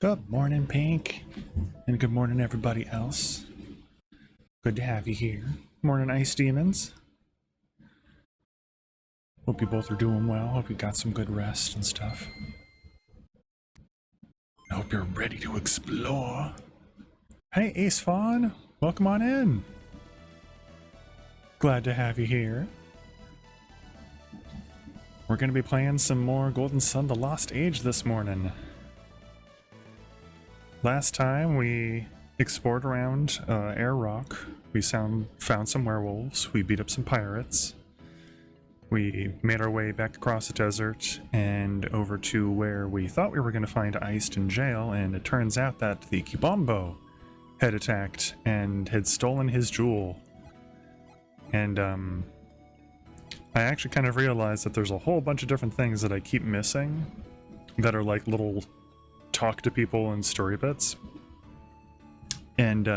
Good morning, Pink. And good morning, everybody else. Good to have you here. Morning, Ice Demons. Hope you both are doing well. Hope you got some good rest and stuff. I hope you're ready to explore. Hey, Ace Fawn. Welcome on in. Glad to have you here. We're going to be playing some more Golden Sun: The Lost Age this morning. Last time we explored around Air Rock. We found some werewolves. We beat up some pirates. We made our way back across the desert and over to where we thought we were going to find Iced in jail, and it turns out that the Gabomba had attacked and had stolen his jewel. And I actually kind of realized that there's a whole bunch of different things that I keep missing that are like little talk to people and story bits. And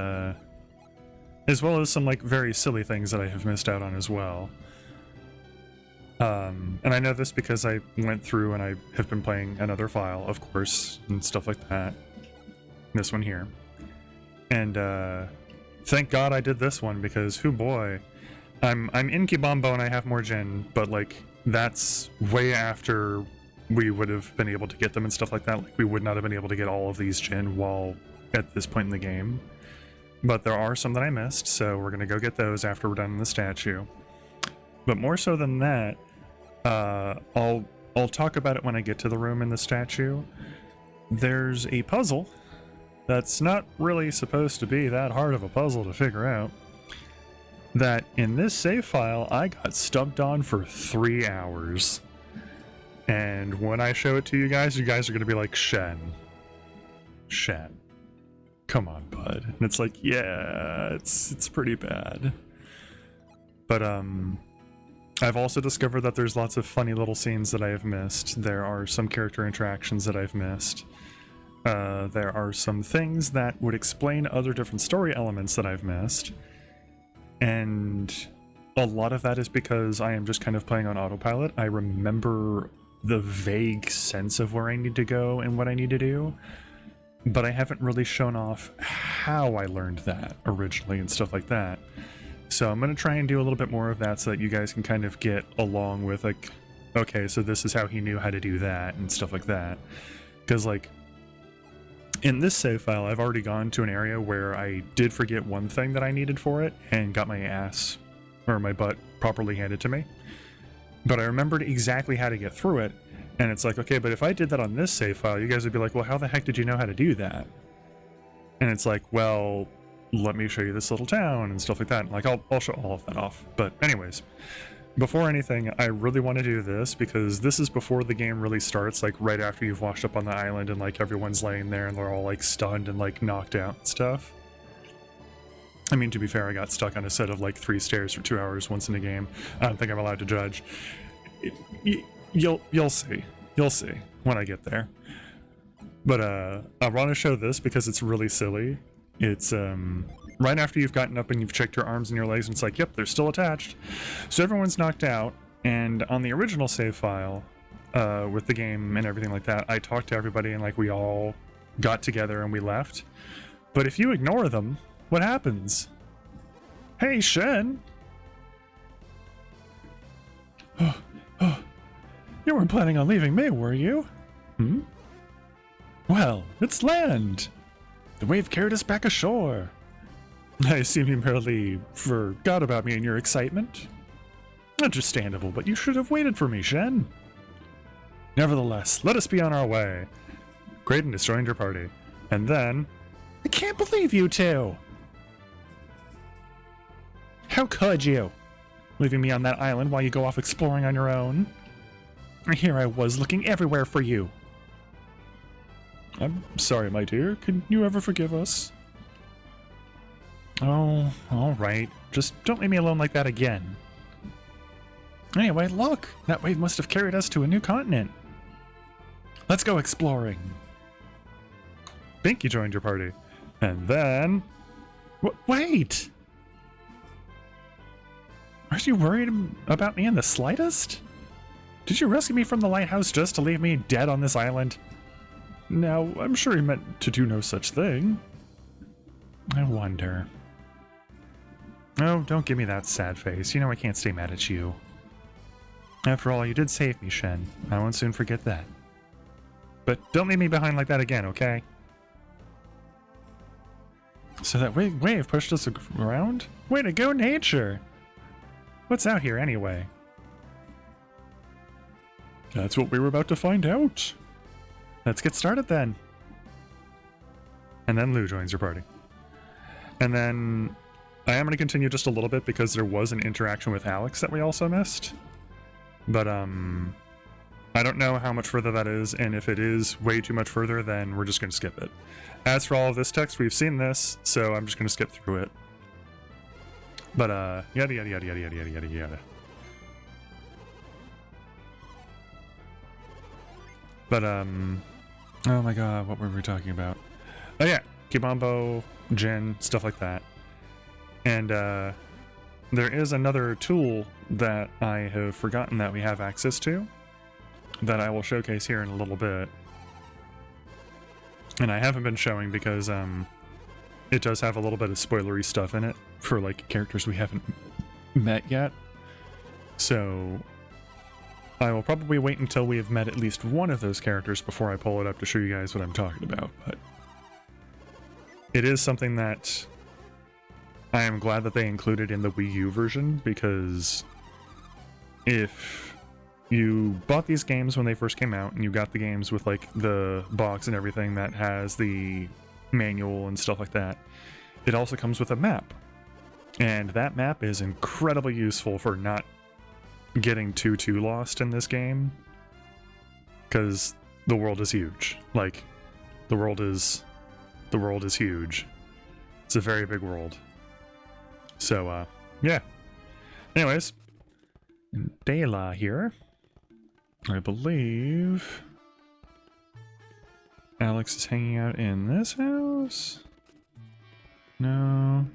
as well as some like very silly things that I have missed out on as well. And I know this because I went through and I have been playing another file, of course, and stuff like that. This one here. And thank God I did this one because, hoo boy, I'm in Gabomba and I have more gen, but like that's way after we would have been able to get them and stuff like that. Like we would not have been able to get all of these gen while at this point in the game. But there are some that I missed, so we're gonna go get those after we're done in the statue. But more so than that, I'll talk about it when I get to the room in the statue. There's a puzzle that's not really supposed to be that hard of a puzzle to figure out, that in this save file I got stumped on for 3 hours. And when I show it to you guys are going to be like, Shen, come on, bud. And it's like, yeah, it's pretty bad. But I've also discovered that there's lots of funny little scenes that I have missed. There are some character interactions that I've missed. There are some things that would explain other different story elements that I've missed. And a lot of that is because I am just kind of playing on autopilot. I remember the vague sense of where I need to go and what I need to do, but I haven't really shown off how I learned that originally and stuff like that. So I'm going to try and do a little bit more of that so that you guys can kind of get along with like, okay, so this is how he knew how to do that and stuff like that. Because like in this save file, I've already gone to an area where I did forget one thing that I needed for it and got my ass or my butt properly handed to me. But I remembered exactly how to get through it. And it's like, okay, but if I did that on this save file, you guys would be like, well, how the heck did you know how to do that? And it's like, well, let me show you this little town and stuff like that. And like, I'll show all of that off. But anyways, before anything, I really want to do this because this is before the game really starts, like right after you've washed up on the island and like everyone's laying there and they're all like stunned and like knocked out and stuff. I mean, to be fair, I got stuck on a set of like 3 stairs for 2 hours once in a game. I don't think I'm allowed to judge. You'll see. You'll see when I get there. But I want to show this because it's really silly. It's right after you've gotten up and you've checked your arms and your legs and it's like, yep, they're still attached. So everyone's knocked out, and on the original save file with the game and everything like that, I talked to everybody and like we all got together and we left. But if you ignore them, what happens? Hey, Shen! You weren't planning on leaving me, were you? Hmm? Well, it's land! The wave carried us back ashore. I assume you merely forgot about me in your excitement. Understandable, but you should have waited for me, Shen. Nevertheless, let us be on our way. Graydon destroying your party. And then... I can't believe you two! How could you? Leaving me on that island while you go off exploring on your own? Here I was looking everywhere for you. I'm sorry, my dear. Can you ever forgive us? Oh, alright. Just don't leave me alone like that again. Anyway, look! That wave must have carried us to a new continent. Let's go exploring. Binky joined your party. And then... wait! Aren't you worried about me in the slightest? Did you rescue me from the lighthouse just to leave me dead on this island? Now, I'm sure he meant to do no such thing. I wonder. Oh, don't give me that sad face. You know I can't stay mad at you. After all, you did save me, Shen. I won't soon forget that. But don't leave me behind like that again, okay? So that wave pushed us around? Way to go, nature! What's out here, anyway? That's what we were about to find out. Let's get started, then. And then Lou joins your party. And then I am going to continue just a little bit because there was an interaction with Alex that we also missed. But, I don't know how much further that is, and if it is way too much further, then we're just going to skip it. As for all of this text, we've seen this, so I'm just going to skip through it. But, yada yada yada yada yada yada yada yada. But, oh my god, what were we talking about? Oh yeah, Gabomba, Jin, stuff like that. And, there is another tool that I have forgotten that we have access to that I will showcase here in a little bit. And I haven't been showing because it does have a little bit of spoilery stuff in it for like characters we haven't met yet. So I will probably wait until we have met at least one of those characters before I pull it up to show you guys what I'm talking about. But it is something that I am glad that they included in the Wii U version, because if you bought these games when they first came out and you got the games with like the box and everything that has the manual and stuff like that, it also comes with a map. And that map is incredibly useful for not getting too lost in this game, because the world is huge. Like, the world is huge. It's a very big world. So, yeah. Anyways, Dela here. I believe Alex is hanging out in this house? No.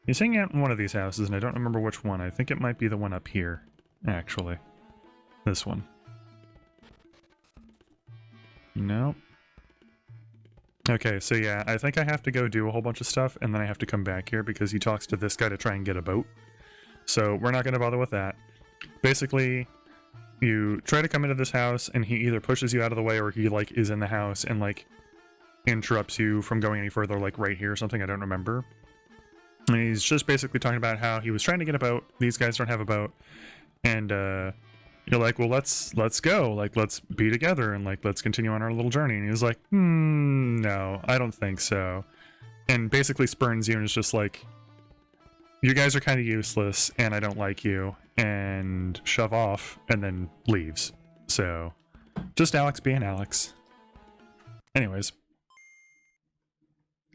He's hanging out in one of these houses, and I don't remember which one. I think it might be the one up here, actually. This one. No. Okay, so yeah, I think I have to go do a whole bunch of stuff, and then I have to come back here because he talks to this guy to try and get a boat. So we're not going to bother with that. Basically, you try to come into this house, and he either pushes you out of the way or he, like, is in the house and, like, interrupts you from going any further, like, right here or something. I don't remember. And he's just basically talking about how he was trying to get a boat. These guys don't have a boat. And, you're like, well, let's go. Like, let's be together and, like, let's continue on our little journey. And he's like, no, I don't think so. And basically spurns you and is just like, you guys are kind of useless, and I don't like you, and shove off, and then leaves. So, just Alex being Alex. Anyways.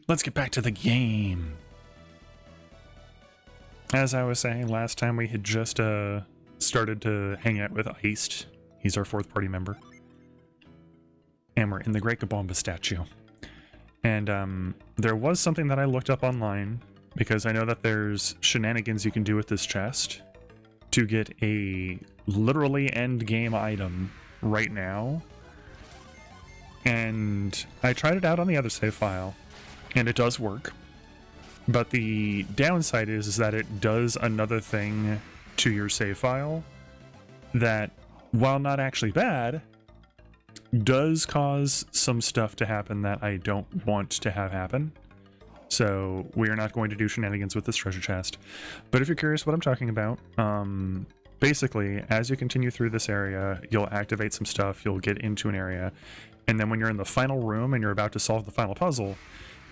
Let's get back to the game. As I was saying, last time we had just, started to hang out with Iced. He's our 4th party member. And we're in the Great Gabomba statue. And, there was something that I looked up online, because I know that there's shenanigans you can do with this chest to get a literally end game item right now. And I tried it out on the other save file, and it does work. But the downside is that it does another thing to your save file that, while not actually bad, does cause some stuff to happen that I don't want to have happen. So we are not going to do shenanigans with this treasure chest. But if you're curious what I'm talking about, basically, as you continue through this area, you'll activate some stuff, you'll get into an area, and then when you're in the final room and you're about to solve the final puzzle,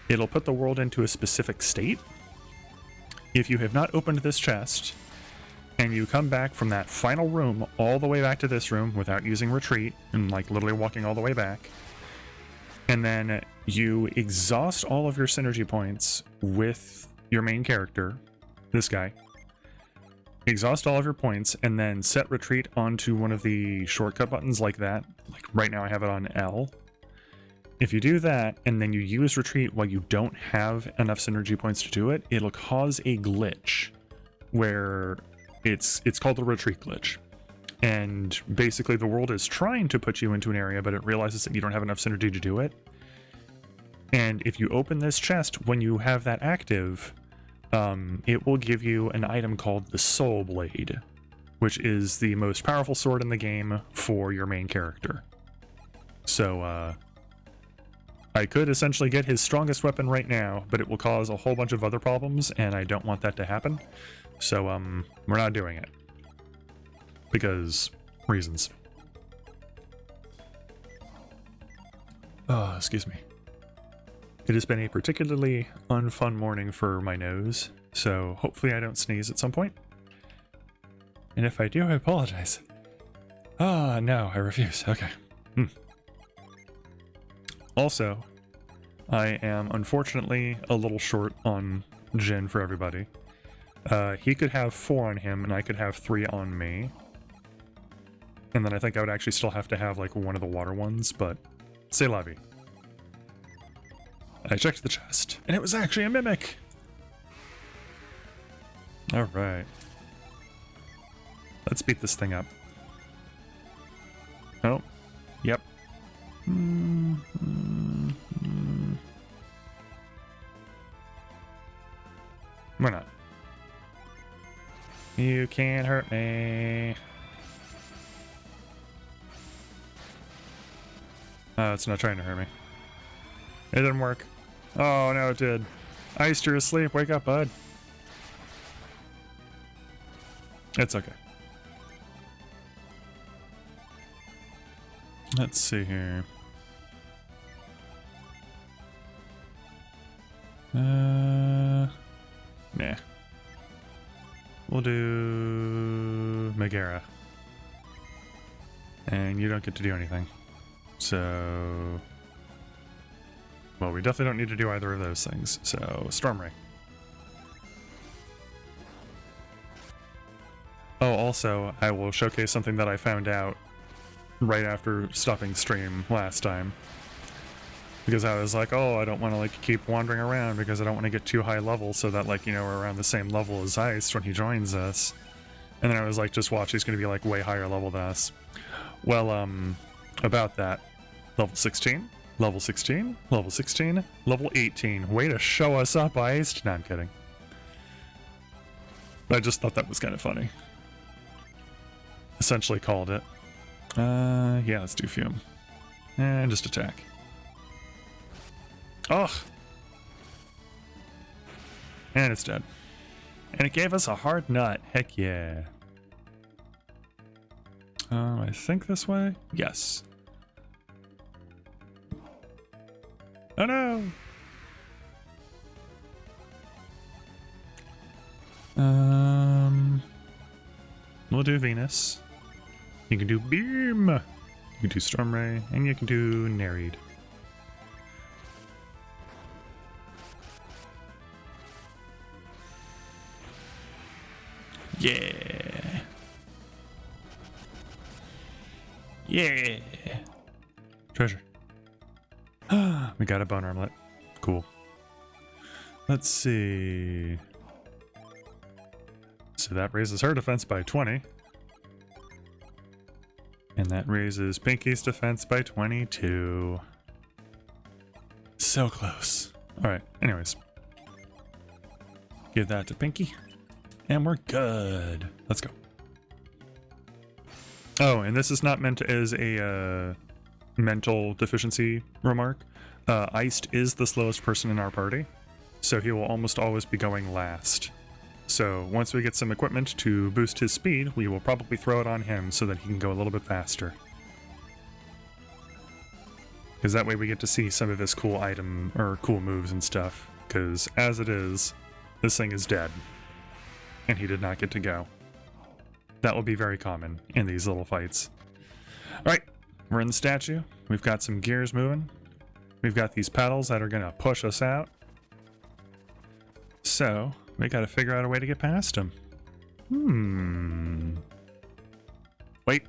it'll put the world into a specific state. If you have not opened this chest, and you come back from that final room all the way back to this room without using retreat, and like literally walking all the way back, and then you exhaust all of your synergy points with your main character, this guy, exhaust all of your points, and then set retreat onto one of the shortcut buttons like that. Like right now I have it on L. If you do that, and then you use retreat while you don't have enough synergy points to do it, it'll cause a glitch where it's called the retreat glitch. And basically the world is trying to put you into an area, but it realizes that you don't have enough synergy to do it. And if you open this chest when you have that active, it will give you an item called the Soul Blade, which is the most powerful sword in the game for your main character. So, I could essentially get his strongest weapon right now, but it will cause a whole bunch of other problems, and I don't want that to happen. So, we're not doing it. Because reasons. Oh, excuse me. It has been a particularly unfun morning for my nose, so hopefully I don't sneeze at some point. And if I do, I apologize. Ah, no, I refuse. Okay. Also, I am unfortunately a little short on gin for everybody. He could have 4 on him, and I could have 3 on me. And then I think I would actually still have to have, like, one of the water ones, but c'est la vie. I checked the chest, and it was actually a mimic! Alright. Let's beat this thing up. Oh. Yep. Why not? You can't hurt me. Oh, it's not trying to hurt me. It didn't work. Oh, no, it did. Iced, you're asleep. Wake up, bud. It's okay. Let's see here. Nah. We'll do Megara. And you don't get to do anything. So... well, we definitely don't need to do either of those things. So, Storm Ray. Oh, also, I will showcase something that I found out right after stopping stream last time. Because I was like, oh, I don't want to, like, keep wandering around because I don't want to get too high level so that, like, you know, we're around the same level as Ice when he joins us. And then I was like, just watch, he's going to be, like, way higher level than us. Well, about that. Level 16, level 16, level 16, level 18. Way to show us up, Iced. No, I'm kidding. I just thought that was kind of funny. Essentially called it. Yeah, let's do Fume. And just attack. Ugh! And it's dead. And it gave us a hard nut. Heck yeah. I think this way? Yes. Oh no! We'll do Venus. You can do Beam! You can do Storm Ray, and you can do Nereid. Yeah! Yeah! Treasure. We got a bone armlet. Cool. Let's see. So that raises her defense by 20. And that raises Pinky's defense by 22. So close. Alright, anyways. Give that to Pinky. And we're good. Let's go. Oh, and this is not meant as a mental deficiency remark. Iced is the slowest person in our party, so he will almost always be going last. So once we get some equipment to boost his speed, we will probably throw it on him so that he can go a little bit faster. Because that way we get to see some of his cool item, or cool moves and stuff. Because as it is, this thing is dead. And he did not get to go. That will be very common in these little fights. Alright, we're in the statue. We've got some gears moving. We've got these pedals that are going to push us out. So, we got to figure out a way to get past him. Wait.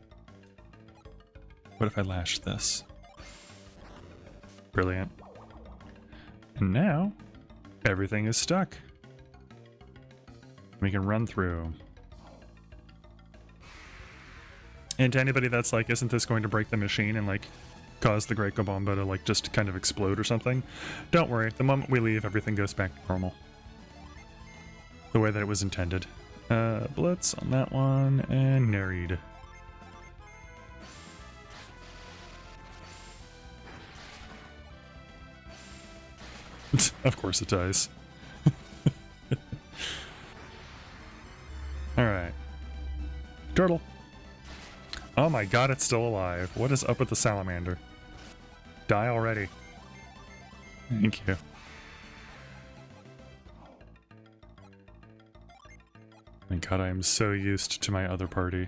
What if I lash this? Brilliant. And now, everything is stuck. We can run through. And to anybody that's like, isn't this going to break the machine and like cause the Great Gabomba to, like, just kind of explode or something. Don't worry, the moment we leave, everything goes back to normal. The way that it was intended. Blitz on that one, and Nereid. Of course it does. Alright. Turtle! Oh my god, it's still alive. What is up with the salamander? Die already. Thank you. My god, I am so used to my other party.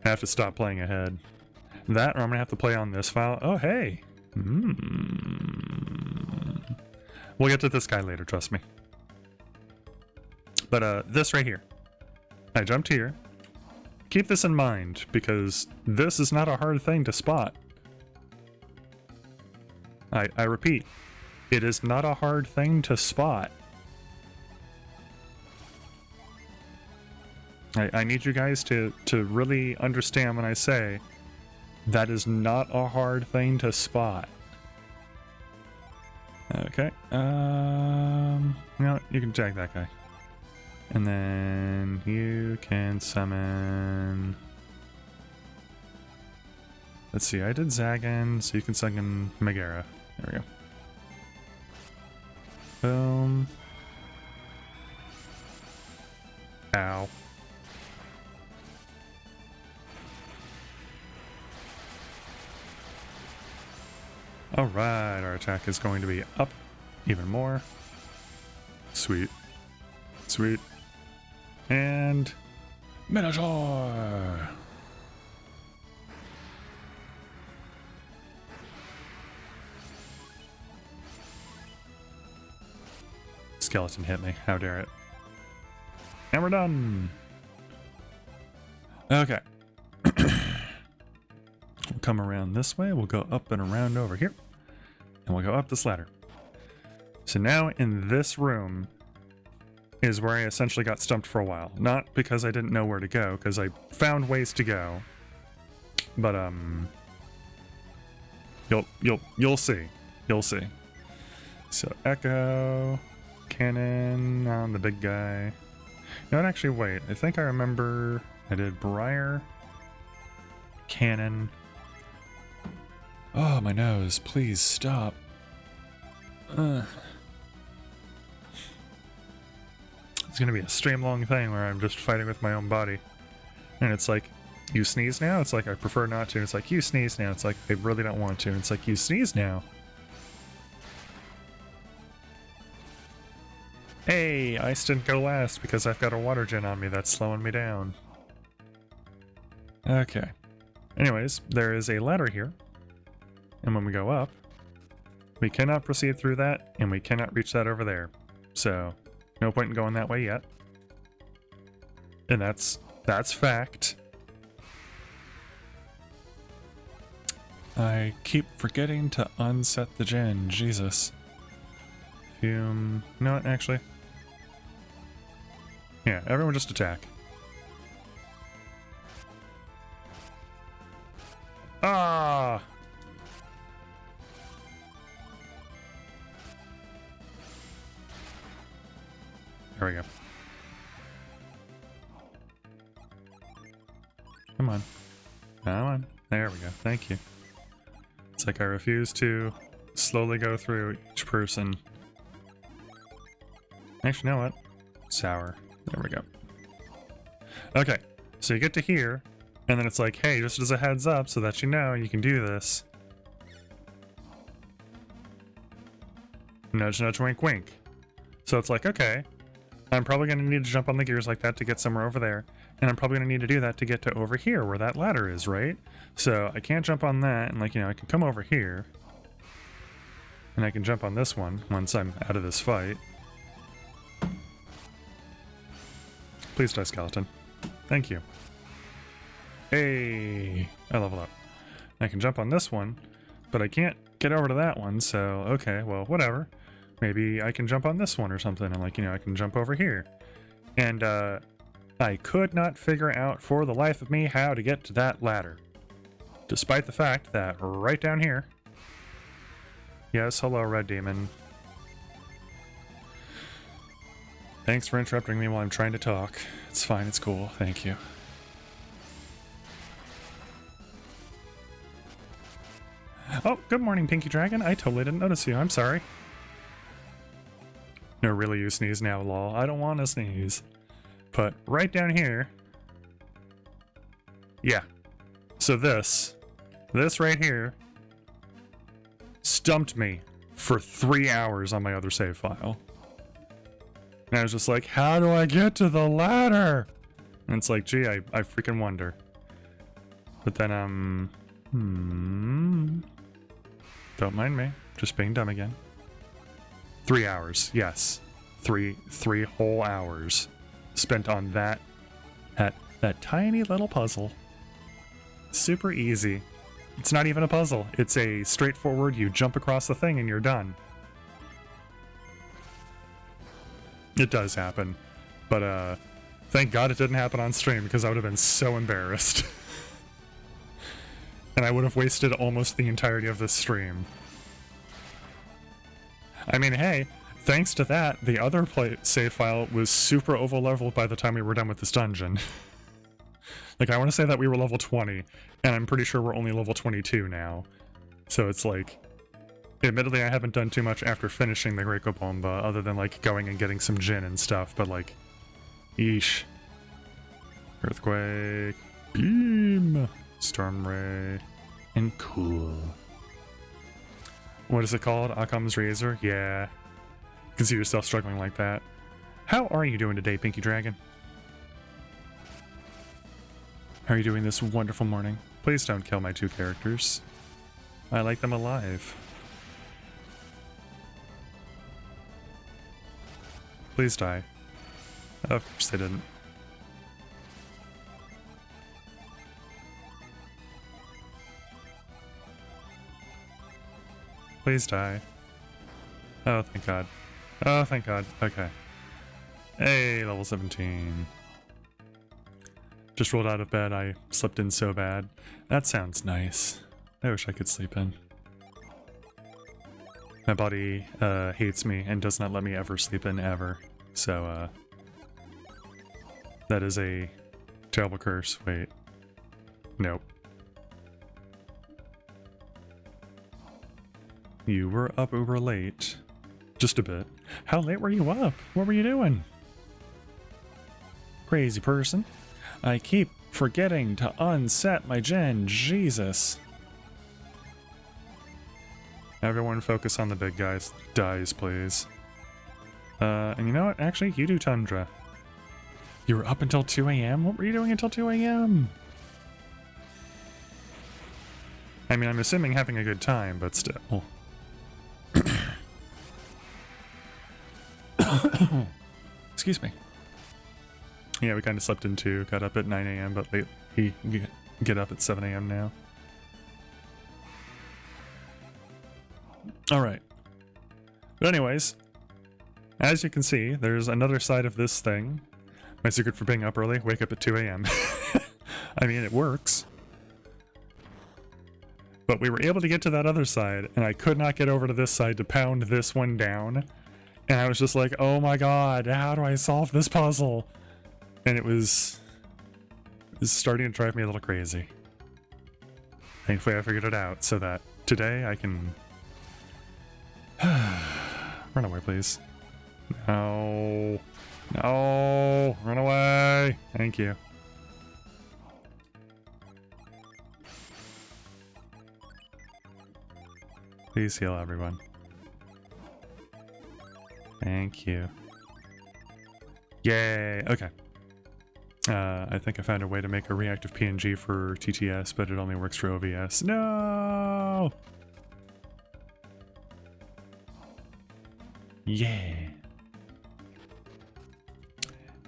I have to stop playing ahead. That, or I'm gonna have to play on this file. Oh, hey! We'll get to this guy later, trust me. But, this right here. I jumped here. Keep this in mind, because this is not a hard thing to spot. I repeat, it is not a hard thing to spot. I need you guys to really understand when I say that is not a hard thing to spot. Okay. No, you can tag that guy. And then you can summon... Let's see, I did Zagan, so you can summon Megara. There we go. Boom. Ow. Alright, our attack is going to be up even more. Sweet. Sweet. And... Minotaur! Skeleton hit me. How dare it. And we're done! Okay. We'll come around this way. We'll go up and around over here. And we'll go up this ladder. So now in this room is where I essentially got stumped for a while. Not because I didn't know where to go, because I found ways to go. But you'll see. You'll see. So Echo, Cannon on the big guy. No, actually wait. I think I remember I did Briar, Cannon. Oh, my nose. Please stop. It's gonna be a stream long thing where I'm just fighting with my own body. And it's like, you sneeze now? It's like, I prefer not to. It's like, you sneeze now. It's like, I really don't want to. It's like, you sneeze now. Hey, ice didn't go last because I've got a water gen on me that's slowing me down. Okay. Anyways, there is a ladder here. And when we go up, we cannot proceed through that, and we cannot reach that over there. So, no point in going that way yet. And that's fact. I keep forgetting to unset the gen, Jesus. Fume... No, actually. Yeah, everyone just attack. Ah! There we go. Come on. Come on. There we go. Thank you. It's like I refuse to slowly go through each person. Actually, you know what? Sour. There we go. Okay. So you get to here, and then it's like, hey, just as a heads up so that you know you can do this. Nudge, nudge, wink, wink. So it's like, okay. I'm probably going to need to jump on the gears like that to get somewhere over there. And I'm probably going to need to do that to get to over here where that ladder is, right? So I can't jump on that, and like, you know, I can come over here. And I can jump on this one once I'm out of this fight. Please die, skeleton. Thank you. Hey! I level up. I can jump on this one, but I can't get over to that one, so okay, well, whatever. Maybe I can jump on this one or something, and like, you know, I can jump over here. And, I could not figure out for the life of me how to get to that ladder. Despite the fact that right down here... Yes, hello, Red Demon. Thanks for interrupting me while I'm trying to talk. It's fine, it's cool, thank you. Oh, good morning, Pinky Dragon. I totally didn't notice you, I'm sorry. No, really, you sneeze now, lol. I don't want to sneeze. But right down here... Yeah. So this right here stumped me for 3 hours on my other save file. And I was just like, how do I get to the ladder? And it's like, gee, I freaking wonder. But then, don't mind me. Just being dumb again. 3 hours, yes. Three whole hours spent on that tiny little puzzle. Super easy. It's not even a puzzle. It's a straightforward, you jump across the thing and you're done. It does happen. But, thank God it didn't happen on stream because I would have been so embarrassed. And I would have wasted almost the entirety of this stream. I mean, hey, thanks to that, the other save file was super over-leveled by the time we were done with this dungeon. Like, I want to say that we were level 20, and I'm pretty sure we're only level 22 now. So it's like... Admittedly, I haven't done too much after finishing the Great Gabomba, other than, like, going and getting some gin and stuff, but, like... Yeesh. Earthquake. Beam. Storm Ray. And cool. What is it called? Occam's Razor? Yeah. You can see yourself struggling like that. How are you doing today, Pinky Dragon? How are you doing this wonderful morning? Please don't kill my two characters. I like them alive. Please die. Of course they didn't. Please die. Oh, thank God. Oh, thank God. Okay. Hey, level 17. Just rolled out of bed. I slept in so bad. That sounds nice. I wish I could sleep in. My body hates me and does not let me ever sleep in ever. So, that is a terrible curse. Wait. Nope. You were up uber late. Just a bit. How late were you up? What were you doing? Crazy person. I keep forgetting to unset my gen. Jesus. Everyone focus on the big guys. Dies, please. And you know what? Actually, you do Tundra. You were up until 2 a.m.? What were you doing until 2 a.m.? I mean, I'm assuming having a good time, but still. Excuse me. Yeah, we kind of slept in too. Got up at 9 a.m., but he get up at 7 a.m. now. Alright. But anyways, as you can see, there's another side of this thing. My secret for being up early, wake up at 2 a.m. I mean, it works. But we were able to get to that other side, and I could not get over to this side to pound this one down. And I was just like, oh my god, how do I solve this puzzle? And it was starting to drive me a little crazy. Thankfully I figured it out so that today I can... Run away, please. No. No! Run away! Thank you. Please heal everyone. Thank you. Yay! Okay. I think I found a way to make a reactive PNG for TTS, but it only works for OVS. No! Yeah.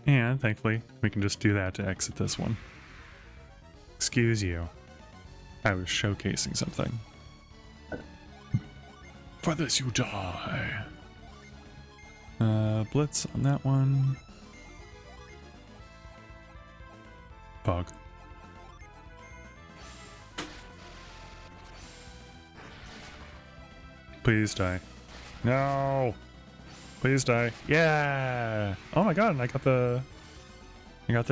And thankfully, we can just do that to exit this one. Excuse you. I was showcasing something. For this you die. Blitz on that one. Bug. Please die. No! Please die. Yeah! Oh my god, and I got the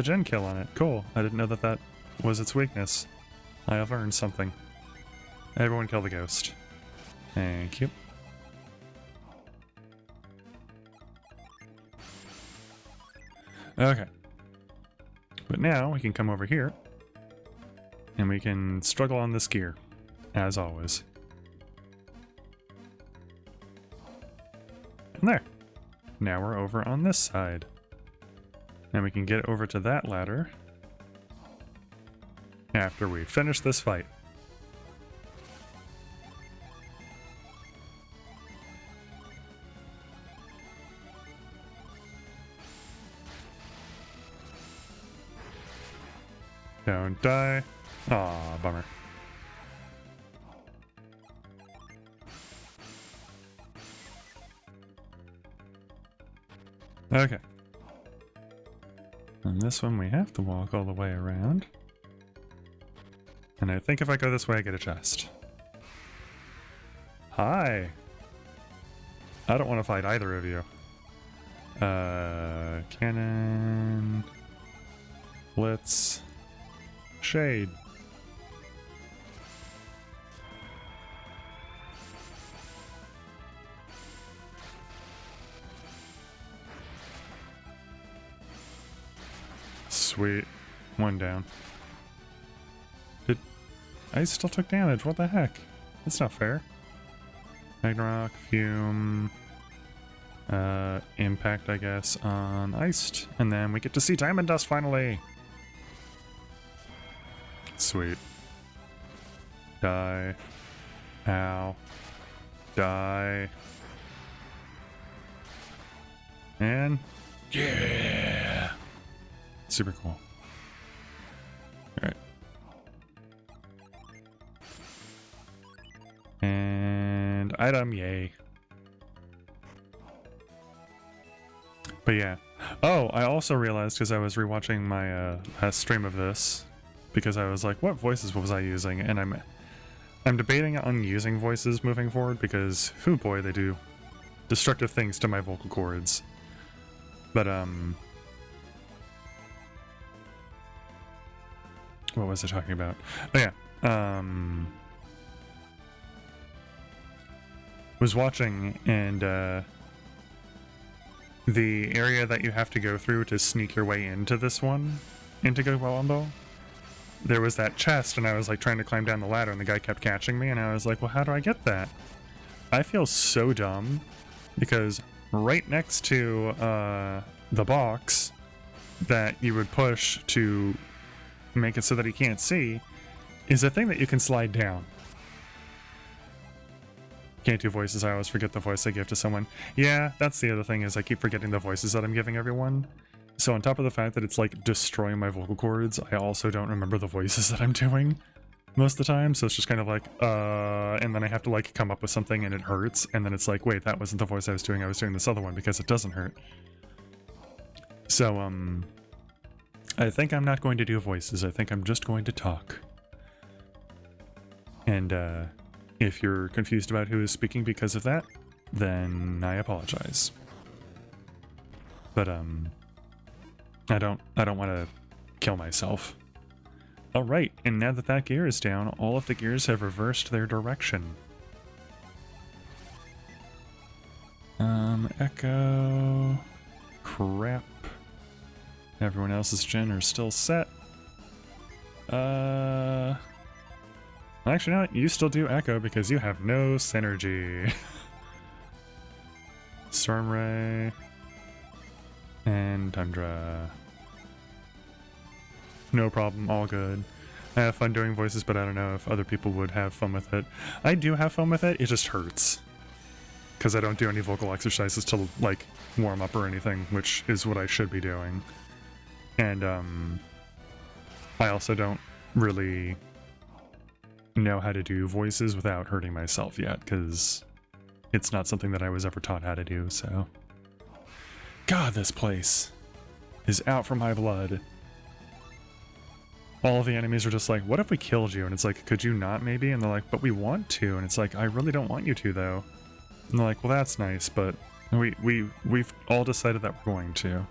gen kill on it. Cool. I didn't know that that was its weakness. I have learned something. Everyone kill the ghost. Thank you. Okay. But now we can come over here and we can struggle on this gear, as always. And there. Now we're over on this side. And we can get over to that ladder after we finish this fight. Don't die. Aw, bummer. Okay. And this one we have to walk all the way around. And I think if I go this way, I get a chest. Hi! I don't want to fight either of you. Cannon... Blitz... Shade. Sweet. One down. I still took damage. What the heck? That's not fair. Ragnarok, Fume, Impact, I guess, on Iced. And then we get to see Diamond Dust finally! Sweet. Die. Ow. Die. And... yeah! Super cool. Alright. And... item, yay. But yeah. Oh, I also realized, because I was rewatching my last stream of this, because I was like, what voices was I using? And I'm debating on using voices moving forward, because, oh boy, they do destructive things to my vocal cords. But, what was I talking about? Oh yeah, was watching, and, the area that you have to go through to sneak your way into this one, into Gabomba, there was that chest, and I was like trying to climb down the ladder, and the guy kept catching me, and I was like, well, how do I get that? I feel so dumb, because right next to the box that you would push to make it so that he can't see is a thing that you can slide down. Can't do voices, I always forget the voice I give to someone. Yeah, that's the other thing, is I keep forgetting the voices that I'm giving everyone. So on top of the fact that it's like destroying my vocal cords, I also don't remember the voices that I'm doing most of the time, so it's just kind of like, and then I have to like come up with something and it hurts, and then it's like, wait, that wasn't the voice I was doing this other one because it doesn't hurt. So, I think I'm not going to do voices, I think I'm just going to talk. And, if you're confused about who is speaking because of that, then I apologize. But, I don't want to kill myself. Alright, and now that that gear is down, all of the gears have reversed their direction. Echo... crap. Everyone else's gen are still set. Actually, no, you still do Echo because you have no synergy. Storm Ray... and Tundra. No problem, all good. I have fun doing voices, but I don't know if other people would have fun with it. I do have fun with it, it just hurts. Because I don't do any vocal exercises to, like, warm up or anything, which is what I should be doing. And, I also don't really know how to do voices without hurting myself yet, because it's not something that I was ever taught how to do, so... God, this place is out for my blood. All of the enemies are just like, what if we killed you? And it's like, could you not maybe? And they're like, but we want to. And it's like, I really don't want you to, though. And they're like, well, that's nice, but we've all decided that we're going to.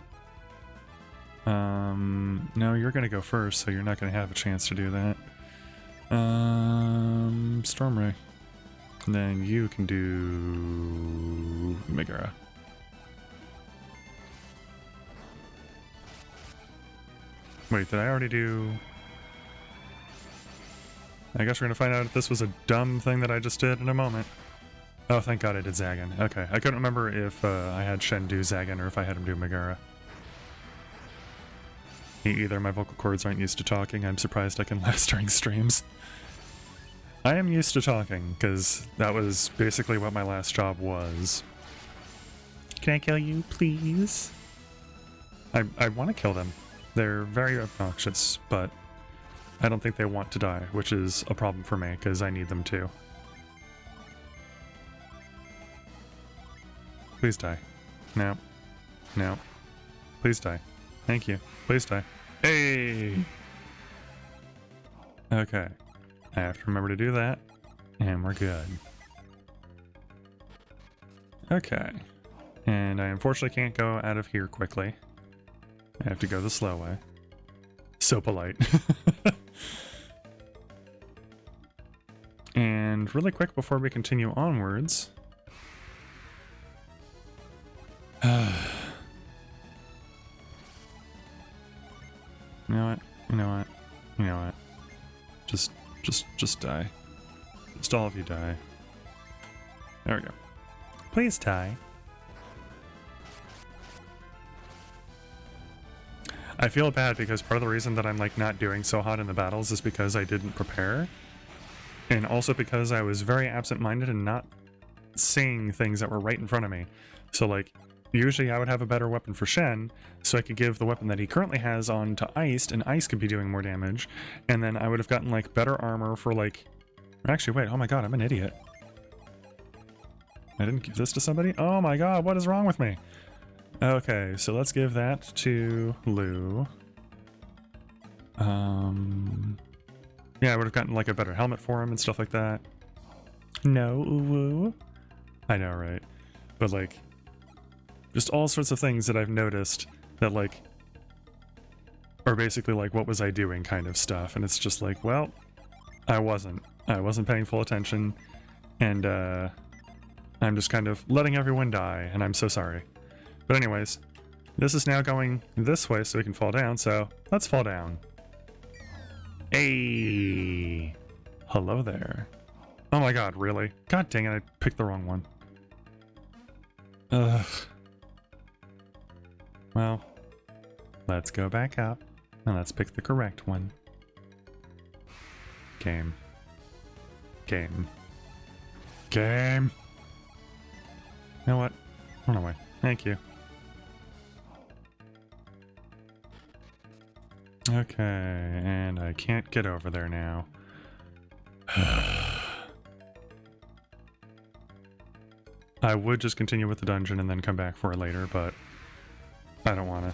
No, you're gonna go first, so you're not gonna have a chance to do that. Storm Ray. And then you can do Megara. Wait, did I already do... I guess we're gonna find out if this was a dumb thing that I just did in a moment. Oh, thank God I did Zagan. Okay, I couldn't remember if I had Shen do Zagan or if I had him do Megara. Either my vocal cords aren't used to talking. I'm surprised I can last during streams. I am used to talking, because that was basically what my last job was. Can I kill you, please? I want to kill them. They're very obnoxious, but I don't think they want to die, which is a problem for me, because I need them to. Please die. No. No. Please die. Thank you. Please die. Hey! Okay. I have to remember to do that, and we're good. Okay. And I unfortunately can't go out of here quickly. I have to go the slow way. So polite. And really quick before we continue onwards... You know what? You know what? You know what? Just die. Just all of you die. There we go. Please die. I feel bad because part of the reason that I'm like not doing so hot in the battles is because I didn't prepare. And also because I was very absent-minded and not seeing things that were right in front of me. So like, usually I would have a better weapon for Shen, so I could give the weapon that he currently has on to Iced, and Ice could be doing more damage. And then I would have gotten like better armor for like... Actually, wait, oh my god, I'm an idiot. I didn't give this to somebody? Oh my god, what is wrong with me? Okay, so let's give that to Lou. Yeah, I would have gotten like a better helmet for him and stuff like that. No, Uwu. I know, right? But like, just all sorts of things that I've noticed that like are basically like, what was I doing kind of stuff. And it's just like, well, I wasn't paying full attention, and I'm just kind of letting everyone die, and I'm so sorry. But anyways, this is now going this way so we can fall down, so let's fall down. Hey! Hello there. Oh my god, really? God dang it, I picked the wrong one. Ugh. Well, let's go back up, and let's pick the correct one. Game. Game. Game! You know what? Run away. Thank you. Okay, and I can't get over there now. I would just continue with the dungeon and then come back for it later, but I don't want to.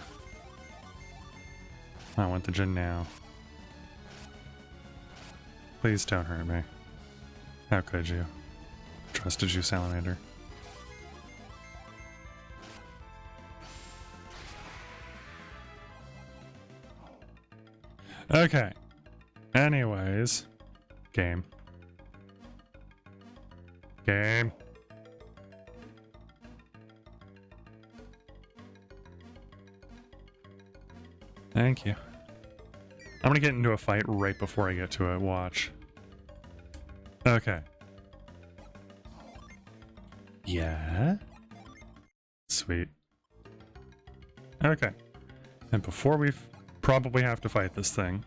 I want the gin now. Please don't hurt me. How could you? Trusted you, Salamander. Okay. Anyways. Game. Game. Thank you. I'm gonna get into a fight right before I get to it. Watch. Okay. Yeah? Sweet. Okay. And before we probably have to fight this thing.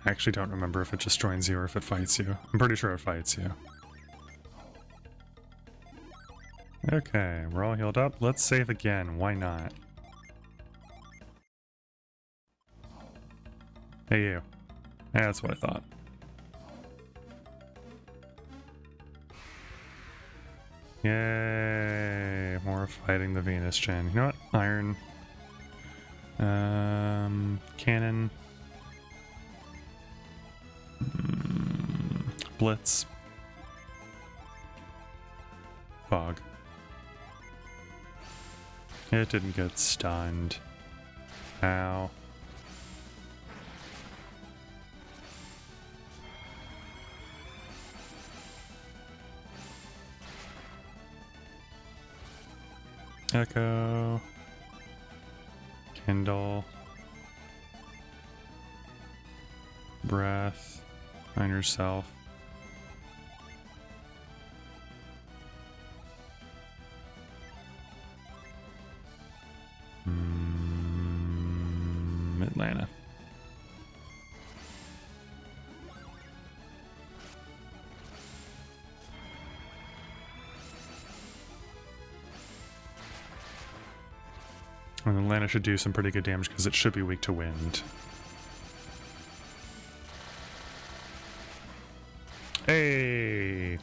I actually don't remember if it just joins you or if it fights you. I'm pretty sure it fights you. Okay, we're all healed up. Let's save again. Why not? Hey, you. Yeah, that's what I thought. Yay! More fighting the Venus Gen. You know what? Iron. Cannon. Blitz. fog. It didn't get stunned. Ow. Echo. Kindle. Breath. Find yourself. Atlanta. And Atlanta should do some pretty good damage because it should be weak to wind. Hey!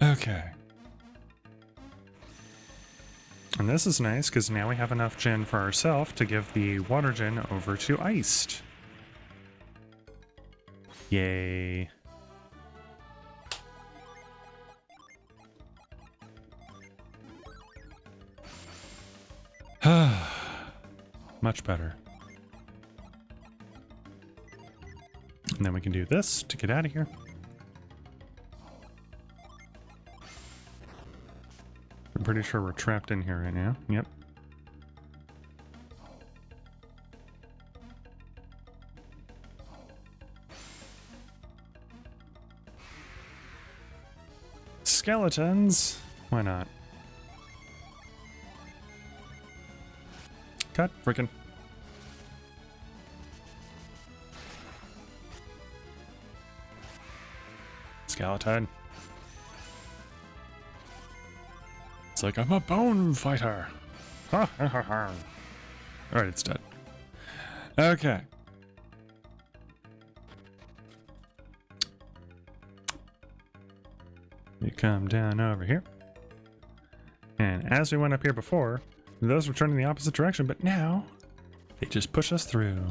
Okay. And this is nice because now we have enough gin for ourselves to give the water gin over to iced. Yay. Much better. And then we can do this to get out of here. I'm pretty sure we're trapped in here right now. Yep. Skeletons? Why not? Cut. Frickin'. Skeleton. It's like, I'm a bone fighter. Ha ha ha ha. Alright, it's dead. Okay. You come down over here. And as we went up here before, those were turning the opposite direction, but now they just push us through.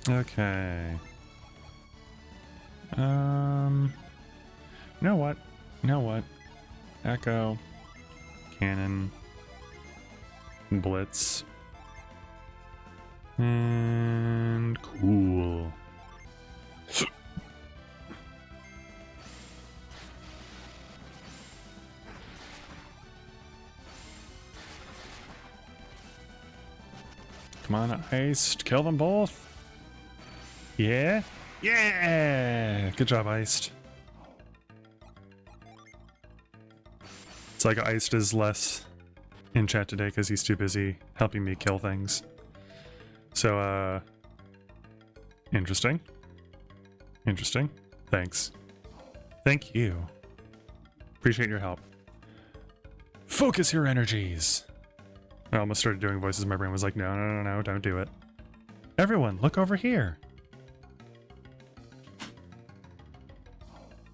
Okay. You know what? You know what? Echo. Cannon. Blitz. And cool. Come on, Iced. Kill them both. Yeah? Yeah! Good job, Iced. It's like Iced is less in chat today because he's too busy helping me kill things. So, interesting. Interesting. Thanks. Thank you. Appreciate your help. Focus your energies! I almost started doing voices. My brain was like, no, no, no, no, don't do it. Everyone, look over here.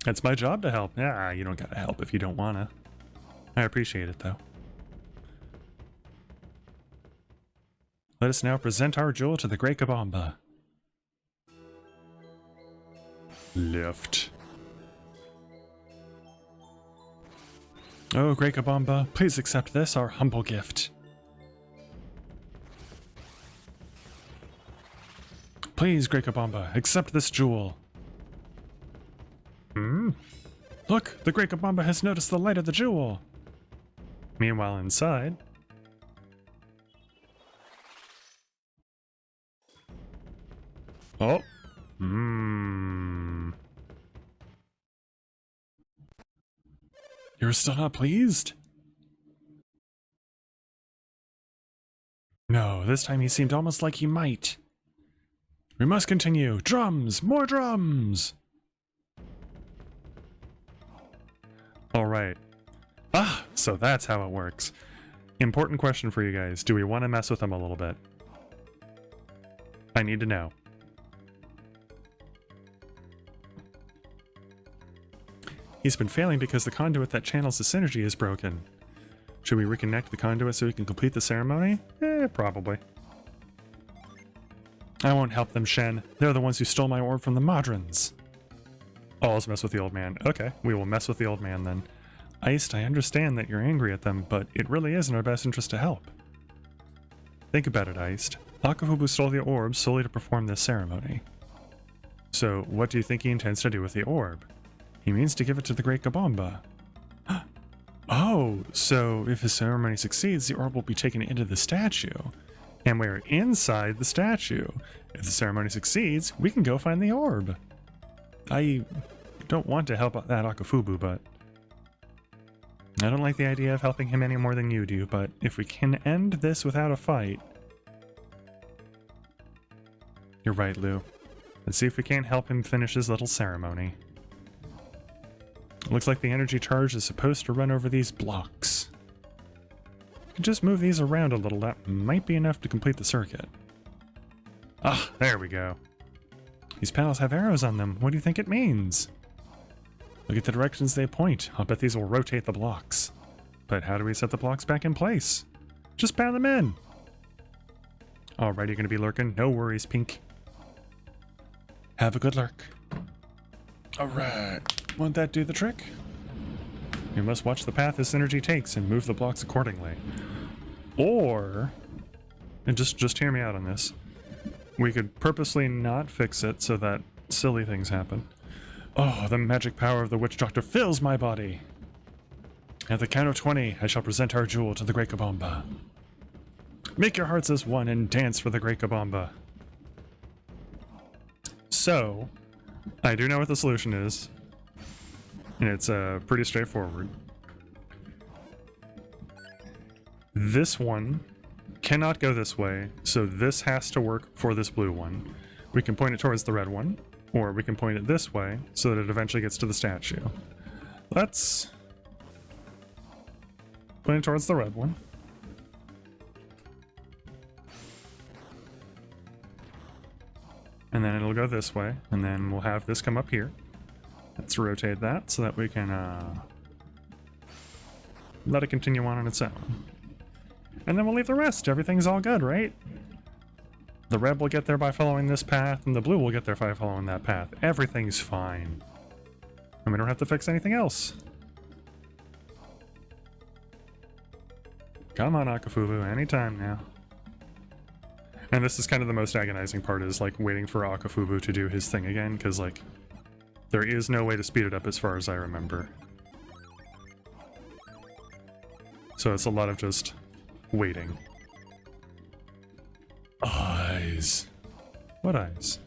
It's my job to help. Yeah, you don't gotta help if you don't wanna. I appreciate it, though. Let us now present our jewel to the Great Gabomba. Lift. Oh, Great Gabomba, please accept this, our humble gift. Please, Great Gabomba, accept this jewel. Hmm? Look, the Great Gabomba has noticed the light of the jewel. Meanwhile, inside... Oh. You're still not pleased? No, this time he seemed almost like he might. We must continue. Drums! More drums! Alright. Ah, so that's how it works. Important question for you guys. Do we want to mess with him a little bit? I need to know. He's been failing because the conduit that channels the synergy is broken. Should we reconnect the conduit so we can complete the ceremony? Probably. I won't help them, Shen. They're the ones who stole my orb from the Modrons. Oh, let's mess with the old man. Okay, we will mess with the old man then. Iced, I understand that you're angry at them, but it really is in our best interest to help. Think about it, Iced. Akafubu stole the orb solely to perform this ceremony. So, what do you think he intends to do with the orb? He means to give it to the Great Gabomba. Oh, so if his ceremony succeeds, the orb will be taken into the statue. And we're inside the statue. If the ceremony succeeds, we can go find the orb. I don't want to help that Akafubu, but I don't like the idea of helping him any more than you do, but if we can end this without a fight... You're right, Lou. Let's see if we can't help him finish his little ceremony. It looks like the energy charge is supposed to run over these blocks. We can just move these around a little, that might be enough to complete the circuit. Ah, there we go. These panels have arrows on them. What do you think it means? Look at the directions they point. I'll bet these will rotate the blocks. But how do we set the blocks back in place? Just pound them in! Alright, you're gonna be lurking. No worries, Pink. Have a good lurk. Alright. Won't that do the trick? You must watch the path this energy takes and move the blocks accordingly. Or... and just hear me out on this. We could purposely not fix it so that silly things happen. Oh, the magic power of the witch doctor fills my body! At the count of 20, I shall present our jewel to the Great Gabomba. Make your hearts as one and dance for the Great Gabomba. So, I do know what the solution is. And it's pretty straightforward. This one cannot go this way, so this has to work for this blue one. We can point it towards the red one, or we can point it this way so that it eventually gets to the statue. Let's point it towards the red one. And then it'll go this way, and then we'll have this come up here. Let's rotate that so that we can let it continue on its own. And then we'll leave the rest. Everything's all good, right? The red will get there by following this path, and the blue will get there by following that path. Everything's fine. And we don't have to fix anything else. Come on, Akafubu, anytime now. And this is kind of the most agonizing part, is like waiting for Akafubu to do his thing again, because like there is no way to speed it up as far as I remember. So it's a lot of just waiting. Eyes. What eyes?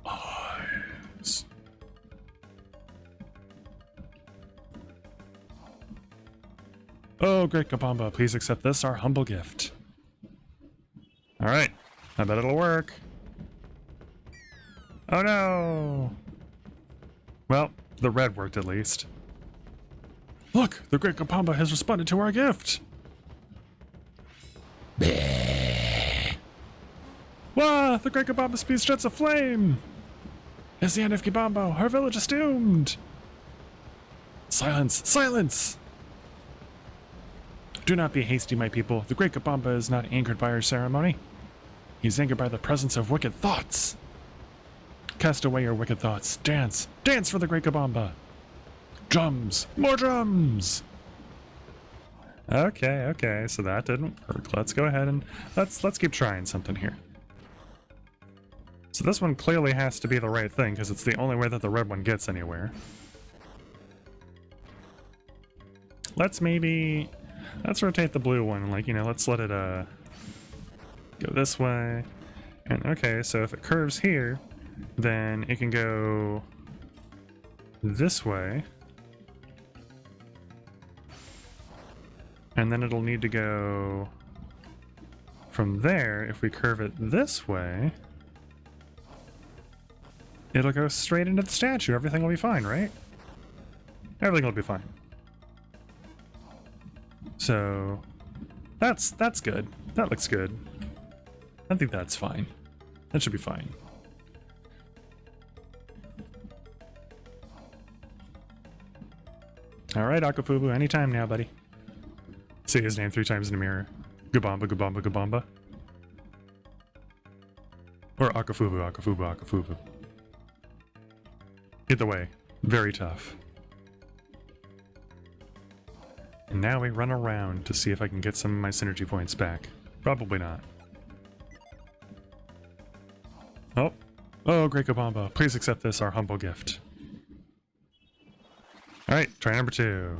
Eyes. Oh, Great Gabomba, please accept this, our humble gift. Alright, I bet it'll work. Oh no! Well, the red worked at least. Look, the Great Gabomba has responded to our gift! Wah! The Great Gabomba spews jets of flame! It's the end of Gabomba! Our village is doomed! Silence! Silence! Do not be hasty, my people. The Great Gabomba is not angered by our ceremony. He's angered by the presence of wicked thoughts. Cast away your wicked thoughts. Dance! Dance for the Great Gabomba! Drums! More drums! Okay, so that didn't work. Let's go ahead and let's keep trying something here. So this one clearly has to be the right thing, because it's the only way that the red one gets anywhere. Let's rotate the blue one, like, you know, let's let it go this way. And okay, so if it curves here, then it can go this way. And then it'll need to go from there. If we curve it this way, it'll go straight into the statue. Everything will be fine, right? Everything will be fine. So that's good. That looks good. I think that's fine. That should be fine. Alright, Akafubu, anytime now, buddy. Say his name 3 times in the mirror. Gabomba, Gabomba, Gabomba. Or Akafubu, Akafubu, Akafubu. Either way, Very tough. And now we run around to see if I can get some of my synergy points back. Probably not. Oh. Oh, great Gabomba. Please accept this, our humble gift. Alright, try number 2.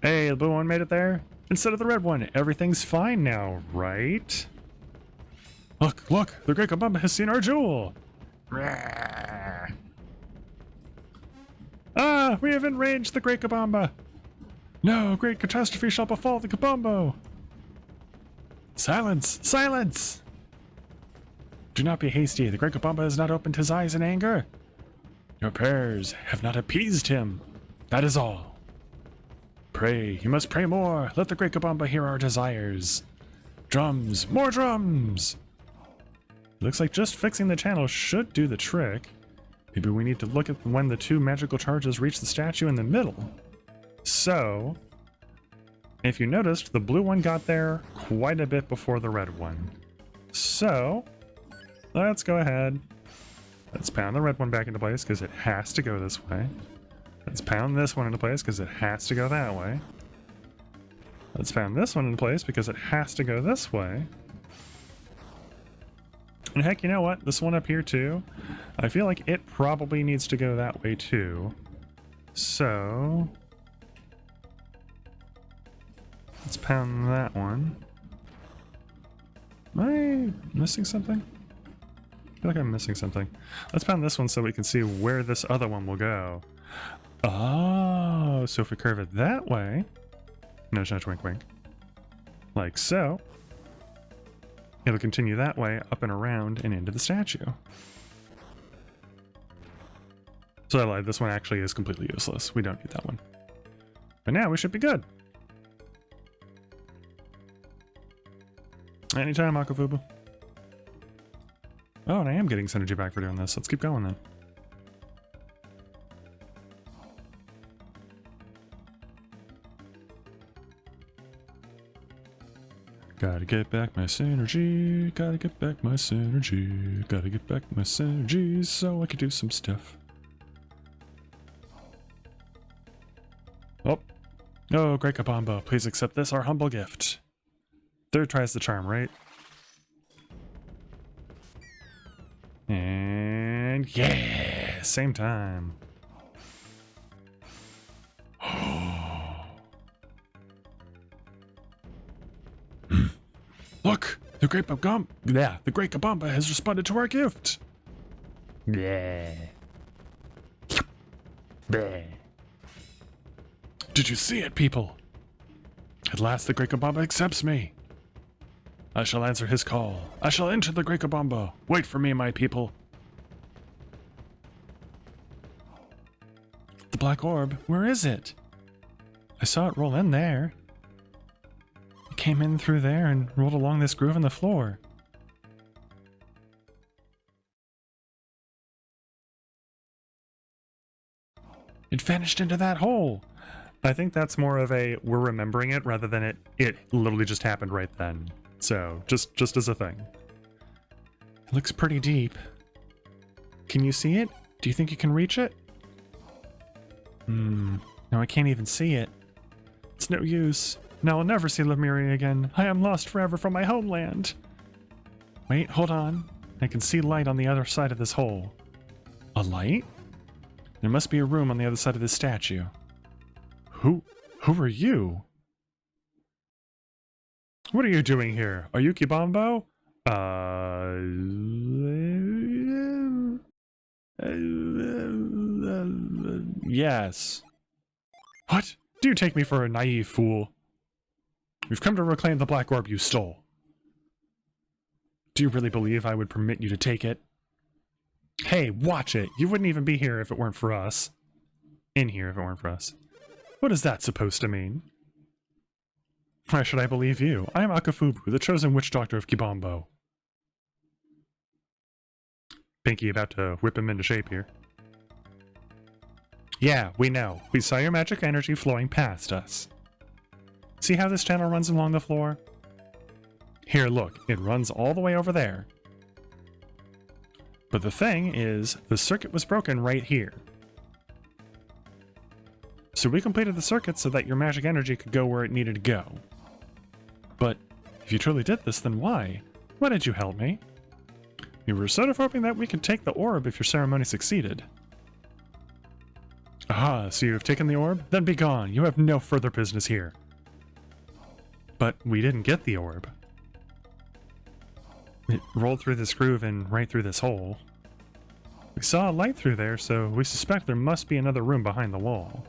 Hey, the blue one made it there. Instead of the red one, everything's fine now, right? Look, look! The great Gabomba has seen our jewel! Ah! We have enraged the great Gabomba! No! Great catastrophe shall befall the Gabombo! Silence! Silence! Do not be hasty. The great Gabomba has not opened his eyes in anger. Your prayers have not appeased him. That is all. Pray. You must pray more. Let the great Gabomba hear our desires. Drums. More drums! Looks like just fixing the channel should do the trick. Maybe we need to look at when the 2 magical charges reach the statue in the middle. So, if you noticed, the blue one got there quite a bit before the red one. So, let's go ahead. Let's pound the red one back into place because it has to go this way. Let's pound this one into place because it has to go that way. Let's pound this one into place because it has to go this way. And heck, you know what? This one up here too. I feel like it probably needs to go that way too. So let's pound that one. Am I missing something? I feel like I'm missing something. Let's pound this one so we can see where this other one will go. Oh, so if we curve it that way, nudge, nudge, wink, wink, like so, it'll continue that way, up and around, and into the statue. So I lied, this one actually is completely useless. We don't need that one. But now we should be good. Anytime, Akafubu. Oh, and I am getting synergy back for doing this. Let's keep going then. Gotta get back my synergy, gotta get back my synergy, gotta get back my synergy so I can do some stuff. Oh. Oh, great Gabomba, please accept this, our humble gift. 3rd tries the charm, right? And yeah, same time. Look, the great Gabomba. Yeah, the great Gabomba has responded to our gift. Yeah. Did you see it, people? At last, the great Gabomba accepts me. I shall answer his call. I shall enter the great Gabomba. Wait for me, my people. The black orb, where is it? I saw it roll in there. It came in through there and rolled along this groove in the floor. It vanished into that hole. I think that's more of a we're remembering it rather than it literally just happened right then. So, just as a thing. It looks pretty deep. Can you see it? Do you think you can reach it? No, I can't even see it. It's no use. Now I'll never see Lemuria again. I am lost forever from my homeland. Wait, hold on. I can see light on the other side of this hole. A light? There must be a room on the other side of this statue. Who are you? What are you doing here? Are you Gabombo? Yes. What? Do you take me for a naive fool? We've come to reclaim the black orb you stole. Do you really believe I would permit you to take it? Hey, watch it! You wouldn't even be here if it weren't for us. In here if it weren't for us. What is that supposed to mean? Why should I believe you? I am Akafubu, the chosen witch doctor of Gabombo. Pinky about to whip him into shape here. Yeah, we know. We saw your magic energy flowing past us. See how this channel runs along the floor? Here, look. It runs all the way over there. But the thing is, the circuit was broken right here. So we completed the circuit so that your magic energy could go where it needed to go. But if you truly did this, then why? Why did you help me? You were sort of hoping that we could take the orb if your ceremony succeeded. Aha, so you have taken the orb? Then be gone. You have no further business here. But we didn't get the orb. It rolled through this groove and right through this hole. We saw a light through there, so we suspect there must be another room behind the wall.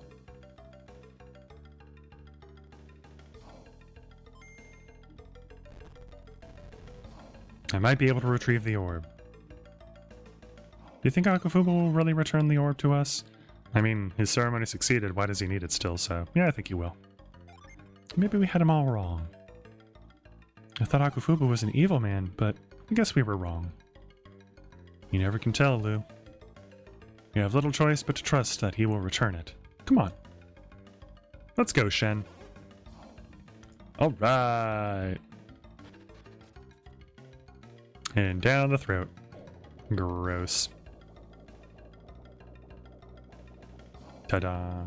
I might be able to retrieve the orb. Do you think Akafubu will really return the orb to us? I mean, his ceremony succeeded, why does he need it still, so yeah, I think he will. Maybe we had him all wrong. I thought Akafubu was an evil man, but I guess we were wrong. You never can tell, Lou. You have little choice but to trust that he will return it. Come on. Let's go, Shen. Alright. And down the throat. Gross. Ta-da.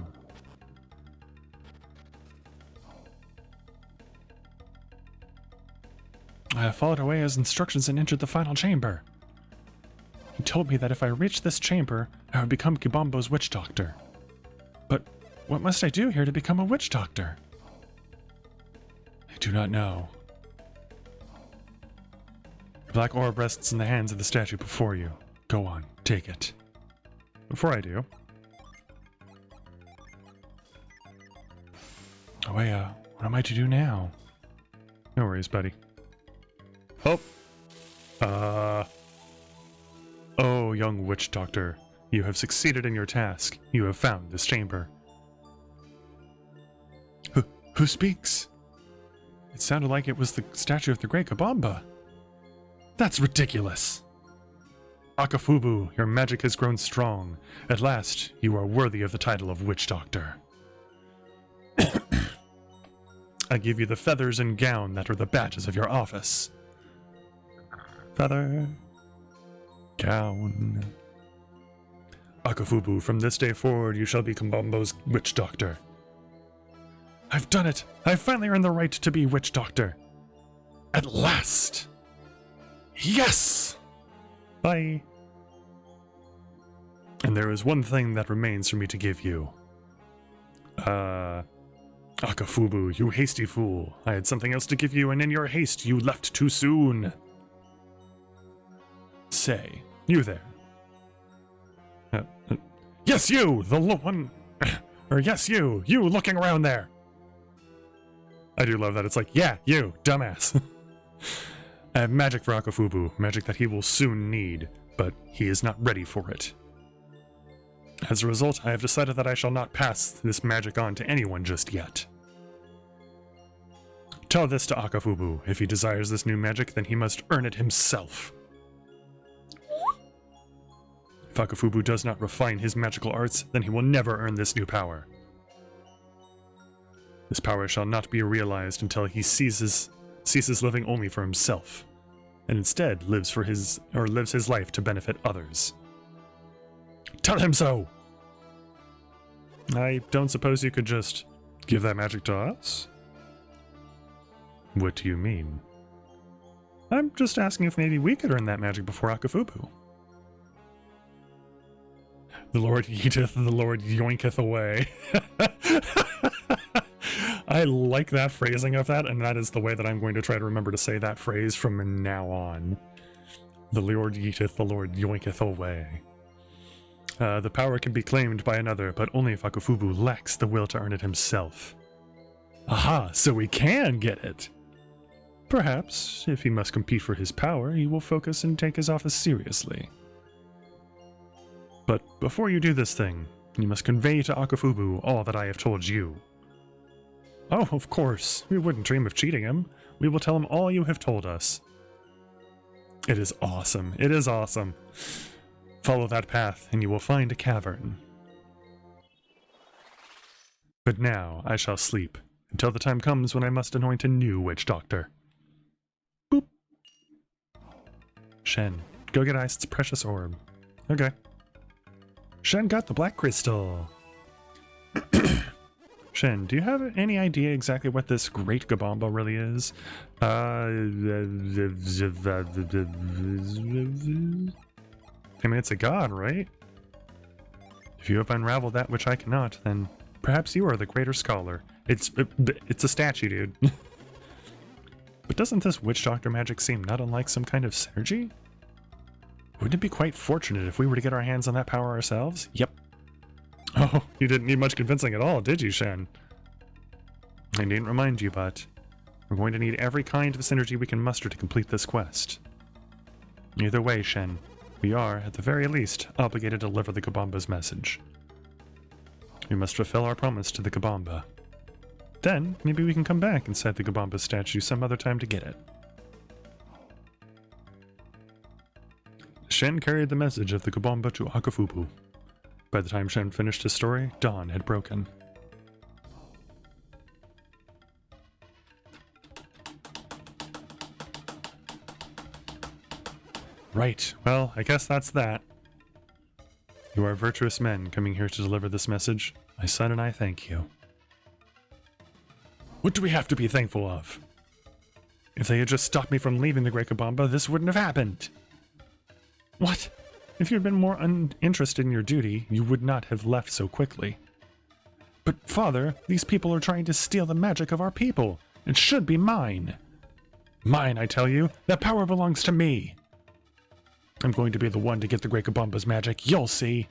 I followed away his instructions and entered the final chamber. He told me that if I reached this chamber, I would become Gabomba's witch doctor. But what must I do here to become a witch doctor? I do not know. The black orb rests in the hands of the statue before you. Go on, take it. Before I do... Oh wait, what am I to do now? No worries, buddy. Oh! Oh, young witch doctor. You have succeeded in your task. You have found this chamber. Who speaks? It sounded like it was the statue of the great Gabomba. That's ridiculous! Akafubu, your magic has grown strong. At last, you are worthy of the title of witch doctor. I give you the feathers and gown that are the badges of your office. Feather. Gown. Akafubu, from this day forward you shall be Gabomba's witch doctor. I've done it! I've finally earned the right to be witch doctor. At last! Yes! Bye. And there is one thing that remains for me to give you. Akafubu, you hasty fool. I had something else to give you, and in your haste, you left too soon. Say, you there. Yes, you! The one... or yes, you looking around there. I do love that. It's like, yeah, you, dumbass. I have magic for Akafubu, magic that he will soon need, but he is not ready for it. As a result, I have decided that I shall not pass this magic on to anyone just yet. Tell this to Akafubu. If he desires this new magic, then he must earn it himself. If Akafubu does not refine his magical arts, then he will never earn this new power. This power shall not be realized until he ceases living only for himself, and instead lives his life to benefit others. Tell him so! I don't suppose you could just give that magic to us? What do you mean? I'm just asking if maybe we could earn that magic before Akafubu. The Lord eateth, the Lord yoinketh away. I like that phrasing of that, and that is the way that I'm going to try to remember to say that phrase from now on. The Lord eateth, the Lord yoinketh away. The power can be claimed by another, but only if Akafubu lacks the will to earn it himself. Aha, so we can get it! Perhaps, if he must compete for his power, he will focus and take his office seriously. But before you do this thing, you must convey to Akafubu all that I have told you. Oh, of course, we wouldn't dream of cheating him. We will tell him all you have told us. It is awesome. It is awesome. Follow that path, and you will find a cavern. But now I shall sleep, until the time comes when I must anoint a new witch doctor. Boop. Shen, go get Ice's precious orb. Okay. Shen got the black crystal. Shen, do you have any idea exactly what this great Gabomba really is? I mean, it's a god, right? If you have unraveled that which I cannot, then perhaps you are the greater scholar. It's a statue, dude. But doesn't this witch doctor magic seem not unlike some kind of synergy? Wouldn't it be quite fortunate if we were to get our hands on that power ourselves? Yep. Oh, you didn't need much convincing at all, did you, Shen? I needn't remind you, but we're going to need every kind of synergy we can muster to complete this quest. Either way, Shen, we are, at the very least, obligated to deliver the Gabomba's message. We must fulfill our promise to the Gabomba. Then, maybe we can come back inside the Gabomba's statue some other time to get it. Shen carried the message of the Gabomba to Akafubu. By the time Shen finished his story, dawn had broken. Right, well, I guess that's that. You are virtuous men coming here to deliver this message. My son and I thank you. What do we have to be thankful of? If they had just stopped me from leaving the Great Gabomba, this wouldn't have happened. What? If you had been more uninterested in your duty, you would not have left so quickly. But, Father, these people are trying to steal the magic of our people. It should be mine. Mine, I tell you. That power belongs to me. I'm going to be the one to get the Great Gabomba's magic. You'll see.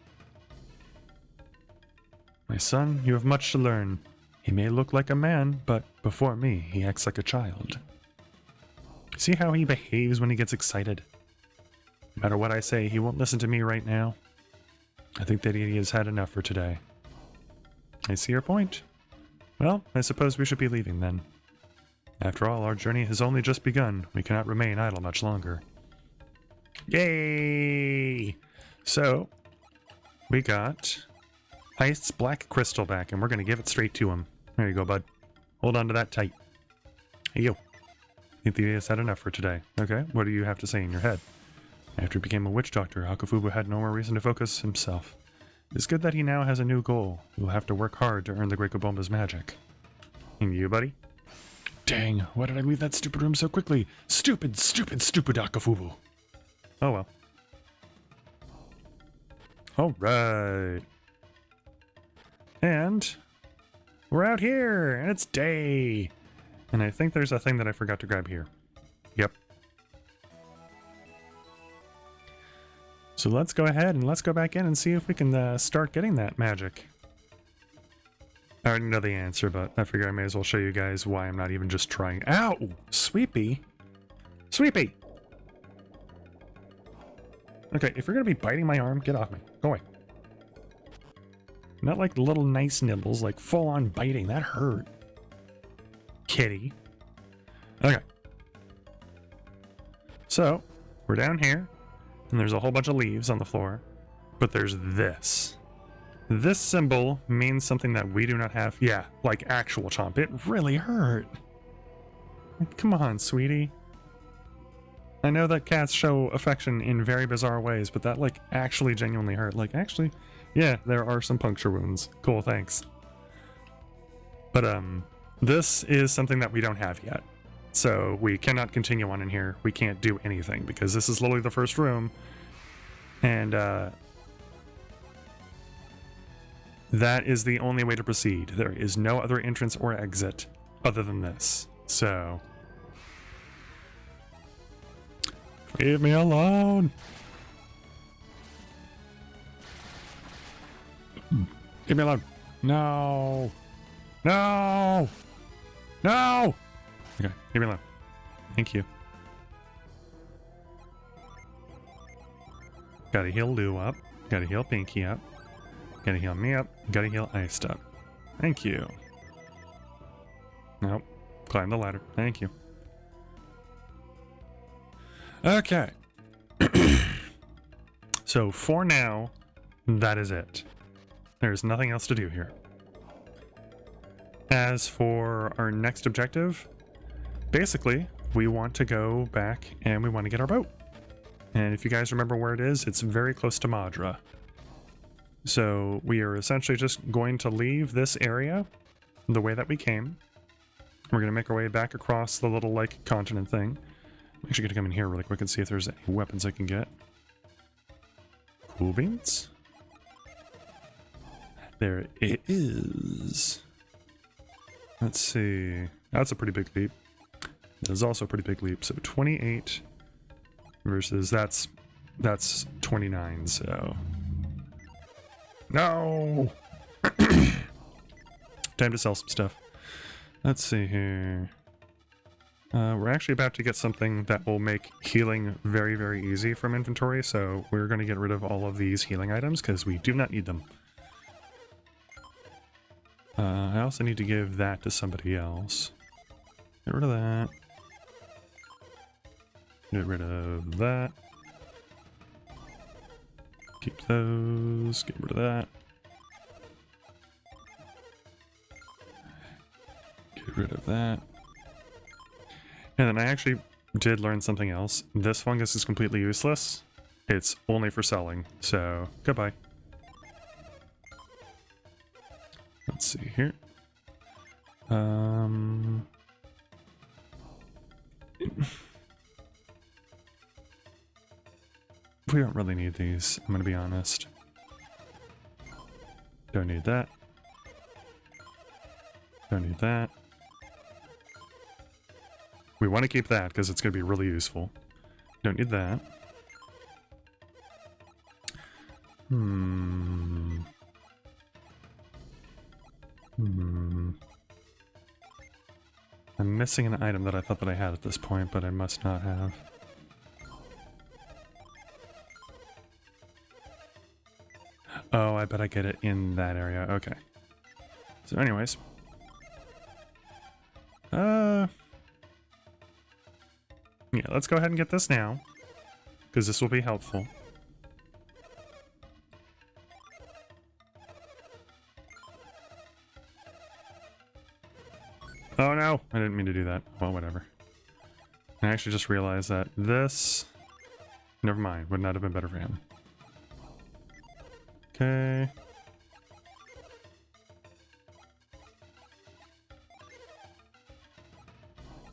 My son, you have much to learn. He may look like a man, but before me, he acts like a child. See how he behaves when he gets excited? No matter what I say, he won't listen to me right now. I think that he has had enough for today. I see your point. Well, I suppose we should be leaving then. After all, our journey has only just begun. We cannot remain idle much longer. Yay! So, we got Heist's black crystal back, and we're going to give it straight to him. There you go, bud. Hold on to that tight. Hey, yo. I think that he has had enough for today. Okay, what do you have to say in your head? After he became a witch doctor, Akafubu had no more reason to focus himself. It's good that he now has a new goal. He will have to work hard to earn the Great Gabomba's magic. And you, buddy? Dang, why did I leave that stupid room so quickly? Stupid, stupid, stupid Akafubu. Oh well. Alright. And we're out here, and it's day. And I think there's a thing that I forgot to grab here. Yep. So let's go ahead and let's go back in and see if we can start getting that magic. I already know the answer, but I figure I may as well show you guys why I'm not even just trying. Ow! Sweepy! Sweepy! Okay, if you're gonna be biting my arm, get off me. Go away. Not like little nice nibbles, like full-on biting. That hurt. Kitty. Okay. So, we're down here. And there's a whole bunch of leaves on the floor, but there's this. This symbol means something that we do not have. Yeah, like actual chomp. It really hurt. Come on, sweetie. I know that cats show affection in very bizarre ways, but that like actually genuinely hurt. Like actually, yeah, there are some puncture wounds. Cool, thanks. But this is something that we don't have yet. So we cannot continue on in here. We can't do anything because this is literally the first room. And that is the only way to proceed. There is no other entrance or exit other than this. So leave me alone. Leave me alone. No. No. No. Okay, leave me alone. Thank you. Gotta heal Lou up. Gotta heal Pinky up. Gotta heal me up. Gotta heal Iced up. Thank you. Nope. Climb the ladder. Thank you. Okay. So for now, that is it. There's nothing else to do here. As for our next objective, basically, we want to go back and we want to get our boat. And if you guys remember where it is, it's very close to Madra. So we are essentially just going to leave this area the way that we came. We're going to make our way back across the little, like, continent thing. I'm actually going to come in here really quick and see if there's any weapons I can get. Cool beans. There it is. Let's see. That's a pretty big leap. There's also a pretty big leap. So 28 versus that's 29. So no. Time to sell some stuff. Let's see here. We're actually about to get something that will make healing very, very easy from inventory. So we're going to get rid of all of these healing items because we do not need them. I also need to give that to somebody else. Get rid of that. Get rid of that. Keep those. Get rid of that. Get rid of that. And then I actually did learn something else. This fungus is completely useless. It's only for selling. So, goodbye. Let's see here. We don't really need these, I'm gonna be honest. Don't need that. Don't need that. We want to keep that because it's going to be really useful. Don't need that. I'm missing an item that I thought that I had at this point, but I must not have. Oh, I bet I get it in that area. Okay. So anyways. Yeah, let's go ahead and get this now, because this will be helpful. Oh no, I didn't mean to do that. Well, whatever. I actually just realized that this... Never mind, would not have been better for him. Okay.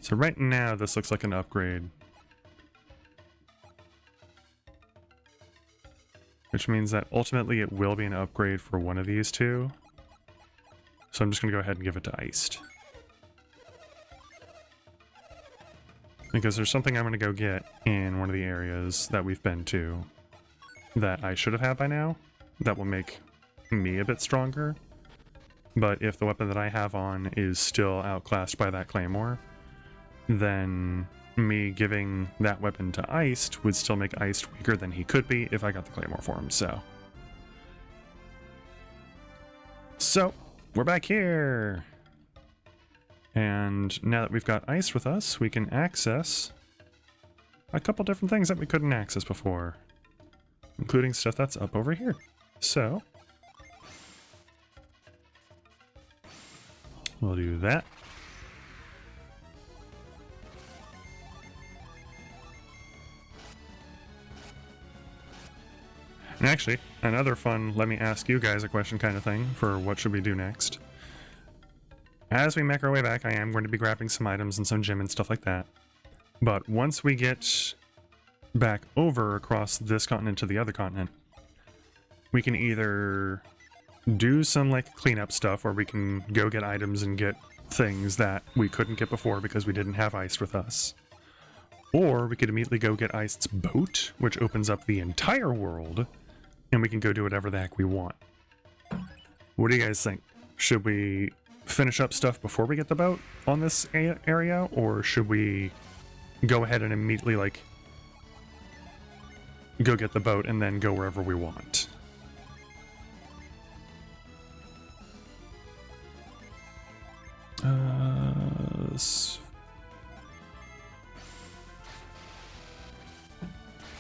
So right now, this looks like an upgrade. Which means that ultimately it will be an upgrade for one of these two. So I'm just going to go ahead and give it to Iced. Because there's something I'm going to go get in one of the areas that we've been to that I should have had by now. That will make me a bit stronger. But if the weapon that I have on is still outclassed by that claymore, then me giving that weapon to Iced would still make Iced weaker than he could be if I got the claymore for him, so. So, we're back here! And now that we've got Iced with us, we can access a couple different things that we couldn't access before. Including stuff that's up over here. So, we'll do that. And actually, another fun, let me ask you guys a question kind of thing for what should we do next. As we make our way back, I am going to be grabbing some items and some gem and stuff like that. But once we get back over across this continent to the other continent, we can either do some like cleanup stuff where we can go get items and get things that we couldn't get before because we didn't have Iced with us. Or we could immediately go get Iced's boat, which opens up the entire world, and we can go do whatever the heck we want. What do you guys think? Should we finish up stuff before we get the boat on this area, or should we go ahead and immediately, like, go get the boat and then go wherever we want?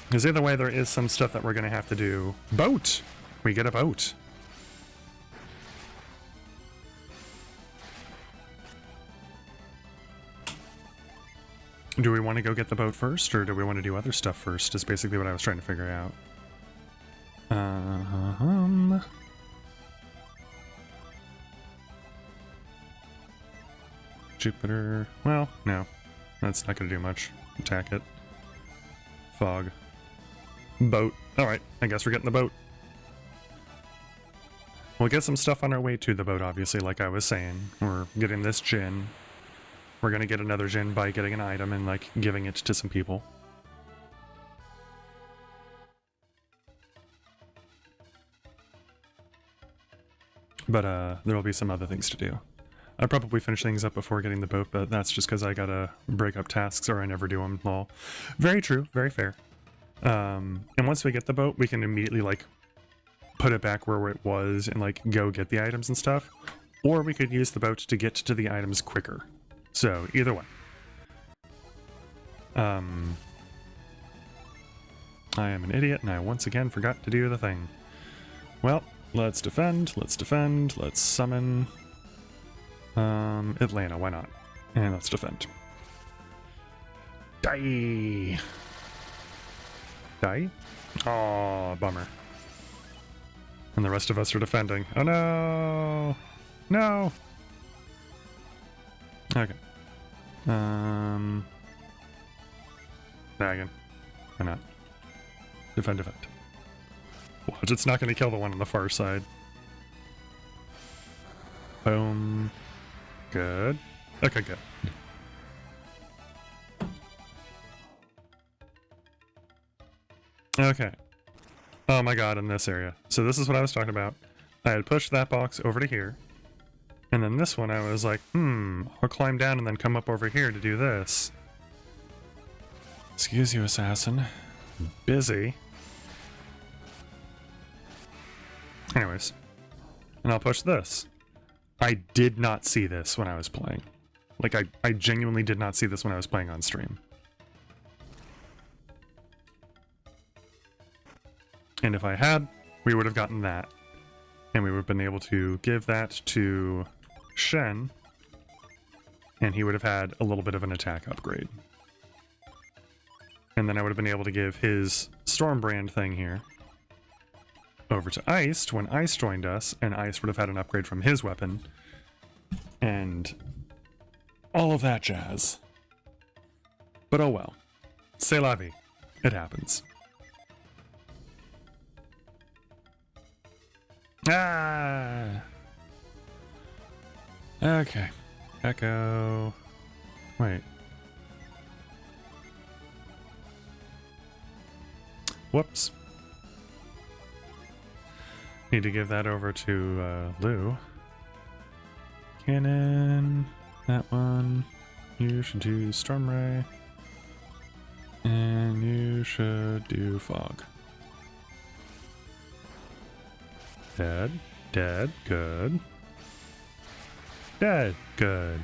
Because either way, there is some stuff that we're going to have to do. Boat! We get a boat. Do we want to go get the boat first, or do we want to do other stuff first, is basically what I was trying to figure out. Jupiter... Well, no. That's not going to do much. Attack it. Fog. Boat. Alright, I guess we're getting the boat. We'll get some stuff on our way to the boat, obviously, like I was saying. We're getting this gin. We're gonna get another gin by getting an item and, like, giving it to some people. But, there will be some other things to do. I'll probably finish things up before getting the boat, but that's just because I gotta break up tasks or I never do them all. Very true, very fair. And once we get the boat, we can immediately, like, put it back where it was and, like, go get the items and stuff. Or we could use the boat to get to the items quicker. So, either way. I am an idiot and I once again forgot to do the thing. Well, let's defend, let's summon... Atlanta, why not? And let's defend. Die! Die? Aw, bummer. And the rest of us are defending. Oh no! No! Okay. Dragon. Why not? Defend, defend. Watch, it's not going to kill the one on the far side. Boom. Good. Okay, good. Okay. Oh my god, in this area. So this is what I was talking about. I had pushed that box over to here. And then this one I was like, I'll climb down and then come up over here to do this. Excuse you, assassin. Busy. Anyways. And I'll push this. I did not see this when I was playing. Like, I genuinely did not see this when I was playing on stream. And if I had, we would have gotten that. And we would have been able to give that to Shen. And he would have had a little bit of an attack upgrade. And then I would have been able to give his Stormbrand thing here over to Iced when Ice joined us, and Ice would have had an upgrade from his weapon. And all of that jazz. But oh well. C'est la vie. It happens. Ah! Okay. Echo. Wait. Whoops. Need to give that over to Lou. Cannon. That one. You should do Stormray. And you should do Fog. Dead. Dead. Good. Dead. Good.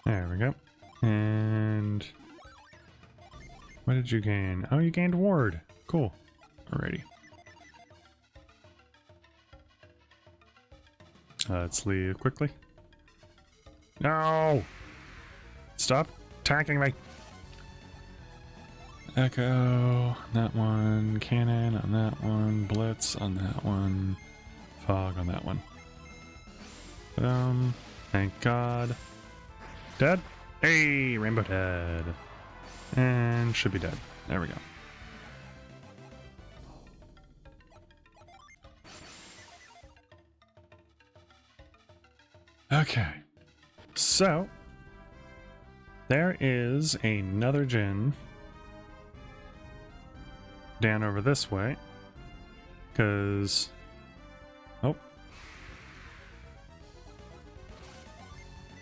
There we go. And... what did you gain? Oh, you gained Ward. Cool. Alrighty. Let's leave quickly. No! Stop attacking me! Echo, that one, cannon on that one, blitz on that one, fog on that one. Thank God. Dead? Hey, Rainbow dead. And should be dead. There we go. Okay. So, there is another Jinn down over this way, because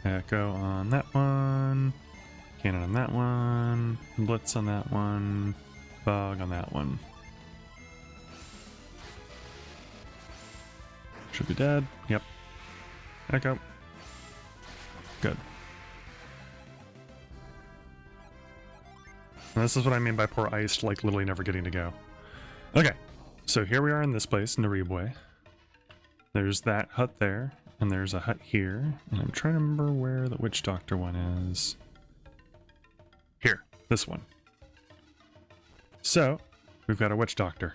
Echo on that one, cannon on that one, blitz on that one, fog on that one. Should be dead. Yep. Echo. Good. And this is what I mean by poor Iced, like, literally never getting to go. Okay, so here we are in this place, Naribwe. There's that hut there, and there's a hut here, and I'm trying to remember where the witch doctor one is. Here, this one. So, we've got a witch doctor.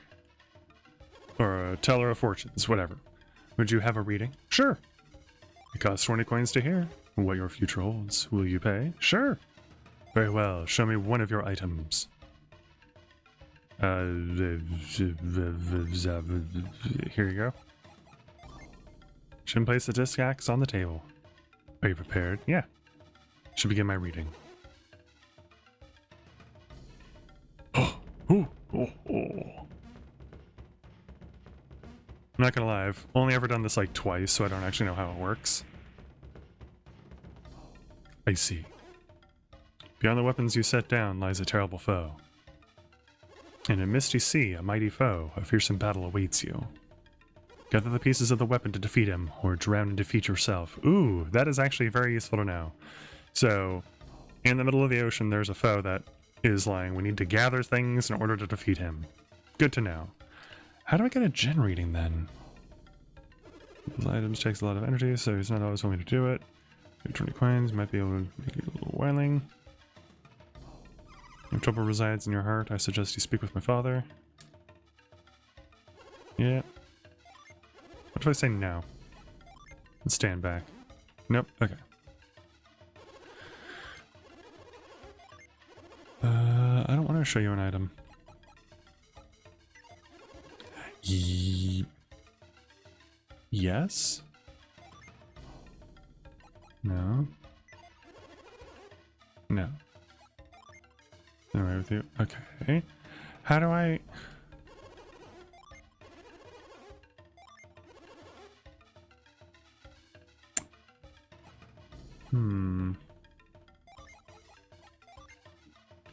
Or a teller of fortunes, whatever. Would you have a reading? Sure. It costs 20 coins to hear. What your future holds. Will you pay? Sure. Very well. Show me one of your items. Here you go. Should place the disc axe on the table. Are you prepared? Yeah. Should begin my reading. Oh. I'm not gonna lie, I've only ever done this like twice, so I don't actually know how it works. I see. Beyond the weapons you set down lies a terrible foe. In a misty sea, a mighty foe, a fearsome battle awaits you. Gather the pieces of the weapon to defeat him, or drown in defeat yourself. Ooh, that is actually very useful to know. So, in the middle of the ocean, there's a foe that is lying. We need to gather things in order to defeat him. Good to know. How do I get a gen reading then? Those items takes a lot of energy, so he's not always willing to do it. 20 coins might be able to make it a little whiling. If trouble resides in your heart, I suggest you speak with my father. Yeah. What if I say no? And stand back. Nope, okay. I don't want to show you an item. Yes? No? No. Alright with you. Okay. How do I...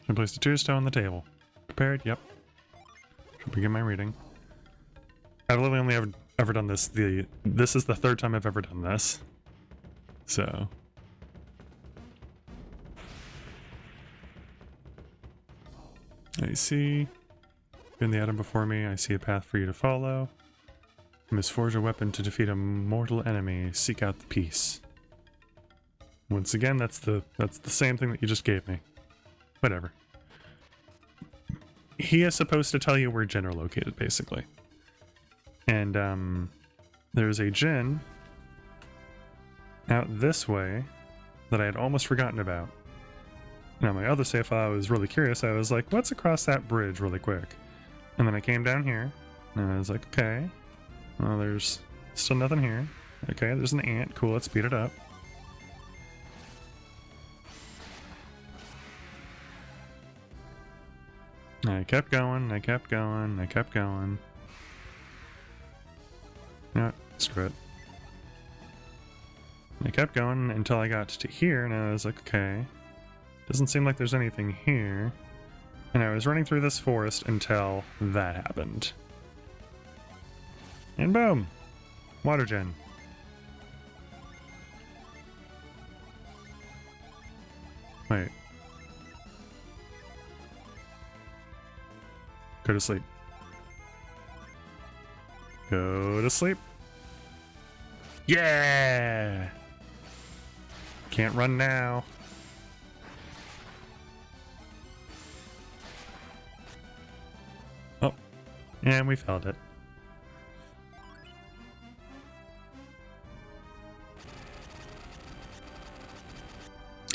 I placed a 2-stone on the table. Prepared? Yep. Should begin my reading. I've literally only ever done this. This is the 3rd time I've ever done this. So... I see. In the item before me, I see a path for you to follow. You must forge a weapon to defeat a mortal enemy. Seek out the peace. Once again, that's the same thing that you just gave me. Whatever. He is supposed to tell you where Jinn are located, basically. And there's a Jinn out this way that I had almost forgotten about. Now, my other save file, I was really curious. I was like, what's across that bridge really quick? And then I came down here, and I was like, okay. Well, there's still nothing here. Okay, there's an ant. Cool, let's speed it up. I kept going, I kept going, I kept going. No, screw it. I kept going until I got to here, and I was like, okay. Doesn't seem like there's anything here. And I was running through this forest until that happened. And boom! Water gen. Wait. Go to sleep. Go to sleep. Yeah! Can't run now. Oh, and we failed it.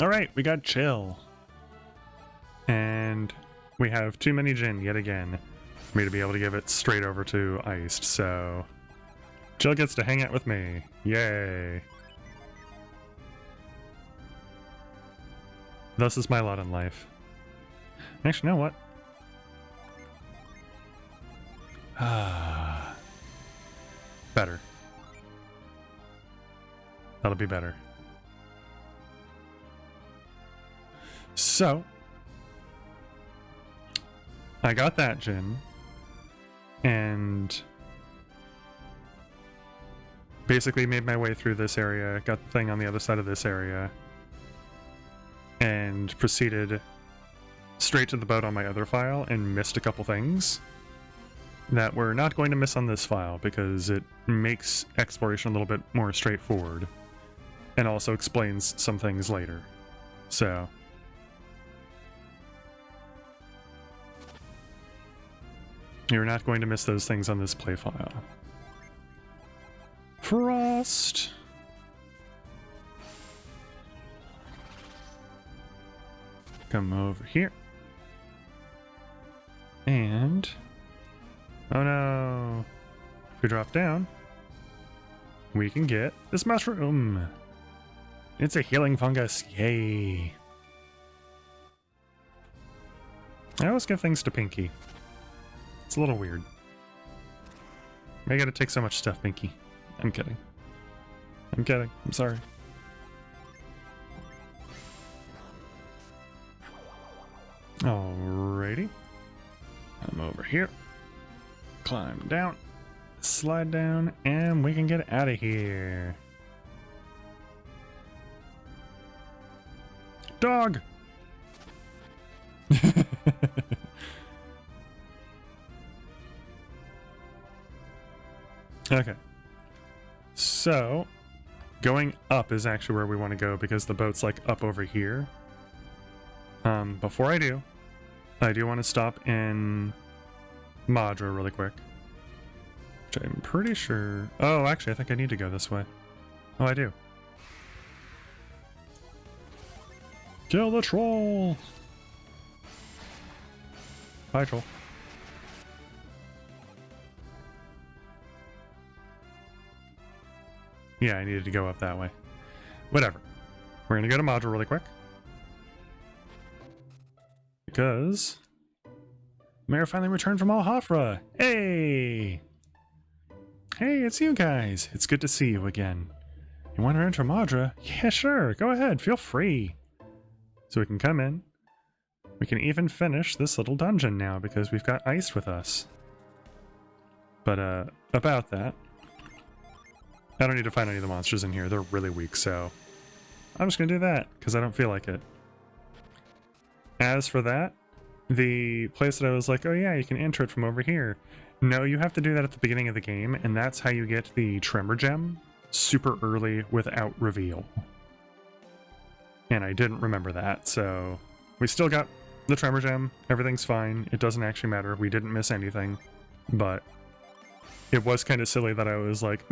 Alright, we got chill. And we have too many Jinn yet again for me to be able to give it straight over to iced, so Jill gets to hang out with me. Yay. Thus is my lot in life. Actually, you know what? Better. That'll be better. So, I got that Jinn, and basically made my way through this area, got the thing on the other side of this area, and proceeded straight to the boat on my other file and missed a couple things. that we're not going to miss on this file because it makes exploration a little bit more straightforward and also explains some things later. So you're not going to miss those things on this play file. Frost. Come over here. And oh no. If we drop down, we can get this mushroom. It's a healing fungus. Yay. I always give things to Pinky. It's a little weird. I gotta take so much stuff, Pinky. I'm kidding. I'm kidding. I'm sorry. Alrighty. I'm over here. Climb down. Slide down. And we can get out of here. Dog! Okay. So, going up is actually where we want to go because the boat's like up over here. Before I do want to stop in Madra really quick. Which I'm pretty sure... Oh, actually, I think I need to go this way. Oh, I do. Kill the troll! Bye, troll. Yeah, I needed to go up that way. Whatever. We're gonna go to Madra really quick. Because Mayor finally returned from Al-Hafra. Hey! Hey, it's you guys. It's good to see you again. You want to enter Madra? Yeah, sure. Go ahead. Feel free. So we can come in. We can even finish this little dungeon now because we've got Ice with us. But, about that. I don't need to find any of the monsters in here. They're really weak, so I'm just gonna do that because I don't feel like it. As for that, the place that I was like, oh yeah, you can enter it from over here. No, you have to do that at the beginning of the game, and that's how you get the Tremor Gem super early without reveal. And I didn't remember that, so we still got the Tremor Gem. Everything's fine. It doesn't actually matter. We didn't miss anything, but it was kind of silly that I was like,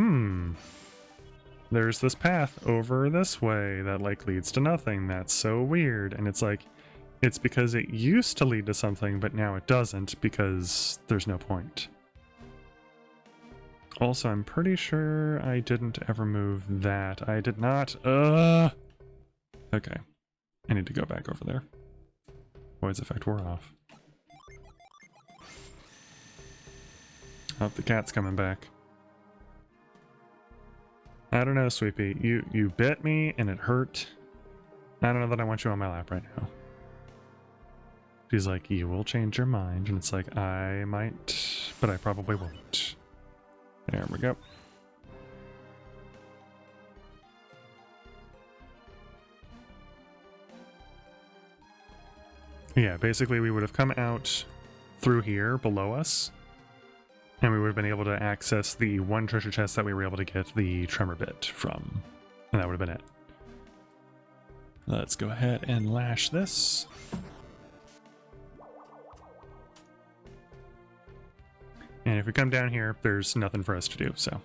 there's this path over this way that like leads to nothing. That's so weird. And it's like, it's because it used to lead to something, but now it doesn't because there's no point. Also, I'm pretty sure I didn't ever move that. I did not. Okay. I need to go back over there. Void's effect wore off. Oh, the cat's coming back. I don't know, Sweepy. You bit me and it hurt. I don't know that I want you on my lap right now. She's like, you will change your mind. And it's like, I might, but I probably won't. There we go. Yeah, basically we would have come out through here below us. And we would have been able to access the one treasure chest that we were able to get the tremor bit from. And that would have been it. Let's go ahead and lash this. And if we come down here, there's nothing for us to do, so.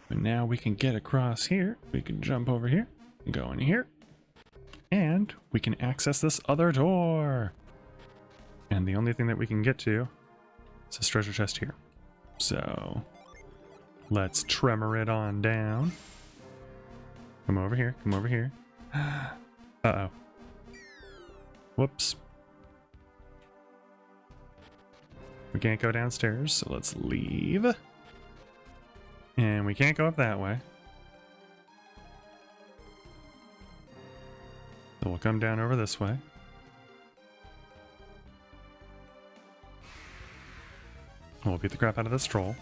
But now we can get across here. We can jump over here, go in here. And we can access this other door. And the only thing that we can get to is this treasure chest here. So let's tremor it on down. Come over here, come over here. Uh-oh. Whoops. We can't go downstairs, so let's leave. And we can't go up that way. So we'll come down over this way. We'll beat the crap out of this troll.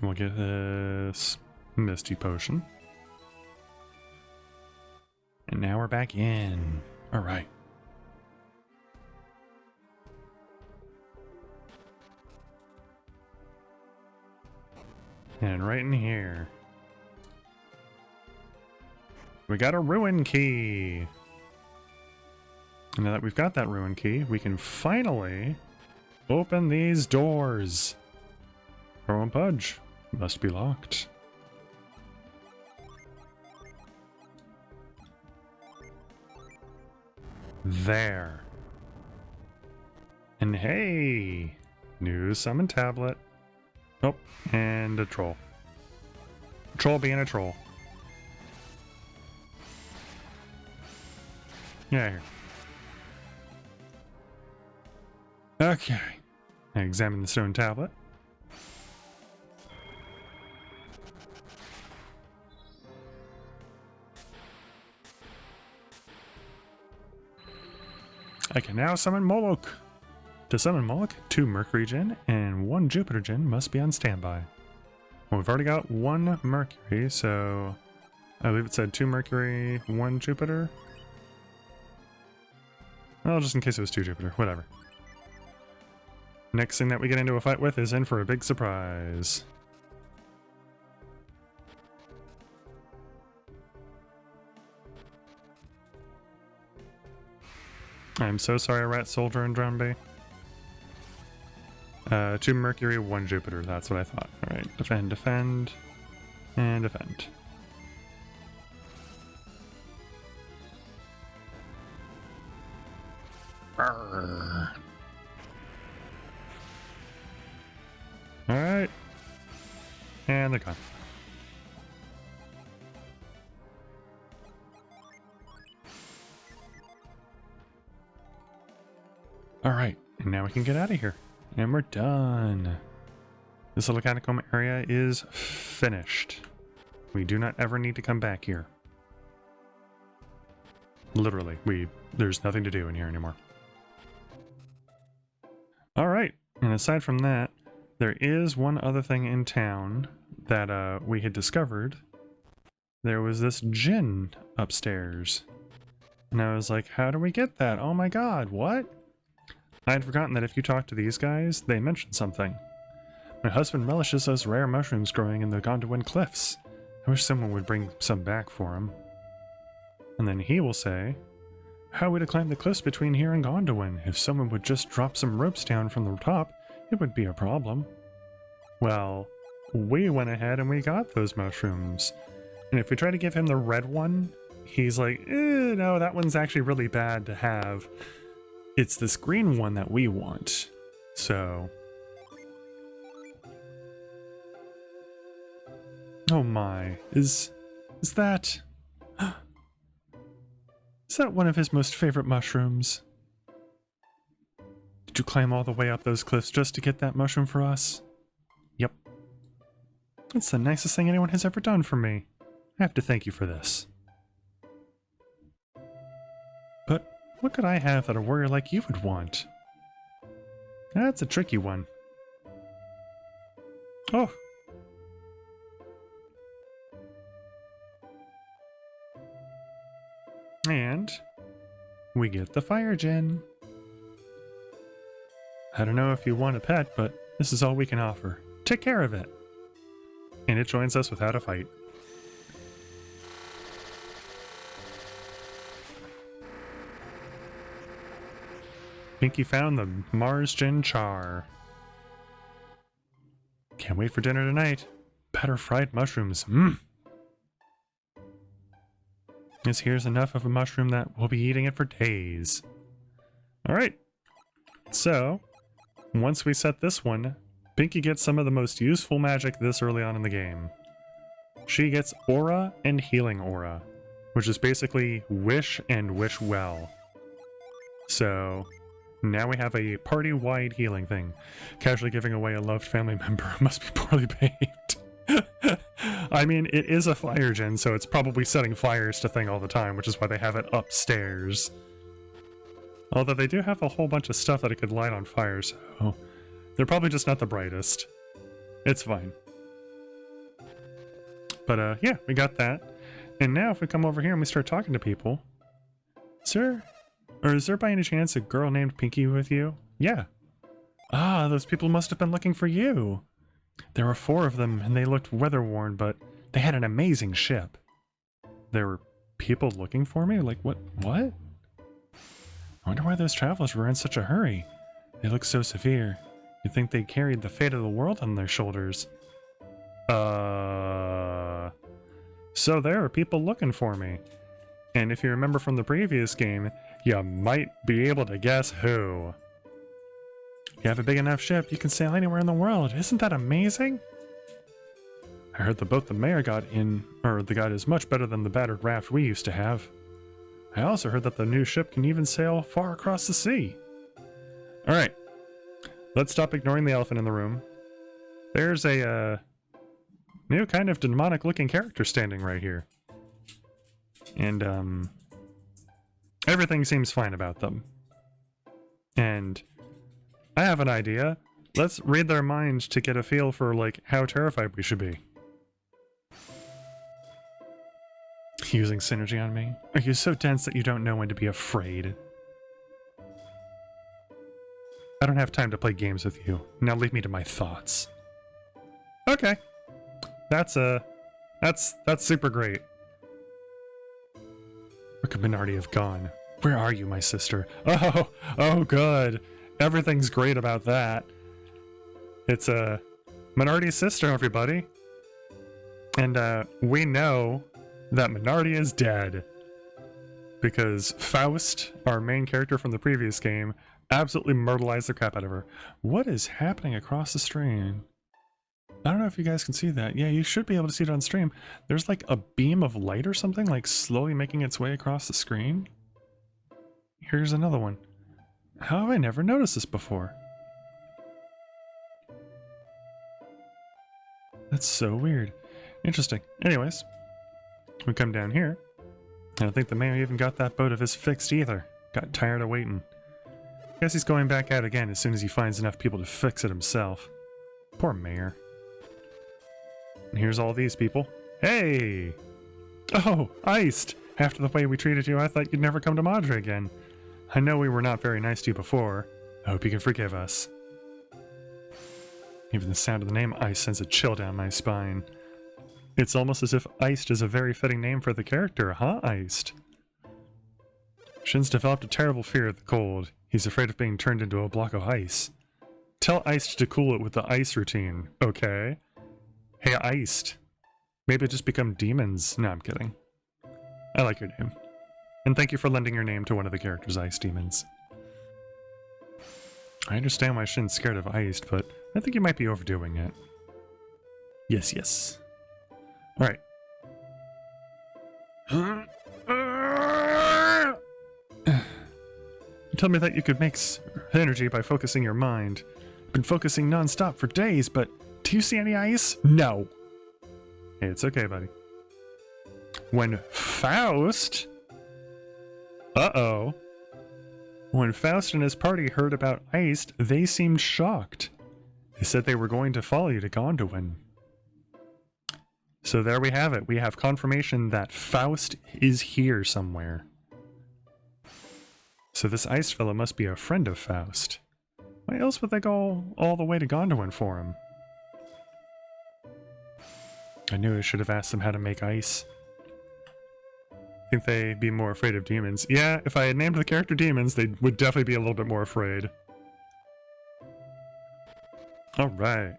We'll get this Misty Potion. And now we're back in. Alright. And right in here, we got a ruin key. And now that we've got that ruin key, we can finally open these doors. Or won't budge. Must be locked. There. And hey, new summon tablet. Oh, and a troll. Troll being a troll. Yeah, here. Okay. I examine the stone tablet. I can now summon Moloch. To summon Moloch, 2 Mercury Gen and 1 Jupiter Gen must be on standby. Well, we've already got 1 Mercury, so I believe it said 2 Mercury, 1 Jupiter. Well, just in case it was 2 Jupiter, whatever. Next thing that we get into a fight with is in for a big surprise. I'm so sorry, Rat Soldier and Drown Bay. 2 Mercury, 1 Jupiter, that's what I thought. Alright, defend, defend, and defend. Alright. And they're gone. Alright, and now we can get out of here. And we're done. This little catacomb area is finished. We do not ever need to come back here. Literally, there's nothing to do in here anymore. Alright, and aside from that, there is one other thing in town that we had discovered. There was this gin upstairs. And I was like, how do we get that? Oh my god, what? I had forgotten that if you talk to these guys, they mention something. My husband relishes those rare mushrooms growing in the Gondwan cliffs. I wish someone would bring some back for him. And then he will say, how are we to climb the cliffs between here and Gondwan? If someone would just drop some ropes down from the top, it would be a problem. Well, we went ahead and we got those mushrooms. And if we try to give him the red one, he's like, no, that one's actually really bad to have. It's this green one that we want. So... oh my, is that... is that one of his most favorite mushrooms? Did you climb all the way up those cliffs just to get that mushroom for us? Yep. That's the nicest thing anyone has ever done for me. I have to thank you for this. But what could I have that a warrior like you would want? That's a tricky one. Oh! And we get the fire gen. I don't know if you want a pet, but this is all we can offer. Take care of it. And it joins us without a fight. Pinky found the Mars Gen Char. Can't wait for dinner tonight. Better fried mushrooms. This here's enough of a mushroom that we'll be eating it for days. Alright. So, once we set this one, Pinky gets some of the most useful magic this early on in the game. She gets Aura and Healing Aura, which is basically Wish and Wish Well. So, now we have a party-wide healing thing. Casually giving away a loved family member must be poorly behaved. I mean, it is a fire gen, so it's probably setting fires to thing all the time, which is why they have it upstairs. Although they do have a whole bunch of stuff that it could light on fire, so they're probably just not the brightest. It's fine. But yeah, we got that. And now if we come over here and we start talking to people, is there by any chance a girl named Pinky with you? Yeah. Ah, those people must have been looking for you. There were 4 of them and they looked weather-worn, but they had an amazing ship. There were people looking for me? Like, what? I wonder why those travelers were in such a hurry. They look so severe. You'd think they carried the fate of the world on their shoulders. So there are people looking for me. And if you remember from the previous game, you might be able to guess who. You have a big enough ship, you can sail anywhere in the world. Isn't that amazing? I heard the boat the mayor got is much better than the battered raft we used to have. I also heard that the new ship can even sail far across the sea. Alright. Let's stop ignoring the elephant in the room. There's a new kind of demonic looking character standing right here. And everything seems fine about them. And I have an idea. Let's read their minds to get a feel for like how terrified we should be. Using synergy on me? Are you so dense that you don't know when to be afraid? I don't have time to play games with you. Now leave me to my thoughts. Okay. That's super great. Where could Minardi have gone? Where are you, my sister? Oh good. Everything's great about that. It's Minardi's sister, everybody. And we know that Minardi is dead. Because Faust, our main character from the previous game, absolutely myrtleized the crap out of her. What is happening across the stream? I don't know if you guys can see that. Yeah, you should be able to see it on stream. There's like a beam of light or something, like slowly making its way across the screen. Here's another one. How have I never noticed this before? That's so weird. Interesting. Anyways, we come down here. I don't think the mayor even got that boat of his fixed either. Got tired of waiting. Guess he's going back out again as soon as he finds enough people to fix it himself. Poor mayor. And here's all these people. Hey! Oh, Iced! After the way we treated you, I thought you'd never come to Madre again. I know we were not very nice to you before. I hope you can forgive us. Even the sound of the name Iced sends a chill down my spine. It's almost as if Iced is a very fitting name for the character, huh, Iced? Shin's developed a terrible fear of the cold. He's afraid of being turned into a block of ice. Tell Iced to cool it with the ice routine, okay? Hey, Iced. Maybe just become demons. No, I'm kidding. I like your name. And thank you for lending your name to one of the characters' ice demons. I understand why Shin's scared of Iced, but I think you might be overdoing it. Yes, yes. Alright. You told me that you could make energy by focusing your mind. I've been focusing non-stop for days, but do you see any ice? No. Hey, it's okay, buddy. When Faust... Uh-oh. When Faust and his party heard about Iced, they seemed shocked. They said they were going to follow you to Gondolin. So there we have it. We have confirmation that Faust is here somewhere. So this Iced fellow must be a friend of Faust. Why else would they go all the way to Gondolin for him? I knew I should have asked them how to make ice. I think they'd be more afraid of demons. Yeah, if I had named the character demons, they would definitely be a little bit more afraid. Alright.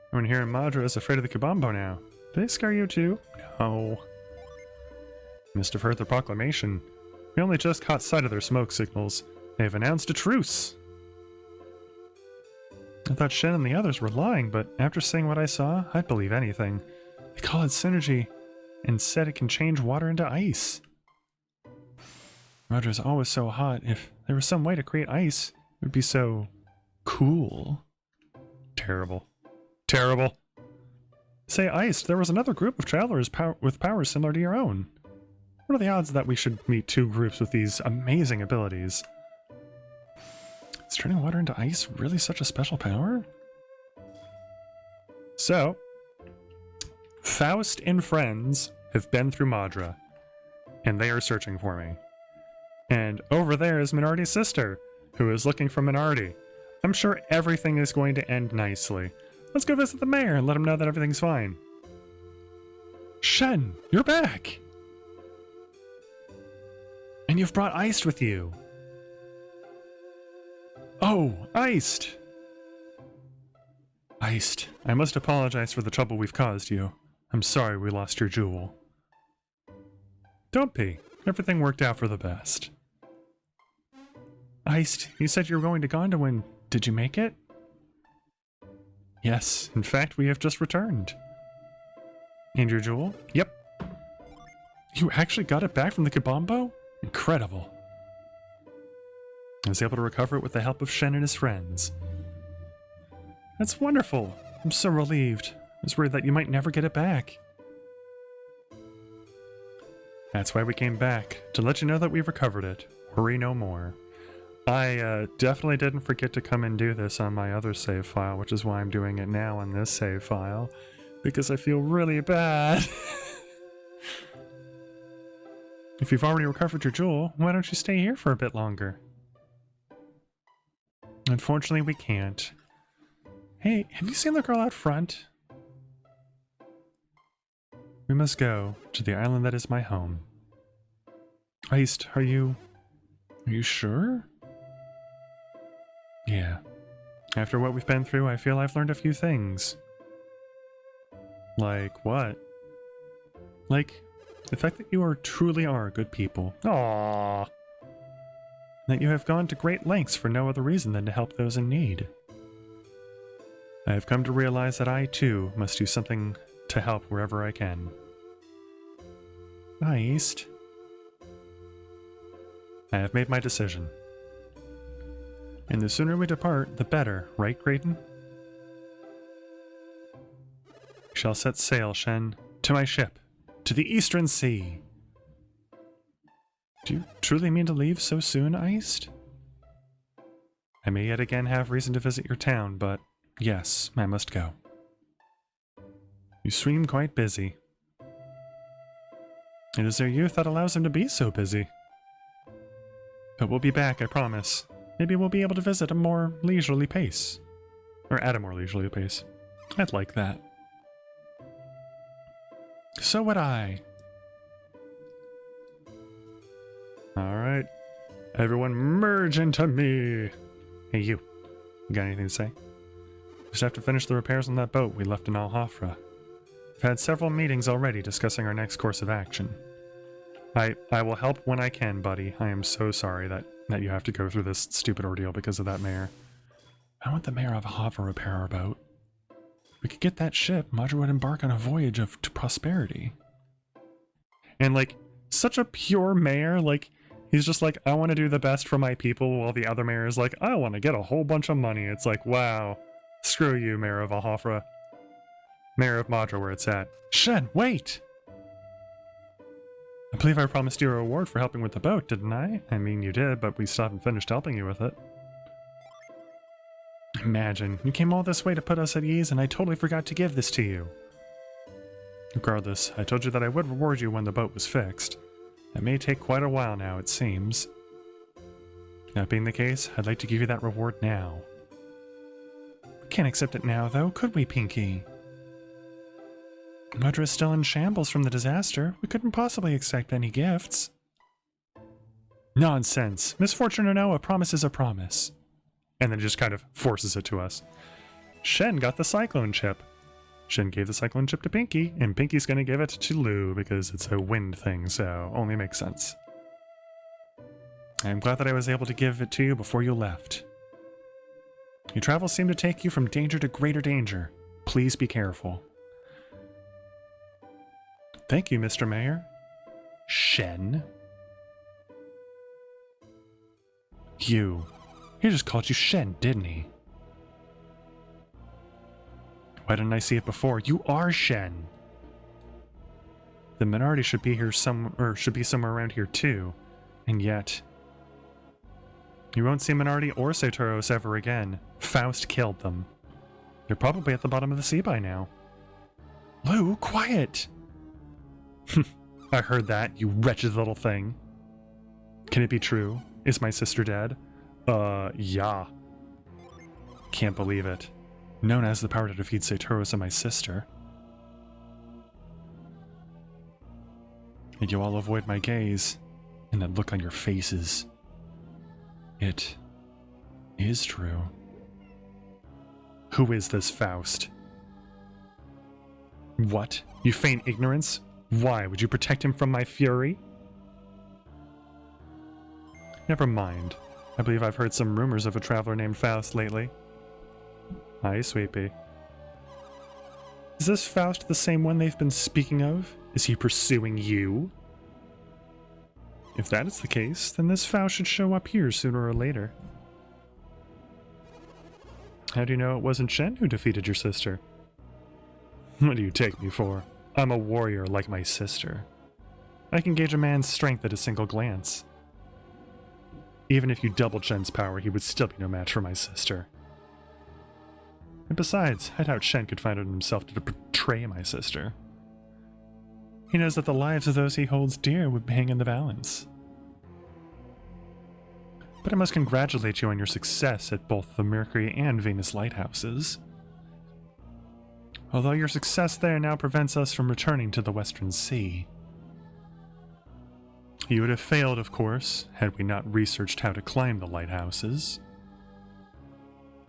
Everyone here in Madra is afraid of the Gabomba now. Did they scare you too? No. Must have heard the proclamation. We only just caught sight of their smoke signals. They have announced a truce. I thought Shen and the others were lying, but after seeing what I saw, I'd believe anything. They call it synergy, and said it can change water into ice. Roger's always so hot. If there was some way to create ice, it would be so cool. Terrible. Terrible. Say, Iced, there was another group of travelers with powers similar to your own. What are the odds that we should meet 2 groups with these amazing abilities? Is turning water into ice really such a special power? So, Faust and friends have been through Madra, and they are searching for me. And over there is Minardi's sister, who is looking for Minardi. I'm sure everything is going to end nicely. Let's go visit the mayor and let him know that everything's fine. Shen, you're back! And you've brought Iced with you. Oh, Iced! Iced, I must apologize for the trouble we've caused you. I'm sorry we lost your jewel. Don't be. Everything worked out for the best. Iced, you said you were going to Gondolin. Did you make it? Yes, in fact, we have just returned. And your jewel? Yep. You actually got it back from the Gabomba? Incredible. I was able to recover it with the help of Shen and his friends. That's wonderful. I'm so relieved. I was worried that you might never get it back. That's why we came back, to let you know that we've recovered it. Worry no more. I definitely didn't forget to come and do this on my other save file, which is why I'm doing it now on this save file, because I feel really bad. If you've already recovered your jewel, why don't you stay here for a bit longer? Unfortunately, we can't. Hey, have you seen the girl out front? We must go to the island that is my home. Iced, are you sure? Yeah. After what we've been through, I feel I've learned a few things. Like what? Like the fact that you truly are good people. Aww. That you have gone to great lengths for no other reason than to help those in need. I have come to realize that I, too, must do something to help wherever I can. Iced. I have made my decision. And the sooner we depart, the better, right, Graydon? We shall set sail, Shen, to my ship, to the Eastern Sea. Do you truly mean to leave so soon, Iced? I may yet again have reason to visit your town, but yes, I must go. You seem quite busy. It is their youth that allows them to be so busy. But we'll be back, I promise. Maybe we'll be able to visit a more leisurely pace. Or at a more leisurely pace. I'd like that. So would I. Alright. Everyone merge into me! Hey you got anything to say? We just have to finish the repairs on that boat we left in Al-Hafra. We've had several meetings already discussing our next course of action. I will help when I can, buddy. I am so sorry that you have to go through this stupid ordeal because of that mayor. I want the mayor of Hava repair our boat. If we could get that ship, Madra would embark on a voyage to prosperity. And like, such a pure mayor, like, he's just like, I want to do the best for my people, while the other mayor is like, I want to get a whole bunch of money. It's like, wow. Screw you, Mayor of Al-Hafra. Mayor of Madra, where it's at. Shen, wait! I believe I promised you a reward for helping with the boat, didn't I? I mean, you did, but we still haven't finished helping you with it. Imagine, you came all this way to put us at ease, and I totally forgot to give this to you. Regardless, I told you that I would reward you when the boat was fixed. It may take quite a while now, it seems. That being the case, I'd like to give you that reward now. We can't accept it now, though, could we, Pinky? Madra is still in shambles from the disaster. We couldn't possibly expect any gifts. Nonsense. Misfortune or no, a promise is a promise. And then just kind of forces it to us. Shen got the cyclone chip. Shen gave the cyclone chip to Pinky, and Pinky's gonna give it to Lou because it's a wind thing, so only makes sense. I'm glad that I was able to give it to you before you left. Your travels seem to take you from danger to greater danger. Please be careful. Thank you, Mr. Mayor. Shen? You. He just called you Shen, didn't he? Why didn't I see it before? You are Shen. The Minardi should be here should be somewhere around here too. And yet, you won't see Minardi or Satoros ever again. Faust killed them. They're probably at the bottom of the sea by now. Lou, quiet! I heard that, you wretched little thing. Can it be true? Is my sister dead? Yeah. Can't believe it. No one has the power to defeat Satoros and my sister. And you all avoid my gaze, and that look on your faces. It is true. Who is this Faust? What? You feign ignorance? Why? Would you protect him from my fury? Never mind. I believe I've heard some rumors of a traveler named Faust lately. Hi, Sweepy. Is this Faust the same one they've been speaking of? Is he pursuing you? If that is the case, then this Faust should show up here sooner or later. How do you know it wasn't Shen who defeated your sister? What do you take me for? I'm a warrior like my sister. I can gauge a man's strength at a single glance. Even if you doubled Shen's power, he would still be no match for my sister. And besides, I doubt Shen could find it in himself to betray my sister. He knows that the lives of those he holds dear would hang in the balance. But I must congratulate you on your success at both the Mercury and Venus lighthouses. Although your success there now prevents us from returning to the Western Sea. You would have failed, of course, had we not researched how to climb the lighthouses.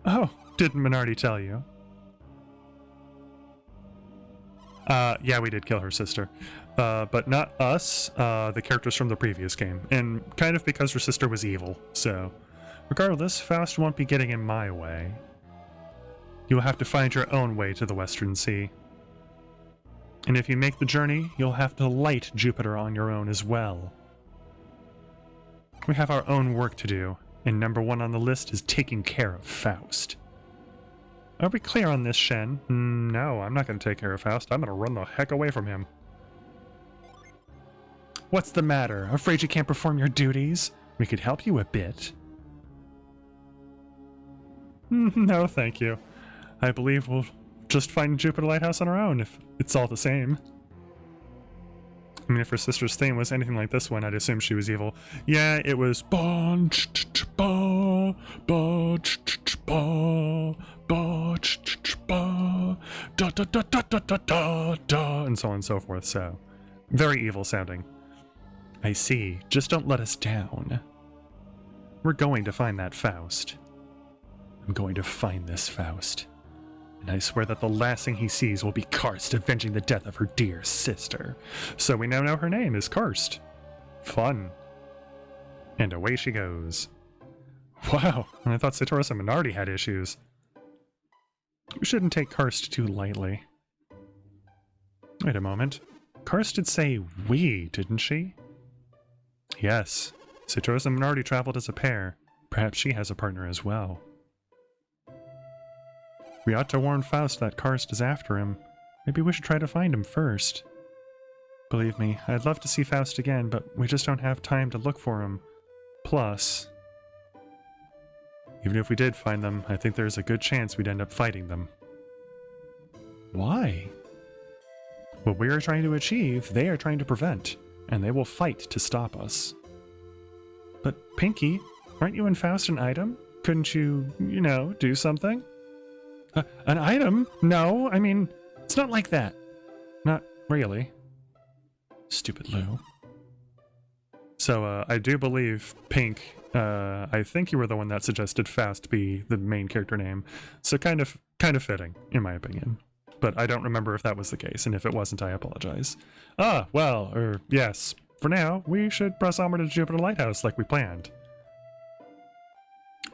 Oh, didn't Minardi tell you? Yeah, we did kill her sister. But not us, the characters from the previous game. And kind of because her sister was evil, so... Regardless, Faust won't be getting in my way. You'll have to find your own way to the Western Sea. And if you make the journey, you'll have to light Jupiter on your own as well. We have our own work to do, and number one on the list is taking care of Faust. Are we clear on this, Shen? No, I'm not going to take care of Faust. I'm going to run the heck away from him. What's the matter? Afraid you can't perform your duties? We could help you a bit. No, thank you. I believe we'll just find Jupiter Lighthouse on our own, if it's all the same. I mean, if her sister's theme was anything like this one, I'd assume she was evil. Yeah, it was and so on and so forth, so very evil sounding. I see. Just don't let us down. We're going to find that Faust. I'm going to find this Faust. And I swear that the last thing he sees will be Karst avenging the death of her dear sister. So we now know her name is Karst. Fun. And away she goes. Wow, I thought Satoros and Minardi had issues. We shouldn't take Karst too lightly. Wait a moment. Karst did say we, didn't she? Yes. Satoros and Minardi traveled as a pair. Perhaps she has a partner as well. We ought to warn Faust that Karst is after him. Maybe we should try to find him first. Believe me, I'd love to see Faust again, but we just don't have time to look for him. Plus, even if we did find them, I think there's a good chance we'd end up fighting them. Why? What we are trying to achieve, they are trying to prevent, and they will fight to stop us. But Pinky, aren't you and Faust an item? Couldn't you, do something? An item? No, I mean, it's not like that. Not really. Stupid Lou. So, I do believe Pink, I think you were the one that suggested Faust be the main character name. So kind of fitting, in my opinion. But I don't remember if that was the case, and if it wasn't, I apologize. Yes. For now, we should press onward to Jupiter Lighthouse like we planned.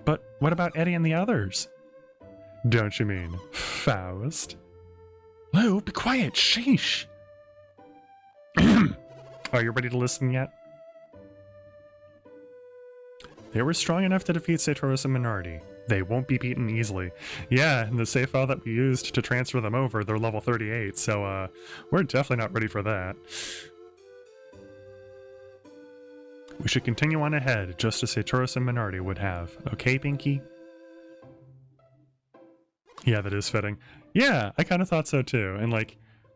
But what about Eddie and the others? Don't you mean Faust? Lou, be quiet, sheesh! Are you ready to listen yet? They were strong enough to defeat Satoros and Minardi. They won't be beaten easily. Yeah, and the save file that we used to transfer them over, they're level 38, so we're definitely not ready for that. We should continue on ahead, just as Satoros and Minardi would have. Okay, Pinky? Yeah, that is fitting. Yeah, I kind of thought so too. And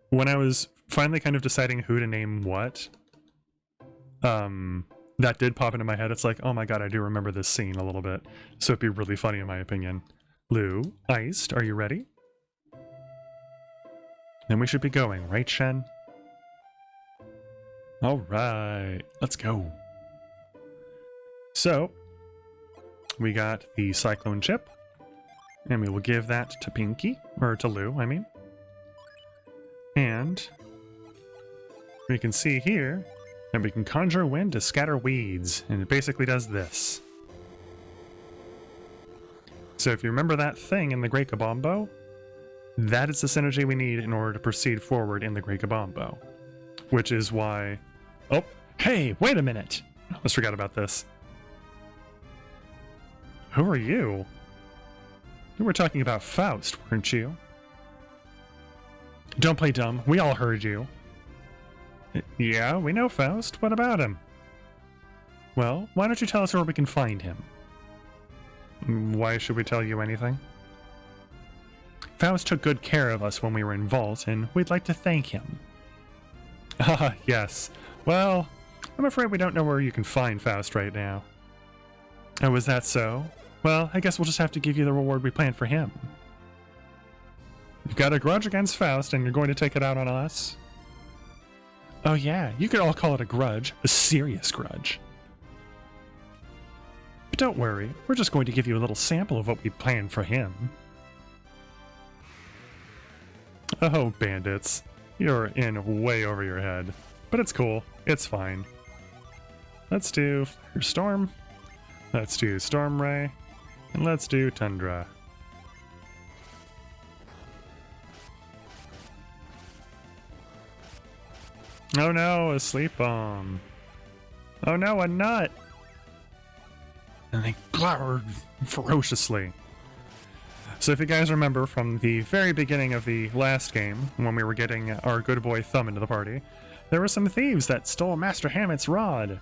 when I was finally kind of deciding who to name what, that did pop into my head. It's like, oh my god, I do remember this scene a little bit. So it'd be really funny in my opinion. Lou, Iced, are you ready? Then we should be going, right, Shen? Alright, let's go. So, we got the Cyclone chip, and we will give that to Pinky, or to Lou, I mean. And we can see here that we can conjure wind to scatter weeds, and it basically does this. So if you remember that thing in the Great Gabombo, that is the synergy we need in order to proceed forward in the Great Gabombo. Which is why... Oh, hey, wait a minute! I almost forgot about this. Who are you? You were talking about Faust, weren't you? Don't play dumb. We all heard you. Yeah, we know Faust. What about him? Well, why don't you tell us where we can find him? Why should we tell you anything? Faust took good care of us when we were in Vault, and we'd like to thank him. Ah, yes. Well, I'm afraid we don't know where you can find Faust right now. Oh, is that so? Well, I guess we'll just have to give you the reward we planned for him. You've got a grudge against Faust, and you're going to take it out on us? Oh yeah, you could all call it a grudge. A serious grudge. But don't worry, we're just going to give you a little sample of what we planned for him. Oh, bandits. You're in way over your head. But it's cool. It's fine. Let's do Flare Storm. Let's do Storm Ray. And let's do Tundra. Oh no, a sleep bomb. Oh no, a nut! And they glowered ferociously. So if you guys remember from the very beginning of the last game, when we were getting our good boy Thumb into the party, there were some thieves that stole Master Hammett's rod.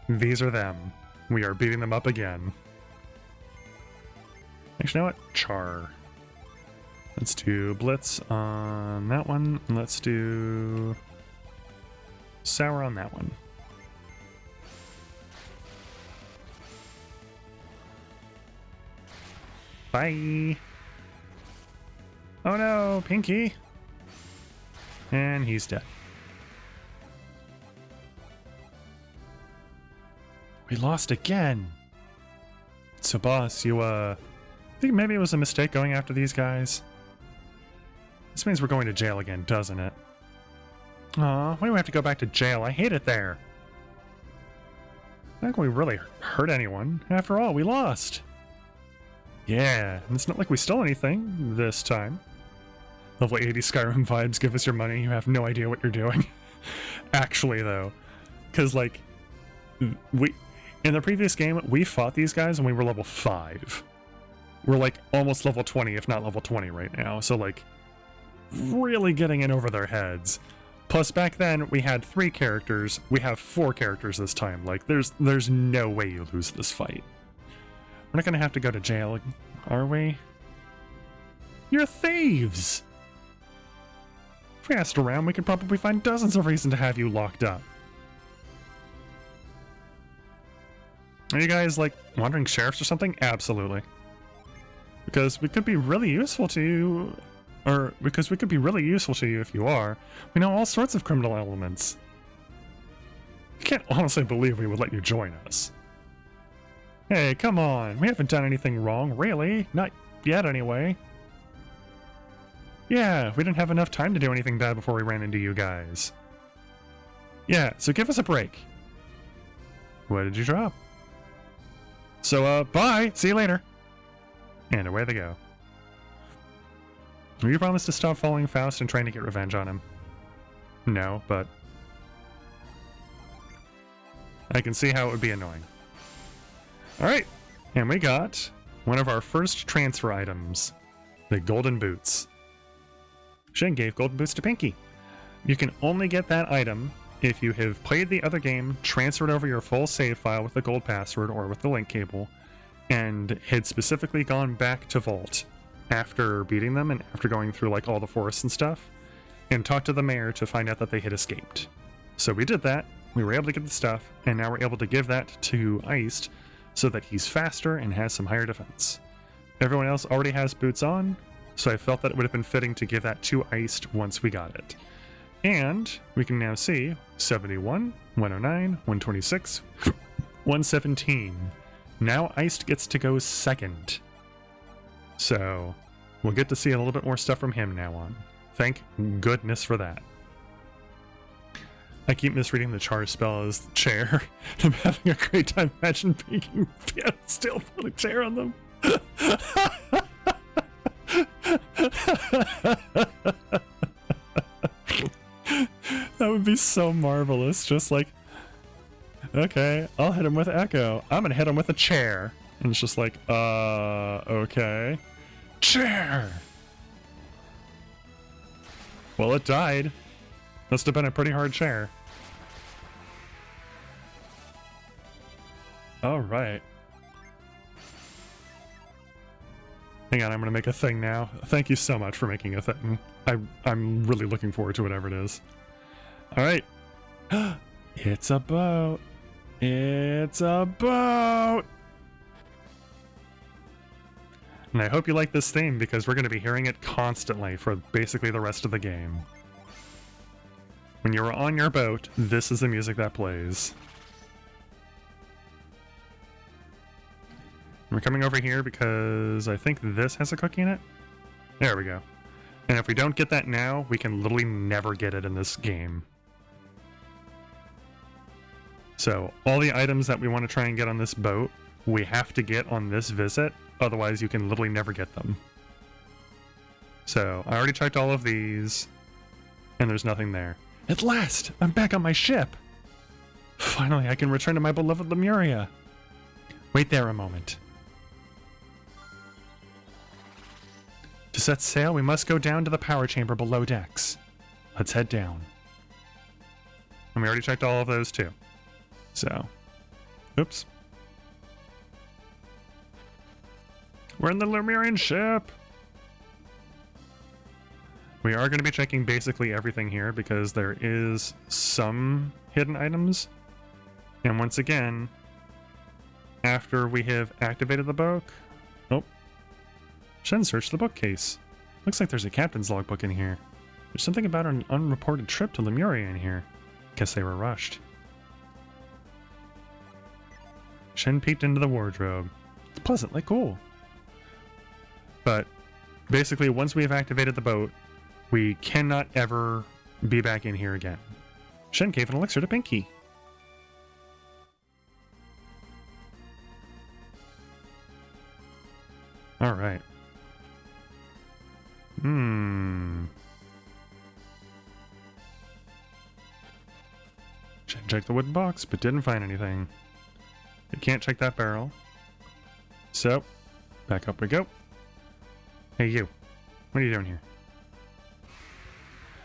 These are them. We are beating them up again. Actually, you know what? Char. Let's do Blitz on that one, and let's do Sour on that one. Bye! Oh no, Pinky! And he's dead. We lost again! So boss, you think maybe it was a mistake going after these guys? This means we're going to jail again, doesn't it? Aw, why do we have to go back to jail? I hate it there! Not like we really hurt anyone. After all, we lost! Yeah, and it's not like we stole anything this time. Level 80 Skyrim vibes, give us your money, you have no idea what you're doing. Actually, though. Because, like, in the previous game, we fought these guys and we were level 5. We're, like, almost level 20, if not level 20 right now. So, like, really getting in over their heads. Plus, back then, we had 3 characters. We have 4 characters this time. Like, there's no way you lose this fight. We're not gonna have to go to jail, are we? You're thieves! If we asked around, we could probably find dozens of reasons to have you locked up. Are you guys, like, wandering sheriffs or something? Absolutely. Because we could be really useful to you, or because we could be really useful to you if you are. We know all sorts of criminal elements. I can't honestly believe we would let you join us. Hey, come on, we haven't done anything wrong, really. Not yet, anyway. Yeah, we didn't have enough time to do anything bad before we ran into you guys. Yeah, so give us a break. What did you drop? So, bye! See you later! And away they go. You promised to stop following Faust and trying to get revenge on him. No, but I can see how it would be annoying. Alright, and we got one of our first transfer items, the golden boots. Shen gave golden boots to Pinky. You can only get that item if you have played the other game, transferred over your full save file with the gold password or with the link cable, and had specifically gone back to Vault after beating them and after going through like all the forests and stuff. and talk to the mayor to find out that they had escaped. So we did that, we were able to get the stuff, and now we're able to give that to Iced so that he's faster and has some higher defense. Everyone else already has boots on, so I felt that it would have been fitting to give that to Iced once we got it. And we can now see 71, 109, 126, 117. Now Iced gets to go second. So we'll get to see a little bit more stuff from him now on. Thank goodness for that. I keep misreading the char spell as chair. I'm having a great time. Imagine making piano still put a chair on them. That would be so marvelous. Just like, okay, I'll hit him with Echo. I'm gonna hit him with a chair. And it's just like, okay. Chair! Well, it died. Must have been a pretty hard chair. Alright. Hang on, I'm gonna make a thing now. Thank you so much for making a thing. I'm really looking forward to whatever it is. Alright. It's a boat. It's a boat! And I hope you like this theme because we're going to be hearing it constantly for basically the rest of the game. When you're on your boat, this is the music that plays. We're coming over here because I think this has a cookie in it. There we go. And if we don't get that now, we can literally never get it in this game. So all the items that we want to try and get on this boat, we have to get on this visit. Otherwise, you can literally never get them. So, I already checked all of these, and there's nothing there. At last! I'm back on my ship! Finally, I can return to my beloved Lemuria. Wait there a moment. To set sail, we must go down to the power chamber below decks. Let's head down. And we already checked all of those too. So, oops. We're in the Lemurian ship! We are going to be checking basically everything here because there is some hidden items. And once again, after we have activated the book... Oh. Shen searched the bookcase. Looks like there's a captain's logbook in here. There's something about an unreported trip to Lemuria in here. Guess they were rushed. Shen peeked into the wardrobe. It's pleasantly cool. But basically, once we have activated the boat, we cannot ever be back in here again. Shen gave an elixir to Pinky. Alright. Shen checked the wooden box, but didn't find anything. We can't check that barrel. So, back up we go. Hey you, what are you doing here?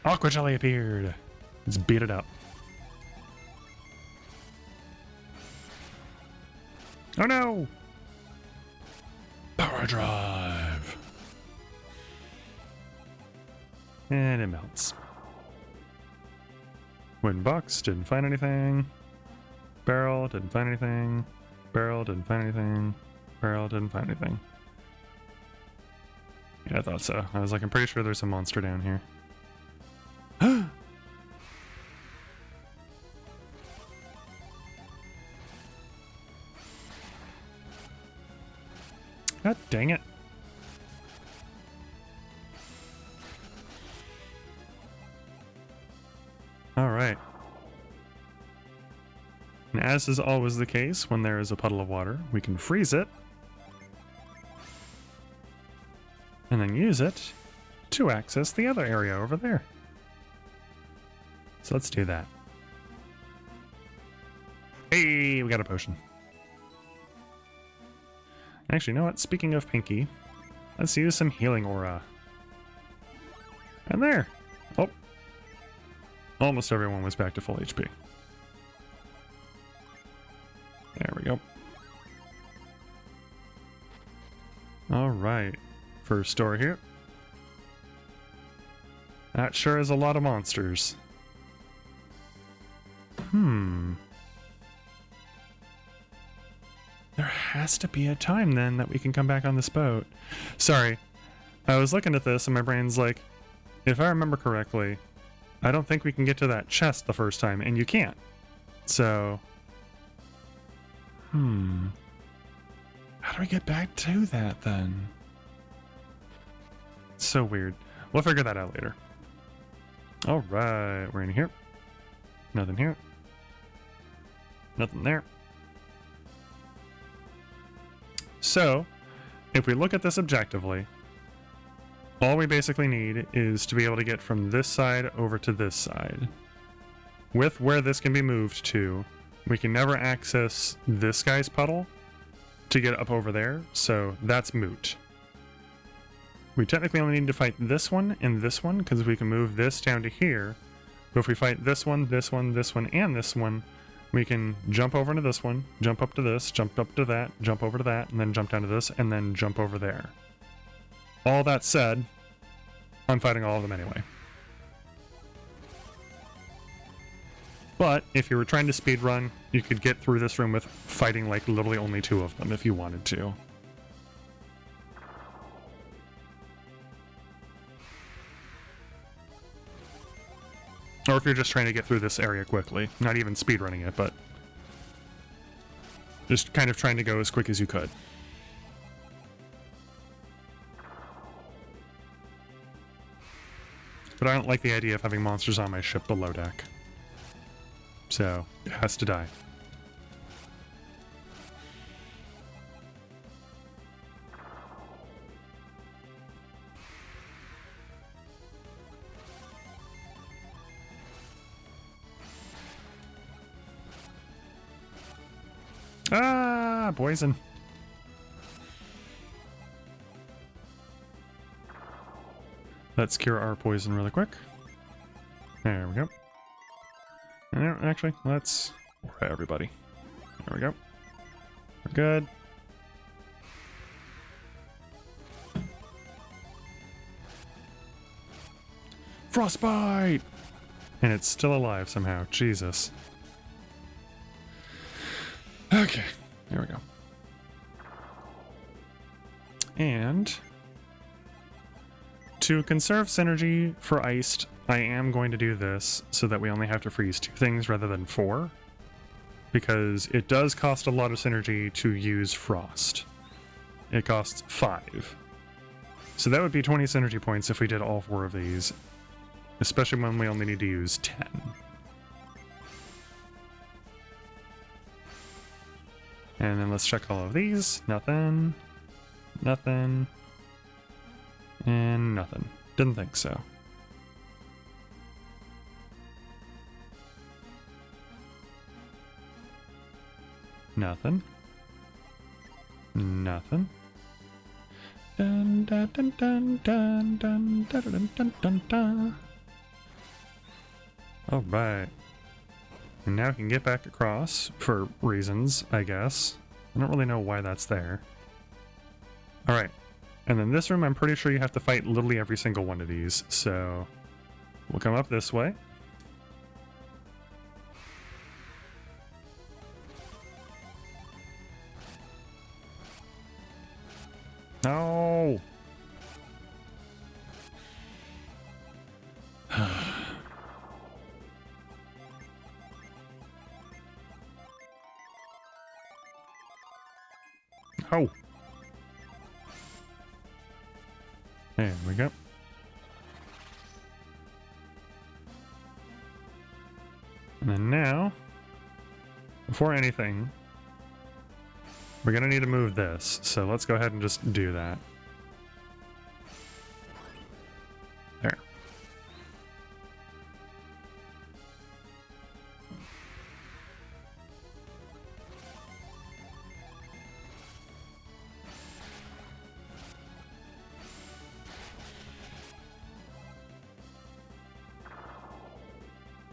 Aqua Jelly appeared! Let's beat it up. Oh no! Power drive! And it melts. Wooden box, didn't find anything. Barrel, didn't find anything. Barrel, didn't find anything. Barrel, didn't find anything. Yeah, I thought so. I was like, I'm pretty sure there's a monster down here. God dang it. Alright. And as is always the case, when there is a puddle of water, we can freeze it. And then use it to access the other area over there. So let's do that. Hey, we got a potion. Actually, you know what? Speaking of Pinky, let's use some healing aura. And there. Oh. Almost everyone was back to full HP. There we go. Alright. First door here. That sure is a lot of monsters. There has to be a time then that we can come back on this boat. Sorry, I was looking at this and my brain's like, if I remember correctly, I don't think we can get to that chest the first time, and you can't. So, how do we get back to that then? It's so weird. We'll figure that out later. All right, we're in here. Nothing here. Nothing there. So, if we look at this objectively, all we basically need is to be able to get from this side over to this side. With where this can be moved to, we can never access this guy's puddle to get up over there, so that's moot. We technically only need to fight this one and this one, because we can move this down to here. But if we fight this one, this one, this one, and this one, we can jump over into this one, jump up to this, jump up to that, jump over to that, and then jump down to this, and then jump over there. All that said, I'm fighting all of them anyway. But if you were trying to speedrun, you could get through this room with fighting like literally only 2 of them if you wanted to. Or if you're just trying to get through this area quickly. Not even speedrunning it, but just kind of trying to go as quick as you could. But I don't like the idea of having monsters on my ship below deck. So, it has to die. Ah, poison. Let's cure our poison really quick. There we go. Actually, let's... Alright, everybody. There we go. We're good. Frostbite! And it's still alive somehow. Jesus. Okay, there we go. And to conserve synergy for iced, I am going to do this so that we only have to freeze 2 things rather than 4, because it does cost a lot of synergy to use frost. It costs 5. So that would be 20 synergy points if we did all 4 of these, especially when we only need to use 10. And then let's check all of these. Nothing. Nothing. And nothing. Didn't think so. Nothing. Nothing. Dun dun dun dun dun dun dun dun dun dun dun. All right. And now I can get back across for reasons, I guess. I don't really know why that's there. All right. And then this room, I'm pretty sure you have to fight literally every single one of these. So we'll come up this way. No. Oh. There we go. And then now, before anything, we're gonna need to move this. So let's go ahead and just do that. There.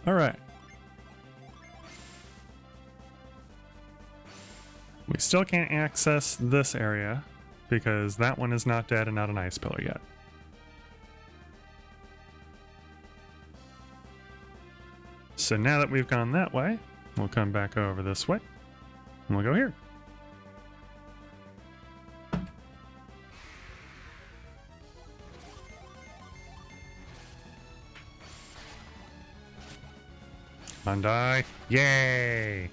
All right. We still can't access this area because that one is not dead and not an ice pillar yet. So now that we've gone that way, we'll come back over this way, and we'll go here. Come on, die. Yay!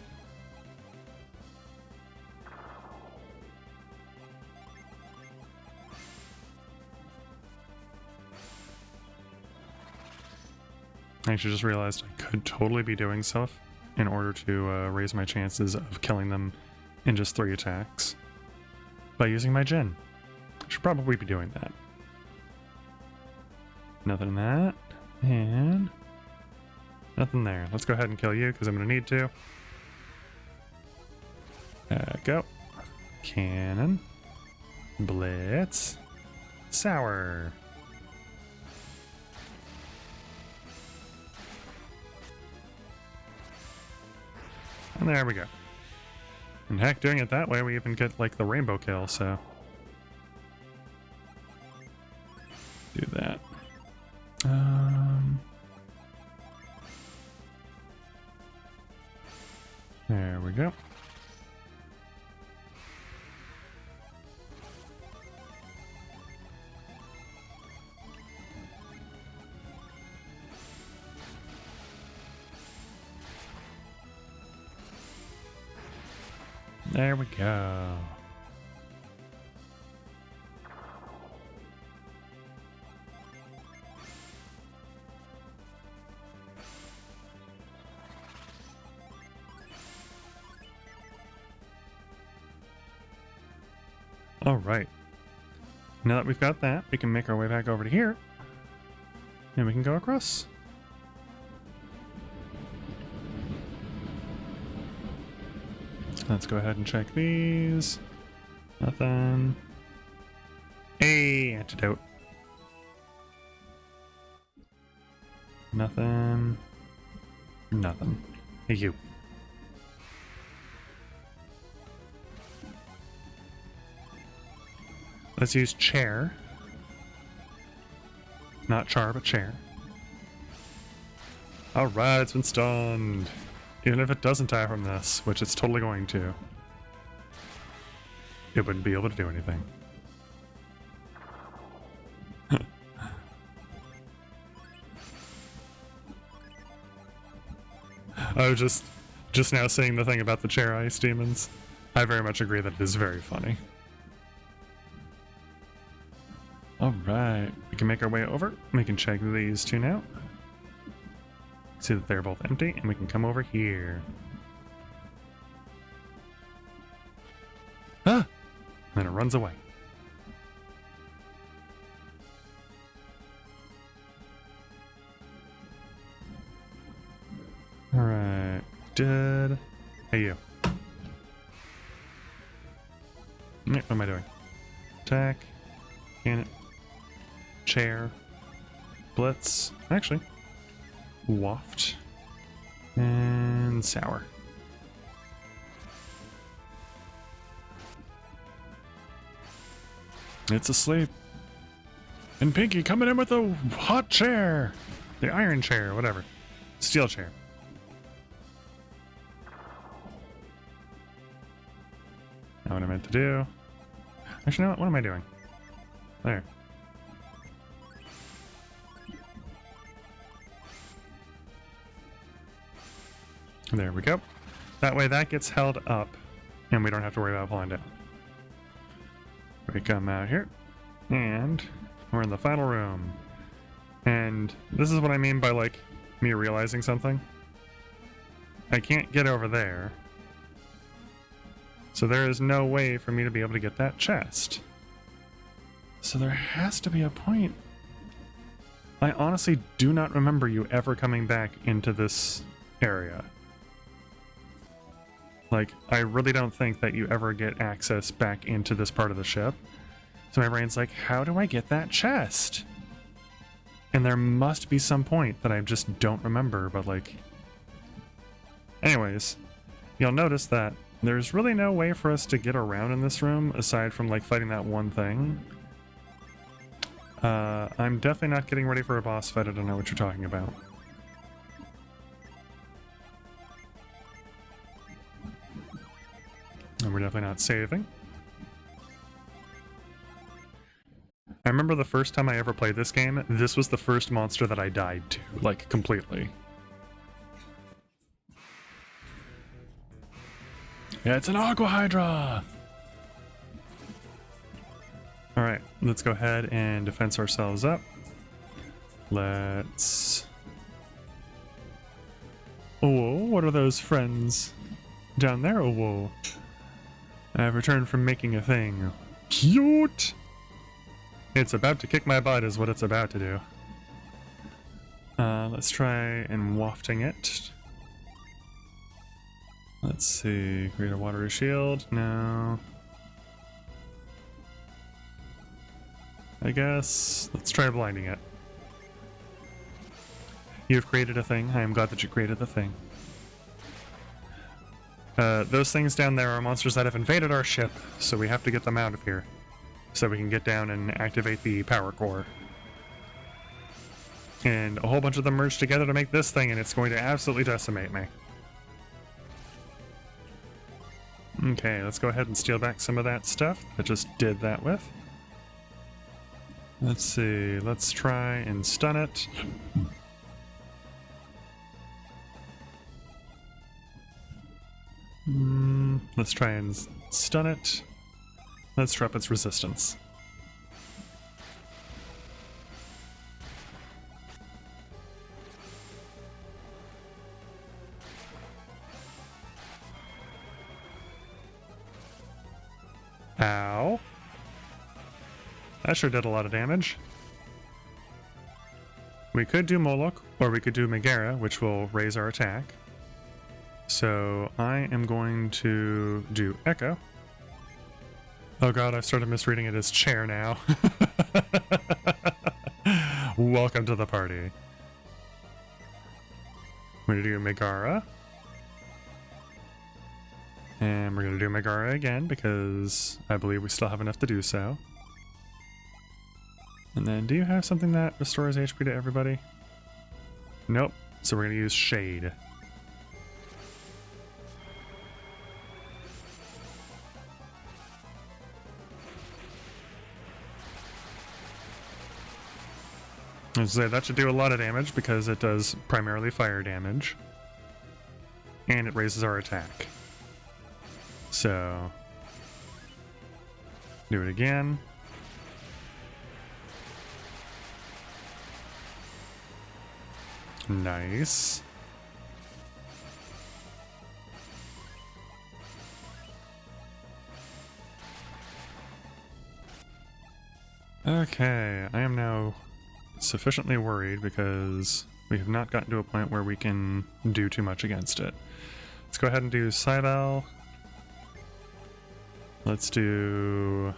I actually just realized I could totally be doing stuff in order to raise my chances of killing them in just 3 attacks by using my gen. I should probably be doing that. Nothing in that, and nothing there. Let's go ahead and kill you because I'm going to need to. Go. Cannon. Blitz. Sour. And there we go. And heck, doing it that way, we even get like the rainbow kill, so. Do that. There we go. There we go. All right. Now that we've got that, we can make our way back over to here, and we can go across. Let's go ahead and check these. Nothing. Hey, antidote. Nothing. Nothing. Hey, you. Let's use chair. Not char, but chair. Alright, it's been stunned. Even if it doesn't die from this, which it's totally going to, it wouldn't be able to do anything. I was just now saying the thing about the chair ice demons. I very much agree that it is very funny. Alright, we can make our way over. We can check these two now. See that they're both empty, and we can come over here. Ah! And then it runs away. Alright. Dead. Hey, you. What am I doing? Attack. Cannon. Chair. Blitz. Actually. Waft. And sour. It's asleep. And Pinky coming in with a hot chair. The iron chair, whatever. Steel chair. Not what I meant to do. Actually, no, what am I doing? There. There we go. That way that gets held up, and we don't have to worry about falling down. We come out here, and we're in the final room. And this is what I mean by, like, me realizing something. I can't get over there. So there is no way for me to be able to get that chest. So there has to be a point. I honestly do not remember you ever coming back into this area. Like, I really don't think that you ever get access back into this part of the ship. So my brain's like, how do I get that chest? And there must be some point that I just don't remember, but like... Anyways, you'll notice that there's really no way for us to get around in this room aside from like fighting that one thing. I'm definitely not getting ready for a boss fight. I don't know what you're talking about. we're definitely not saving. I remember the first time I ever played this game, this was the first monster that I died to, like, completely. Yeah, it's an Aqua Hydra! Alright, let's go ahead and defense ourselves up. Let's... Oh, what are those friends down there? Oh, whoa. I've returned from making a thing. Cute! It's about to kick my butt is what it's about to do. Let's try and wafting it. Let's see. Create a watery shield. No. I guess let's try blinding it. You've created a thing. I am glad that you created the thing. Those things down there are monsters that have invaded our ship, so we have to get them out of here. So we can get down and activate the power core. And a whole bunch of them merge together to make this thing, and it's going to absolutely decimate me. Okay, let's go ahead and steal back some of that stuff I just did that with. Let's see, let's try and stun it. Let's try and stun it. Let's drop its resistance. Ow. That sure did a lot of damage. We could do Moloch, or we could do Megara, which will raise our attack. So I am going to do Echo. Oh god, I've started misreading it as chair now. Welcome to the party. We're going to do Megara. And we're going to do Megara again because I believe we still have enough to do so. And then, do you have something that restores HP to everybody? Nope. So we're going to use Shade. So that should do a lot of damage because it does primarily fire damage. And it raises our attack. So, do it again. Nice. Okay, I am now sufficiently worried because we have not gotten to a point where we can do too much against it. Let's go ahead and do Cybele. Let's do...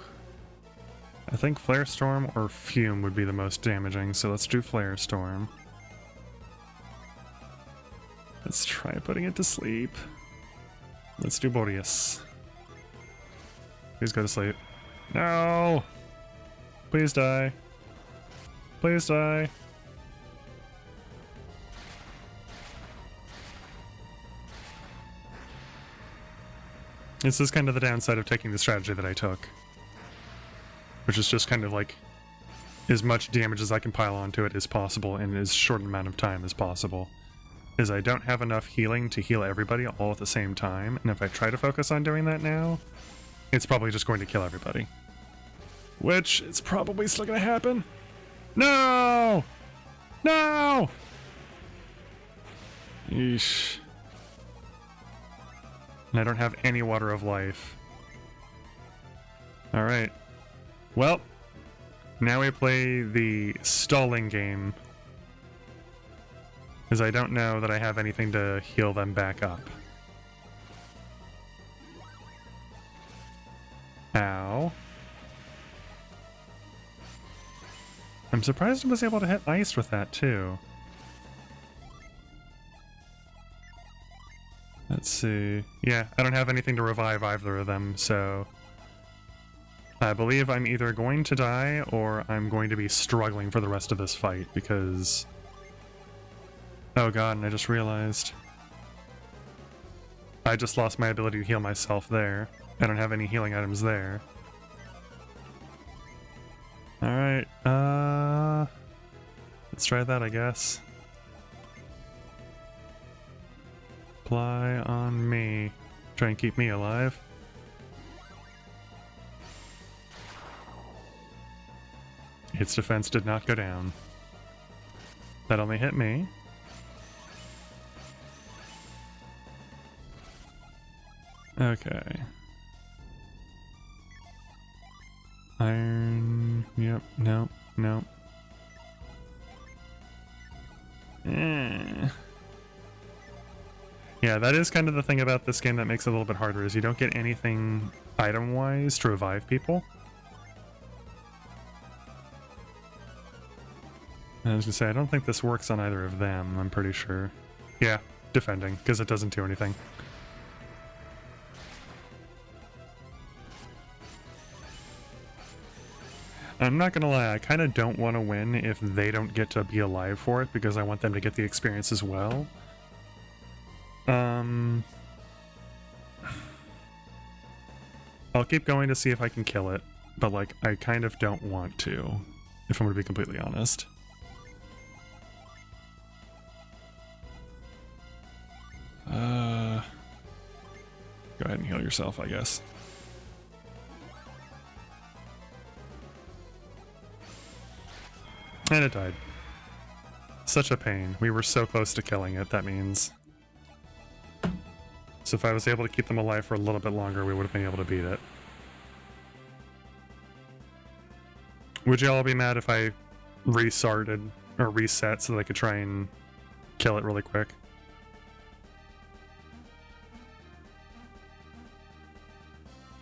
I think Flare Storm or Fume would be the most damaging, so let's do Flare Storm. Let's try putting it to sleep. Let's do Boreas. Please go to sleep. No! Please die. Please die. This is kind of the downside of taking the strategy that I took. Which is just kind of like as much damage as I can pile onto it as possible in as short an amount of time as possible. Is I don't have enough healing to heal everybody all at the same time, and if I try to focus on doing that now, it's probably just going to kill everybody. Which is probably still going to happen. No! No! Eesh. And I don't have any water of life. Alright. Well, now we play the stalling game. Because I don't know that I have anything to heal them back up. Ow. I'm surprised I was able to hit ice with that too. Let's see. Yeah, I don't have anything to revive either of them, so... I believe I'm either going to die or I'm going to be struggling for the rest of this fight because... Oh god, and I just realized... I just lost my ability to heal myself there. I don't have any healing items there. Alright, let's try that, I guess. Apply on me. Try and keep me alive. Its defense did not go down. That only hit me. Okay. Iron... Yep, no, no. Yeah, that is kind of the thing about this game that makes it a little bit harder, is you don't get anything item-wise to revive people. I was gonna say, I don't think this works on either of them, I'm pretty sure. Yeah, defending, because it doesn't do anything. I'm not gonna lie, I kind of don't want to win if they don't get to be alive for it, because I want them to get the experience as well. I'll keep going to see if I can kill it, but like, I kind of don't want to, if I'm gonna be completely honest. Go ahead and heal yourself, I guess. And it died. Such a pain. We were so close to killing it, that means. So if I was able to keep them alive for a little bit longer, we would have been able to beat it. Would y'all be mad if I restarted or reset so that I could try and kill it really quick?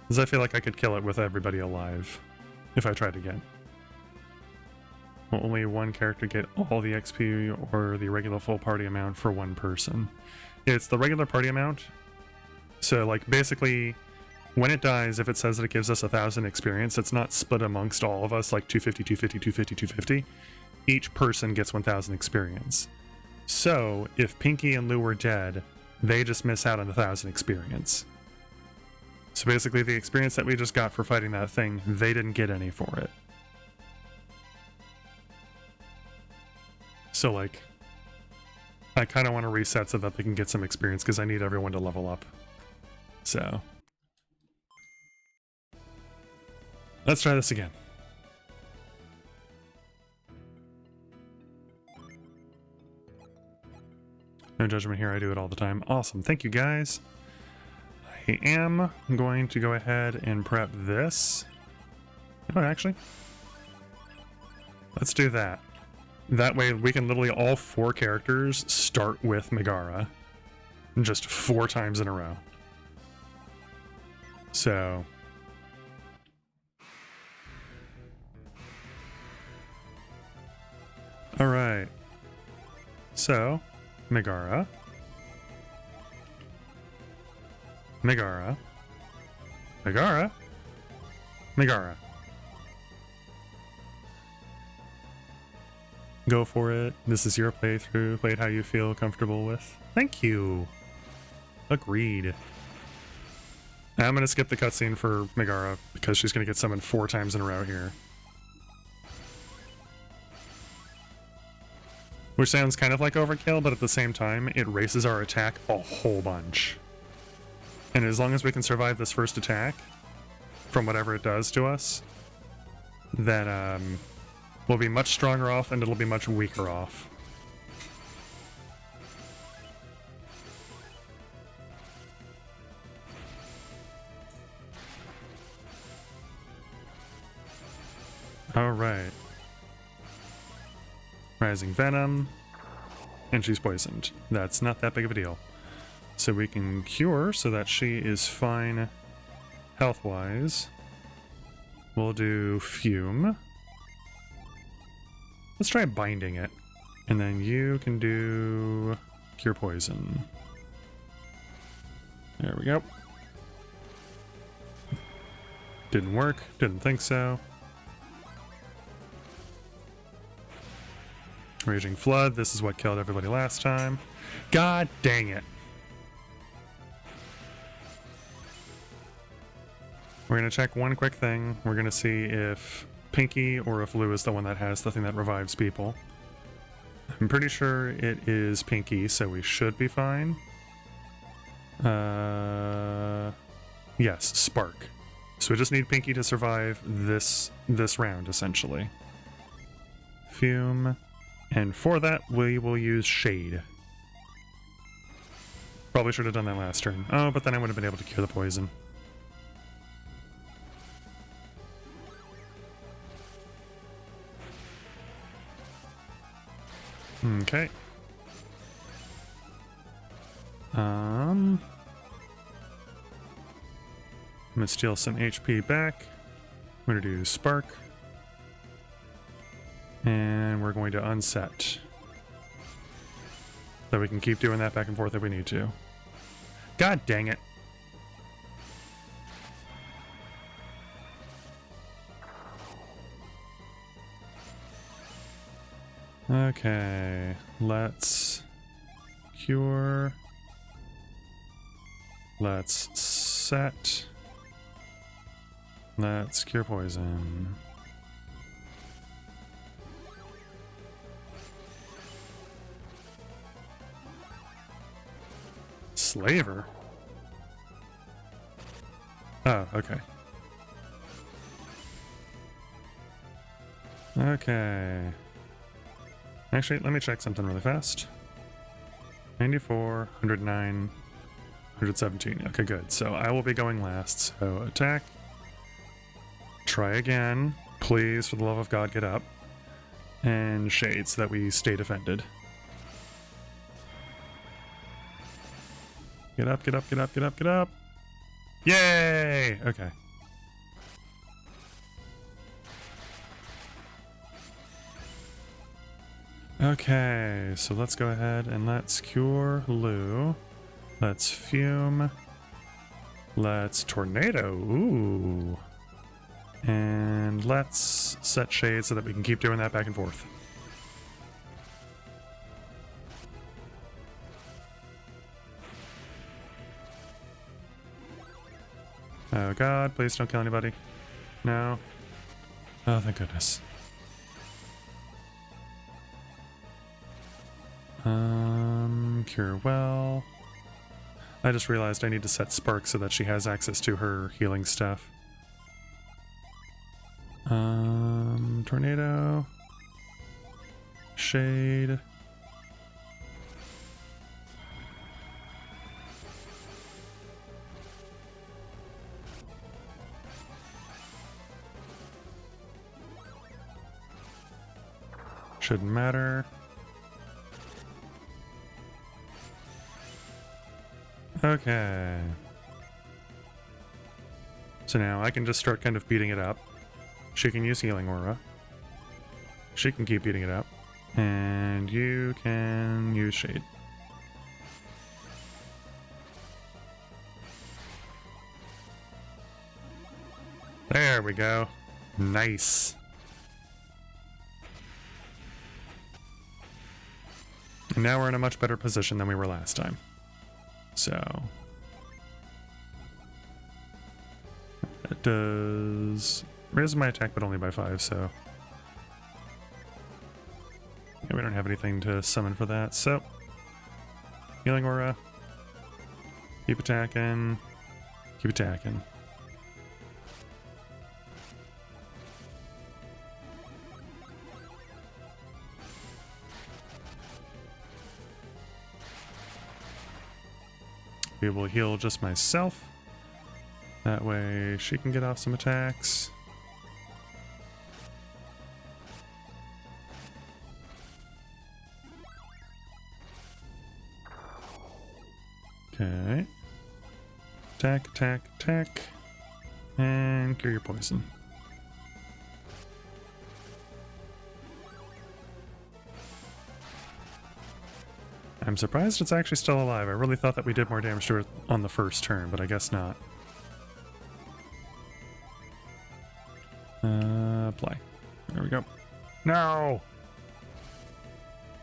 Because I feel like I could kill it with everybody alive if I tried again. Will only one character get all the XP or the regular full party amount for one person? It's the regular party amount. So like basically when it dies, if it says that it gives us 1,000 experience, it's not split amongst all of us like 250, 250, 250, 250. Each person gets 1,000 experience. So if Pinky and Lou were dead, they just miss out on 1,000 experience. So basically the experience that we just got for fighting that thing, they didn't get any for it. So like, I kind of want to reset so that they can get some experience because I need everyone to level up. So, let's try this again. No judgment here, I do it all the time. Awesome, thank you guys. I am going to go ahead and prep this. Oh, actually, let's do that. That way we can literally all 4 characters start with Megara. Just 4 times in a row. So... Alright. So, Megara. Megara. Megara. Megara. Go for it. This is your playthrough. Play it how you feel comfortable with. Thank you. Agreed. I'm going to skip the cutscene for Megara because she's going to get summoned 4 times in a row here. Which sounds kind of like overkill, but at the same time, it raises our attack a whole bunch. And as long as we can survive this first attack, from whatever it does to us, then we'll be much stronger off and it'll be much weaker off. Alright. Rising Venom. And she's poisoned. That's not that big of a deal. So we can cure so that she is fine health-wise. We'll do Fume. Let's try binding it. And then you can do Cure Poison. There we go. Didn't work. Didn't think so. Raging Flood. This is what killed everybody last time. God dang it. We're going to check one quick thing. We're going to see if Pinky or if Lou is the one that has the thing that revives people. I'm pretty sure it is Pinky, so we should be fine. Yes, Spark. So we just need Pinky to survive this round, essentially. Fume. And for that, we will use Shade. Probably should have done that last turn. Oh, but then I would have been able to cure the poison. Okay. I'm gonna steal some HP back. I'm gonna do Spark. And we're going to unset. So we can keep doing that back and forth if we need to. God dang it. Okay, let's cure. Let's set. Let's cure poison. Slaver? Oh, okay. Okay. Actually, let me check something really fast. 94, 109, 117. Okay, good. So I will be going last. So attack. Try again. Please, for the love of God, get up. And shade so that we stay defended. Get up, get up, get up, get up, get up. Yay! Okay. Okay, so let's go ahead and let's cure Lou. Let's fume. Let's tornado. Ooh. And let's set shade so that we can keep doing that back and forth. Oh god, please don't kill anybody. No. Oh, thank goodness. Cure well. I just realized I need to set Spark so that she has access to her healing stuff. Tornado. Shade. Shouldn't matter. Okay. So now I can just start kind of beating it up. She can use Healing Aura. She can keep beating it up. And you can use Shade. There we go. Nice. And now we're in a much better position than we were last time. So it does raise my attack, but only by 5. So yeah, we don't have anything to summon for that. So Healing Aura, keep attacking, keep attacking. We will heal just myself. That way she can get off some attacks. Okay. Attack, attack, attack. And cure your poison. I'm surprised it's actually still alive. I really thought that we did more damage to it on the first turn, but I guess not. Apply. There we go. No!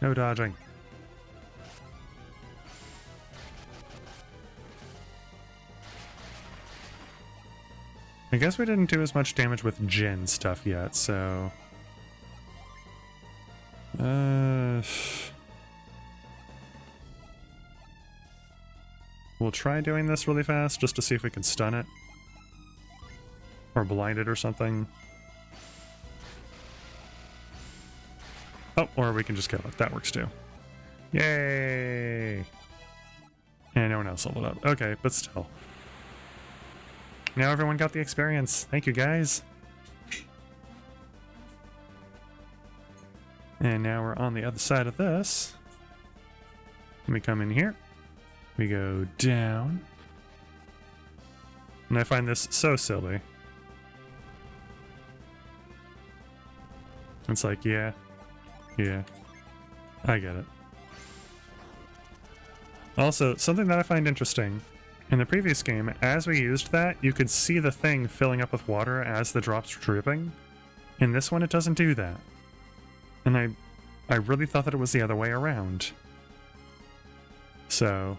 No dodging. I guess we didn't do as much damage with Jin stuff yet, so... We'll try doing this really fast, just to see if we can stun it. Or blind it or something. Oh, or we can just kill it. That works too. Yay! And no one else leveled up. Okay, but still. Now everyone got the experience. Thank you, guys. And now we're on the other side of this. We come in here. We go down. And I find this so silly. It's like, yeah, I get it. Also, something that I find interesting, in the previous game, as we used that, you could see the thing filling up with water as the drops were dripping. In this one, it doesn't do that. And I really thought that it was the other way around. So,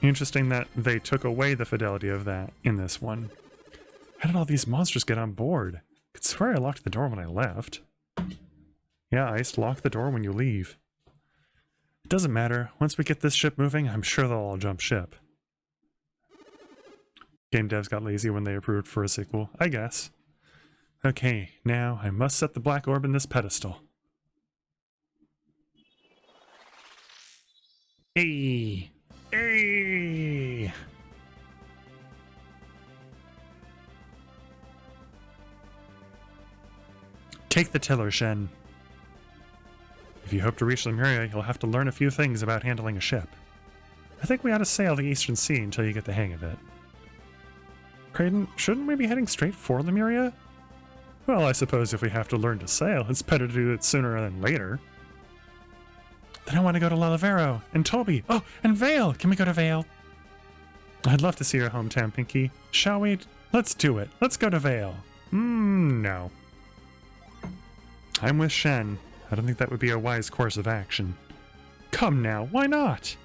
interesting that they took away the fidelity of that in this one. How did all these monsters get on board? I could swear I locked the door when I left. Yeah, Ice, lock the door when you leave. It doesn't matter. Once we get this ship moving, I'm sure they'll all jump ship. Game devs got lazy when they approved for a sequel, I guess. Okay, now I must set the black orb in this pedestal. Hey! Hey! Take the tiller, Shen. If you hope to reach Lemuria, you'll have to learn a few things about handling a ship. I think we ought to sail the Eastern Sea until you get the hang of it. Kraden, shouldn't we be heading straight for Lemuria? Well, I suppose if we have to learn to sail, it's better to do it sooner than later. Then I want to go to Lalavero, and Toby, oh, and Vale! Can we go to Vale? I'd love to see your hometown, Pinky. Shall we? Let's do it. Let's go to Vale. No. I'm with Shen. I don't think that would be a wise course of action. Come now, why not?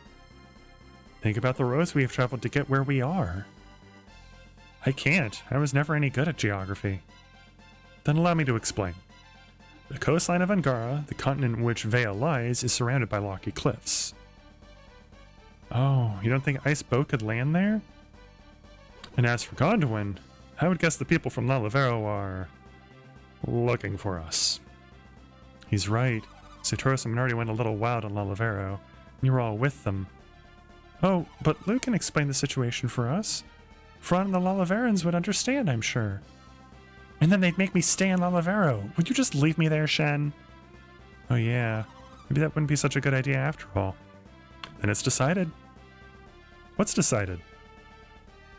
Think about the roads we have traveled to get where we are. I can't. I was never any good at geography. Then allow me to explain. The coastline of Angara, the continent in which Vale lies, is surrounded by lofty cliffs. Oh, you don't think Ice Boat could land there? And as for Gondolin, I would guess the people from Lalavero are looking for us. He's right. Satoros and Minardi went a little wild on Lalavero, and you were all with them. Oh, but Luke can explain the situation for us. Fran and the Lalaverans would understand, I'm sure. And then they'd make me stay in Lalavero. Would you just leave me there, Shen? Oh yeah, maybe that wouldn't be such a good idea after all. Then it's decided. What's decided?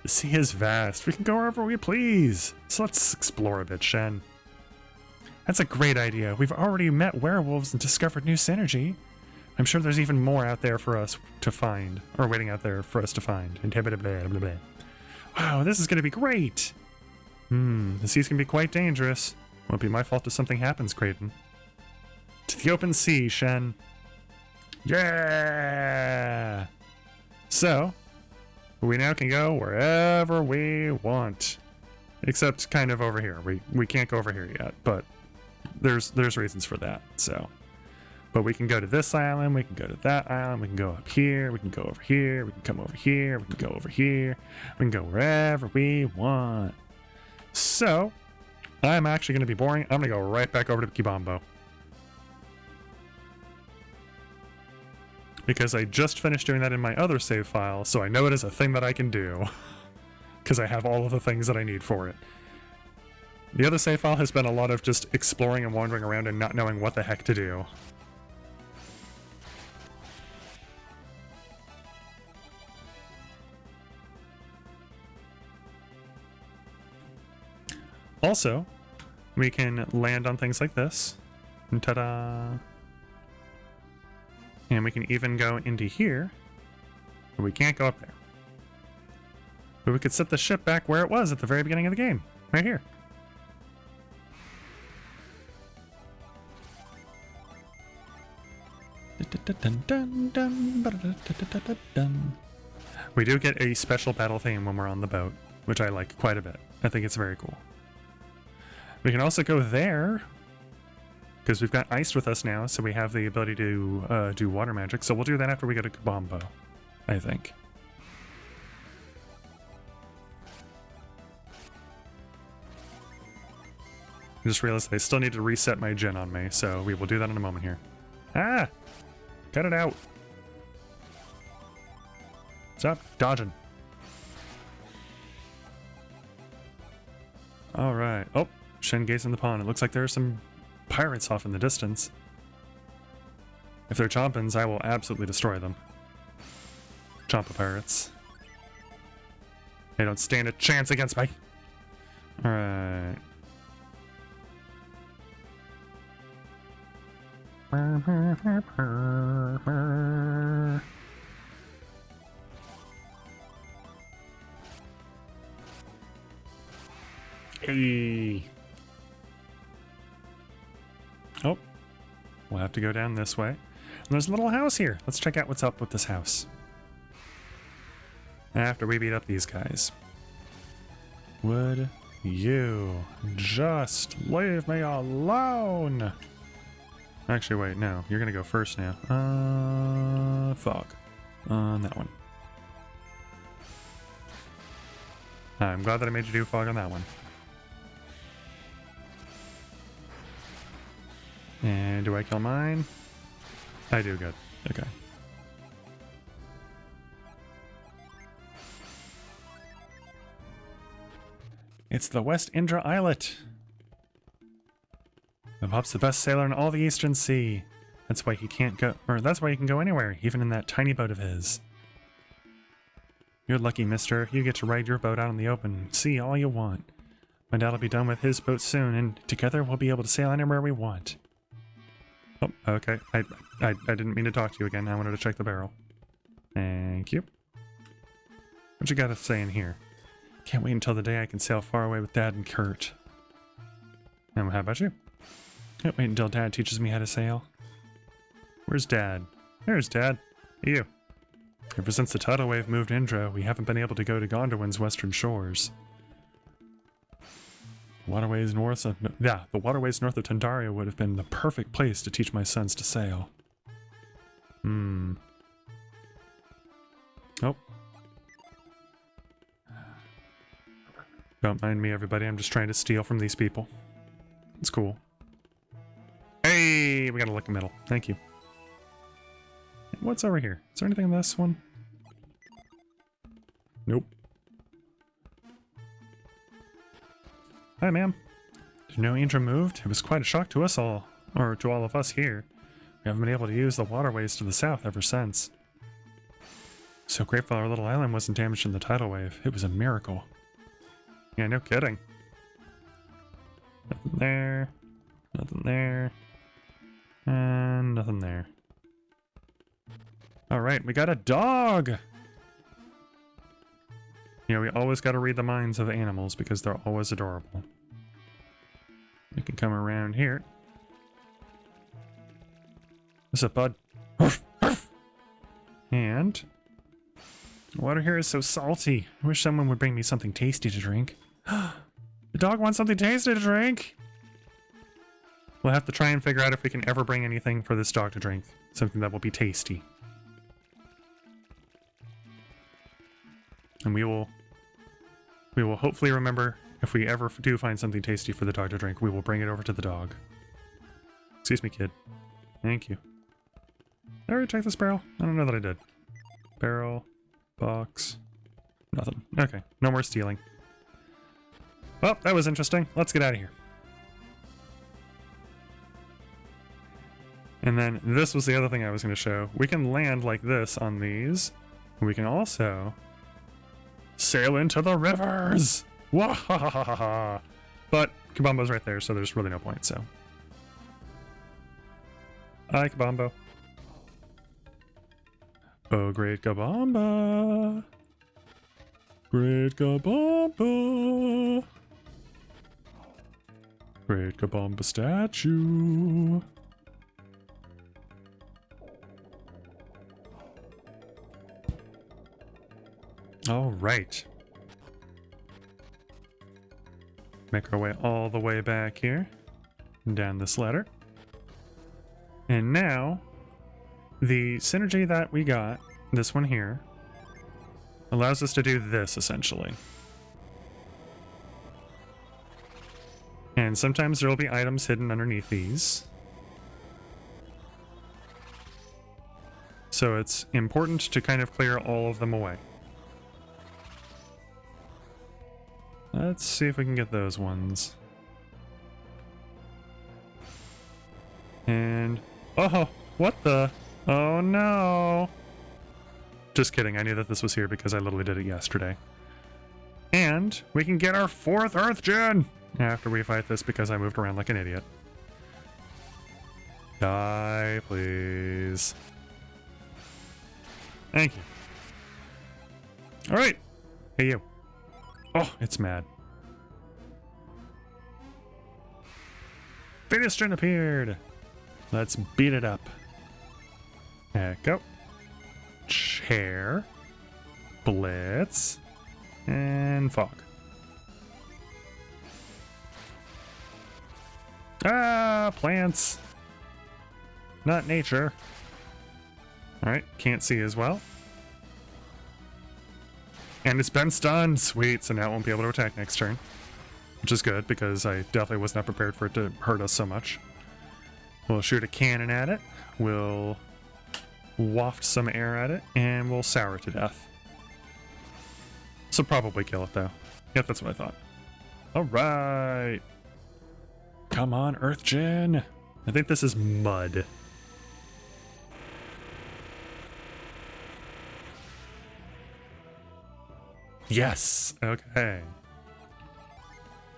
The sea is vast. We can go wherever we please. So let's explore a bit, Shen. That's a great idea. We've already met werewolves and discovered new synergy. I'm sure there's even more out there for us to find, or waiting out there for us to find. Wow, this is going to be great. The seas can be quite dangerous. Won't be my fault if something happens, Kraden. To the open sea, Shen. Yeah! So, we now can go wherever we want. Except kind of over here. We can't go over here yet, but there's reasons for that, so. But we can go to this island, we can go to that island, we can go up here, we can go over here, we can come over here, we can go over here, we can go wherever we want. So, I'm actually going to be boring. I'm going to go right back over to Gabomba. Because I just finished doing that in my other save file, so I know it is a thing that I can do. Because I have all of the things that I need for it. The other save file has been a lot of just exploring and wandering around and not knowing what the heck to do. Also, we can land on things like this. Ta-da! And we can even go into here. But we can't go up there. But we could set the ship back where it was at the very beginning of the game. Right here. We do get a special battle theme when we're on the boat. which I like quite a bit. I think it's very cool. We can also go there, because we've got ice with us now, so we have the ability to do water magic. So we'll do that after we go to Gabomba, I think. I just realized I still need to reset my gen on me, so we will do that in a moment here. Ah! Cut it out! Stop dodging. Alright. Oh, Shenge's in the pond. It looks like there are some pirates off in the distance. If they're chompins, I will absolutely destroy them. Chompa pirates. They don't stand a chance against me. Alright. Hey. Oh, we'll have to go down this way. And there's a little house here. Let's check out what's up with this house. After we beat up these guys. Would you just leave me alone? Actually, wait, no. You're gonna go first now. Fog. On that one. I'm glad that I made you do fog on that one. And do I kill mine? I do, good. Okay. It's the West Indra Islet. Bob's the best sailor in all the Eastern Sea. That's why he can't go, or that's why he can go anywhere, even in that tiny boat of his. You're lucky, mister. You get to ride your boat out in the open, see all you want. My dad'll be done with his boat soon, and together we'll be able to sail anywhere we want. Oh, okay. I didn't mean to talk to you again. I wanted to check the barrel. Thank you. What you got to say in here? Can't wait until the day I can sail far away with Dad and Kurt. And how about you? Can't wait until Dad teaches me how to sail. Where's Dad? There's Dad. You. Ever since the tidal wave moved Indra, we haven't been able to go to Gondwan's western shores. The waterways north of Tandaria would have been the perfect place to teach my sons to sail. Oh. Don't mind me, everybody. I'm just trying to steal from these people. It's cool. Hey, we got a lucky medal. Thank you. What's over here? Is there anything in this one? Nope. Hi, ma'am. Did you know Indra moved? It was quite a shock to us all, or to all of us here. We haven't been able to use the waterways to the south ever since. So grateful our little island wasn't damaged in the tidal wave. It was a miracle. Yeah, no kidding. Nothing there. Nothing there. And nothing there. Alright, we got a dog! You know, we always gotta read the minds of animals because they're always adorable. We can come around here. What's up, bud? And the water here is so salty. I wish someone would bring me something tasty to drink. The dog wants something tasty to drink! We'll have to try and figure out if we can ever bring anything for this dog to drink. Something that will be tasty. And we will hopefully remember, if we ever do find something tasty for the dog to drink, we will bring it over to the dog. Excuse me, kid. Thank you. Did I already check this barrel? I don't know that I did. Barrel. Box. Nothing. Okay. No more stealing. Well, that was interesting. Let's get out of here. And then this was the other thing I was going to show. We can land like this on these. We can also sail into the rivers! Wahahaha! But Gabomba's right there, so there's really no point, so. Hi, Gabombo. Oh, great Gabomba! Great Gabomba! Great Gabomba statue! All right. Make our way all the way back here. Down this ladder. And now, the synergy that we got, this one here, allows us to do this, essentially. And sometimes there will be items hidden underneath these. So it's important to kind of clear all of them away. Let's see if we can get those ones. And... oh, what the? Oh no! Just kidding, I knew that this was here because I literally did it yesterday. And we can get our 4th Earth Gen! After we fight this because I moved around like an idiot. Die, please. Thank you. Alright! Hey you. Oh, it's mad. Pedestrian appeared! Let's beat it up. Echo. Chair. Blitz. And fog. Ah, plants. Not nature. Alright, can't see as well. And it's been stunned. Sweet, so now it won't be able to attack next turn. Which is good, because I definitely was not prepared for it to hurt us so much. We'll shoot a cannon at it. We'll waft some air at it, and we'll sour it to death. This will probably kill it, though. Yep, that's what I thought. Alright. Come on, Earth Gen. I think this is mud. Yes! Okay.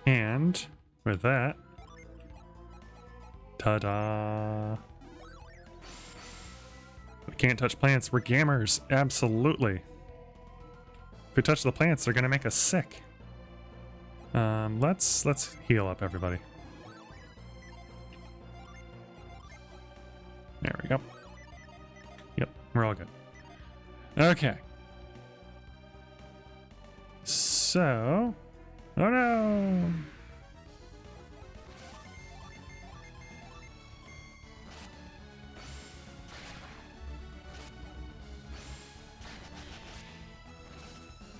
And with that, ta-da! We can't touch plants. We're gamers. Absolutely. If we touch the plants, they're gonna make us sick. Let's heal up, everybody. There we go. Yep, we're all good. Okay. So... oh no!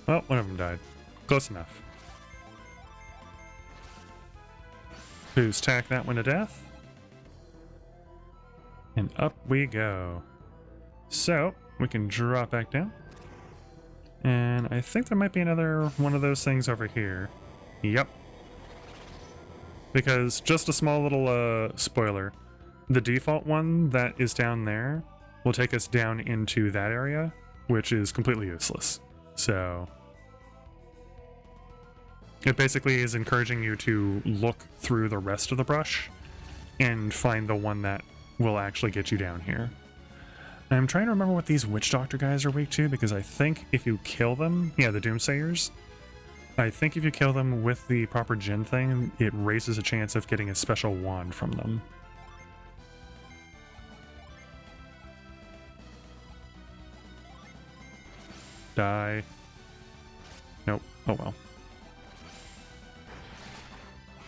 Well, one of them died. Close enough. Who's tack that one to death? And up we go. So, we can drop back down. And I think there might be another one of those things over here. Yep. Because, just a small little spoiler, the default one that is down there will take us down into that area, which is completely useless. So, it basically is encouraging you to look through the rest of the brush and find the one that will actually get you down here. I'm trying to remember what these Witch Doctor guys are weak to, because I think if you kill them, yeah, the Doomsayers, I think if you kill them with the proper gen thing, it raises a chance of getting a special wand from them. Die. Nope. Oh well.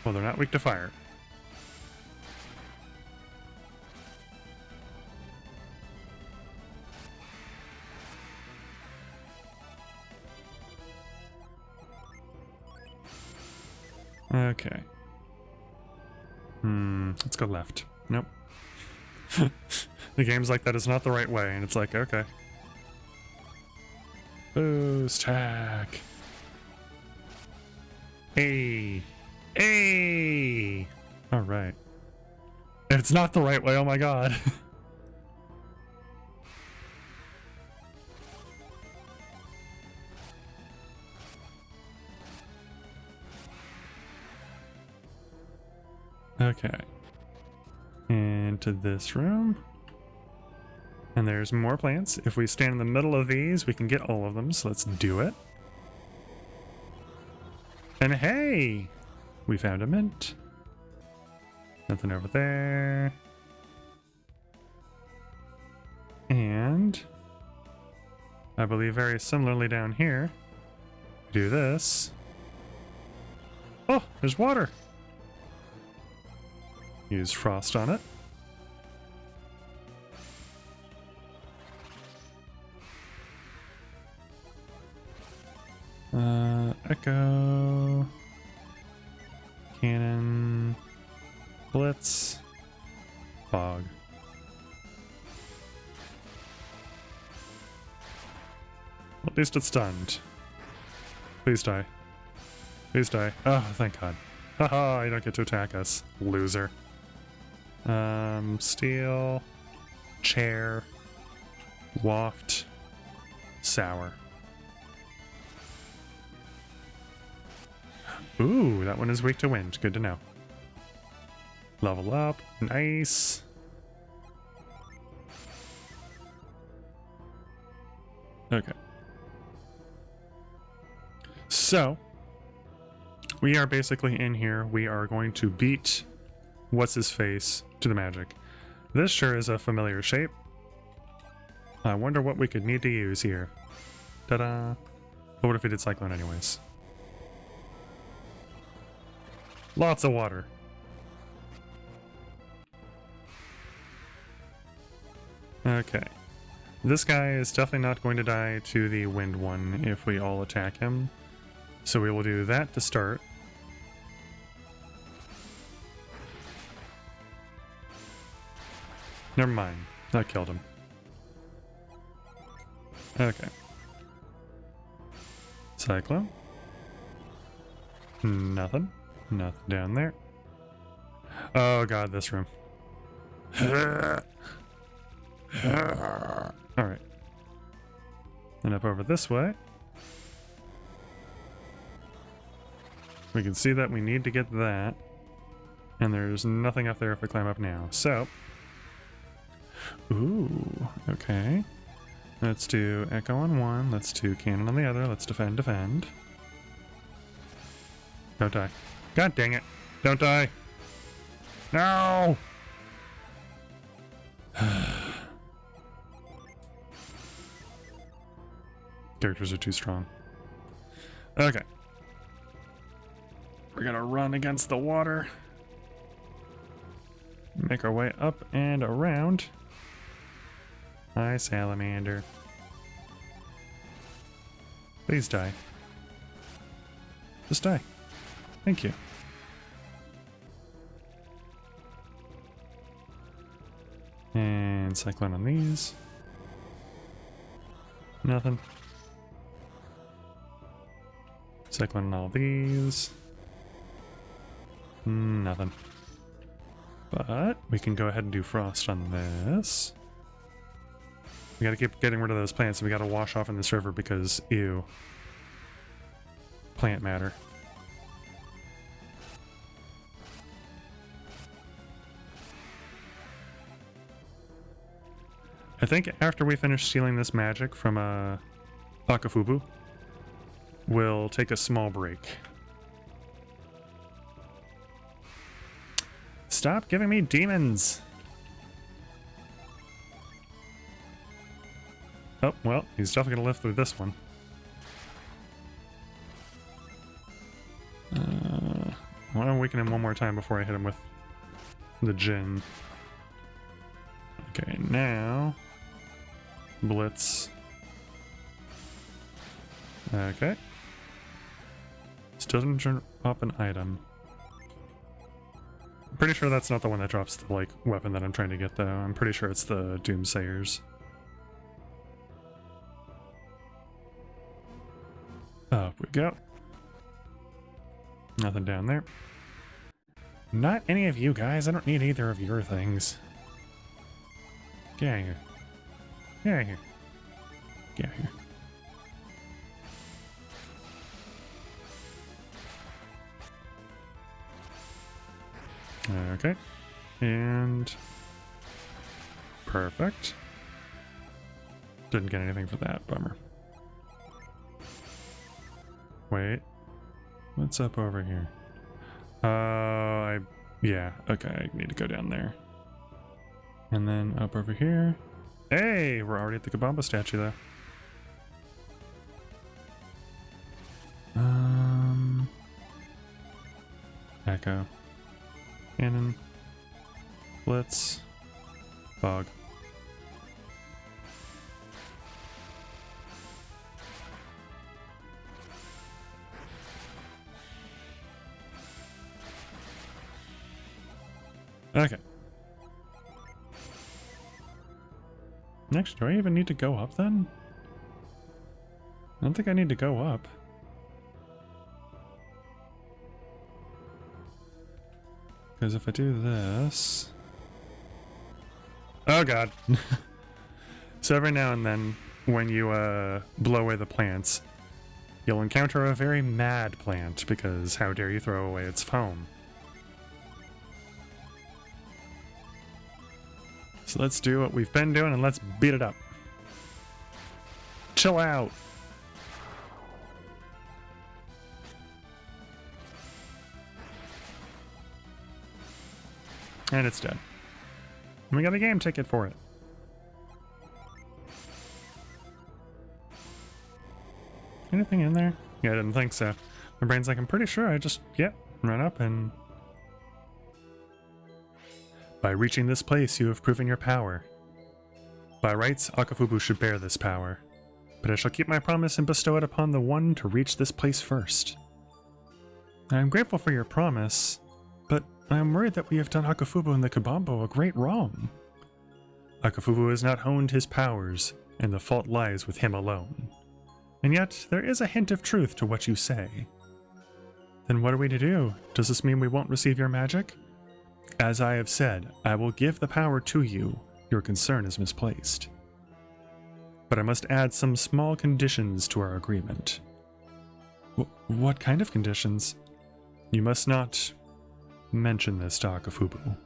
Well, they're not weak to fire. Okay. Let's go left. Nope. The game's like, that is not the right way, and it's like, okay. Boost tack. Hey. Hey! Alright. It's not the right way, oh my god. Okay. Into this room. And there's more plants. If we stand in the middle of these, we can get all of them, so let's do it. And hey! We found a mint. Nothing over there. And I believe very similarly down here, do this. Oh, there's water. Use frost on it. Echo. Cannon. Blitz. Fog. At least it's stunned. Please die. Please die. Oh, thank God. Haha, you don't get to attack us, loser. Steel. Chair. Waft. Sour. Ooh, that one is weak to wind. Good to know. Level up. Nice. Okay. So, we are basically in here. We are going to beat what's-his-face to the magic. This sure is a familiar shape. I wonder what we could need to use here. Ta-da! But what if we did Cyclone anyways? Lots of water. Okay. This guy is definitely not going to die to the wind one if we all attack him. So we will do that to start. Never mind. That killed him. Okay. Cyclone. Nothing. Nothing down there. Oh god, this room. Alright. And up over this way. We can see that we need to get that. And there's nothing up there if we climb up now. So. Ooh, okay. Let's do Echo on one. Let's do Cannon on the other. Let's defend, defend. Don't die. God dang it. Don't die. No! Characters are too strong. Okay. We're gonna run against the water. Make our way up and around. Hi, salamander. Please die. Just die. Thank you. And Cyclone on these. Nothing. Cyclone on all these. Nothing. But we can go ahead and do frost on this. We gotta keep getting rid of those plants, and we gotta wash off in this river because, ew. Plant matter. I think after we finish stealing this magic from Akafubu, we'll take a small break. Stop giving me demons! Oh, well, he's definitely gonna live through this one. I want to weaken him one more time before I hit him with the Djinn. Okay, now... Blitz. Okay. Still doesn't turn up an item. I'm pretty sure that's not the one that drops the, like, weapon that I'm trying to get, though. I'm pretty sure it's the Doomsayers. Up we go. Nothing down there. Not any of you guys. I don't need either of your things. Get out of here. Get out of here. Get out of here. Okay. And... perfect. Didn't get anything for that. Bummer. Wait. What's up over here? Yeah, okay, I need to go down there. And then up over here. Hey, we're already at the Gabomba statue, though. go. Cannon. Blitz. Fog. Okay. Next, do I even need to go up then? I don't think I need to go up. Because if I do this... Oh god. So every now and then, when you blow away the plants, you'll encounter a very mad plant, because how dare you throw away its foam. So let's do what we've been doing and let's beat it up. Chill out. And it's dead. And we got a game ticket for it. Anything in there? Yeah, I didn't think so. My brain's like, I'm pretty sure I just, run up and... By reaching this place, you have proven your power. By rights, Akafubu should bear this power. But I shall keep my promise and bestow it upon the one to reach this place first. I am grateful for your promise, but I am worried that we have done Akafubu and the Gabomba a great wrong. Akafubu has not honed his powers, and the fault lies with him alone. And yet, there is a hint of truth to what you say. Then what are we to do? Does this mean we won't receive your magic? As I have said, I will give the power to you. Your concern is misplaced. But I must add some small conditions to our agreement. What kind of conditions? You must not mention this to Akafubu.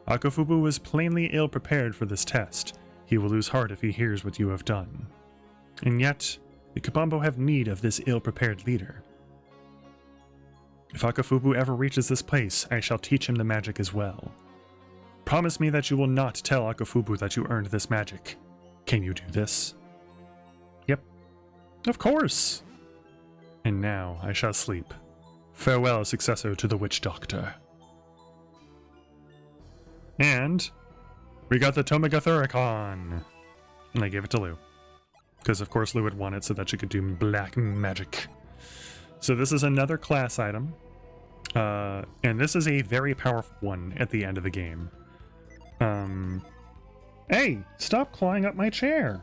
Akafubu was plainly ill-prepared for this test. He will lose heart if he hears what you have done. And yet, the Gabomba have need of this ill-prepared leader. If Akafubu ever reaches this place, I shall teach him the magic as well. Promise me that you will not tell Akafubu that you earned this magic. Can you do this? Yep. Of course! And now I shall sleep. Farewell, successor to the witch doctor. And we got the Tomegathuricon! And I gave it to Lou. Because of course Lou would want it so that she could do black magic. So this is another class item. And this is a very powerful one at the end of the game. Hey, stop clawing up my chair!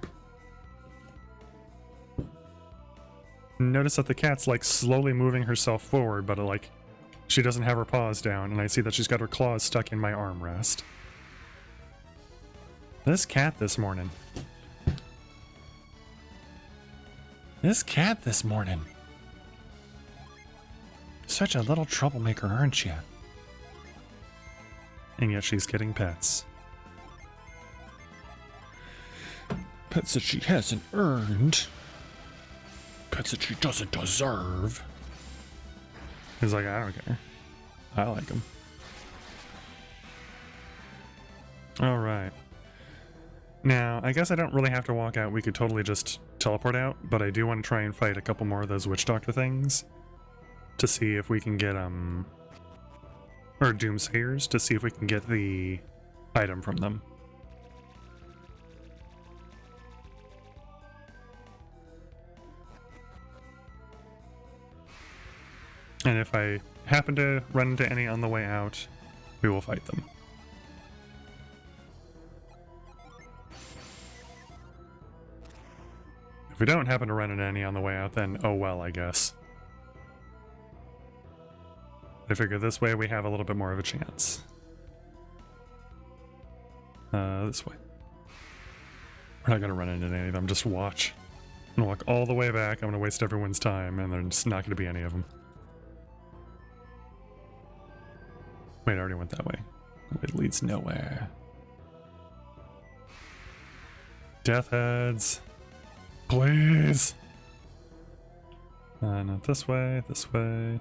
Notice that the cat's like slowly moving herself forward, but like she doesn't have her paws down, and I see that she's got her claws stuck in my armrest. This cat this morning. Such a little troublemaker, aren't you? And yet she's getting pets. Pets that she hasn't earned. Pets that she doesn't deserve. He's like, I don't care. I like them. Alright. Now, I guess I don't really have to walk out. We could totally just teleport out, but I do want to try and fight a couple more of those witch doctor things. To see if we can get, or doomsayers, to see if we can get the item from them. And if I happen to run into any on the way out, we will fight them. If we don't happen to run into any on the way out, then oh well, I guess. I figure this way we have a little bit more of a chance. This way. We're not gonna run into any of them, just watch. I'm gonna walk all the way back, I'm gonna waste everyone's time, and there's not gonna be any of them. Wait, I already went that way. It leads nowhere. Death heads. Please! Not this way, this way.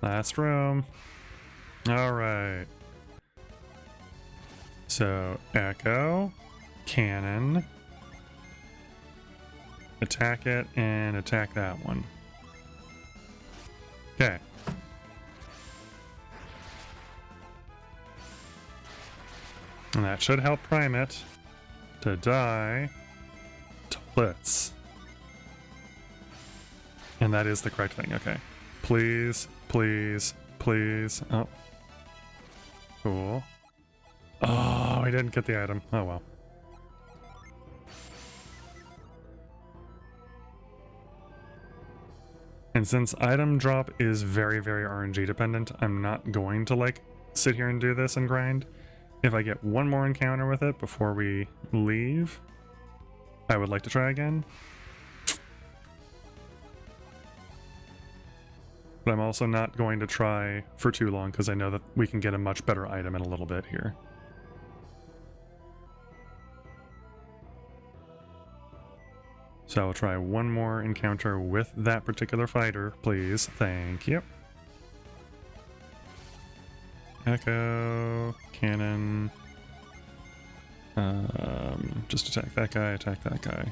Last room. Alright. So, Echo, Cannon, attack it, and attack that one. Okay. And that should help prime it to die to Blitz. And that is the correct thing, okay. Please, please, please. Oh. Cool. Oh, I didn't get the item. Oh well. And since item drop is very, very RNG dependent, I'm not going to like sit here and do this and grind. If I get one more encounter with it before we leave, I would like to try again. But I'm also not going to try for too long because I know that we can get a much better item in a little bit here. So I'll try one more encounter with that particular fighter, please. Thank you. Echo, Cannon. Just attack that guy, attack that guy.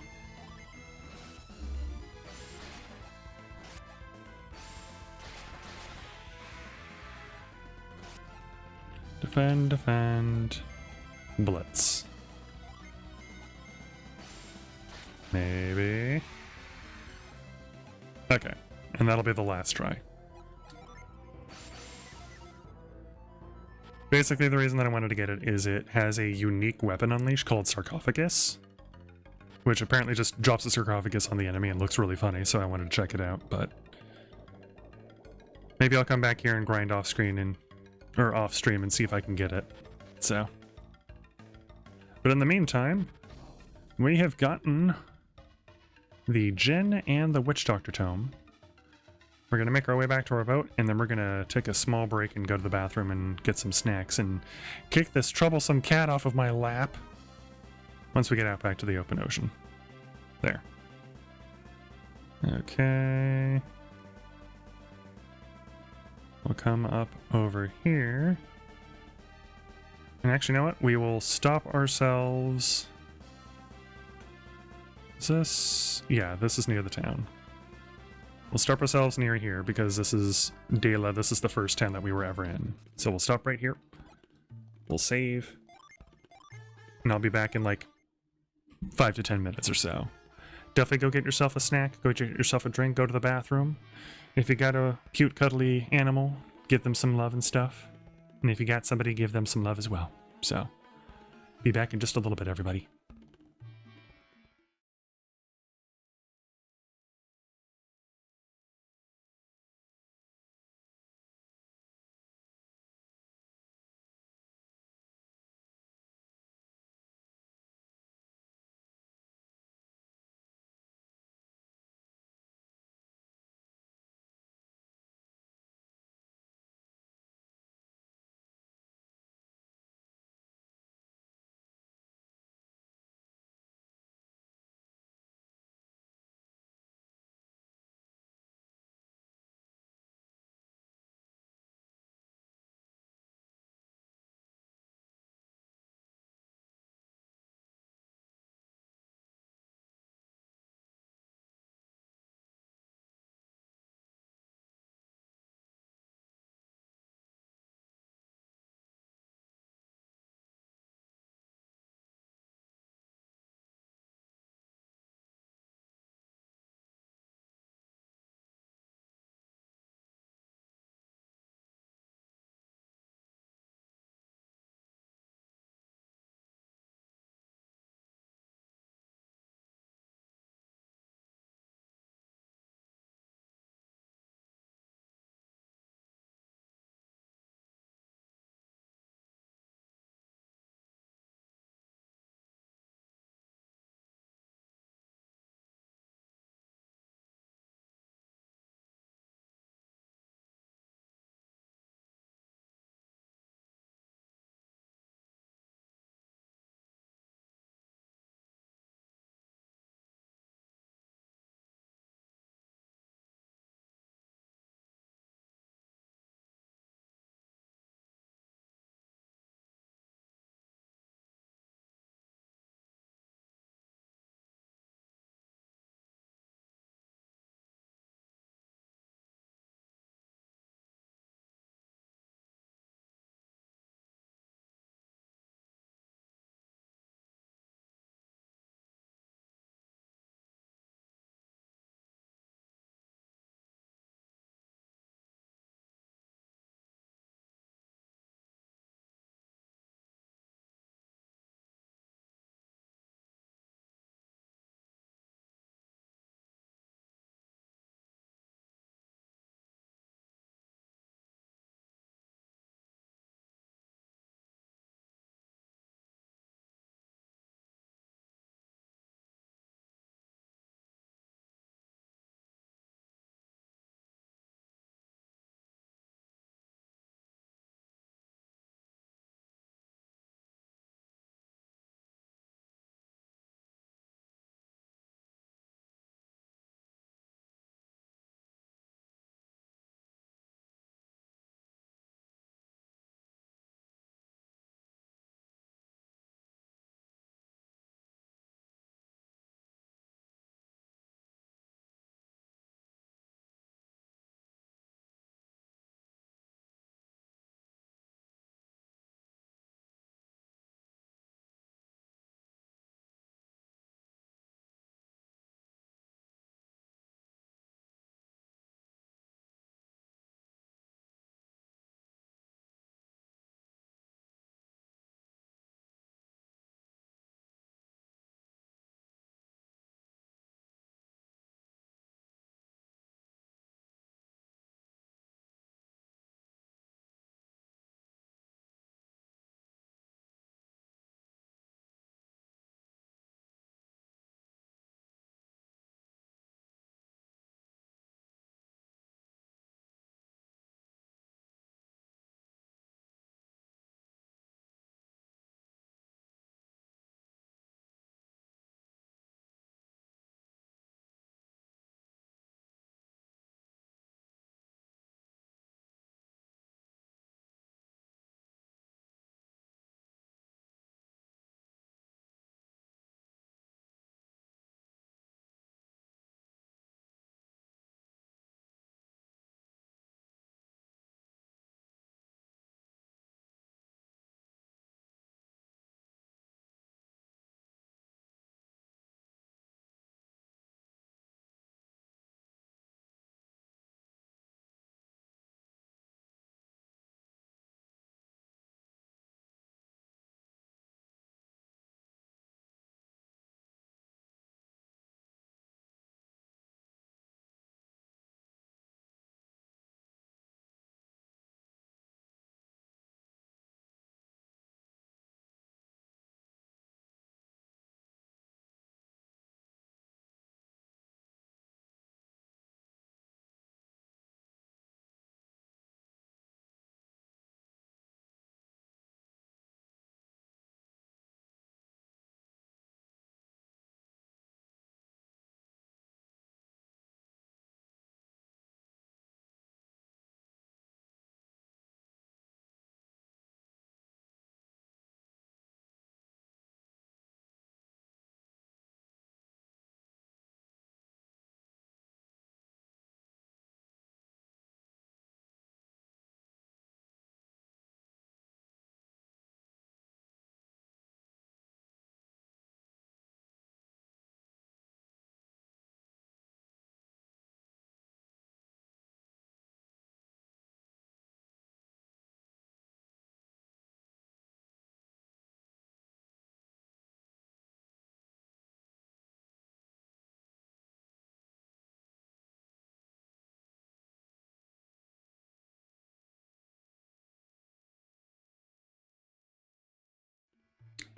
Defend, defend. Blitz. Maybe. Okay, and that'll be the last try. Basically, the reason that I wanted to get it is it has a unique weapon unleash called Sarcophagus, which apparently just drops a sarcophagus on the enemy and looks really funny, so I wanted to check it out, but maybe I'll come back here and grind off screen and or off stream and see if I can get it. So, but in the meantime, we have gotten the Djinn and the Witch Doctor Tome. We're going to make our way back to our boat, and then we're going to take a small break and go to the bathroom and get some snacks and kick this troublesome cat off of my lap once we get out back to the open ocean. There. Okay. We'll come up over here. And actually, you know what? We will stop ourselves. Is this? Yeah, this is near the town. We'll stop ourselves near here because this is Dela. This is the first town that we were ever in. So we'll stop right here. We'll save. And I'll be back in like 5 to 10 minutes or so. Definitely go get yourself a snack. Go get yourself a drink. Go to the bathroom. If you got a cute, cuddly animal, give them some love and stuff. And if you got somebody, give them some love as well. So, be back in just a little bit, everybody.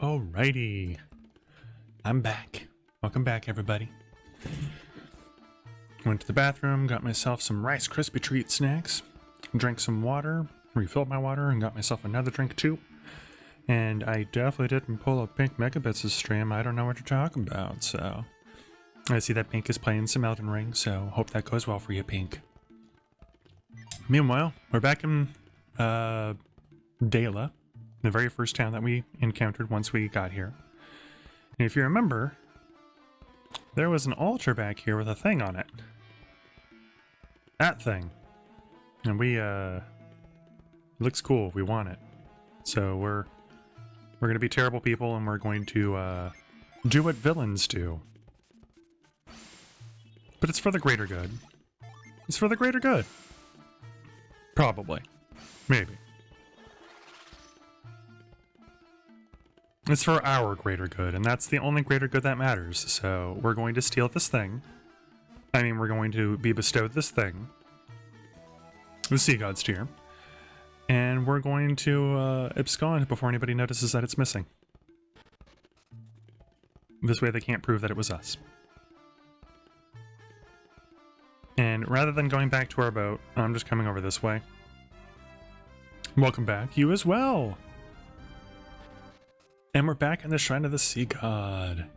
Alrighty. I'm back. Welcome back, everybody. Went to the bathroom, got myself some Rice Krispie Treat snacks, drank some water, refilled my water, and got myself another drink too. And I definitely didn't pull a Pink Megabits' stream. I don't know what you're talking about, so... I see that Pink is playing some Elden Ring, so hope that goes well for you, Pink. Meanwhile, we're back in, Dela, the very first town that we encountered once we got here. And if you remember, there was an altar back here with a thing on it. That thing. And we, it looks cool. We want it. So we're gonna be terrible people and we're going to, do what villains do. But it's for the greater good. It's for the greater good. Probably. Maybe. It's for our greater good, and that's the only greater good that matters. So we're going to steal this thing. I mean, we're going to be bestowed this thing. The Sea God's Tear. And we're going to abscond before anybody notices that it's missing. This way they can't prove that it was us. And rather than going back to our boat, I'm just coming over this way. Welcome back. You as well! And we're back in the Shrine of the Sea God.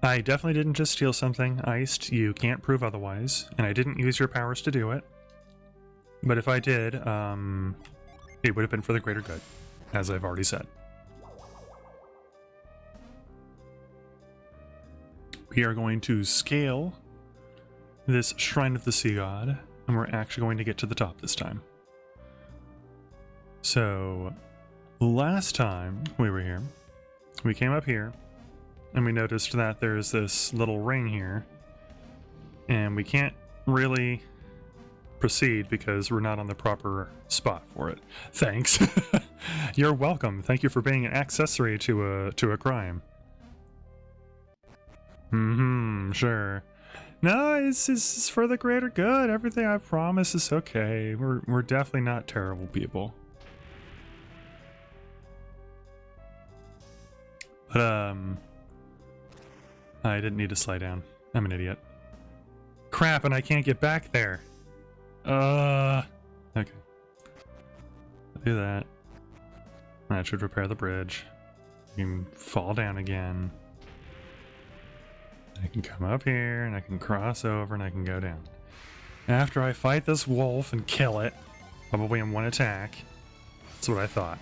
I definitely didn't just steal something. Iced, you can't prove otherwise. And I didn't use your powers to do it. But if I did, it would have been for the greater good, as I've already said. We are going to scale this Shrine of the Sea God, and we're actually going to get to the top this time. So, last time we were here, we came up here, and we noticed that there's this little ring here, and we can't really proceed because we're not on the proper spot for it. Thanks. You're welcome. Thank you for being an accessory to a crime. Sure. No, it's for the greater good. Everything I promise is okay. We're definitely not terrible people. But I didn't need to slide down. I'm an idiot. Crap, and I can't get back there. Okay. I'll do that. That should repair the bridge. You can fall down again. I can come up here, and I can cross over, and I can go down. After I fight this wolf and kill it, probably in one attack. That's what I thought.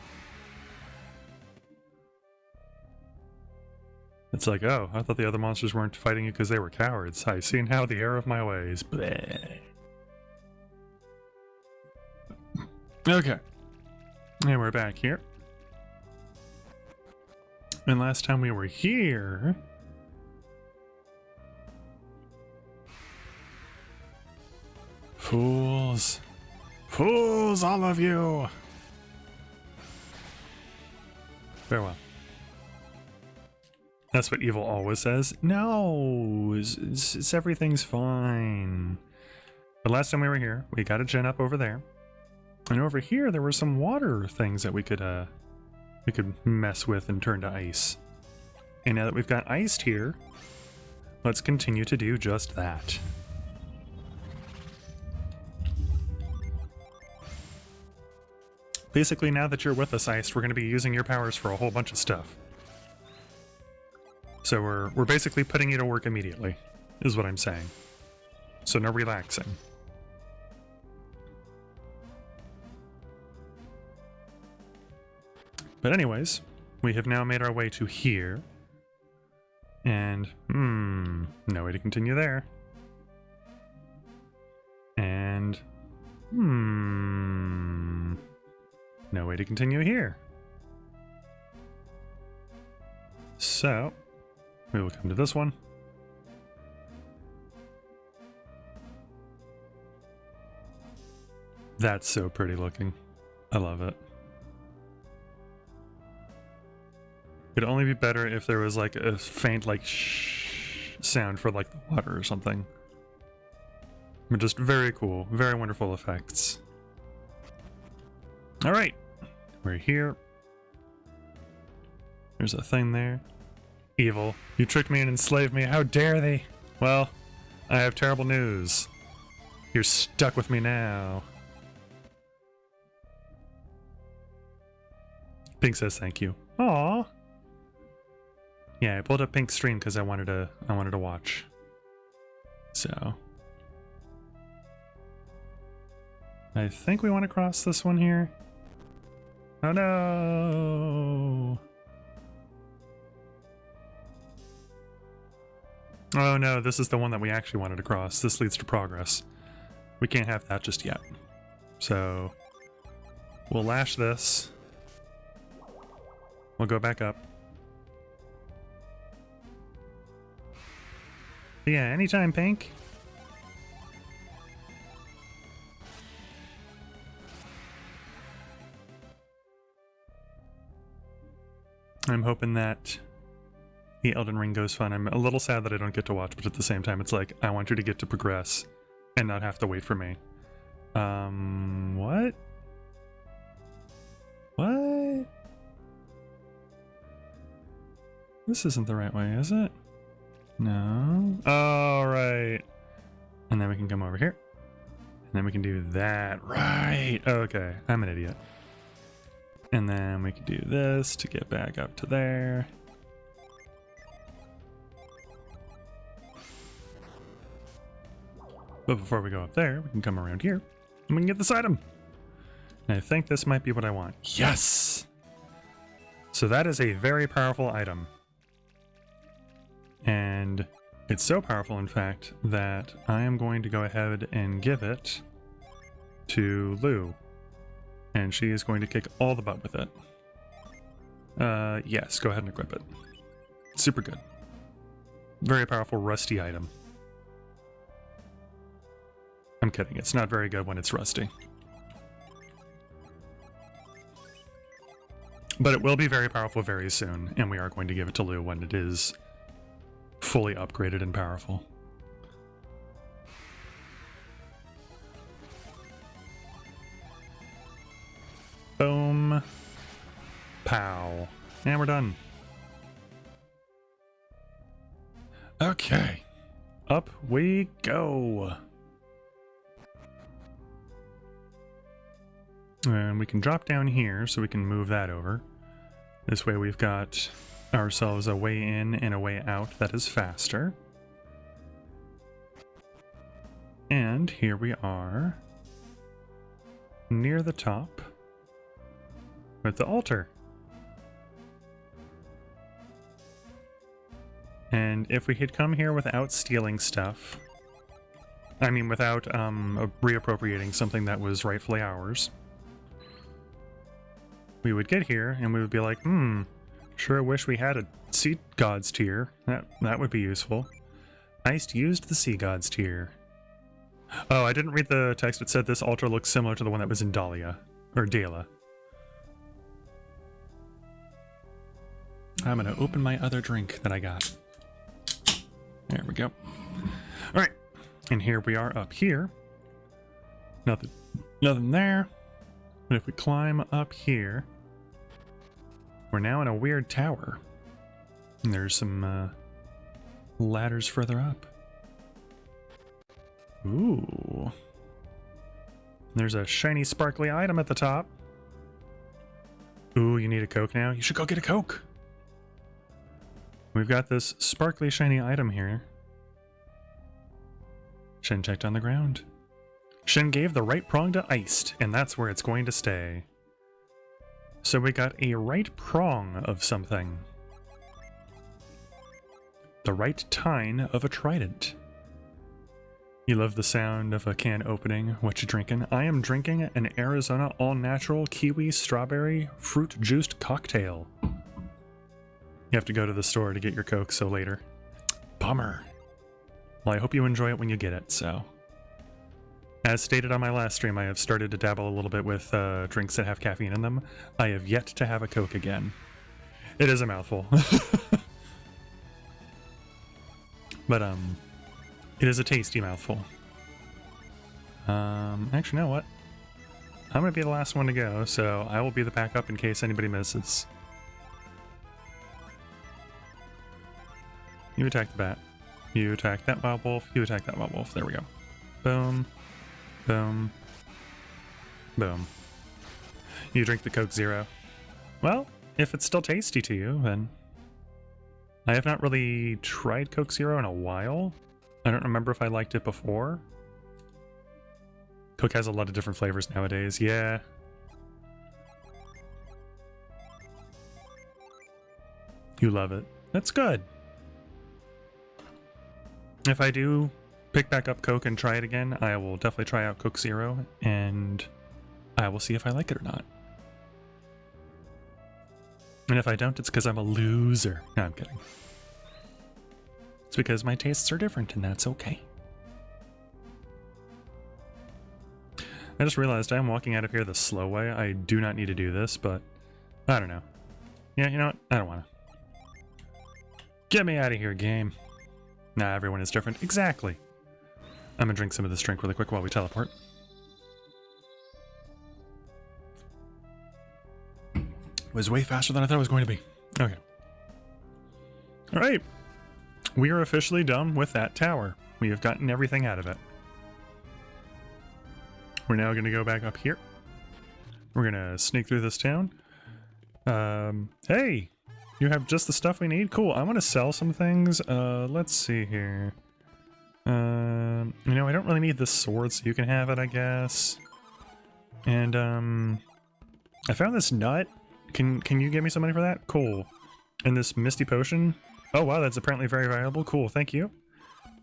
It's like, oh, I thought the other monsters weren't fighting you because they were cowards. I see now the error of my ways. Bleh. Okay. And we're back here. And last time we were here... Fools. Fools, all of you! Farewell. That's what evil always says. No, it's everything's fine. But last time we were here, we got a gen up over there. And over here, there were some water things that we could mess with and turn to ice. And now that we've got iced here, let's continue to do just that. Basically, now that you're with us, Iced, we're going to be using your powers for a whole bunch of stuff. So we're basically putting you to work immediately, is what I'm saying. So no relaxing. But anyways, we have now made our way to here. And, no way to continue there. And, no way to continue here. So, we will come to this one. That's so pretty looking. I love it. It'd only be better if there was like a faint like shh sound for like the water or something. But just very cool, very wonderful effects. All right, we're here. There's a thing there. Evil. You tricked me and enslaved me. How dare they? Well, I have terrible news. You're stuck with me now. Pink says thank you. Aww. Yeah, I pulled up Pink's stream because I wanted to watch. So I think we want to cross this one here. Oh no! Oh no, this is the one that we actually wanted to cross. This leads to progress. We can't have that just yet. So we'll lash this. We'll go back up. Yeah, anytime, Pink. I'm hoping that the Elden Ring goes fun. I'm a little sad that I don't get to watch, but at the same time, it's like, I want you to get to progress and not have to wait for me. What? What? This isn't the right way, is it? No. All right. And then we can come over here. And then we can do that. Right. Okay. I'm an idiot. And then we can do this to get back up to there. But before we go up there, we can come around here and we can get this item. And I think this might be what I want. Yes! So that is a very powerful item. And it's so powerful, in fact, that I am going to go ahead and give it to Lou. And she is going to kick all the butt with it. Yes, go ahead and equip it. Super good. Very powerful rusty item. I'm kidding, it's not very good when it's rusty. But it will be very powerful very soon, and we are going to give it to Lou when it is fully upgraded and powerful. Boom. Pow. And we're done. Okay. Up we go. And we can drop down here so we can move that over. This way we've got ourselves a way in and a way out that is faster. And here we are near the top with the altar. And if we had come here without stealing stuff, I mean without reappropriating something that was rightfully ours, we would get here and we would be like, sure wish we had a sea gods tier. That would be useful. Iced used the sea gods tier. Oh, I didn't read the text. It said this altar looks similar to the one that was in Dahlia. Or Dela. I'm gonna open my other drink that I got. There we go. Alright. And here we are up here. Nothing there. But if we climb up here, we're now in a weird tower. And there's some ladders further up. Ooh. There's a shiny sparkly item at the top. Ooh, you need a Coke now? You should go get a Coke. We've got this sparkly shiny item here. Shen checked on the ground. Shen gave the right prong to Iced, and that's where it's going to stay. So we got a right prong of something. The right tine of a trident. You love the sound of a can opening. What you drinking? I am drinking an Arizona all-natural kiwi strawberry fruit juiced cocktail. You have to go to the store to get your Coke, so later. Bummer. Well, I hope you enjoy it when you get it, so. As stated on my last stream, I have started to dabble a little bit with drinks that have caffeine in them. I have yet to have a Coke again. It is a mouthful. But, it is a tasty mouthful. Actually, you know what? I'm gonna be the last one to go, so I will be the backup in case anybody misses. You attack the bat. You attack that wild wolf. You attack that wild wolf. There we go. Boom. Boom. Boom. You drink the Coke Zero. Well, if it's still tasty to you, then... I have not really tried Coke Zero in a while. I don't remember if I liked it before. Coke has a lot of different flavors nowadays. Yeah. You love it. That's good. If I do pick back up Coke and try it again, I will definitely try out Coke Zero, and I will see if I like it or not. And if I don't, it's because I'm a loser. No, I'm kidding. It's because my tastes are different, and that's okay. I just realized I'm walking out of here the slow way. I do not need to do this, but I don't know. Yeah, you know what? I don't want to. Get me out of here, game. Nah, everyone is different. Exactly. I'm gonna drink some of this drink really quick while we teleport. It was way faster than I thought it was going to be. Okay. Alright. We are officially done with that tower. We have gotten everything out of it. We're now gonna go back up here. We're gonna sneak through this town. Hey! You have just the stuff we need? Cool. I want to sell some things. Let's see here. You know, I don't really need this sword, so you can have it, I guess. And, I found this nut. Can you give me some money for that? Cool. And this misty potion. Oh, wow, that's apparently very valuable. Cool, thank you.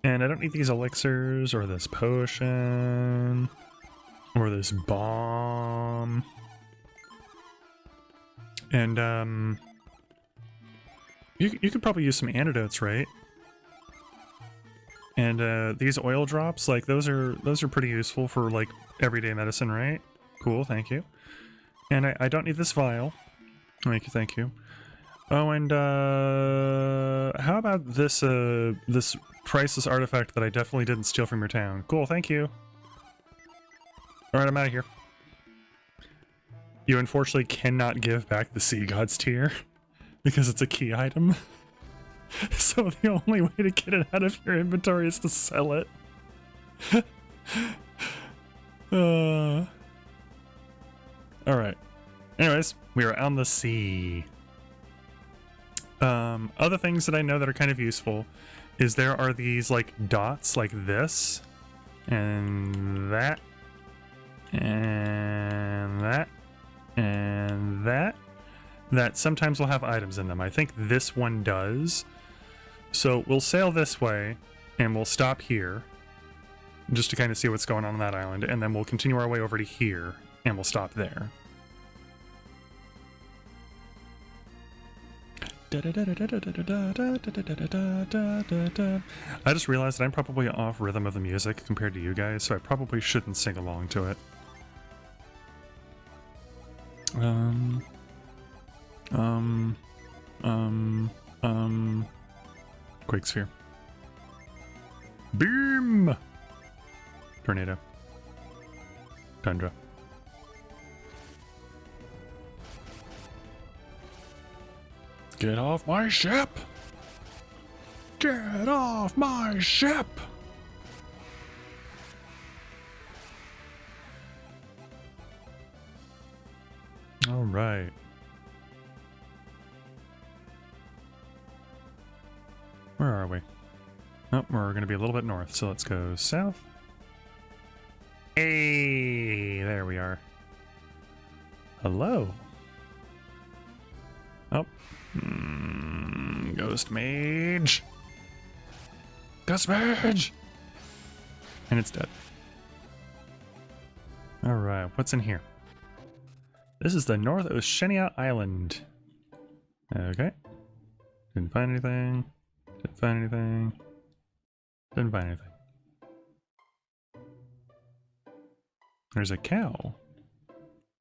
And I don't need these elixirs, or this potion, or this bomb. And, You could probably use some antidotes, right? And these oil drops, like those are pretty useful for like everyday medicine, right? Cool, thank you. And I don't need this vial. Thank you. Oh, and how about this this priceless artifact that I definitely didn't steal from your town? Cool, thank you. All right, I'm out of here. You unfortunately cannot give back the Sea God's Tear. Because it's a key item. So the only way to get it out of your inventory is to sell it. Alright. Anyways, we are on the sea. Other things that I know that are kind of useful is there are these like dots like this. And that. And that. And that. That sometimes will have items in them. I think this one does. So we'll sail this way, and we'll stop here, just to kind of see what's going on that island, and then we'll continue our way over to here, and we'll stop there. I just realized that I'm probably off rhythm of the music compared to you guys, so I probably shouldn't sing along to it. Quake sphere. Beam! Tornado. Tundra. Get off my ship! Get off my ship! All right. Where are we? Oh, we're going to be a little bit north, so let's go south. Hey, there we are. Hello. Oh. Ghost Mage. Ghost Mage! And it's dead. Alright, what's in here? This is the North Oceania Island. Okay. Didn't find anything. Didn't find anything. Didn't find anything. There's a cow.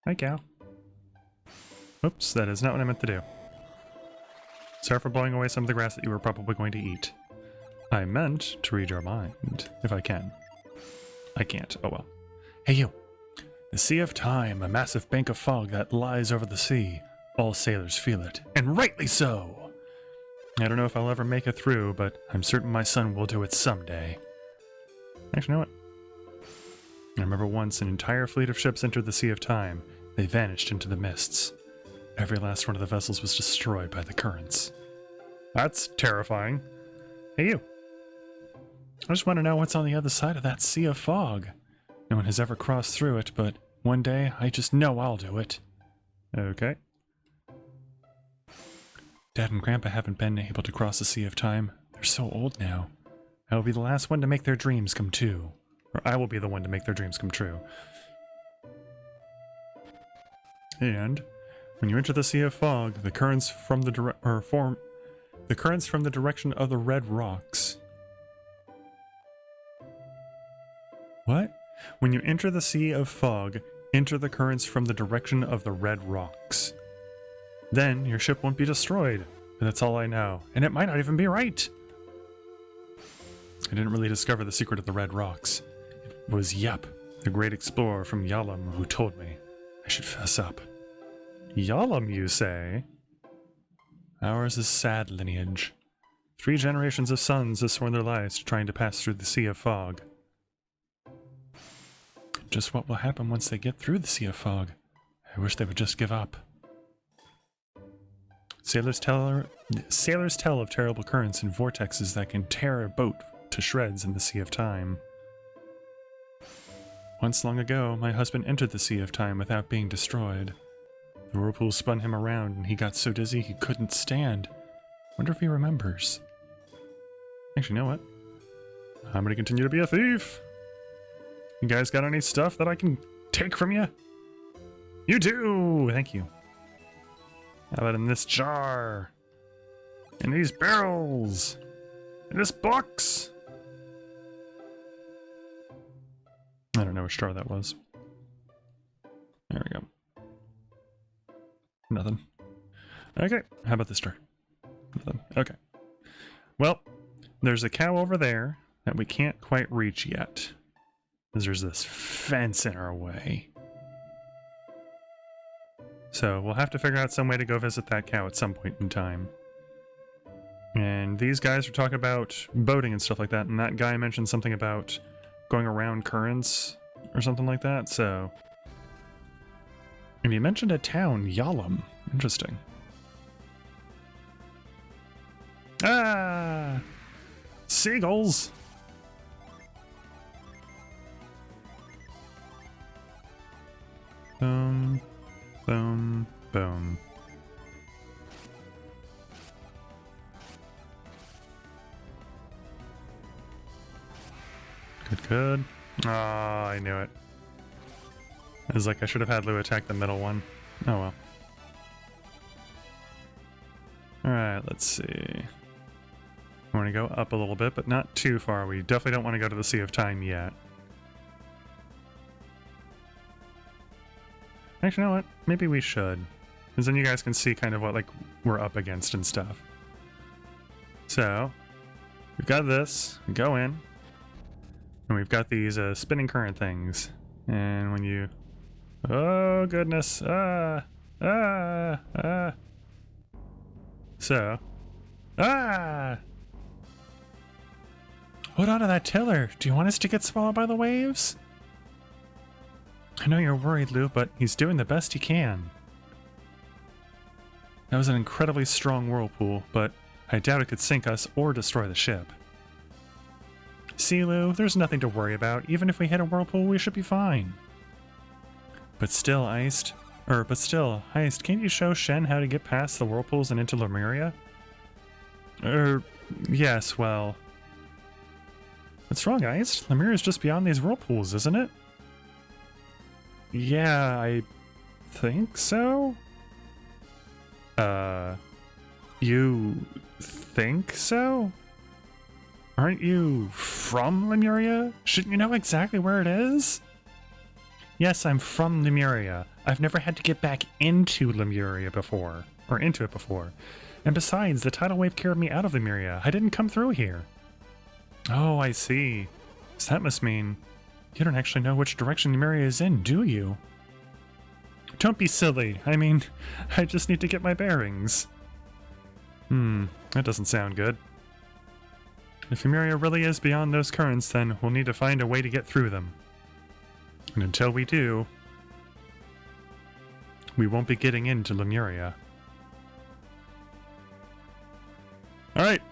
Hi, cow. Oops, that is not what I meant to do. Sorry for blowing away some of the grass that you were probably going to eat. I meant to read your mind, if I can. I can't. Oh well. Hey, you. The Sea of Time, a massive bank of fog that lies over the sea. All sailors feel it, and rightly so! I don't know if I'll ever make it through, but I'm certain my son will do it someday. Actually, you know what? I remember once an entire fleet of ships entered the Sea of Time. They vanished into the mists. Every last one of the vessels was destroyed by the currents. That's terrifying. Hey, you. I just want to know what's on the other side of that sea of fog. No one has ever crossed through it, but one day I just know I'll do it. Okay. Dad and Grandpa haven't been able to cross the Sea of Time. They're so old now. I will be the last one to make their dreams come true. Or I will be the one to make their dreams come true. And when you enter the Sea of Fog, the currents from the direction of the red rocks. What? When you enter the Sea of Fog, enter the currents from the direction of the red rocks. Then your ship won't be destroyed. But that's all I know. And it might not even be right. I didn't really discover the secret of the red rocks. It was Yep, the great explorer from Yalom, who told me. I should fess up. Yalom, you say? Ours is sad lineage. 3 generations of sons have sworn their lives to trying to pass through the Sea of Fog. Just what will happen once they get through the Sea of Fog? I wish they would just give up. Sailors tell of terrible currents and vortexes that can tear a boat to shreds in the Sea of Time. Once long ago, my husband entered the Sea of Time without being destroyed. The whirlpool spun him around and he got so dizzy he couldn't stand. Wonder if he remembers. Actually, you know what? I'm gonna continue to be a thief! You guys got any stuff that I can take from you? You do! Thank you. How about in this jar? In these barrels? In this box? I don't know which jar that was. There we go. Nothing. Okay, how about this jar? Nothing. Okay. Well, there's a cow over there that we can't quite reach yet. Because there's this fence in our way. So we'll have to figure out some way to go visit that cow at some point in time. And these guys are talking about boating and stuff like that, and that guy mentioned something about going around currents or something like that, so... And he mentioned a town, Yalom. Interesting. Ah! Seagulls! Boom, boom, boom. Good, good. Ah, I knew it. It was like I should have had Lou attack the middle one. Oh well. Alright, let's see. I want to go up a little bit, but not too far. We definitely don't want to go to the Sea of Time yet. Actually, you know what? Maybe we should. Because then you guys can see kind of what like we're up against and stuff. So, we've got this. We go in. And we've got these spinning current things. And when you... Oh, goodness. So... Hold on to that tiller. Do you want us to get swallowed by the waves? I know you're worried, Lou, but he's doing the best he can. That was an incredibly strong whirlpool, but I doubt it could sink us or destroy the ship. See, Lou, there's nothing to worry about. Even if we hit a whirlpool, we should be fine. But still, Heist, can't you show Shen how to get past the whirlpools and into Lemuria? Yes, well... What's wrong, Heist? Lemuria's just beyond these whirlpools, isn't it? Yeah, I think so? You think so? Aren't you from Lemuria? Shouldn't you know exactly where it is? Yes, I'm from Lemuria. I've never had to get back into Lemuria before. Or into it before. And besides, the tidal wave carried me out of Lemuria. I didn't come through here. Oh, I see. So that must mean you don't actually know which direction Lemuria is in, do you? Don't be silly. I mean, I just need to get my bearings. That doesn't sound good. If Lemuria really is beyond those currents, then we'll need to find a way to get through them. And until we do, we won't be getting into Lemuria. Alright.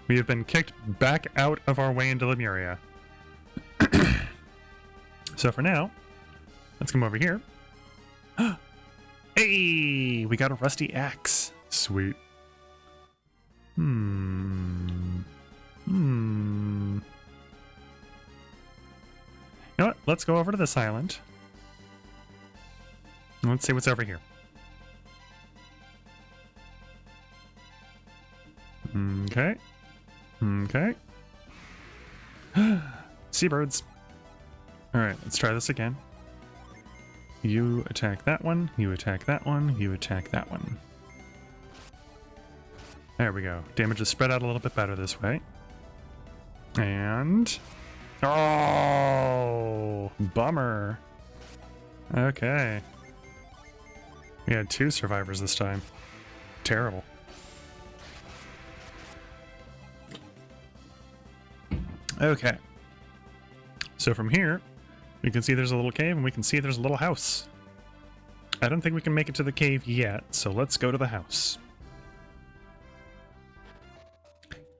We have been kicked back out of our way into Lemuria. So for now, let's come over here. Hey! We got a rusty axe. Sweet. You know what? Let's go over to this island. Let's see what's over here. Okay. Okay. Seabirds. Alright, let's try this again. You attack that one, you attack that one, you attack that one. There we go. Damage is spread out a little bit better this way. And... oh! Bummer. Okay. We had 2 survivors this time. Terrible. Okay. So from here, we can see there's a little cave and we can see there's a little house. I don't think we can make it to the cave yet, so let's go to the house.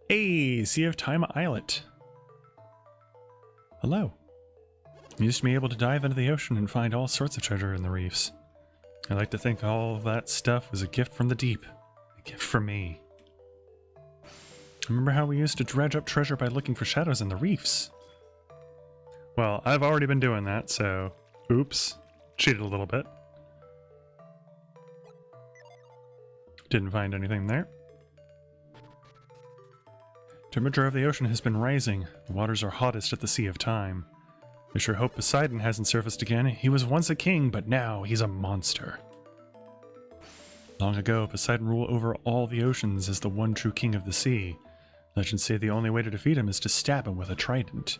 Hey, Sea of Time Islet. Hello. You used to be able to dive into the ocean and find all sorts of treasure in the reefs. I like to think all of that stuff was a gift from the deep. A gift from me. Remember how we used to dredge up treasure by looking for shadows in the reefs? Well, I've already been doing that, so... oops. Cheated a little bit. Didn't find anything there. Temperature of the ocean has been rising. The waters are hottest at the Sea of Time. I sure hope Poseidon hasn't surfaced again. He was once a king, but now he's a monster. Long ago, Poseidon ruled over all the oceans as the one true king of the sea. Legends say the only way to defeat him is to stab him with a trident.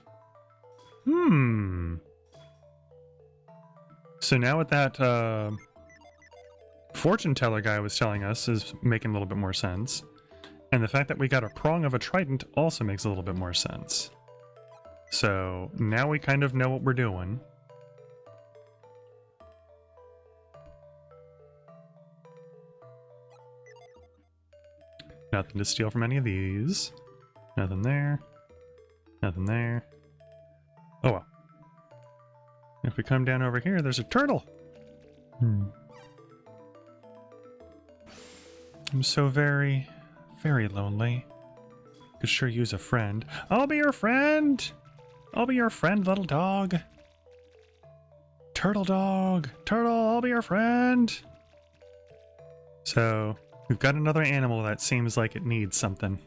So now what that fortune teller guy was telling us is making a little bit more sense. And the fact that we got a prong of a trident also makes a little bit more sense. So now we kind of know what we're doing. Nothing to steal from any of these. Nothing there. Nothing there. Oh well. If we come down over here, there's a turtle. I'm so very, very lonely. Could sure use a friend. I'll be your friend! I'll be your friend, little dog. Turtle dog! Turtle, I'll be your friend! So, we've got another animal that seems like it needs something.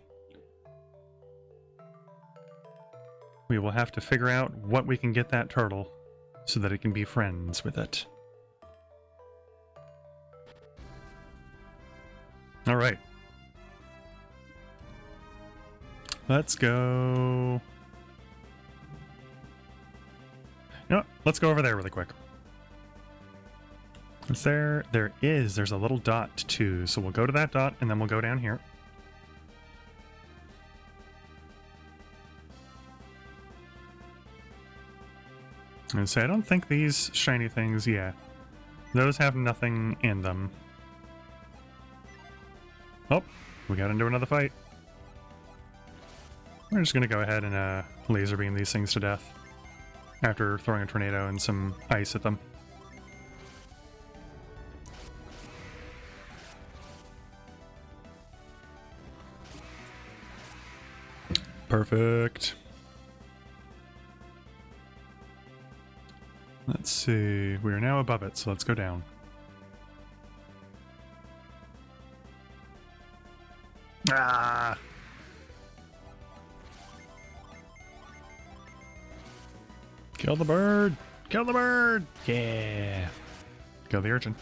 We will have to figure out what we can get that turtle so that it can be friends with it. Alright. Let's go... you know what? Let's go over there really quick. Is there? There is. There's a little dot too. So we'll go to that dot and then we'll go down here. And so I don't think these shiny things, yeah. Those have nothing in them. Oh, we got into another fight. We're just gonna go ahead and laser beam these things to death. After throwing a tornado and some ice at them. Perfect. Let's see. We are now above it, so let's go down. Ah! Kill the bird! Kill the bird! Yeah! Kill the urchin.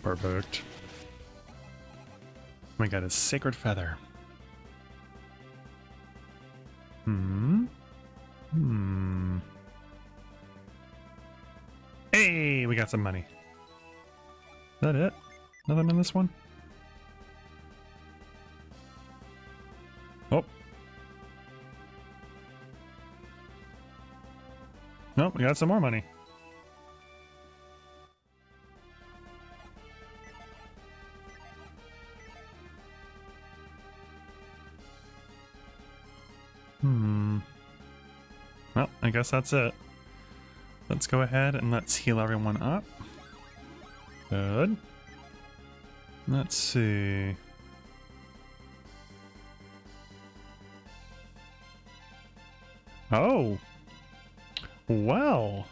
Perfect. We got a sacred feather. Hey, we got some money. Is that it? Nothing in this one? Oh. Nope, we got some more money. Well, I guess that's it. Let's go ahead and let's heal everyone up. Good. Let's see. Oh. Well.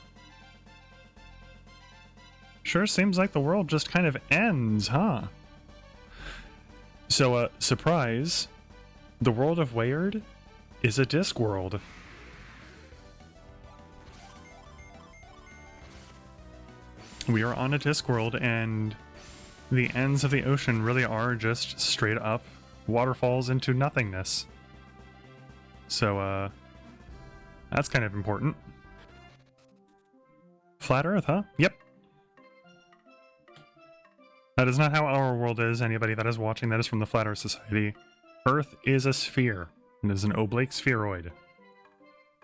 Sure seems like the world just kind of ends, huh? So, surprise. The world of Wayard is a disc world. We are on a disc world, and the ends of the ocean really are just straight up waterfalls into nothingness. So, that's kind of important. Flat Earth, huh? Yep. That is not how our world is. Anybody that is watching that is from the Flat Earth Society. Earth is a sphere. It is an oblate spheroid.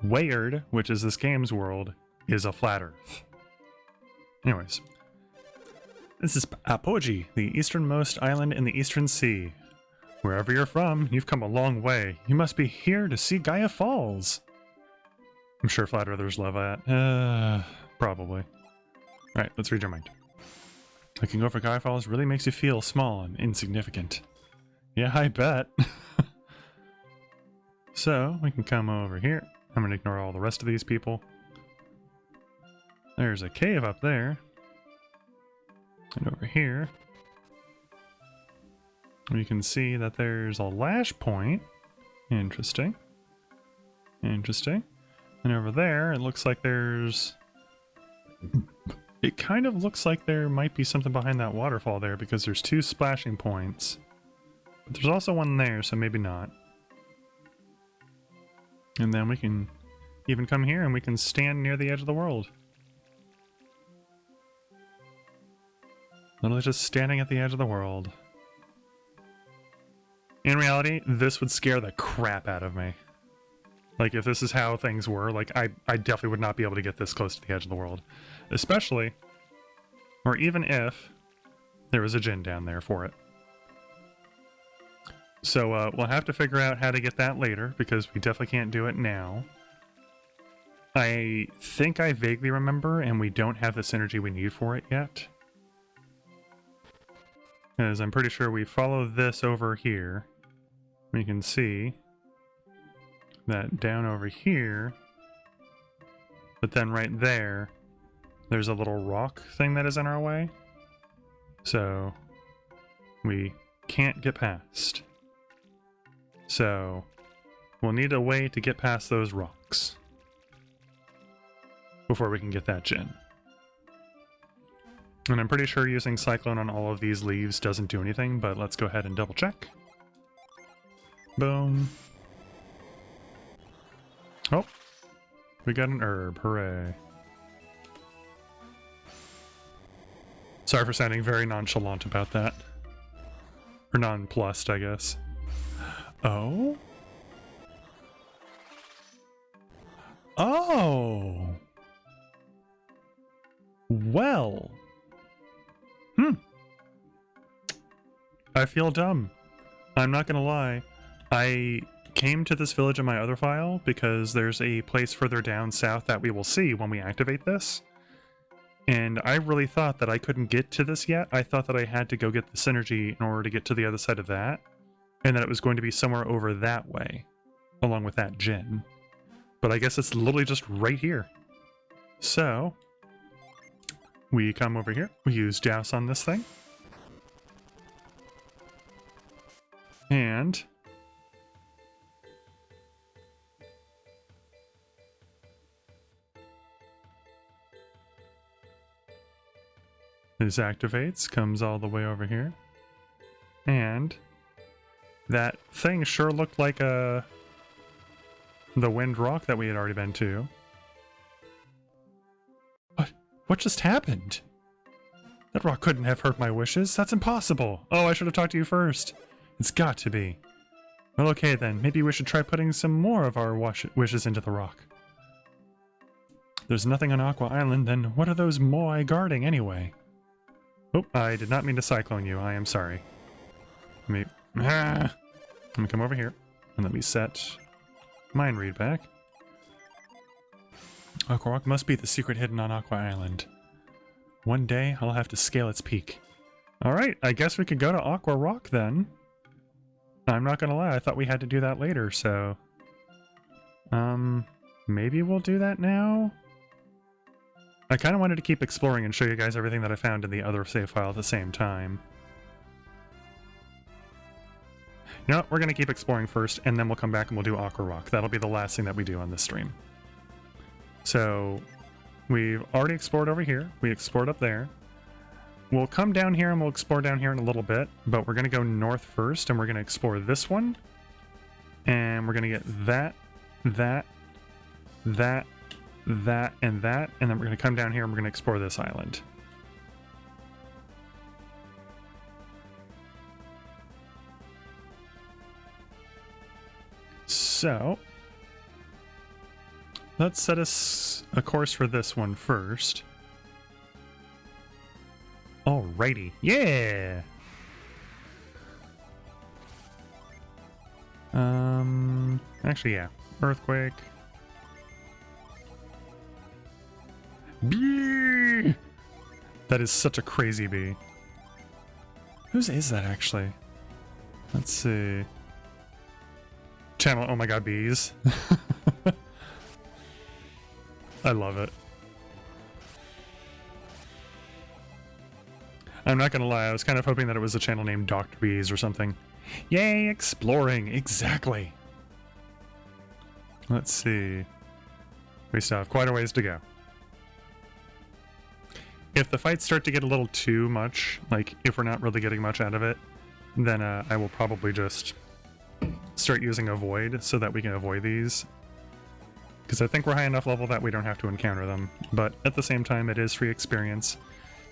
Wayard, which is this game's world, is a flat Earth. Anyways. This is Apoji, the easternmost island in the Eastern Sea. Wherever you're from, you've come a long way. You must be here to see Gaia Falls. I'm sure Flat Earthers love that. Probably. Alright, let's read your mind. Looking over Gaia Falls really makes you feel small and insignificant. Yeah, I bet. So, we can come over here. I'm going to ignore all the rest of these people. There's a cave up there. And over here, we can see that there's a lash point. Interesting. Interesting. And over there, it looks like there's... It kind of looks like there might be something behind that waterfall there because there's two splashing points. But there's also one there, so maybe not. And then we can even come here and we can stand near the edge of the world. Literally just standing at the edge of the world. In reality, this would scare the crap out of me. Like, if this is how things were, like, I definitely would not be able to get this close to the edge of the world. Especially, or even if, there was a djinn down there for it. So, we'll have to figure out how to get that later, because we definitely can't do it now. I think I vaguely remember, and we don't have the synergy we need for it yet. Because I'm pretty sure we follow this over here. We can see that down over here, but then right there, there's a little rock thing that is in our way. So, we can't get past. So, we'll need a way to get past those rocks before we can get that djinn. And I'm pretty sure using Cyclone on all of these leaves doesn't do anything, but let's go ahead and double check. Boom. Oh, we got an herb. Hooray. Sorry for sounding very nonchalant about that. Or nonplussed, I guess. Oh? Oh! Well. I feel dumb. I'm not gonna lie. I came to this village in my other file because there's a place further down south that we will see when we activate this. And I really thought that I couldn't get to this yet. I thought that I had to go get the synergy in order to get to the other side of that. And that it was going to be somewhere over that way, along with that djinn. But I guess it's literally just right here. So, we come over here, we use Douse on this thing. And this activates, comes all the way over here. And that thing sure looked like the wind rock that we had already been to. What just happened? That rock couldn't have hurt my wishes. That's impossible. Oh, I should have talked to you first. It's got to be. Well, okay then. Maybe we should try putting some more of our wishes into the rock. There's nothing on Aqua Island, then what are those moai guarding anyway? Oh, I did not mean to cyclone you. I am sorry. Let me come over here and let me set mind read back. Aqua Rock must be the secret hidden on Aqua Island. One day I'll have to scale its peak. Alright, I guess we could go to Aqua Rock then. I'm not gonna lie, I thought we had to do that later, so... maybe we'll do that now? I kind of wanted to keep exploring and show you guys everything that I found in the other save file at the same time. You know what, we're gonna keep exploring first, and then we'll come back and we'll do Aqua Rock. That'll be the last thing that we do on this stream. So, we've already explored over here, we explored up there. We'll come down here and we'll explore down here in a little bit, but we're going to go north first and we're going to explore this one. And we're going to get that, and that, and then we're going to come down here and we're going to explore this island. So, let's set us a course for this one first. Alrighty, yeah! Actually, yeah. Earthquake. Bee! That is such a crazy bee. Whose is that, actually? Let's see. Channel, oh my god, bees. I love it. I'm not gonna lie, I was kind of hoping that it was a channel named Dr. Bees or something. Yay, exploring! Exactly! Let's see. We still have quite a ways to go. If the fights start to get a little too much, like if we're not really getting much out of it, then I will probably just start using Avoid so that we can avoid these. Because I think we're high enough level that we don't have to encounter them. But at the same time, it is free experience.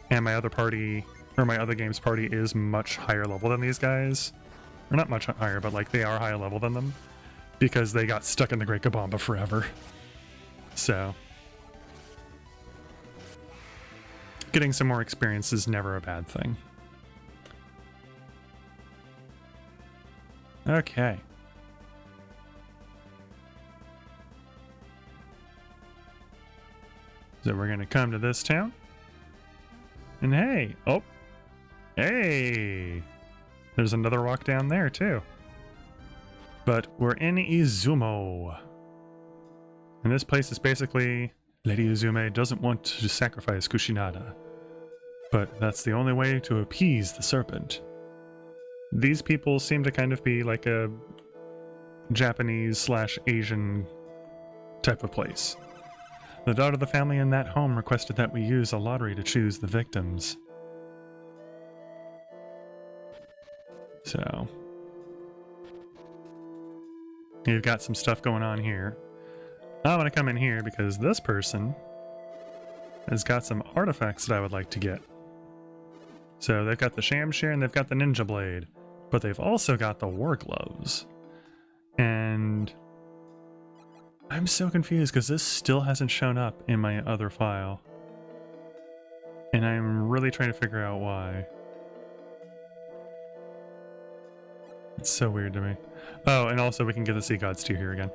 And my other party, or my other game's party, is much higher level than these guys. Or not much higher, but like they are higher level than them. Because they got stuck in the Great Gabomba forever. So, getting some more experience is never a bad thing. Okay. So we're going to come to this town. And hey, oh, hey, there's another rock down there too. But we're in Izumo. And this place is basically, Lady Izume doesn't want to sacrifice Kushinada. But that's the only way to appease the serpent. These people seem to kind of be like a Japanese/Asian type of place. The daughter of the family in that home requested that we use a lottery to choose the victims. So, you've got some stuff going on here. I'm going to come in here because this person has got some artifacts that I would like to get. So they've got the Shamshir and they've got the Ninja Blade, but they've also got the War Gloves. And I'm so confused because this still hasn't shown up in my other file. And I'm really trying to figure out why. It's so weird to me. Oh, and also we can get the Sea God's Tear here again.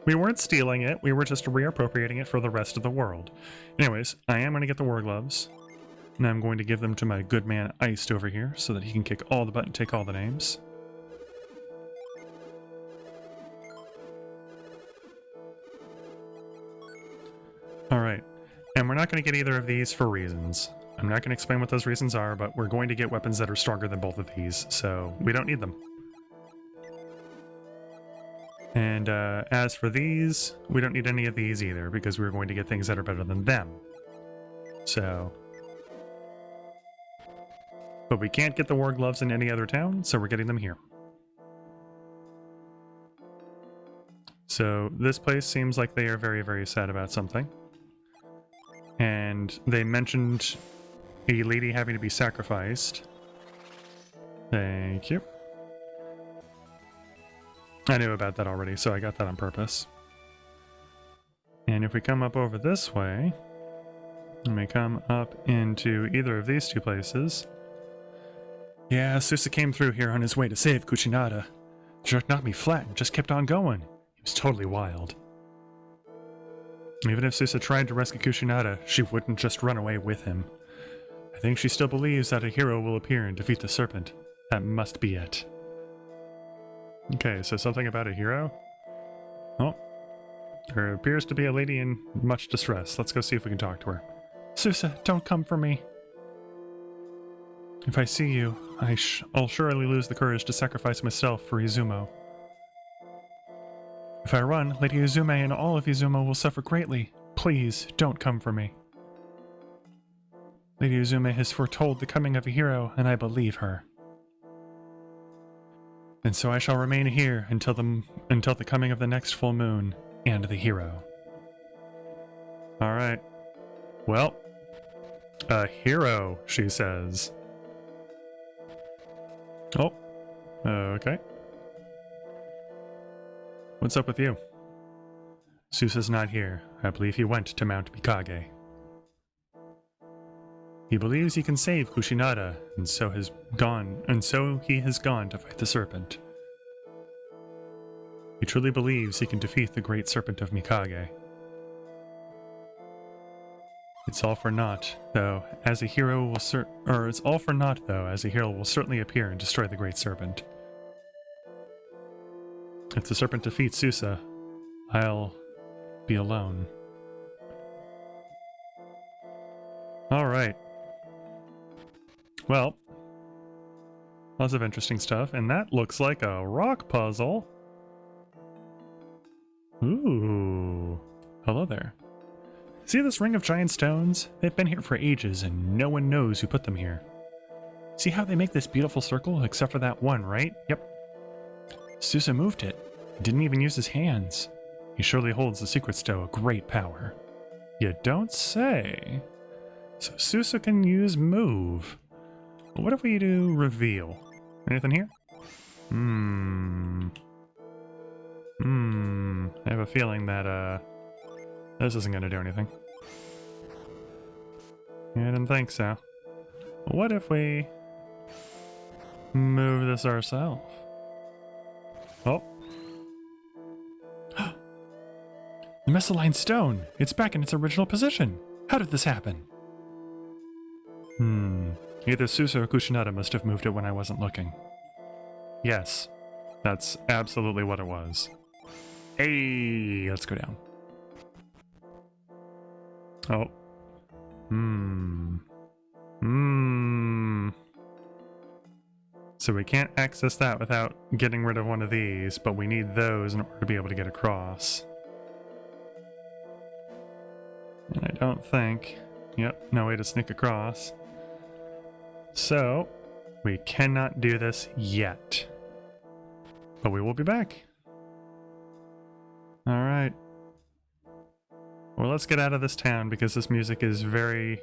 We weren't stealing it, we were just reappropriating it for the rest of the world. Anyways, I am going to get the War Gloves. And I'm going to give them to my good man Iced over here so that he can kick all the butt and take all the names. Alright, and we're not going to get either of these for reasons. I'm not going to explain what those reasons are, but we're going to get weapons that are stronger than both of these, so we don't need them. And as for these, we don't need any of these either, because we're going to get things that are better than them. So, but we can't get the War Gloves in any other town, so we're getting them here. So this place seems like they are very, very sad about something. And they mentioned a lady having to be sacrificed. Thank you. I knew about that already, so I got that on purpose. And if we come up over this way, and we come up into either of these two places. Yeah, Susa came through here on his way to save Kuchinada. The shark knocked me flat and just kept on going. He was totally wild. Even if Susa tried to rescue Kuchinada, she wouldn't just run away with him. I think she still believes that a hero will appear and defeat the serpent. That must be it. Okay, so something about a hero? Oh. There appears to be a lady in much distress. Let's go see if we can talk to her. Susa, don't come for me. If I see you, I'll surely lose the courage to sacrifice myself for Izumo. If I run, Lady Izume and all of Izumo will suffer greatly. Please, don't come for me. Lady Izume has foretold the coming of a hero, and I believe her. And so I shall remain here until the coming of the next full moon and the hero. Alright. Well, a hero, she says. Oh, okay. What's up with you? Susa's not here. I believe he went to Mount Mikage. He believes he can save Kuchinada, and so he has gone to fight the serpent. He truly believes he can defeat the great serpent of Mikage. It's all for naught, though, as a hero will certainly appear and destroy the great serpent. If the serpent defeats Susa, I'll be alone. Alright. Well, lots of interesting stuff, and that looks like a rock puzzle. Ooh. Hello there. See this ring of giant stones? They've been here for ages, and no one knows who put them here. See how they make this beautiful circle, except for that one, right? Yep. Susa moved it. Didn't even use his hands. He surely holds the secret stow of great power. You don't say. So Susa can use move. What if we do reveal? Anything here? I have a feeling that, this isn't gonna do anything. I didn't think so. What if we move this ourselves? Oh. The Mesaline stone! It's back in its original position! How did this happen? Either Susa or Kuchinada must have moved it when I wasn't looking. Yes, that's absolutely what it was. Hey, let's go down. Oh. So we can't access that without getting rid of one of these, but we need those in order to be able to get across. And I don't think... Yep, no way to sneak across. So, we cannot do this yet. But we will be back. Alright. Well, let's get out of this town because this music is very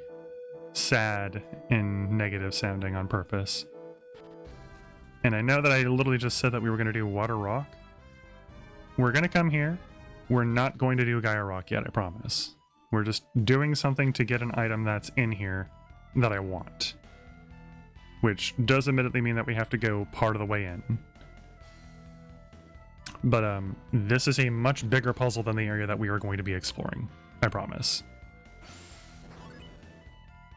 sad and negative sounding on purpose. And I know that I literally just said that we were going to do Water Rock. We're going to come here. We're not going to do Gaia Rock yet, I promise. We're just doing something to get an item that's in here that I want. Which does admittedly mean that we have to go part of the way in. But this is a much bigger puzzle than the area that we are going to be exploring, I promise.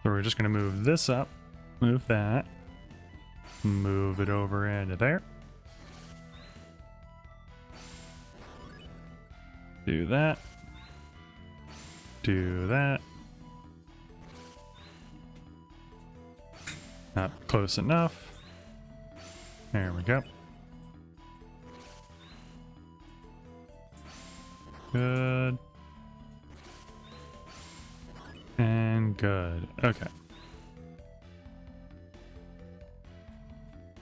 So we're just going to move this up, move that, move it over into there. Do that. Do that. Not close enough. There we go. Good. And good. Okay.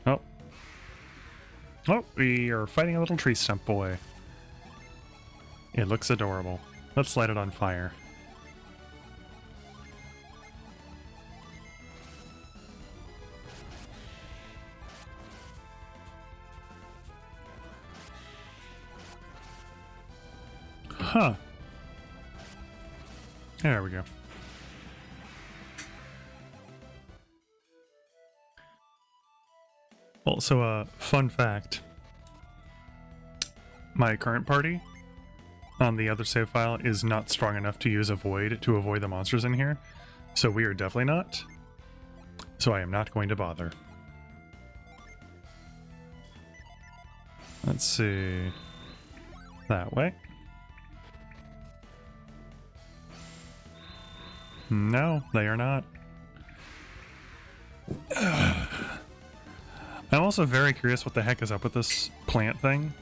Oh. Oh, we are fighting a little tree stump boy. It looks adorable. Let's light it on fire. Huh. There we go. Also, fun fact. My current party on the other save file is not strong enough to use avoid to avoid the monsters in here. So we are definitely not. So I am not going to bother. Let's see. That way. No, they are not. I'm also very curious what the heck is up with this plant thing.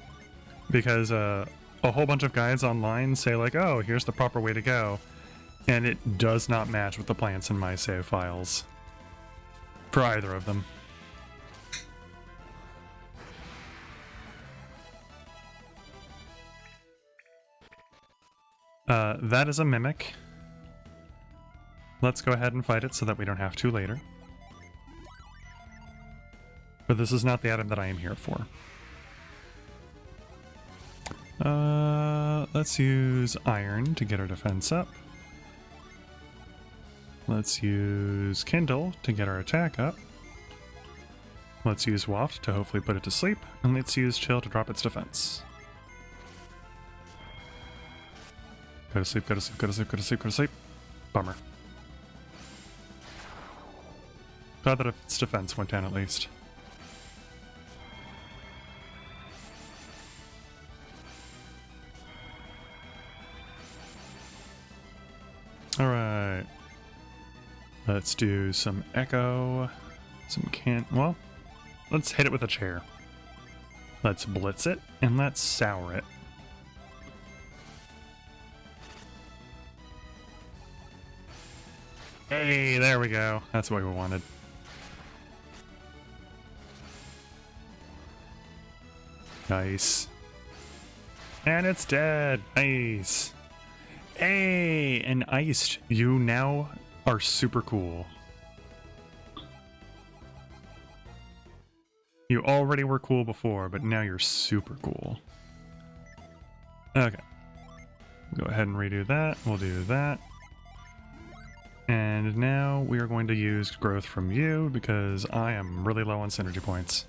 Because a whole bunch of guides online say like, oh, here's the proper way to go. And it does not match with the plants in my save files. For either of them. That is a mimic. Let's go ahead and fight it so that we don't have to later. But this is not the item that I am here for. Let's use iron to get our defense up. Let's use kindle to get our attack up. Let's use waft to hopefully put it to sleep. And let's use chill to drop its defense. Go to sleep, go to sleep, go to sleep, go to sleep, go to sleep. Bummer. Glad that its defense went down at least. Alright. Let's do some echo. Well, let's hit it with a chair. Let's blitz it, and let's sour it. Hey, there we go. That's what we wanted. Nice. And it's dead. Nice. Hey, and iced. You now are super cool. You already were cool before, but now you're super cool. Okay. Go ahead and redo that. We'll do that. And now we are going to use growth from you because I am really low on synergy points.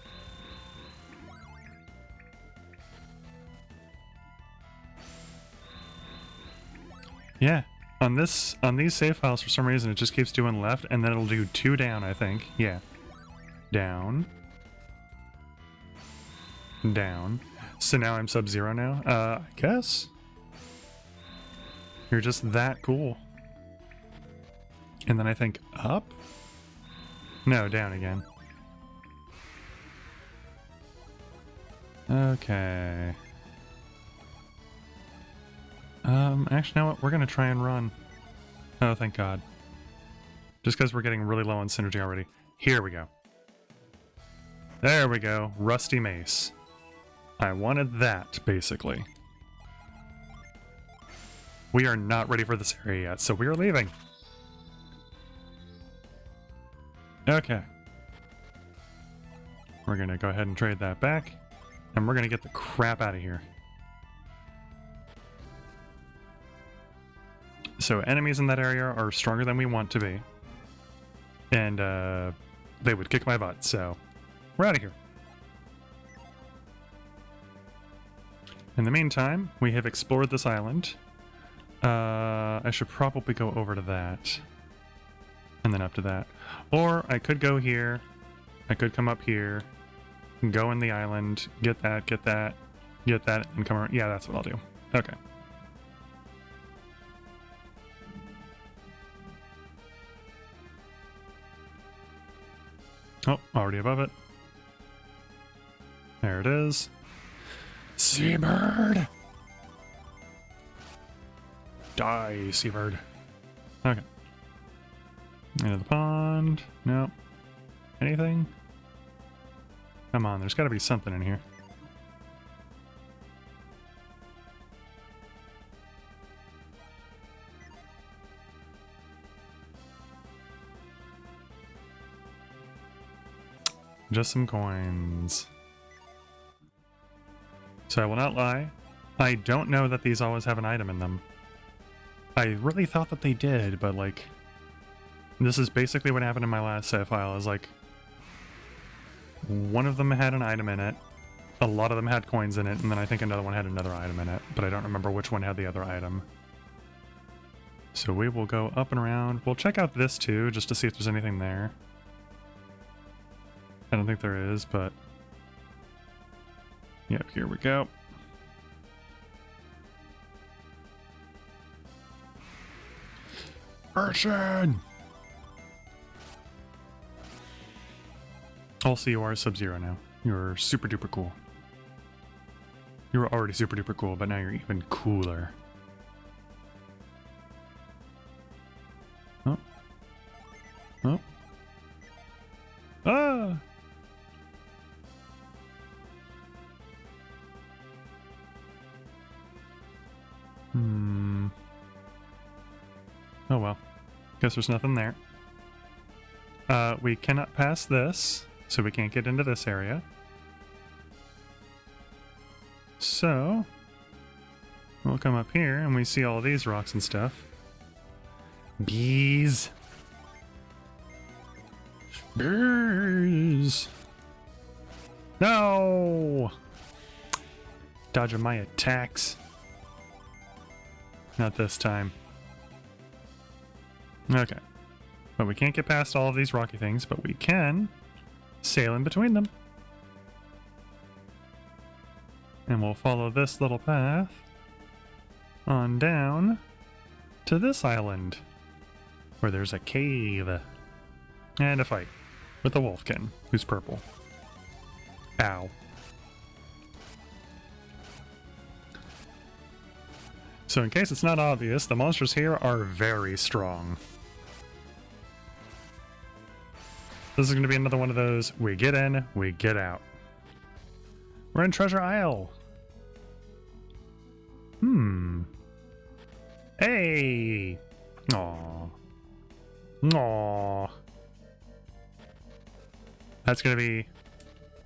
Yeah, on these save files for some reason it just keeps doing left and then it'll do 2 down, I think. Yeah. Down. Down. So now I'm sub-zero now? I guess? You're just that cool. And then I think up? No, down again. Okay. Actually, you know what? We're gonna try and run. Oh, thank God. Just because we're getting really low on synergy already. Here we go. There we go. Rusty mace. I wanted that, basically. We are not ready for this area yet, so we are leaving. Okay. We're gonna go ahead and trade that back, and we're gonna get the crap out of here. So enemies in that area are stronger than we want to be. And they would kick my butt, so we're out of here. In the meantime, we have explored this island. I should probably go over to that. And then up to that. Or I could go here. I could come up here. Go in the island. Get that, get that, get that, and come around. Yeah, that's what I'll do. Okay. Oh, already above it. There it is. Seabird! Die, seabird. Okay. Into the pond. Nope. Anything? Come on, there's gotta be something in here. Just some coins. So I will not lie. I don't know that these always have an item in them. I really thought that they did, but like, this is basically what happened in my last save file, is like, one of them had an item in it, a lot of them had coins in it, and then I think another one had another item in it, but I don't remember which one had the other item. So we will go up and around. We'll check out this too, just to see if there's anything there. I don't think there is, but... Yep, here we go. Urchin! Also, you are Sub-Zero now. You're super duper cool. You were already super duper cool, but now you're even cooler. Oh. Oh. Ah! Oh well. Guess there's nothing there. We cannot pass this, so we can't get into this area. So, we'll come up here and we see all these rocks and stuff. Bees! Bees! No! Dodging my attacks. Not this time. Okay. But we can't get past all of these rocky things, but we can sail in between them. And we'll follow this little path on down to this island, where there's a cave and a fight with a wolfkin who's purple. Ow. So in case it's not obvious, the monsters here are very strong. This is going to be another one of those, we get in, we get out. We're in Treasure Isle. Hey! Aww. Aww. That's going to be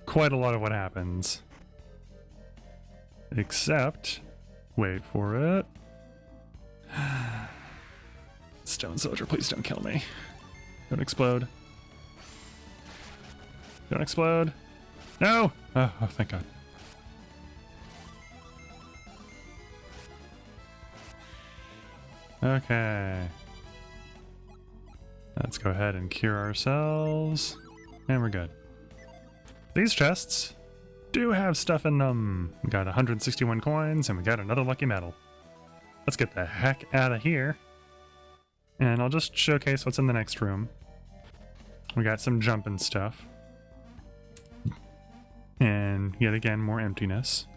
quite a lot of what happens. Except, wait for it. Stone Soldier, please don't kill me. Don't explode. Don't explode. No! Oh, thank God. Okay. Let's go ahead and cure ourselves. And we're good. These chests do have stuff in them. We got 161 coins and we got another lucky medal. Let's get the heck out of here. And I'll just showcase what's in the next room. We got some jumping stuff. And yet again, more emptiness.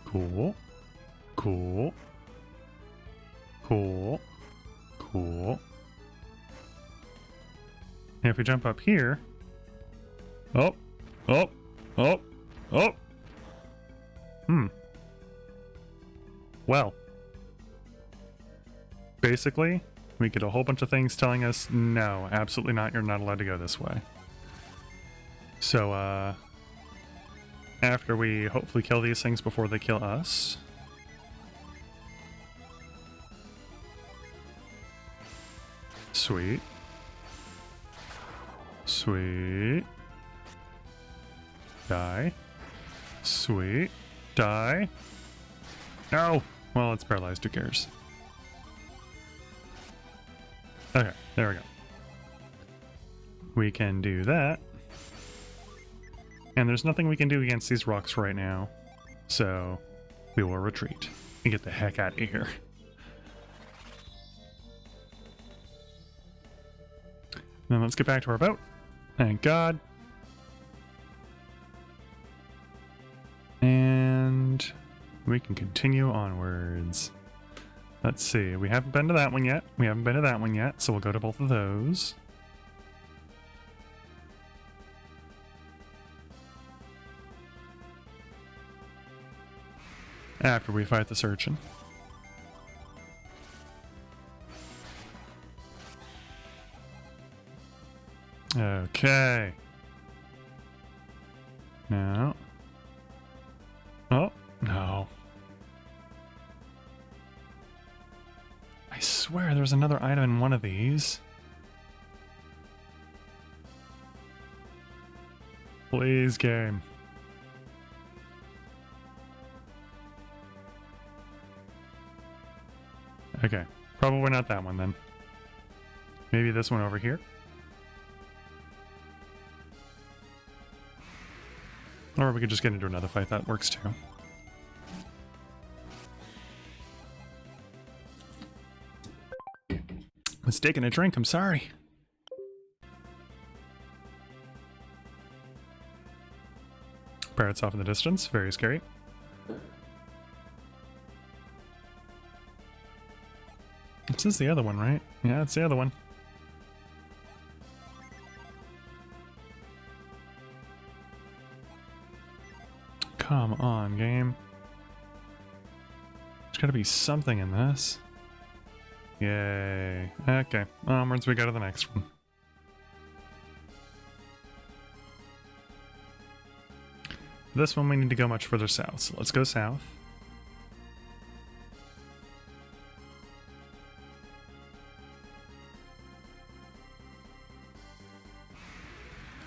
Cool. Cool. Cool. Cool. And if we jump up here... Oh! Oh! Oh! Oh! Well. Basically, we get a whole bunch of things telling us, no, absolutely not, you're not allowed to go this way. So, after we hopefully kill these things before they kill us... Sweet. Sweet. Die. Sweet. Die. No! Well, it's paralyzed, who cares? Okay, there we go. We can do that. And there's nothing we can do against these rocks right now. So, we will retreat and get the heck out of here. Then let's get back to our boat. Thank God. And we can continue onwards. Let's see, we haven't been to that one yet. We haven't been to that one yet, so we'll go to both of those. After we fight the urchin. Okay. No. Oh, no. I swear there's another item in one of these. Please, game. Okay, probably not that one then. Maybe this one over here? Or we could just get into another fight, that works too. Mistaken a drink, I'm sorry. Parrots off in the distance, very scary. This is the other one, right? Yeah, it's the other one. Come on, game. There's gotta be something in this. Yay. Okay, onwards we go to the next one. This one we need to go much further south, so let's go south.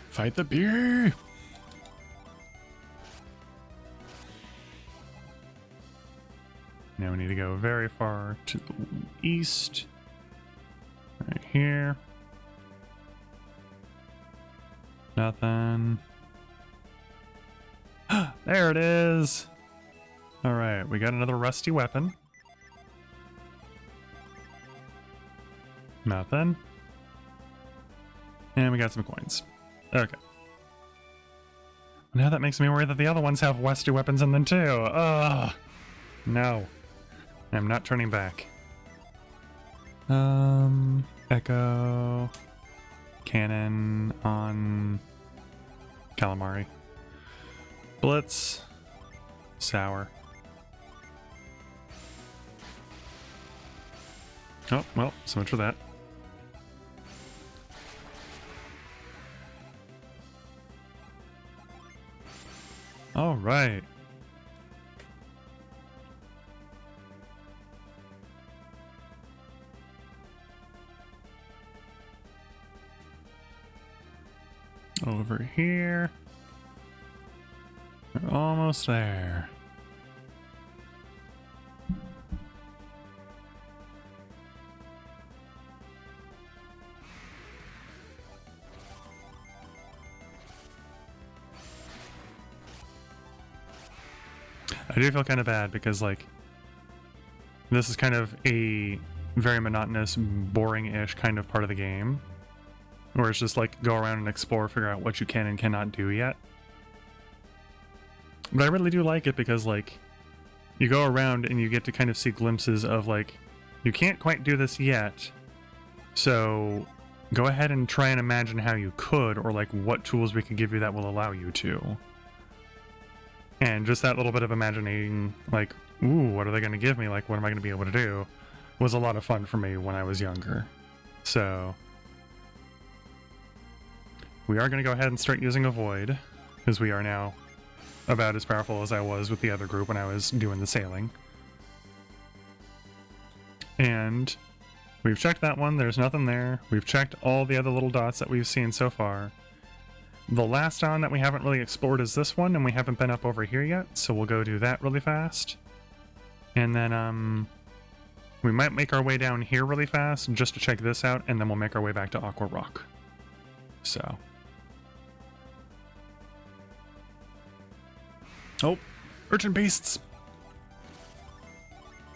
Fight the beer! Now we need to go very far to the east. Right here. Nothing. There it is! Alright, we got another rusty weapon. Nothing. And we got some coins. Okay. Now that makes me worry that the other ones have rusty weapons in them too. Ugh! No. I'm not turning back. Echo. Cannon on calamari. Blitz. Sour. Oh, well, so much for that. All right. Over here. We're almost there. I do feel kind of bad because, like, this is kind of a very monotonous, boring-ish kind of part of the game. Where it's just like, go around and explore, figure out what you can and cannot do yet. But I really do like it because, like, you go around and you get to kind of see glimpses of, like, you can't quite do this yet, so go ahead and try and imagine how you could, or, like, what tools we could give you that will allow you to. And just that little bit of imagining, like, ooh, what are they going to give me? Like, what am I going to be able to do? Was a lot of fun for me when I was younger. So we are going to go ahead and start using Avoid, because we are now about as powerful as I was with the other group when I was doing the sailing. And we've checked that one, there's nothing there. We've checked all the other little dots that we've seen so far. The last island that we haven't really explored is this one, and we haven't been up over here yet, so we'll go do that really fast. And then, we might make our way down here really fast just to check this out, and then we'll make our way back to Aqua Rock. So. Oh, urchin beasts!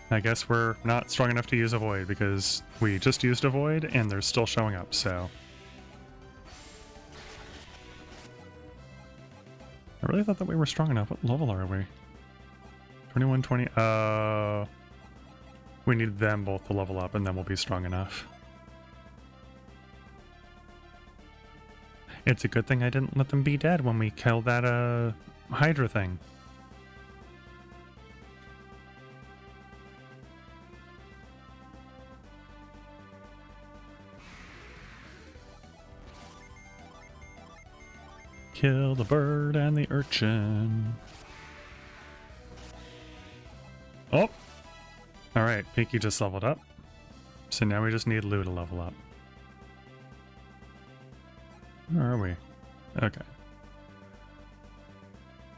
I guess we're not strong enough to use Avoid because we just used Avoid and they're still showing up, so. I really thought that we were strong enough. What level are we? 21, 20. We need them both to level up and then we'll be strong enough. It's a good thing I didn't let them be dead when we killed that Hydra thing. Kill the bird and the urchin. Oh! Alright, Pinky just leveled up. So now we just need Lou to level up. Where are we? Okay.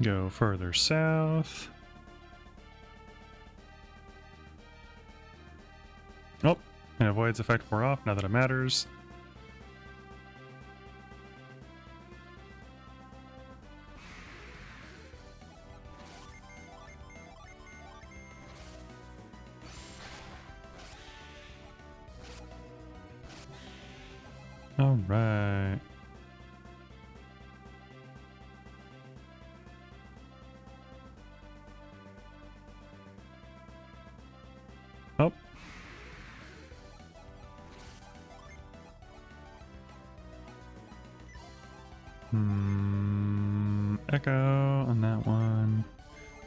Go further south. Oh! And avoids effect wore off, now that it matters. All right. Oh. Echo on that one.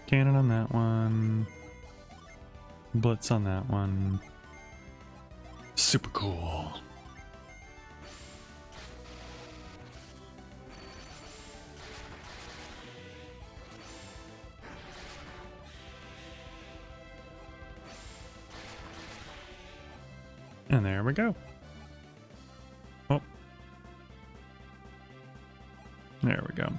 Cannon on that one. Blitz on that one. Super cool. And there we go. Oh. There we go.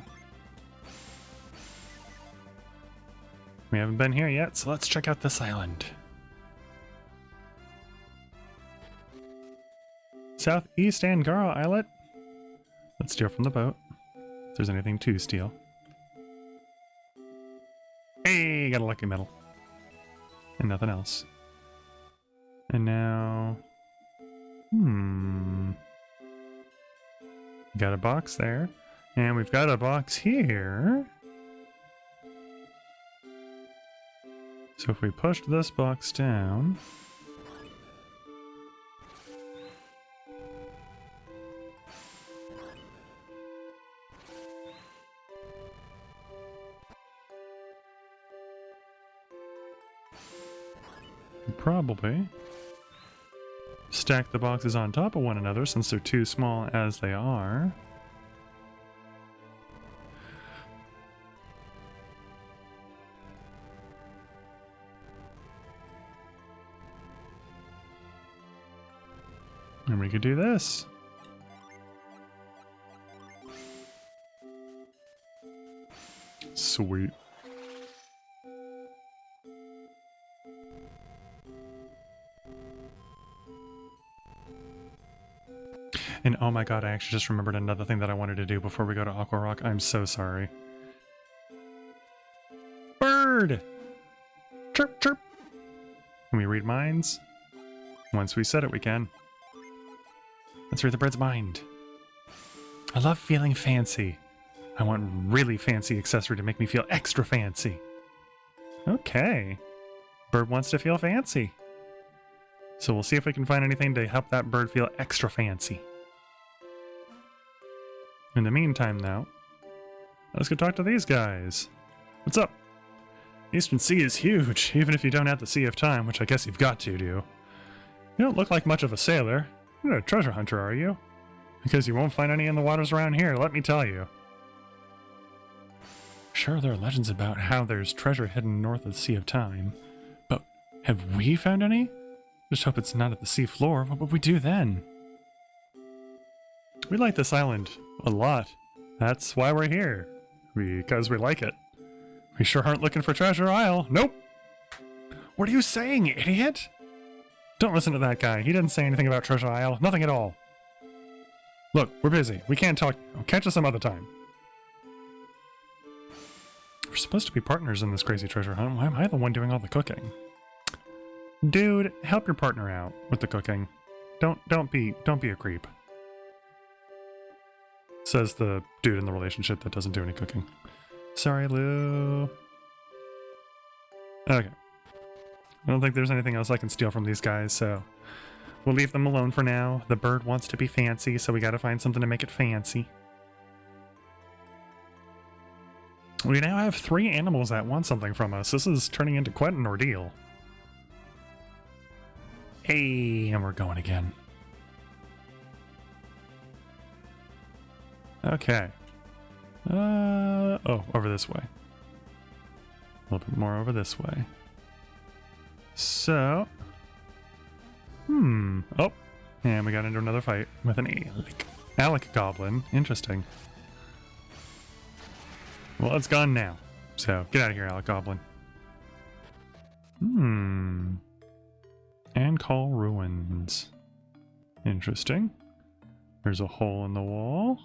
We haven't been here yet, so let's check out this island. Southeast Angara Islet. Let's steal from the boat. If there's anything to steal. Hey, got a lucky medal. And nothing else. And now... Got a box there. And we've got a box here. So if we pushed this box down... Probably stack the boxes on top of one another since they're too small as they are. And we could do this. Sweet. And oh my god, I actually just remembered another thing that I wanted to do before we go to Aqua Rock. I'm so sorry. Bird! Chirp, chirp! Can we read minds? Once we said it, we can. Let's read the bird's mind. I love feeling fancy. I want really fancy accessory to make me feel extra fancy. Okay. Bird wants to feel fancy. So we'll see if we can find anything to help that bird feel extra fancy. In the meantime, though, let's go talk to these guys. What's up? Eastern Sea is huge, even if you don't have the Sea of Time, which I guess you've got to do. You don't look like much of a sailor. You're not a treasure hunter, are you? Because you won't find any in the waters around here, let me tell you. Sure, there are legends about how there's treasure hidden north of the Sea of Time, but have we found any? Just hope it's not at the sea floor. What would we do then? We like this island a lot. That's why we're here. Because we like it. We sure aren't looking for Treasure Isle. Nope. What are you saying, idiot? Don't listen to that guy. He didn't say anything about Treasure Isle. Nothing at all. Look, we're busy. We can't talk. Catch us some other time. We're supposed to be partners in this crazy treasure hunt. Why am I the one doing all the cooking? Dude, help your partner out with the cooking. Don't be a creep. Says the dude in the relationship that doesn't do any cooking. Sorry, Lou. Okay. I don't think there's anything else I can steal from these guys, so we'll leave them alone for now. The bird wants to be fancy, so we gotta find something to make it fancy. We now have 3 animals that want something from us. This is turning into quite an ordeal. Hey, and we're going again. Okay. Oh, over this way. A little bit more over this way. So, oh, and we got into another fight with an Alec Goblin. Interesting. Well, it's gone now. So, get out of here, Alec Goblin. And call ruins. Interesting. There's a hole in the wall.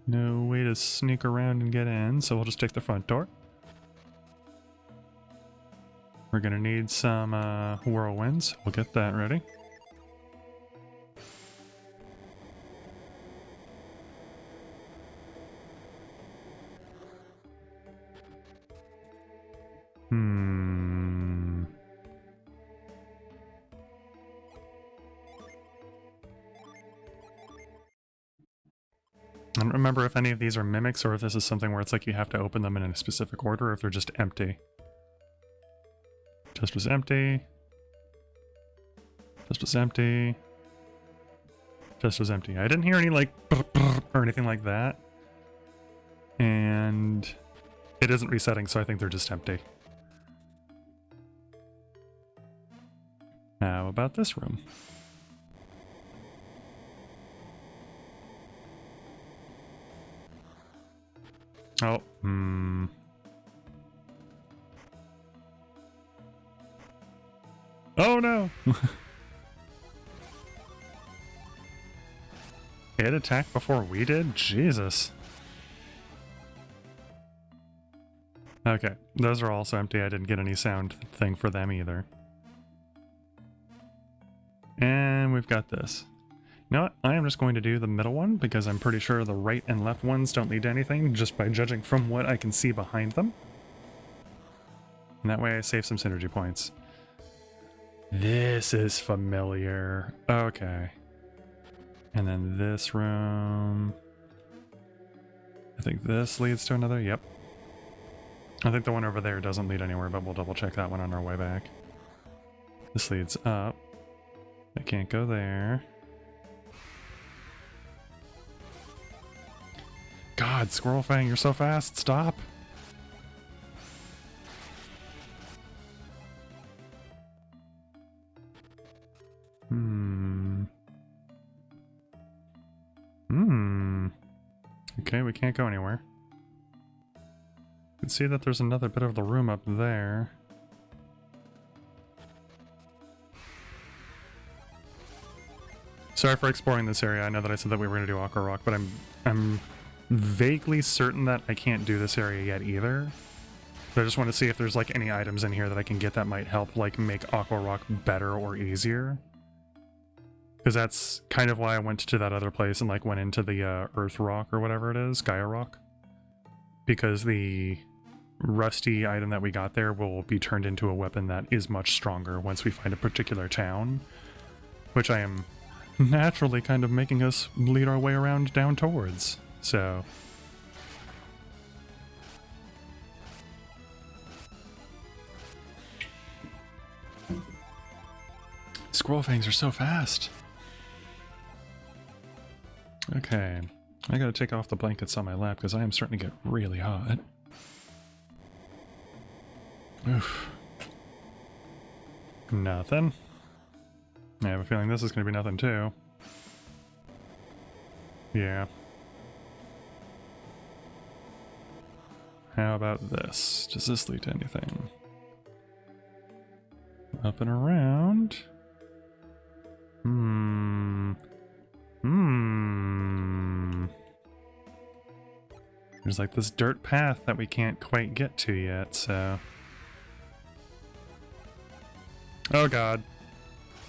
No way to sneak around and get in, so we'll just take the front door. We're gonna need some whirlwinds. We'll get that ready. I don't remember if any of these are mimics or if this is something where it's like you have to open them in a specific order or if they're just empty. Just was empty. Just was empty. Just was empty. I didn't hear any like or anything like that. And it isn't resetting, so I think they're just empty. How about this room? Oh, Oh no! It attacked before we did? Jesus. Okay, those are also empty. I didn't get any sound thing for them either. And we've got this. You know what? I am just going to do the middle one because I'm pretty sure the right and left ones don't lead to anything just by judging from what I can see behind them. And that way I save some synergy points. This is familiar. Okay. And then this room. I think this leads to another. Yep. I think the one over there doesn't lead anywhere, but we'll double check that one on our way back. This leads up. I can't go there. God, Squirrel Fang, you're so fast. Stop. Okay, we can't go anywhere. You can see that there's another bit of the room up there. Sorry for exploring this area. I know that I said that we were going to do Aqua Rock, but I'm vaguely certain that I can't do this area yet either. But I just want to see if there's like any items in here that I can get that might help like make Aqua Rock better or easier. Because that's kind of why I went to that other place and like went into the Earth Rock or whatever it is, Gaia Rock. Because the rusty item that we got there will be turned into a weapon that is much stronger once we find a particular town. Which I am naturally kind of making us lead our way around down towards. So... Squirrel fangs are so fast. Okay, I gotta take off the blankets on my lap because I am starting to get really hot. Oof. Nothing. I have a feeling this is gonna be nothing too. Yeah. How about this? Does this lead to anything? Up and around. There's like this dirt path that we can't quite get to yet, so... Oh god.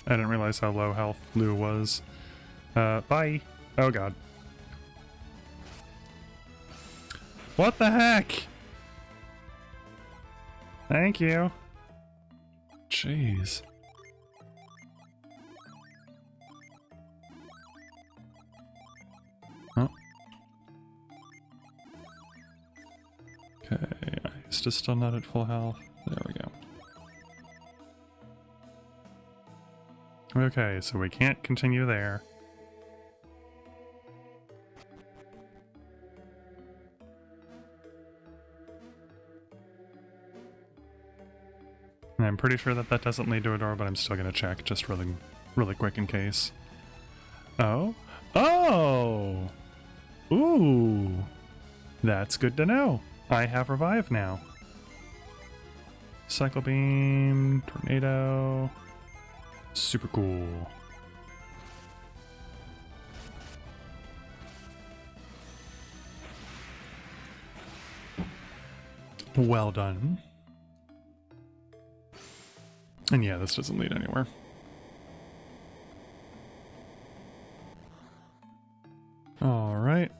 I didn't realize how low health Lou was. Bye. Oh god. What the heck? Thank you. Jeez. Oh. Okay, Ice is still not at full health. There we go. Okay, so we can't continue there. And I'm pretty sure that that doesn't lead to a door, but I'm still gonna check just really, really quick in case. Oh? Oh! Ooh! That's good to know. I have revive now. Cycle beam, tornado. Super cool. Well done. And yeah, this doesn't lead anywhere. Alright.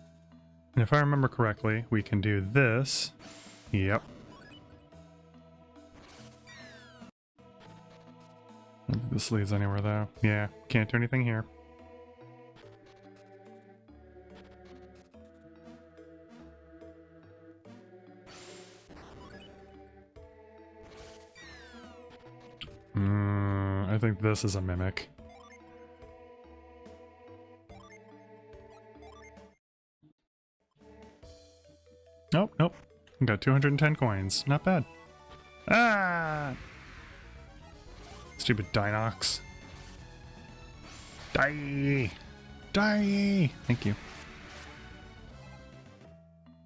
And if I remember correctly, we can do this. Yep. I don't think this leads anywhere though. Yeah, can't do anything here. I think this is a mimic. Nope, nope. We got 210 coins. Not bad. Ah! Stupid Dinox. Die! Die! Thank you.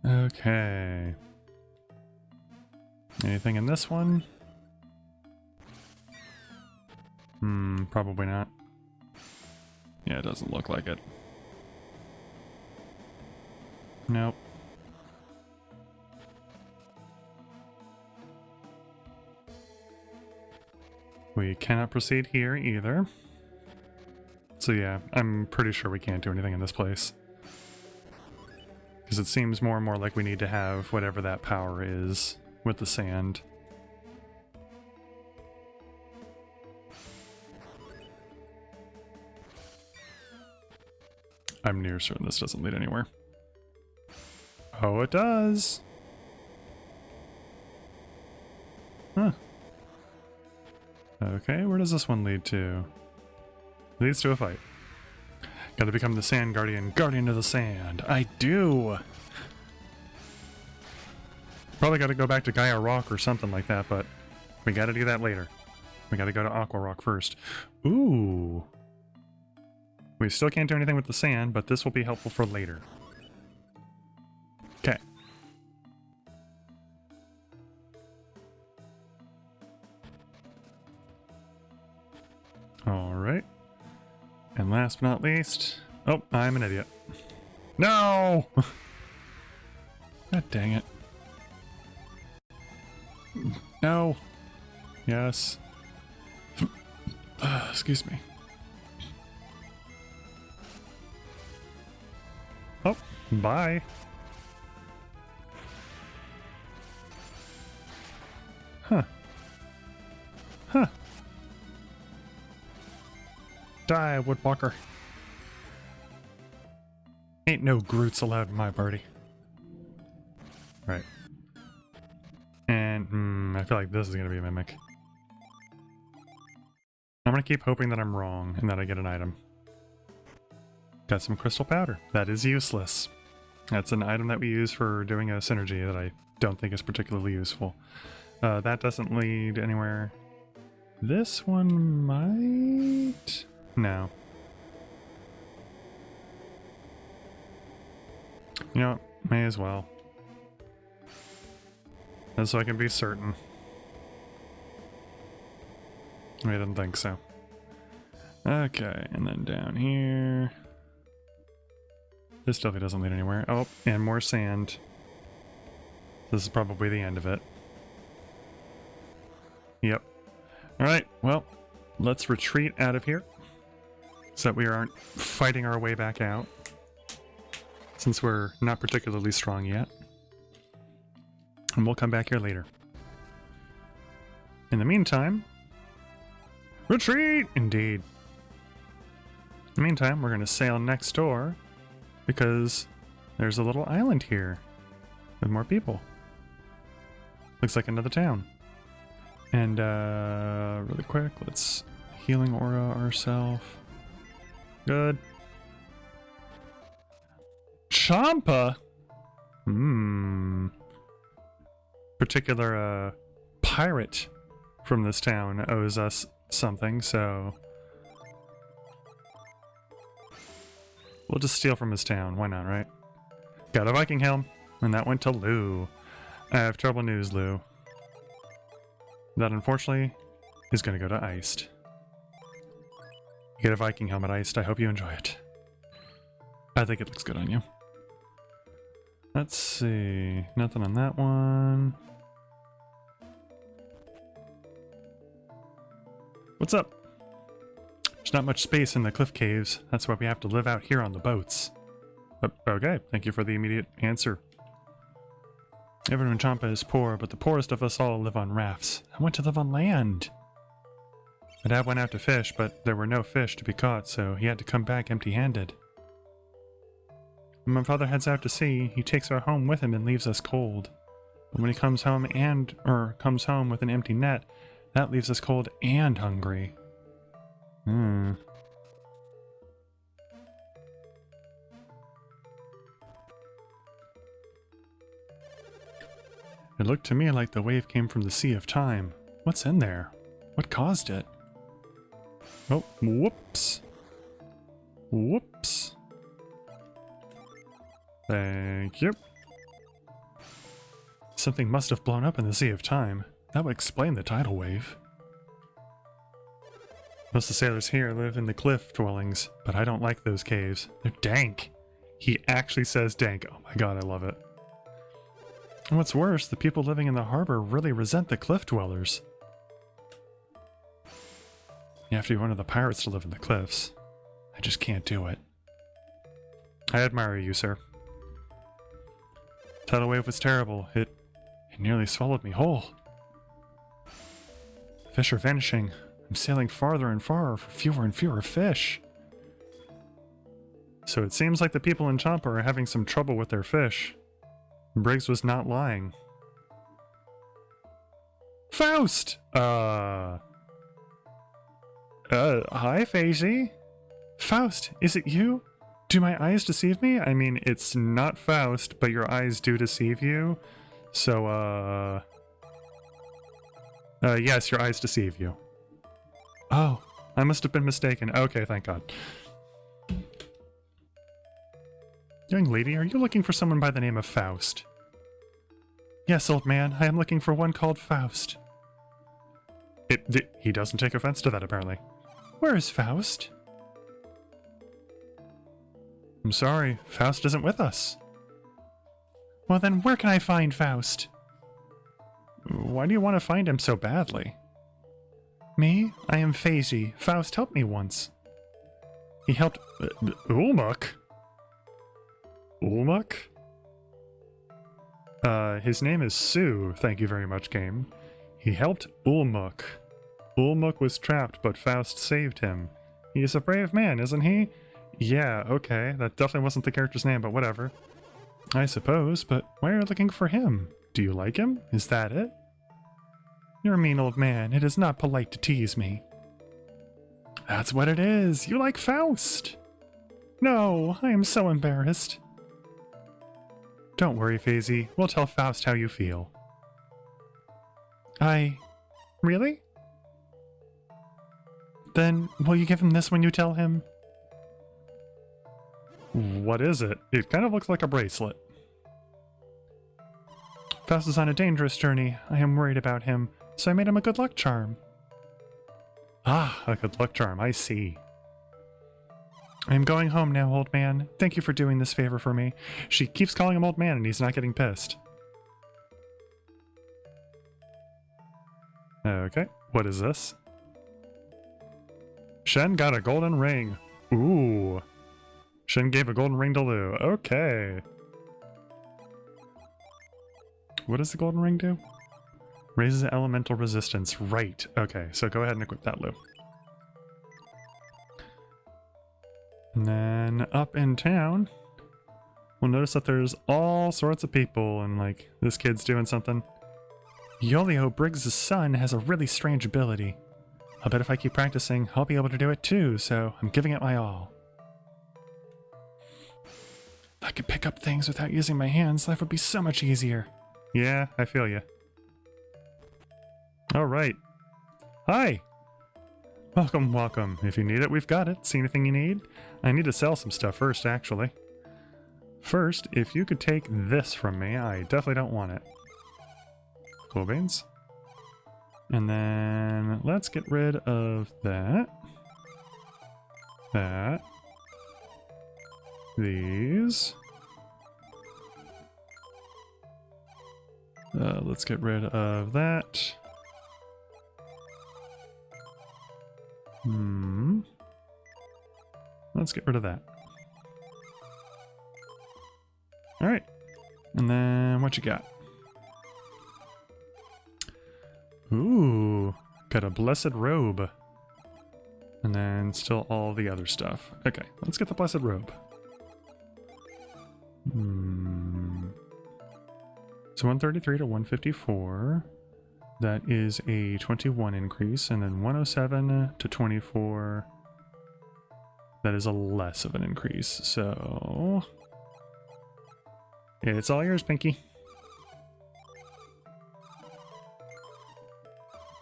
Okay. Anything in this one? Probably not. Yeah, it doesn't look like it. Nope. We cannot proceed here either. So yeah, I'm pretty sure we can't do anything in this place. Because it seems more and more like we need to have whatever that power is with the sand. I'm near certain this doesn't lead anywhere. Oh, it does! Huh. Okay, where does this one lead to? Leads to a fight. Gotta become the Sand Guardian, Guardian of the Sand. I do! Probably gotta go back to Gaia Rock or something like that, but we gotta do that later. We gotta go to Aqua Rock first. Ooh! We still can't do anything with the sand, but this will be helpful for later. Okay. Alright. And last but not least... Oh, I'm an idiot. No! God dang it. No! Yes. Excuse me. Oh, bye. Huh. Huh. Die, Woodwalker. Ain't no Groots allowed in my party. Right. And, I feel like this is gonna be a mimic. I'm gonna keep hoping that I'm wrong and that I get an item. Got some crystal powder. That is useless. That's an item that we use for doing a synergy that I don't think is particularly useful. That doesn't lead anywhere. This one might... No. You know what? May as well. Just so I can be certain. I didn't think so. Okay, and then down here... This definitely doesn't lead anywhere. Oh, and more sand. This is probably the end of it. Yep. Alright, well, let's retreat out of here. So that we aren't fighting our way back out. Since we're not particularly strong yet. And we'll come back here later. In the meantime... Retreat! Indeed. In the meantime, we're going to sail next door. Because there's a little island here. With more people. Looks like another town. And, really quick, let's healing aura ourselves. Good. Champa? Particular, pirate from this town owes us something, so we'll just steal from his town. Why not, right? Got a Viking helm, and that went to Lou. I have terrible news, Lou. That unfortunately is going to go to Iced. You get a Viking helmet, Iced. I hope you enjoy it. I think it looks good on you. Let's see. Nothing on that one. What's up? There's not much space in the cliff caves. That's why we have to live out here on the boats. Okay, thank you for the immediate answer. Everyone in Champa is poor, but the poorest of us all live on rafts. I want to live on land. My dad went out to fish, but there were no fish to be caught, so he had to come back empty-handed. When my father heads out to sea, he takes our home with him and leaves us cold. But when he comes home comes home with an empty net, that leaves us cold and hungry. It looked to me like the wave came from the Sea of Time. What's in there? What caused it? Oh, whoops. Whoops. Thank you. Something must have blown up in the Sea of Time. That would explain the tidal wave. Most of the sailors here live in the cliff dwellings, but I don't like those caves. They're dank. He actually says dank. Oh my god, I love it. And what's worse, the people living in the harbor really resent the cliff dwellers. You have to be one of the pirates to live in the cliffs. I just can't do it. I admire you, sir. Tidal wave was terrible. It nearly swallowed me whole. Fish are vanishing. I'm sailing farther and farther for fewer and fewer fish. So it seems like the people in Champa are having some trouble with their fish. Briggs was not lying. Faust! Hi, Faisy. Faust, is it you? Do my eyes deceive me? I mean, it's not Faust, but your eyes do deceive you. So, yes, your eyes deceive you. Oh, I must have been mistaken. Okay, thank God. Young lady, are you looking for someone by the name of Faust? Yes, old man, I am looking for one called Faust. He doesn't take offense to that, apparently. Where is Faust? I'm sorry, Faust isn't with us. Well then, where can I find Faust? Why do you want to find him so badly? Me? I am Faisy. Faust helped me once. He helped... Ulmuk? Ulmuk? His name is Sue, thank you very much, game. He helped Ulmuk. Ulmuk was trapped, but Faust saved him. He is a brave man, isn't he? Yeah, okay, that definitely wasn't the character's name, but whatever. I suppose, but why are you looking for him? Do you like him? Is that it? You're a mean old man. It is not polite to tease me. That's what it is. You like Faust. No, I am so embarrassed. Don't worry, Faisy. We'll tell Faust how you feel. Really? Then, will you give him this when you tell him? What is it? It kind of looks like a bracelet. Faust is on a dangerous journey. I am worried about him, so I made him a good luck charm. Ah, a good luck charm, I see. I am going home now, old man. Thank you for doing this favor for me. She keeps calling him old man and he's not getting pissed. Okay, what is this? Shen got a golden ring. Ooh. Shen gave a golden ring to Lou. Okay. What does the golden ring do? Raises elemental resistance. Right. Okay, so go ahead and equip that, Lou. And then up in town, we'll notice that there's all sorts of people and like this kid's doing something. Yolio Briggs' son has a really strange ability. I'll bet if I keep practicing, I'll be able to do it too, so I'm giving it my all. If I could pick up things without using my hands, life would be so much easier. Yeah, I feel you. Alright, Hi! Welcome, welcome. If you need it, we've got it. See anything you need? I need to sell some stuff first, actually. First, if you could take this from me, I definitely don't want it. Cool beans. And then let's get rid of that. That. These. Let's get rid of that. Let's get rid of that. Alright. And then what you got? Ooh, got a blessed robe. And then still all the other stuff. Okay, let's get the blessed robe. So 133 to 154. That is a 21 increase. And then 107 to 24. That is a less of an increase. So it's all yours, Pinky.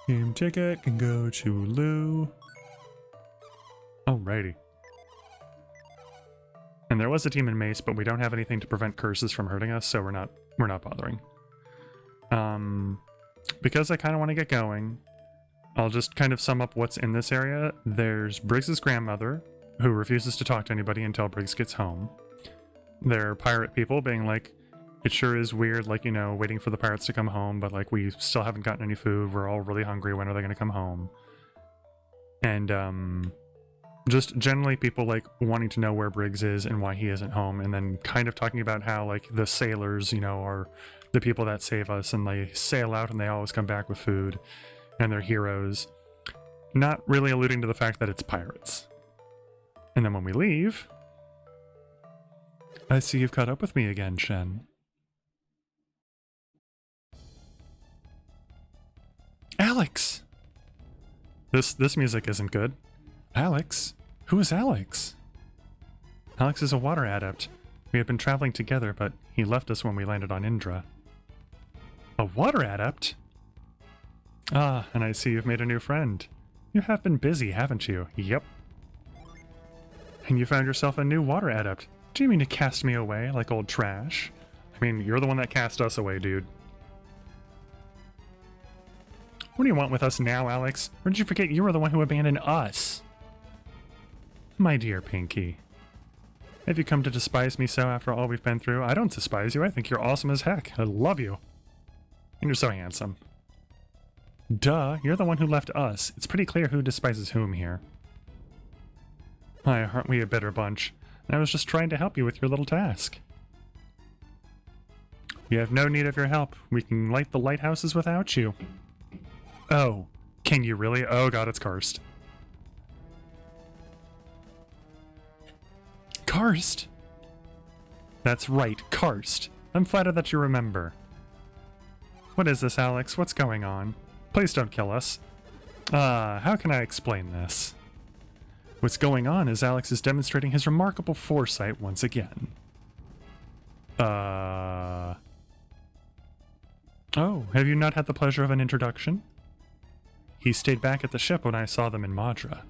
Game ticket can go to Lou. Alrighty. And there was a team in Mace, but we don't have anything to prevent curses from hurting us, so we're not bothering. Because I kind of want to get going, I'll just kind of sum up what's in this area. There's Briggs's grandmother, who refuses to talk to anybody until Briggs gets home. There are pirate people being like, it sure is weird, like, you know, waiting for the pirates to come home, but, like, we still haven't gotten any food. We're all really hungry. When are they going to come home? And, just generally people, like, wanting to know where Briggs is and why he isn't home, and then kind of talking about how, like, the sailors, you know, are the people that save us, and they sail out and they always come back with food, and they're heroes. Not really alluding to the fact that it's pirates. And then when we leave, I see you've caught up with me again, Shen. Alex! This music isn't good. Alex? Who is Alex? Alex is a water adept. We had been traveling together, but he left us when we landed on Indra. A water adept? Ah, and I see you've made a new friend. You have been busy, haven't you? Yep. And you found yourself a new water adept. Do you mean to cast me away like old trash? I mean, you're the one that cast us away, dude. What do you want with us now, Alex? Or did you forget you were the one who abandoned us? My dear Pinky. Have you come to despise me so after all we've been through? I don't despise you. I think you're awesome as heck. I love you. And you're so handsome. Duh, you're the one who left us. It's pretty clear who despises whom here. Why, aren't we a bitter bunch? And I was just trying to help you with your little task. You have no need of your help. We can light the lighthouses without you. Oh, can you really? Oh god, it's Karst. Karst? That's right, Karst. I'm flattered that you remember. What is this, Alex? What's going on? Please don't kill us. How can I explain this? What's going on is Alex is demonstrating his remarkable foresight once again. Oh, have you not had the pleasure of an introduction? He stayed back at the ship when I saw them in Madra.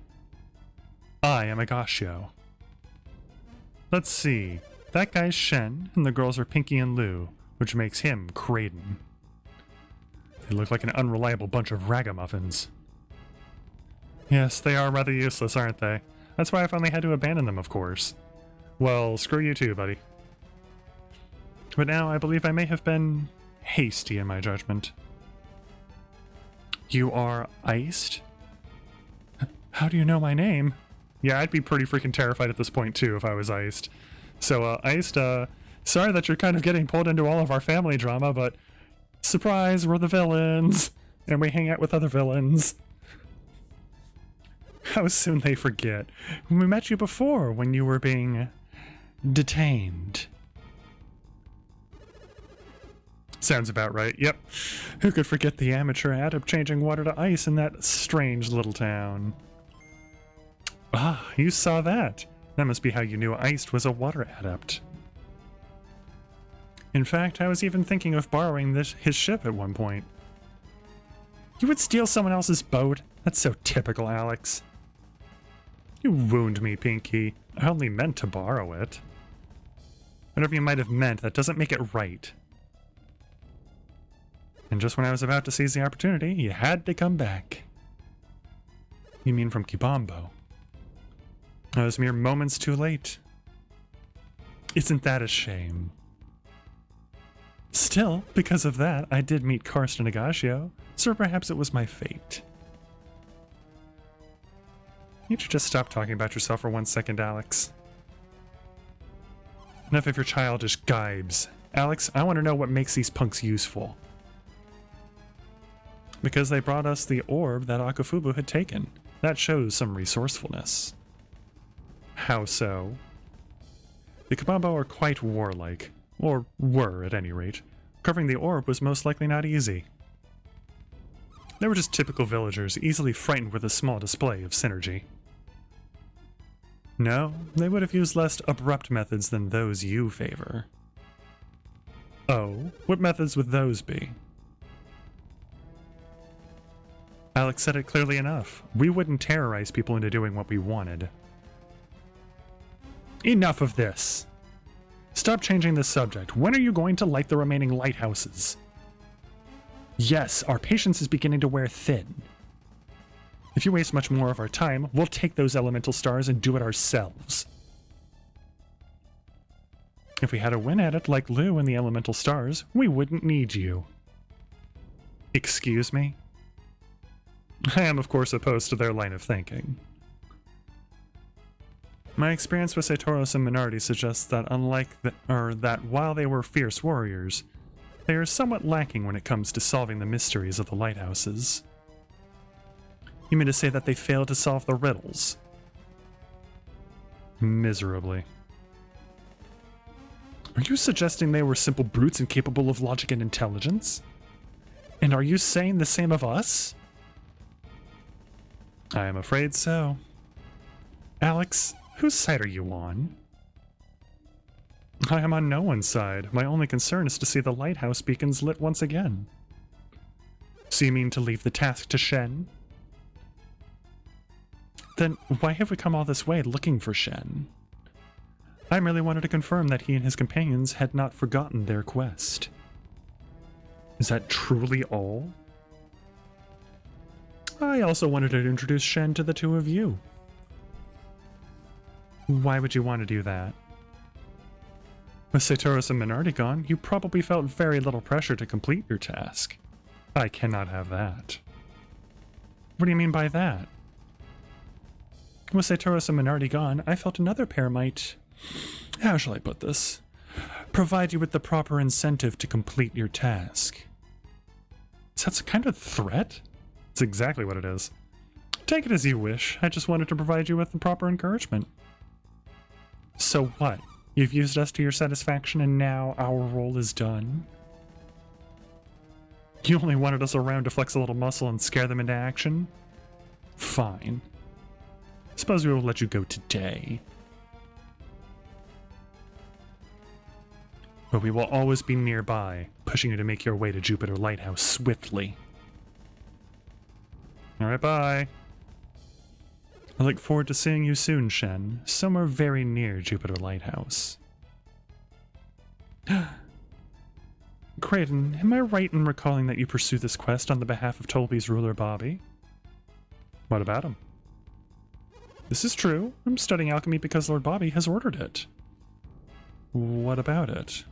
I am Agashio. Let's see. That guy's Shen, and the girls are Pinky and Lou, which makes him Kraden. They look like an unreliable bunch of ragamuffins. Yes, they are rather useless, aren't they? That's why I finally had to abandon them, of course. Well, screw you too, buddy. But now I believe I may have been hasty in my judgment. You are iced? How do you know my name? Yeah, I'd be pretty freaking terrified at this point too if I was iced. So, iced, sorry that you're kind of getting pulled into all of our family drama, but surprise, we're the villains, and we hang out with other villains. How soon they forget. When we met you before, when you were being detained. Sounds about right, yep. Who could forget the amateur adept changing water to ice in that strange little town? Ah, you saw that. That must be how you knew Iced was a water adept. In fact, I was even thinking of borrowing his ship at one point. You would steal someone else's boat? That's so typical, Alex. You wound me, Pinky. I only meant to borrow it. Whatever you might have meant, that doesn't make it right. And just when I was about to seize the opportunity, you had to come back. You mean from Gabomba? I was mere moments too late. Isn't that a shame? Still, because of that, I did meet Karsten Agashio, so perhaps it was my fate. You should just stop talking about yourself for 1 second, Alex. Enough of your childish gibes. Alex, I want to know what makes these punks useful. Because they brought us the orb that Akafubu had taken. That shows some resourcefulness. How so? The Gabomba are quite warlike, or were at any rate. Covering the orb was most likely not easy. They were just typical villagers, easily frightened with a small display of synergy. No, they would have used less abrupt methods than those you favor. Oh, what methods would those be? Alex said it clearly enough. We wouldn't terrorize people into doing what we wanted. Enough of this. Stop changing the subject. When are you going to light the remaining lighthouses? Yes, our patience is beginning to wear thin. If you waste much more of our time, we'll take those elemental stars and do it ourselves. If we had a win at it like Lou and the elemental stars, we wouldn't need you. Excuse me? I am, of course, opposed to their line of thinking. My experience with Satoros and Minardi suggests that that while they were fierce warriors, they are somewhat lacking when it comes to solving the mysteries of the lighthouses. You mean to say that they failed to solve the riddles? Miserably. Are you suggesting they were simple brutes incapable of logic and intelligence? And are you saying the same of us? I am afraid so. Alex, whose side are you on? I am on no one's side. My only concern is to see the lighthouse beacons lit once again. So you mean to leave the task to Shen? Then why have we come all this way looking for Shen? I merely wanted to confirm that he and his companions had not forgotten their quest. Is that truly all? I also wanted to introduce Shen to the two of you. Why would you want to do that? With Satoros and Minardi gone, you probably felt very little pressure to complete your task. I cannot have that. What do you mean by that? With Satoros and Minardi gone, I felt another pair might... How shall I put this? Provide you with the proper incentive to complete your task. Is that some kind of threat? It's exactly what it is. Take it as you wish. I just wanted to provide you with the proper encouragement. So what? You've used us to your satisfaction and now our role is done? You only wanted us around to flex a little muscle and scare them into action? Fine. Suppose we will let you go today. But we will always be nearby, pushing you to make your way to Jupiter Lighthouse swiftly. Alright, bye. I look forward to seeing you soon, Shen, somewhere very near Jupiter Lighthouse. Creighton, am I right in recalling that you pursue this quest on the behalf of Tolby's ruler, Bobby? What about him? This is true. I'm studying alchemy because Lord Bobby has ordered it. What about it?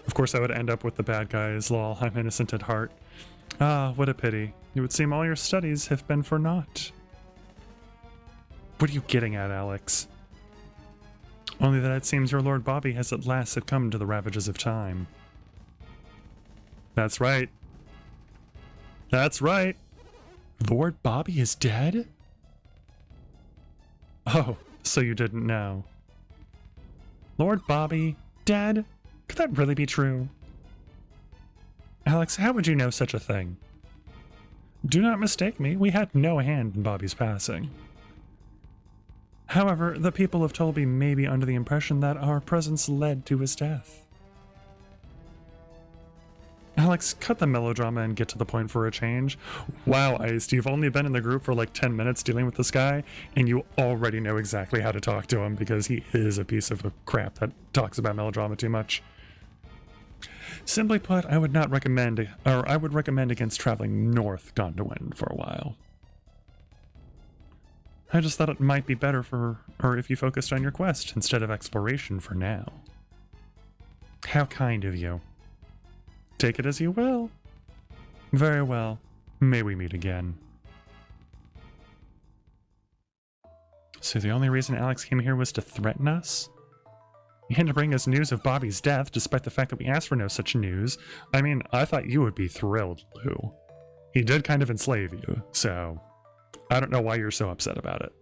Of course I would end up with the bad guys, lol, I'm innocent at heart. Ah, what a pity. It would seem all your studies have been for naught. What are you getting at, Alex? Only that it seems your Lord Bobby has at last succumbed to the ravages of time. That's right. That's right. Lord Bobby is dead? Oh, so you didn't know. Lord Bobby, dead? Could that really be true? Alex, how would you know such a thing? Do not mistake me, we had no hand in Bobby's passing. However, the people of Tolby may be under the impression that our presence led to his death. Alex, cut the melodrama and get to the point for a change. Wow, Iced, you've only been in the group for like 10 minutes dealing with this guy, and you already know exactly how to talk to him because he is a piece of crap that talks about melodrama too much. Simply put, I would recommend against traveling north Gondowin for a while. I just thought it might be better if you focused on your quest instead of exploration for now. How kind of you. Take it as you will. Very well. May we meet again. So the only reason Alex came here was to threaten us? You had to bring us news of Bobby's death, despite the fact that we asked for no such news. I mean, I thought you would be thrilled, Lou. He did kind of enslave you, so I don't know why you're so upset about it.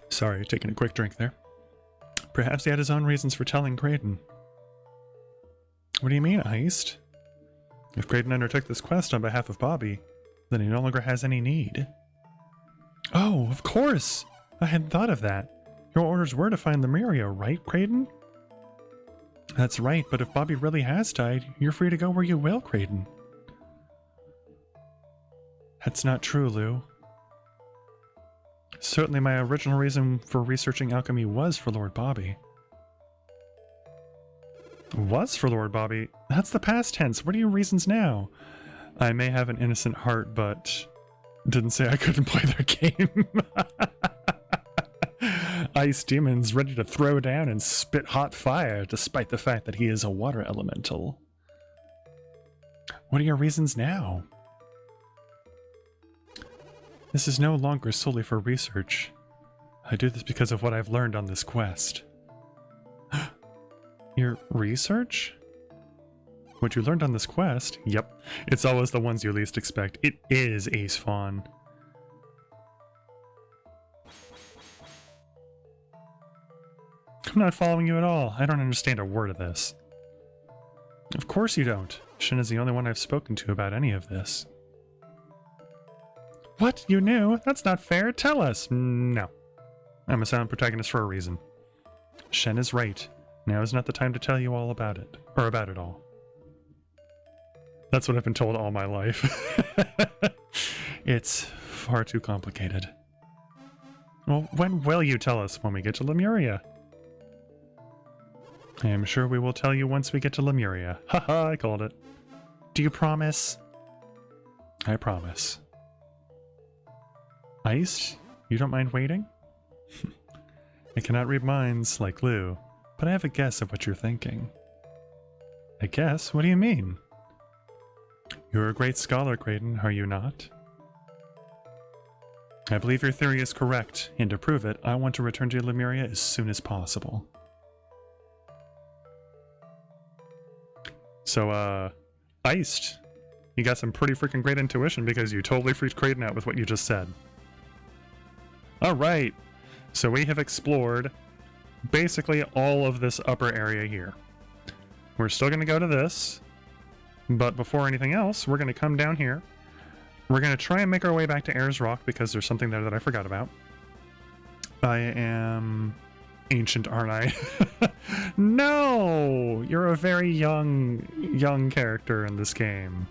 Sorry, taking a quick drink there. Perhaps he had his own reasons for telling Creighton. What do you mean, Iced? If Creighton undertook this quest on behalf of Bobby, then he no longer has any need. Oh, of course! I hadn't thought of that. Your orders were to find Lemuria, right, Creighton? That's right, but if Bobby really has died, you're free to go where you will, Creighton. That's not true, Lou. Certainly my original reason for researching alchemy was for Lord Bobby. Was for Lord Bobby? That's the past tense. What are your reasons now? I may have an innocent heart, but didn't say I couldn't play their game. Ice demons ready to throw down and spit hot fire, despite the fact that he is a water elemental. What are your reasons now? This is no longer solely for research. I do this because of what I've learned on this quest. Your research? What you learned on this quest? Yep, it's always the ones you least expect. It is Ace Fawn. I'm not following you at all. I don't understand a word of this. Of course you don't. Shin is the only one I've spoken to about any of this. What? You knew? That's not fair. Tell us. No. I'm a silent protagonist for a reason. Shen is right. Now is not the time to tell you all about it. Or about it all. That's what I've been told all my life. It's far too complicated. Well, when will you tell us? When we get to Lemuria? I am sure we will tell you once we get to Lemuria. Haha, I called it. Do you promise? I promise. Ice? You don't mind waiting? I cannot read minds like Lou, but I have a guess of what you're thinking. A guess? What do you mean? You're a great scholar, Creighton, are you not? I believe your theory is correct, and to prove it, I want to return to Lemuria as soon as possible. So, Iced, you got some pretty freaking great intuition because you totally freaked Creighton out with what you just said. Alright, so we have explored basically all of this upper area here. We're still going to go to this, but before anything else, we're going to come down here. We're going to try and make our way back to Ayers Rock because there's something there that I forgot about. I am ancient, aren't I? No! You're a very young character in this game.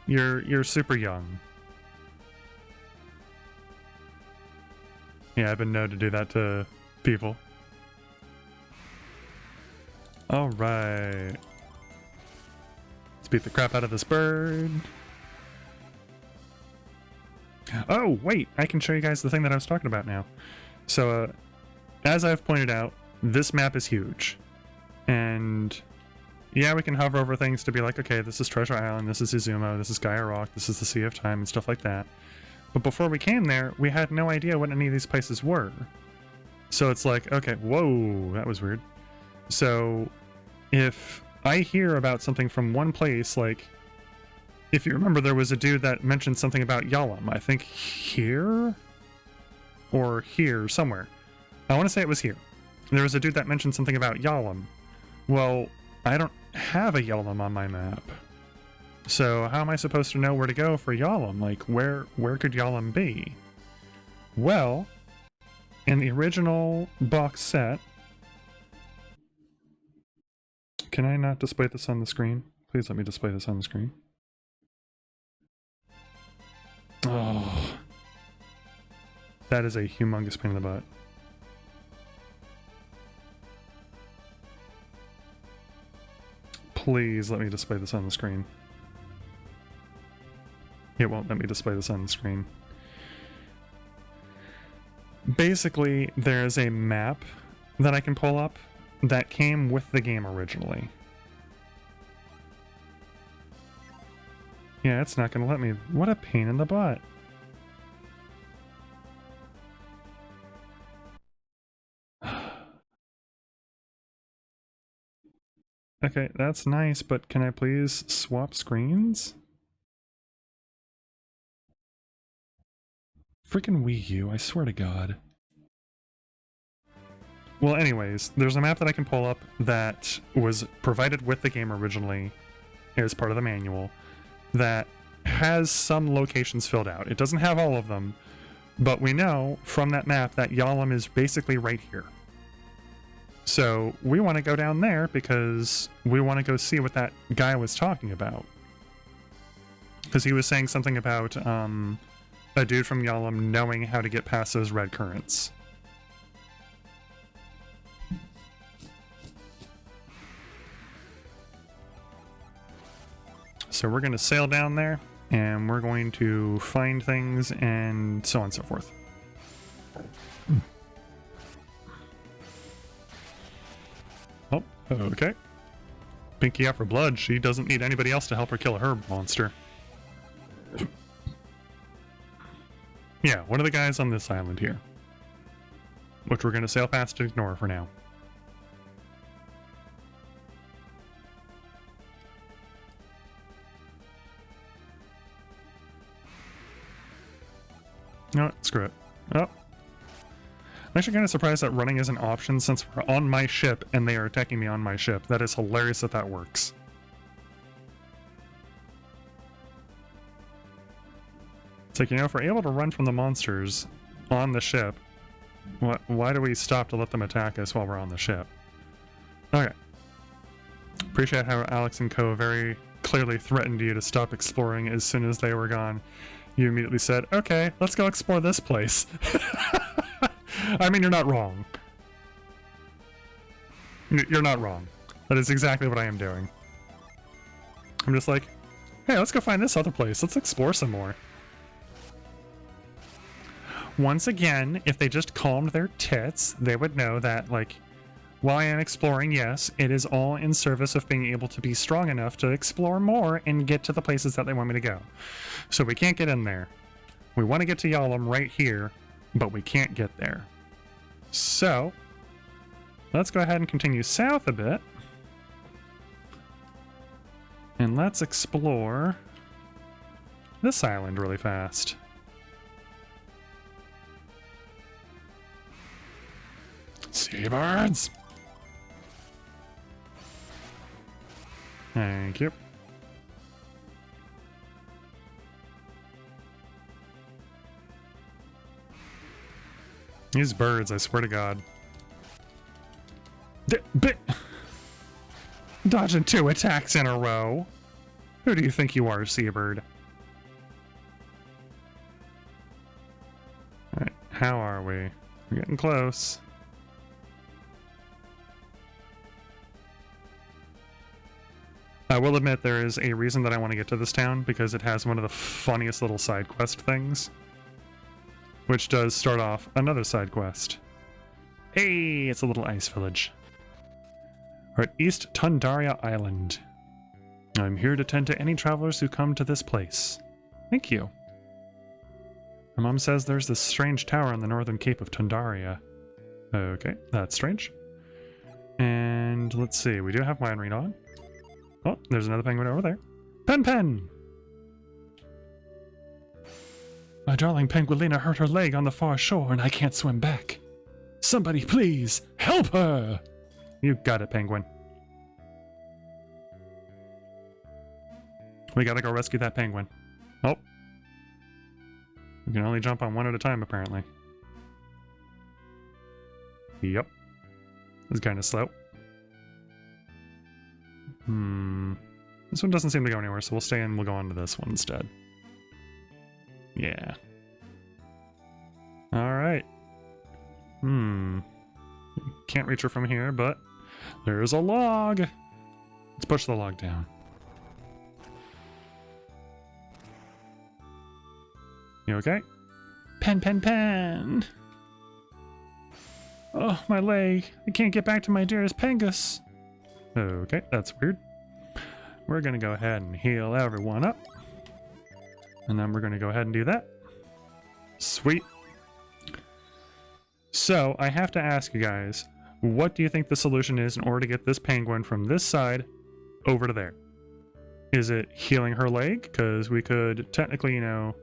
You're super young. Yeah, I've been known to do that to people. Alright. Let's beat the crap out of this bird. Oh, wait! I can show you guys the thing that I was talking about now. So, as I've pointed out, this map is huge. And yeah, we can hover over things to be like, okay, this is Treasure Island, this is Izumo, this is Gaia Rock, this is the Sea of Time, and stuff like that. But before we came there, we had no idea what any of these places were. So it's like, okay, whoa, that was weird. So if I hear about something from one place, like, if you remember, there was a dude that mentioned something about Yalom, I think here? Or here, somewhere. I want to say it was here. There was a dude that mentioned something about Yalom. Well, I don't have a Yalom on my map. So how am I supposed to know where to go for Yalom? Like, where could Yalom be? Well, in the original box set... Can I not display this on the screen? Please let me display this on the screen. Oh. That is a humongous pain in the butt. Please let me display this on the screen. It won't let me display this on the screen. Basically, there's a map that I can pull up that came with the game originally. Yeah, it's not going to let me. What a pain in the butt. Okay, that's nice, but can I please swap screens? Freaking Wii U, I swear to God. Well, anyways, there's a map that I can pull up that was provided with the game originally as part of the manual that has some locations filled out. It doesn't have all of them, but we know from that map that Yalom is basically right here. So we want to go down there because we want to go see what that guy was talking about. Because he was saying something about a dude from Yalom knowing how to get past those red currents. So we're going to sail down there, and we're going to find things, and so on and so forth. Oh, okay. Pinky out for blood. She doesn't need anybody else to help her kill a herb monster. Yeah, one of the guys on this island here. Which we're going to sail past and ignore for now. No, screw it. Oh. I'm actually kind of surprised that running is an option since we're on my ship and they are attacking me on my ship. That is hilarious that that works. It's like, you know, if we're able to run from the monsters on the ship, why do we stop to let them attack us while we're on the ship? Okay. Appreciate how Alex and Co. very clearly threatened you to stop exploring as soon as they were gone. You immediately said, okay, let's go explore this place. I mean, you're not wrong. You're not wrong. That is exactly what I am doing. I'm just like, hey, let's go find this other place. Let's explore some more. Once again, if they just calmed their tits, they would know that, like, while I am exploring, yes, it is all in service of being able to be strong enough to explore more and get to the places that they want me to go. So we can't get in there. We want to get to Yalom right here, but we can't get there. So, let's go ahead and continue south a bit. And let's explore this island really fast. Seabirds! Thank you. These birds, I swear to God. Dodging 2 attacks in a row. Who do you think you are, Seabird? Alright, how are we? We're getting close. I will admit there is a reason that I want to get to this town, because it has one of the funniest little side quest things. Which does start off another side quest. Hey, it's a little ice village. We're at East Tundaria Island. I'm here to tend to any travelers who come to this place. Thank you. My mom says there's this strange tower on the northern cape of Tundaria. Okay, that's strange. And let's see, we do have mind read on. Oh, there's another penguin over there. Pen! My darling penguilina hurt her leg on the far shore and I can't swim back. Somebody please help her! You got it, penguin. We gotta go rescue that penguin. Oh. We can only jump on one at a time, apparently. Yep. It's kind of slow. This one doesn't seem to go anywhere, so we'll stay in. We'll go on to this one instead. Yeah. Alright. Can't reach her from here, but there's a log. Let's push the log down. You okay? Pen, pen, pen! Oh, my leg. I can't get back to my dearest Pengus. Okay, that's weird. We're gonna go ahead and heal everyone up. And then we're gonna go ahead and do that. Sweet. So, I have to ask you guys, what do you think the solution is in order to get this penguin from this side over to there? Is it healing her leg? Because we could technically, you know,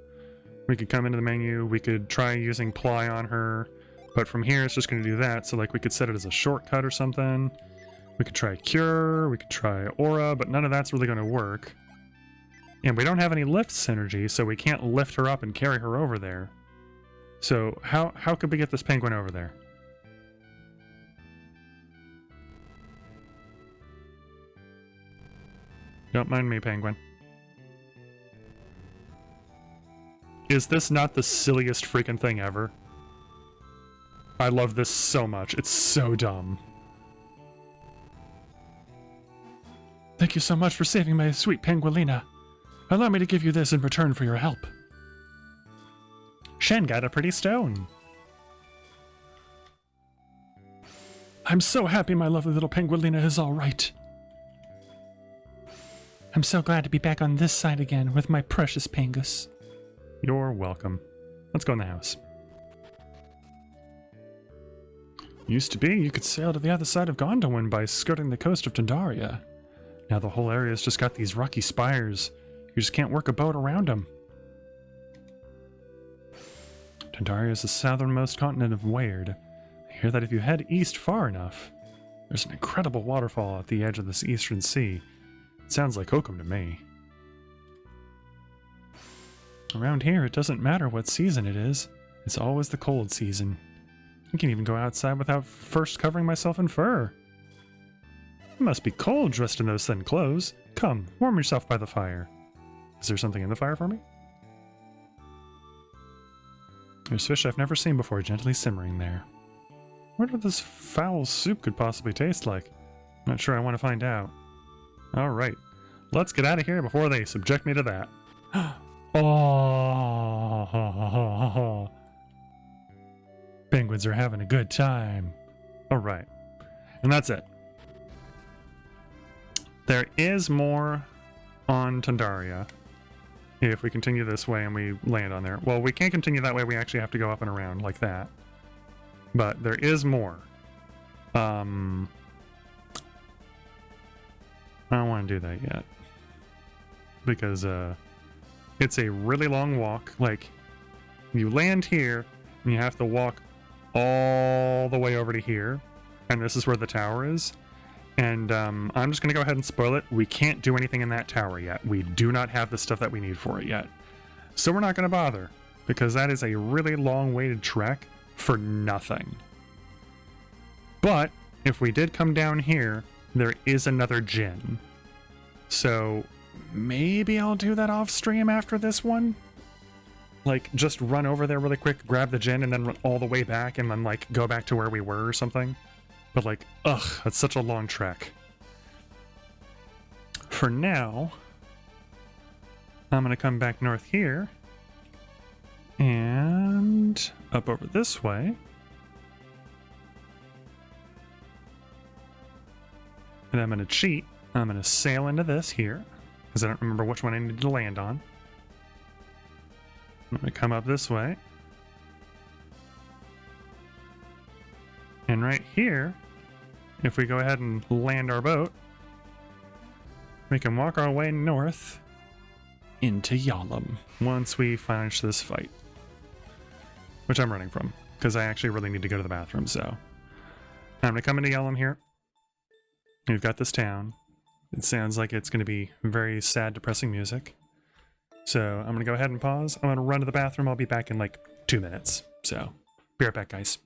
we could come into the menu, we could try using ply on her, but from here it's just going to do that, so like we could set it as a shortcut or something. We could try cure, we could try aura, but none of that's really going to work. And we don't have any lift synergy, so we can't lift her up and carry her over there. So how could we get this penguin over there? Don't mind me, penguin. Is this not the silliest freaking thing ever? I love this so much. It's so dumb. Thank you so much for saving my sweet penguilina. Allow me to give you this in return for your help. Shen got a pretty stone. I'm so happy my lovely little penguilina is all right. I'm so glad to be back on this side again with my precious Pengus. You're welcome. Let's go in the house. Used to be, you could sail to the other side of Gondolin by skirting the coast of Tandaria. Now the whole area's just got these rocky spires. You just can't work a boat around them. Tandaria is the southernmost continent of Weird. I hear that if you head east far enough, there's an incredible waterfall at the edge of this eastern sea. It sounds like Hokum to me. Around here, it doesn't matter what season it is. It's always the cold season. I can even go outside without first covering myself in fur. It must be cold dressed in those thin clothes. Come, warm yourself by the fire. Is there something in the fire for me? There's fish I've never seen before gently simmering there. I wonder what this foul soup could possibly taste like. I'm not sure I want to find out. Alright, let's get out of here before they subject me to that. Oh, penguins are having a good time. Alright, and that's it. There is more on Tandaria if we continue this way and we land on there. Well, we can't continue that way. We actually have to go up and around like that. But there is more. I don't want to do that yet. Because it's a really long walk. Like, you land here and you have to walk all the way over to here. And this is where the tower is. And I'm just going to go ahead and spoil it. We can't do anything in that tower yet. We do not have the stuff that we need for it yet. So we're not going to bother, because that is a really long-weighted trek for nothing. But if we did come down here, there is another gin. So maybe I'll do that off stream after this one. Like, just run over there really quick, grab the gin, and then run all the way back, and then, like, go back to where we were or something. But, like, ugh, that's such a long trek. For now, I'm going to come back north here. And up over this way. And I'm going to cheat. I'm going to sail into this here, because I don't remember which one I need to land on. I'm going to come up this way. And right here, if we go ahead and land our boat, we can walk our way north into Yalom once we finish this fight. Which I'm running from, because I actually really need to go to the bathroom, so. I'm going to come into Yalom here. We've got this town. It sounds like it's going to be very sad, depressing music. So I'm going to go ahead and pause. I'm going to run to the bathroom. I'll be back in like 2 minutes. So, be right back, guys.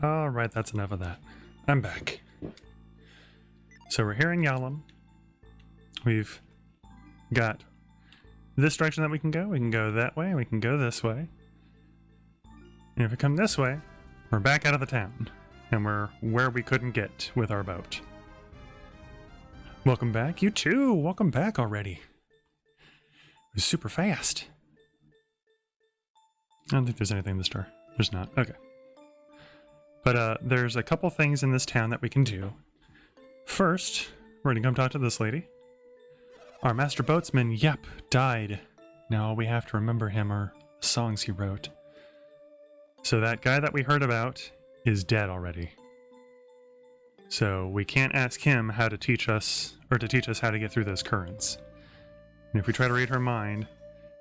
Alright, that's enough of that. I'm back. So we're here in Yalom. We've got this direction that we can go. We can go that way, we can go this way. And if we come this way, we're back out of the town. And we're where we couldn't get with our boat. Welcome back. You too! Welcome back already. It was super fast. I don't think there's anything in the store. There's not. Okay. But there's a couple things in this town that we can do. First, we're gonna come talk to this lady. Our master boatsman, Yep, died. Now all we have to remember him are the songs he wrote. So that guy that we heard about is dead already. So we can't ask him how to teach us, or to teach us how to get through those currents. And if we try to read her mind,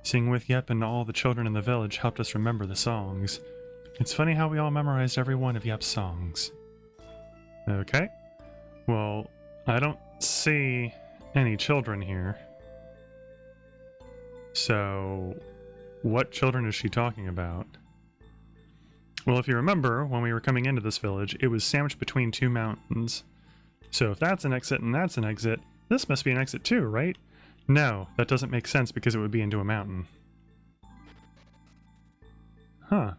singing with Yep and all the children in the village helped us remember the songs. It's funny how we all memorized every one of Yep's songs. Okay. Well, I don't see any children here. So, what children is she talking about? Well, if you remember, when we were coming into this village, it was sandwiched between two mountains. So if that's an exit and that's an exit, this must be an exit too, right? No, that doesn't make sense because it would be into a mountain. Huh.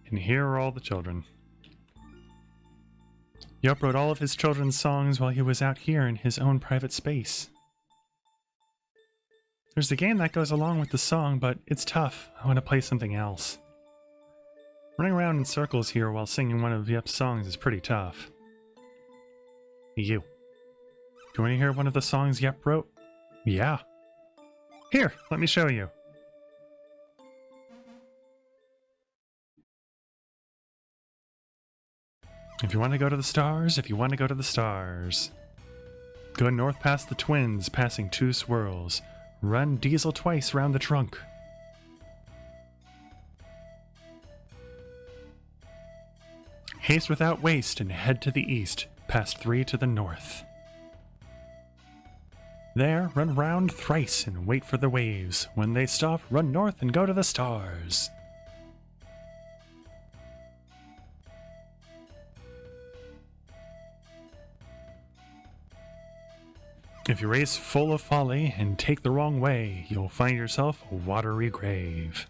And here are all the children. Yup wrote all of his children's songs while he was out here in his own private space. There's the game that goes along with the song, but it's tough. I want to play something else. Running around in circles here while singing one of Yep's songs is pretty tough. You. Do you want to hear one of the songs Yep wrote? Yeah. Here, let me show you. If you want to go to the stars, if you want to go to the stars. Go north past the twins, passing two swirls. Run diesel twice round the trunk. Haste without waste and head to the east, past three to the north. There, run round thrice and wait for the waves. When they stop, run north and go to the stars. If you race full of folly and take the wrong way, you'll find yourself a watery grave.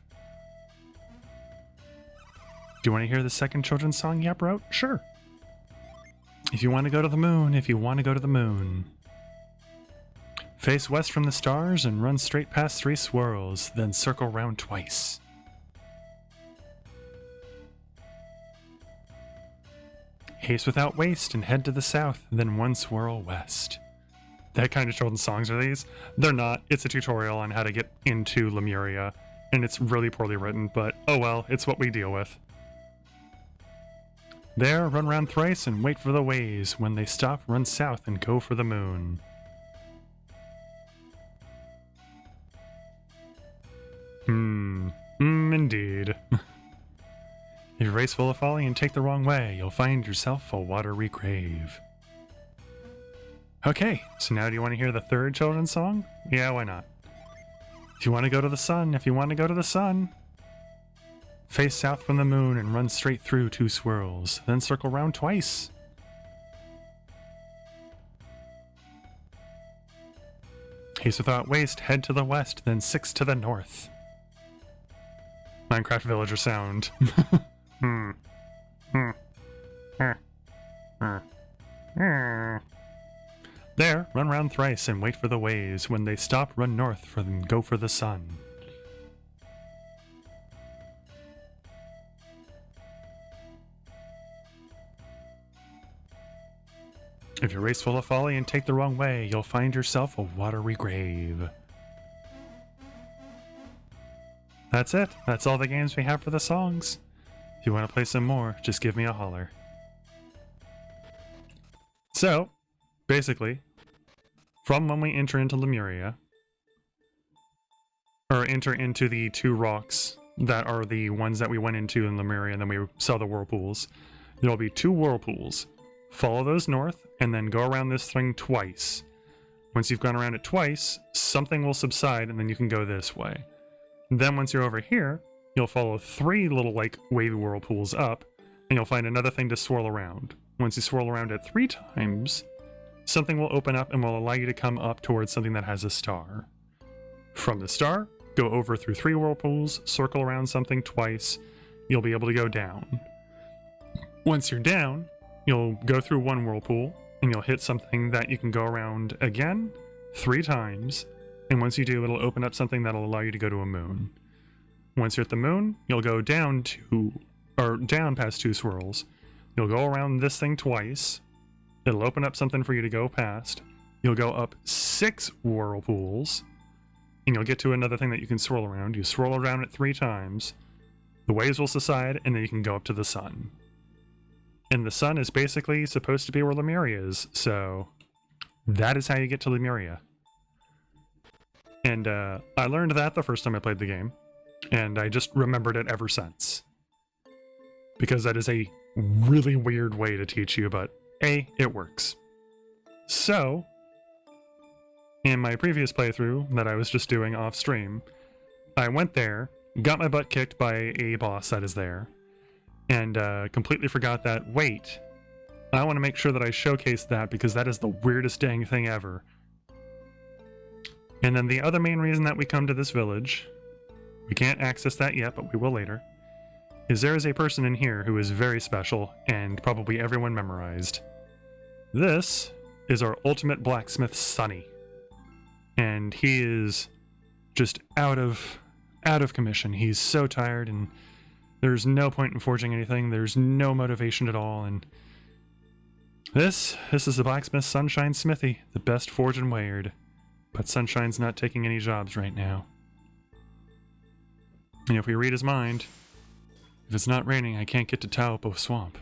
Do you want to hear the second children's song Yep wrote? Sure. If you want to go to the moon, if you want to go to the moon. Face west from the stars and run straight past three swirls, then circle round twice. Haste without waste and head to the south, then one swirl west. That kind of children's songs are these? They're not. It's a tutorial on how to get into Lemuria, and it's really poorly written, but oh well, it's what we deal with. There, run round thrice and wait for the waves. When they stop, run south and go for the moon. Indeed. If you race full of folly and take the wrong way, you'll find yourself a watery grave. Okay, so now do you want to hear the third children's song? Yeah, why not? If you want to go to the sun, if you want to go to the sun. Face south from the moon and run straight through two swirls, then circle round twice. Haste without waste, head to the west, then six to the north. Minecraft villager sound. There, run round thrice and wait for the waves. When they stop, run north and go for the sun. If you race full of folly and take the wrong way, you'll find yourself a watery grave. That's it. That's all the games we have for the songs. If you want to play some more, just give me a holler. So, basically, from when we enter into Lemuria, or enter into the two rocks that are the ones that we went into in Lemuria and then we saw the whirlpools, there'll be two whirlpools. Follow those north, and then go around this thing twice. Once you've gone around it twice, something will subside, and then you can go this way. Then once you're over here, you'll follow three little, like, wavy whirlpools up. and you'll find another thing to swirl around. Once you swirl around it 3 times, something will open up and will allow you to come up towards something that has a star. From the star, go over through 3 whirlpools, circle around something twice, you'll be able to go down. Once you're down, you'll go through 1 whirlpool, and you'll hit something that you can go around again 3 times, and once you do, it'll open up something that'll allow you to go to a moon. Once you're at the moon, you'll go down past 2 swirls. You'll go around this thing twice. It'll open up something for you to go past. You'll go up 6 whirlpools, and you'll get to another thing that you can swirl around. You swirl around it 3 times. The waves will subside, and then you can go up to the sun. And the sun is basically supposed to be where Lemuria is, so that is how you get to Lemuria. And I learned that the first time I played the game, and I just remembered it ever since. Because that is a really weird way to teach you, but it works. So, in my previous playthrough that I was just doing off stream, I went there, got my butt kicked by a boss that is there, and completely forgot that, wait, I want to make sure that I showcase that because that is the weirdest dang thing ever. And then the other main reason that we come to this village, we can't access that yet, but we will later, is there is a person in here who is very special and probably everyone memorized. This is our ultimate blacksmith, Sonny. And he is just out of commission. He's so tired and there's no point in forging anything. There's no motivation at all. And this is the blacksmith Sunshine Smithy, the best forged and wired. But Sunshine's not taking any jobs right now. And if we read his mind, if it's not raining, I can't get to Taupo Swamp.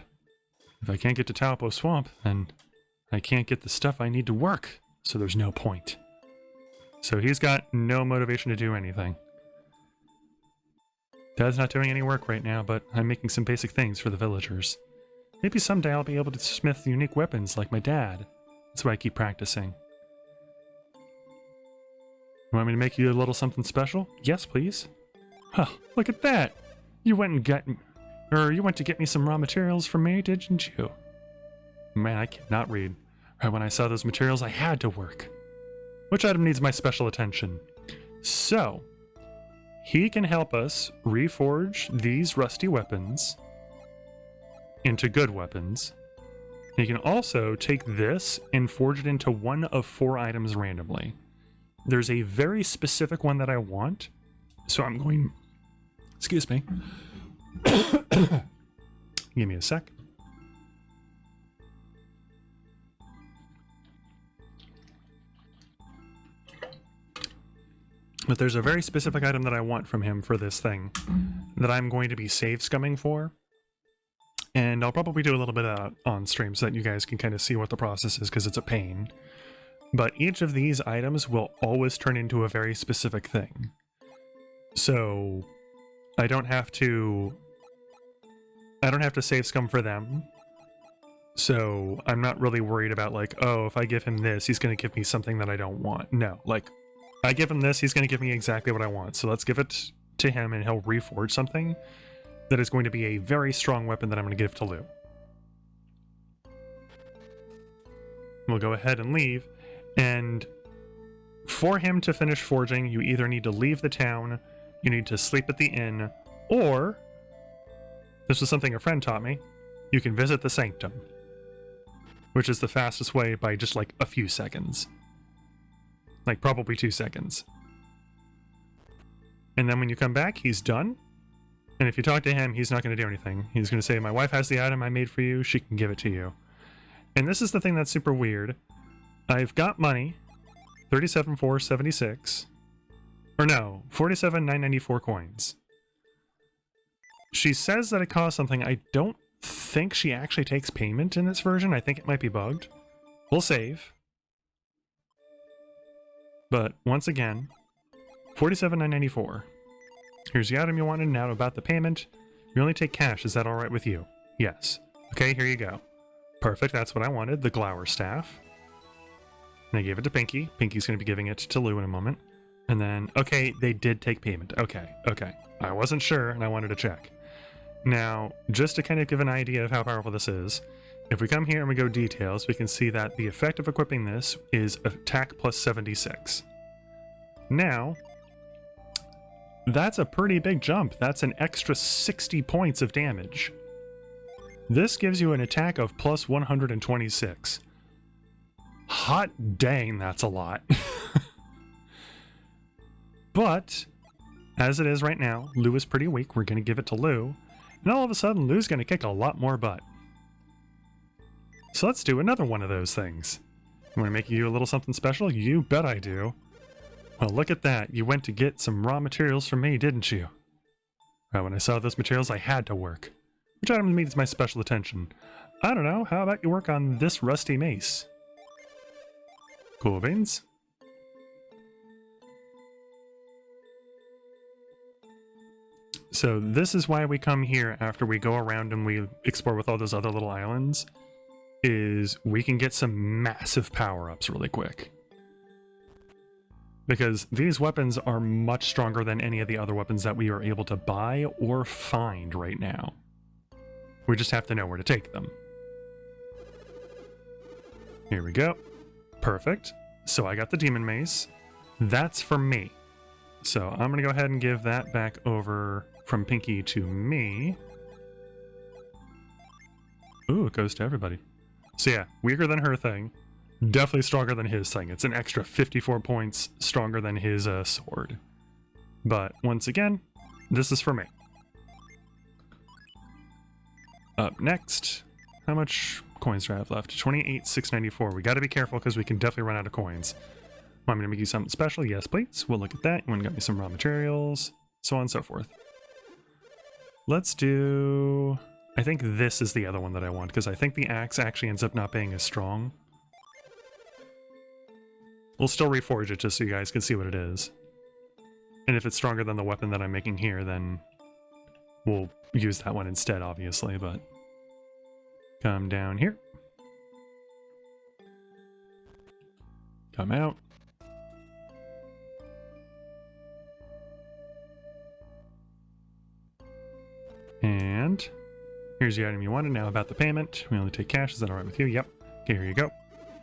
If I can't get to Taupo Swamp, then I can't get the stuff I need to work, so there's no point. So he's got no motivation to do anything. Dad's not doing any work right now, but I'm making some basic things for the villagers. Maybe someday I'll be able to smith unique weapons like my dad. That's why I keep practicing. You want me to make you a little something special? Yes, please. Huh, look at that! You went to get me some raw materials for me, didn't you? Man, I cannot read. Right when I saw those materials, I had to work. Which item needs my special attention? So, he can help us reforge these rusty weapons into good weapons. He can also take this and forge it into one of 4 items randomly. There's a very specific one that I want, so I'm going... Excuse me. Give me a sec. But there's a very specific item that I want from him for this thing that I'm going to be save scumming for. And I'll probably do a little bit of that on stream so that you guys can kind of see what the process is, because it's a pain. But each of these items will always turn into a very specific thing. So I don't have to save scum for them. So I'm not really worried about like, oh, if I give him this, he's going to give me something that I don't want. No, like I give him this, he's going to give me exactly what I want. So let's give it to him and he'll reforge something that is going to be a very strong weapon that I'm going to give to Lou. We'll go ahead and leave. And for him to finish forging, you either need to leave the town, you need to sleep at the inn, or, this was something a friend taught me, you can visit the Sanctum, which is the fastest way by just like a few seconds. Like probably 2 seconds. And then when you come back, he's done. And if you talk to him, he's not going to do anything. He's going to say, my wife has the item I made for you, she can give it to you. And this is the thing that's super weird. I've got money, 37,476, or no, 47,994 coins. She says that it costs something. I don't think she actually takes payment in this version. I think it might be bugged. We'll save. But once again, 47,994. Here's the item you wanted. Now about the payment. You only take cash. Is that all right with you? Yes. Okay, here you go. Perfect. That's what I wanted. The Glower Staff. And I gave it to Pinky. Pinky's going to be giving it to Lou in a moment. And then, okay, they did take payment. Okay. I wasn't sure, and I wanted to check. Now, just to kind of give an idea of how powerful this is, if we come here and we go details, we can see that the effect of equipping this is attack plus 76. Now, that's a pretty big jump. That's an extra 60 points of damage. This gives you an attack of plus 126. Hot dang, that's a lot. But, as it is right now, Lou is pretty weak. We're going to give it to Lou. And all of a sudden, Lou's going to kick a lot more butt. So let's do another one of those things. You want to make you a little something special? You bet I do. Well, look at that. You went to get some raw materials from me, didn't you? Well, when I saw those materials, I had to work. Which item needs my special attention? I don't know. How about you work on this rusty mace? Cool beans. So this is why we come here after we go around and we explore with all those other little islands, is we can get some massive power-ups really quick. Because these weapons are much stronger than any of the other weapons that we are able to buy or find right now. We just have to know where to take them. Here we go. Perfect. So I got the demon mace. That's for me. So I'm going to go ahead and give that back over from Pinky to me. Ooh, it goes to everybody. So yeah, weaker than her thing. Definitely stronger than his thing. It's an extra 54 points stronger than his sword. But once again, this is for me. Up next, how much coins do I have left? 28,694. We got to be careful because we can definitely run out of coins. Want me to make you something special? Yes, please. We'll look at that. You want to get me some raw materials, so on and so forth. Let's do... I think this is the other one that I want, because I think the axe actually ends up not being as strong. We'll still reforge it just so you guys can see what it is. And if it's stronger than the weapon that I'm making here, then we'll use that one instead, obviously, but... Come down here. Come out. And here's the item you wanted. Now about the payment. We only take cash. Is that alright with you? Yep. Okay, here you go.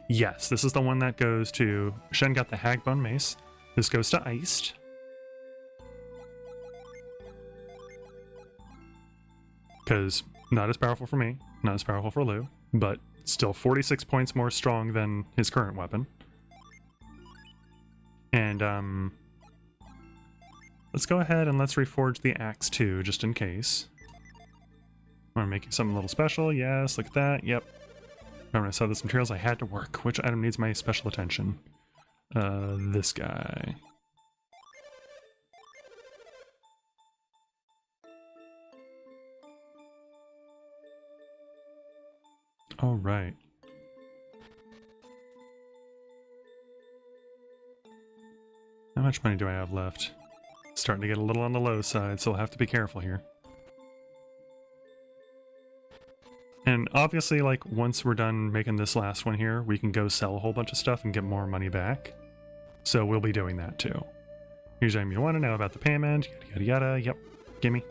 Yes, this is the one that goes to... Shen got the Hagbone Mace. This goes to Iced. Because not as powerful for me, not as powerful for Lou, but still 46 points more strong than his current weapon. And, let's go ahead and let's reforge the axe too, just in case. Want to make something a little special? Yes, look at that. Yep. Remember, I saw those materials, I had to work. Which item needs my special attention? This guy. All right. How much money do I have left? Starting to get a little on the low side, so I'll have to be careful here. And obviously, like, once we're done making this last one here, we can go sell a whole bunch of stuff and get more money back. So we'll be doing that too. Here's what you want to know about the payment, yada yada yada, yep, gimme.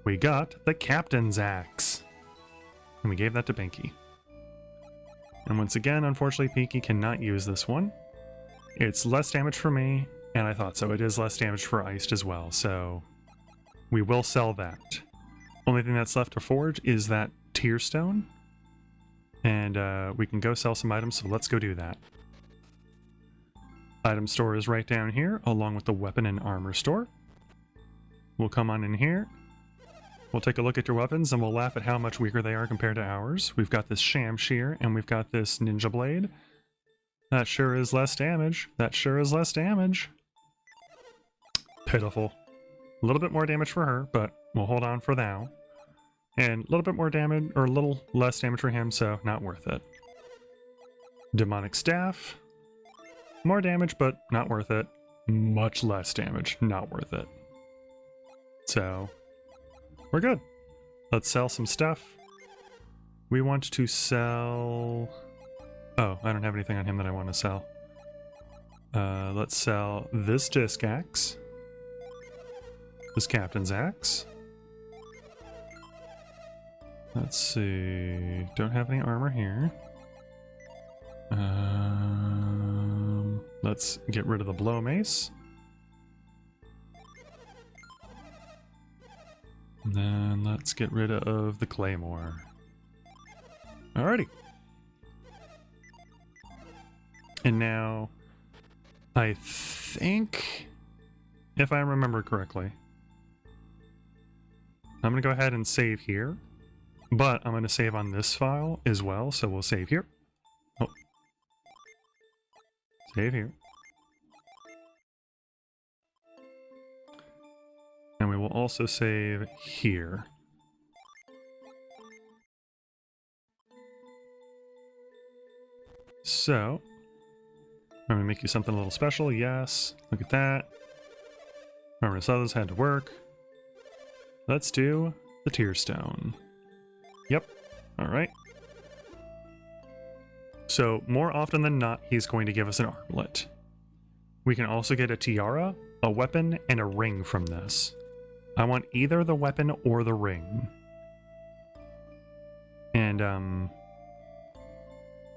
We got the Captain's Axe. And we gave that to Pinky. And once again, unfortunately, Pinky cannot use this one. It's less damage for me, and I thought so. It is less damage for Iced as well, so we will sell that. Only thing that's left to forge is that Tear Stone. And we can go sell some items, so let's go do that. Item store is right down here, along with the weapon and armor store. We'll come on in here. We'll take a look at your weapons and we'll laugh at how much weaker they are compared to ours. We've got this Shamshear and we've got this Ninja Blade. That sure is less damage. That sure is less damage. Pitiful. A little bit more damage for her, but we'll hold on for now. And a little bit more damage, or a little less damage for him, so not worth it. Demonic Staff. More damage, but not worth it. Much less damage, not worth it. So... we're good. Let's sell some stuff. We want to sell... oh, I don't have anything on him that I want to sell. Let's sell this Disc Axe. This Captain's Axe. Let's see. Don't have any armor here. Let's get rid of the blow mace. And then let's get rid of the claymore. Alrighty. And now, I think, if I remember correctly, I'm going to go ahead and save here. But I'm going to save on this file as well, so we'll save here. Oh. Save here. And we will also save here. So, I'm going to make you something a little special. Yes. Look at that. Remember, so this had to work. Let's do the tear stone. Yep. Alright. So, more often than not, he's going to give us an armlet. We can also get a tiara, a weapon, and a ring from this. I want either the weapon or the ring. And,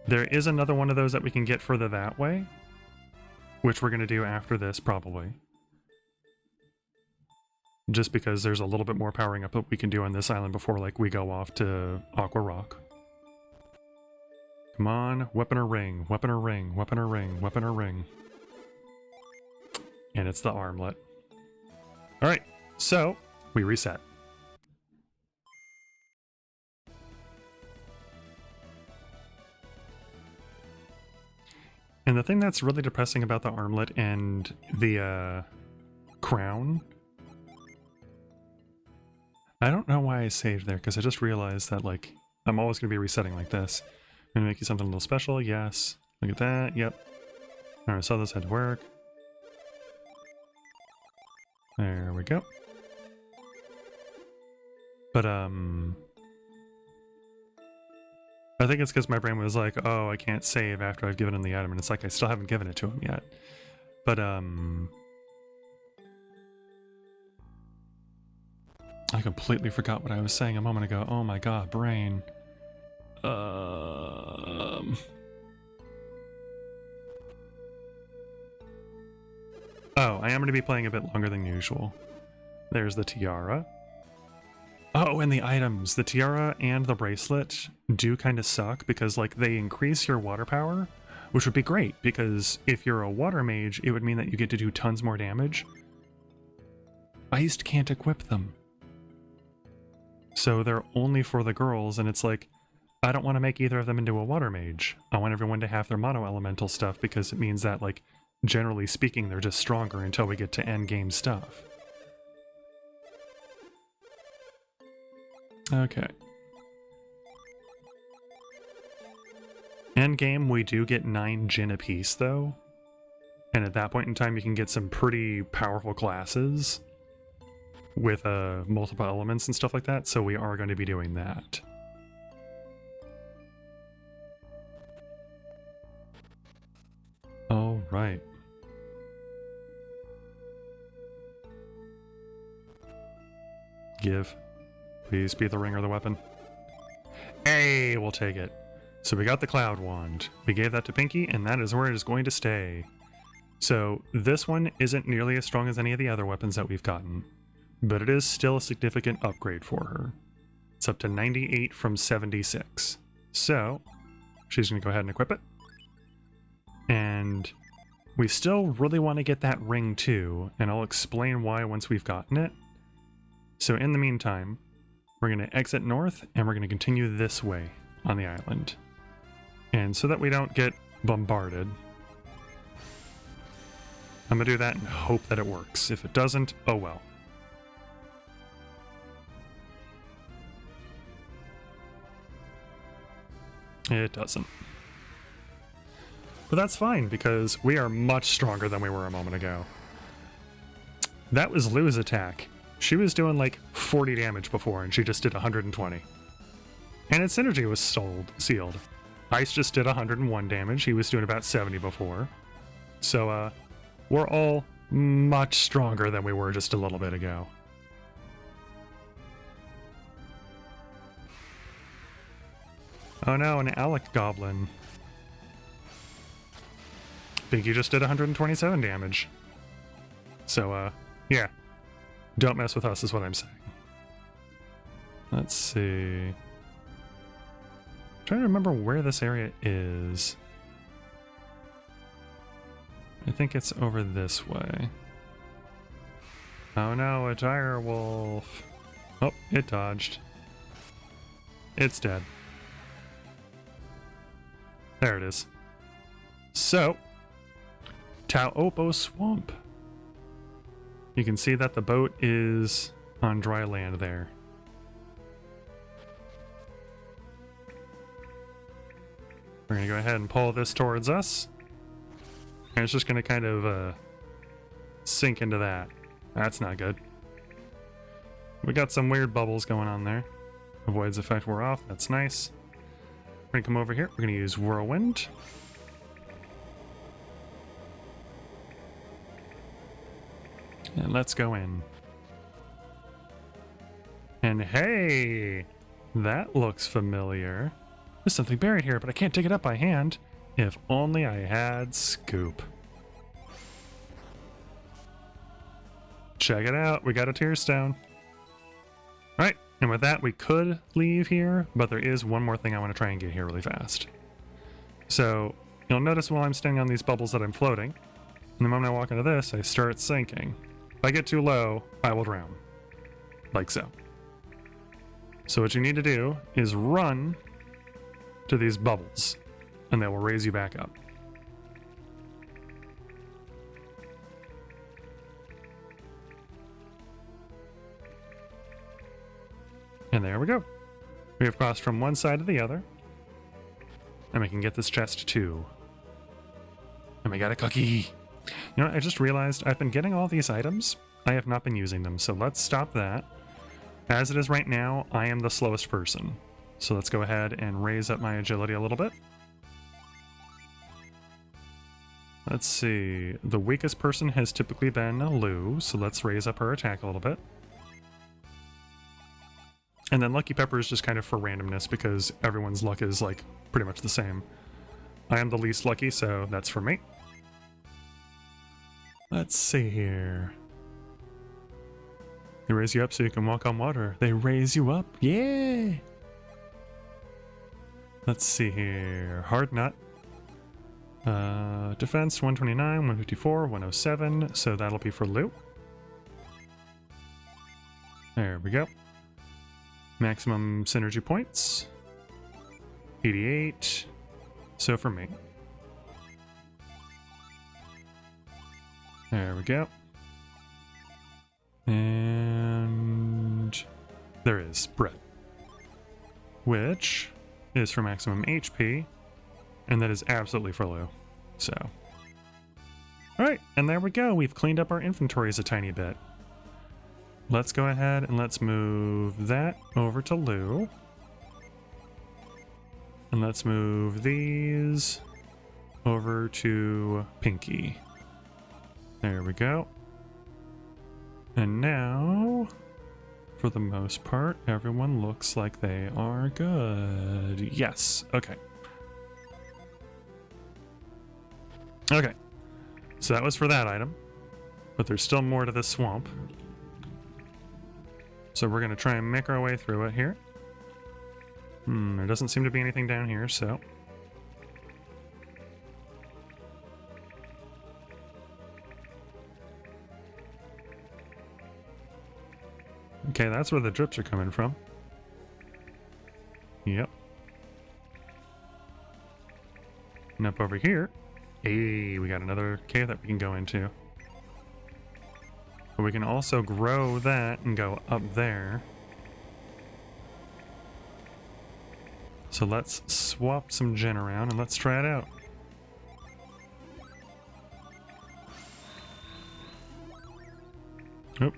there is another one of those that we can get further that way, which we're going to do after this, probably. Just because there's a little bit more powering up that we can do on this island before, like, we go off to Aqua Rock. Come on, weapon or ring, weapon or ring, weapon or ring, weapon or ring. And it's the armlet. Alright, so, we reset. And the thing that's really depressing about the armlet and the, crown... I don't know why I saved there, because I just realized that, like, I'm always going to be resetting like this. I'm going to make you something a little special, yes. Look at that, yep. Alright, so this had to work. There we go. But, I think it's because my brain was like, oh, I can't save after I've given him the item, and it's like, I still haven't given it to him yet. But, I completely forgot what I was saying a moment ago. Oh my god, brain. Oh, I am going to be playing a bit longer than usual. There's the tiara. Oh, and the items. The tiara and the bracelet do kind of suck because, like, they increase your water power, which would be great because if you're a water mage, it would mean that you get to do tons more damage. Iced can't equip them. So they're only for the girls, and it's like, I don't want to make either of them into a water mage. I want everyone to have their mono elemental stuff because it means that, like, generally speaking, they're just stronger until we get to end game stuff. Okay. End game, we do get 9 Jin apiece, though. And at that point in time, you can get some pretty powerful classes with multiple elements and stuff like that, so we are going to be doing that. All right. Give. Please be the ring or the weapon. Hey, we'll take it. So we got the Cloud Wand. We gave that to Pinky, and that is where it is going to stay. So this one isn't nearly as strong as any of the other weapons that we've gotten, but it is still a significant upgrade for her. It's up to 98 from 76. So she's going to go ahead and equip it. And we still really want to get that ring too, and I'll explain why once we've gotten it. So in the meantime, we're going to exit north, and we're going to continue this way on the island. And so that we don't get bombarded, I'm going to do that and hope that it works. If it doesn't, oh well. It doesn't. But that's fine, because we are much stronger than we were a moment ago. That was Lou's attack. She was doing like 40 damage before, and she just did 120. And its synergy was sealed. Ice just did 101 damage. He was doing about 70 before. So, we're all much stronger than we were just a little bit ago. Oh no, an Alec Goblin. Think you just did 127 damage. So, yeah. Don't mess with us is what I'm saying. Let's see. I'm trying to remember where this area is. I think it's over this way. Oh no, a dire wolf. Oh, it dodged. It's dead. There it is. So, Taopo Swamp. You can see that the boat is on dry land there. We're going to go ahead and pull this towards us. And it's just going to kind of sink into that. That's not good. We got some weird bubbles going on there. Avoids effect wore off. That's nice. We're going to come over here. We're going to use Whirlwind. And let's go in. And hey! That looks familiar. There's something buried here, but I can't dig it up by hand. If only I had Scoop. Check it out. We got a tear stone. Alright, and with that, we could leave here, but there is one more thing I want to try and get here really fast. So, you'll notice while I'm standing on these bubbles that I'm floating, and the moment I walk into this, I start sinking. If I get too low, I will drown. Like so. So what you need to do is run to these bubbles, and they will raise you back up. And there we go. We have crossed from one side to the other. And we can get this chest too. And we got a cookie. You know what, I just realized I've been getting all these items. I have not been using them, so let's stop that. As it is right now, I am the slowest person. So let's go ahead and raise up my agility a little bit. Let's see. The weakest person has typically been Lou, so let's raise up her attack a little bit. And then Lucky Pepper is just kind of for randomness because everyone's luck is like pretty much the same. I am the least lucky, so that's for me. Let's see here. They raise you up so you can walk on water. They raise you up. Yeah! Let's see here. Hard nut. Defense 129, 154, 107. So that'll be for Lou. There we go. Maximum synergy points. 88. So for me. There we go. And there is Brett, which is for maximum HP, and that is absolutely for Lou. So, alright, and there we go. We've cleaned up our inventories a tiny bit. Let's go ahead and let's move that over to Lou. And let's move these over to Pinky. There we go. And now, for the most part, everyone looks like they are good. Yes, okay. Okay, so that was for that item, but there's still more to this swamp. So we're gonna try and make our way through it here. There doesn't seem to be anything down here, so. Okay, that's where the drips are coming from. Yep. And up over here, hey, we got another cave that we can go into. But we can also grow that and go up there. So let's swap some gen around and let's try it out. Oop.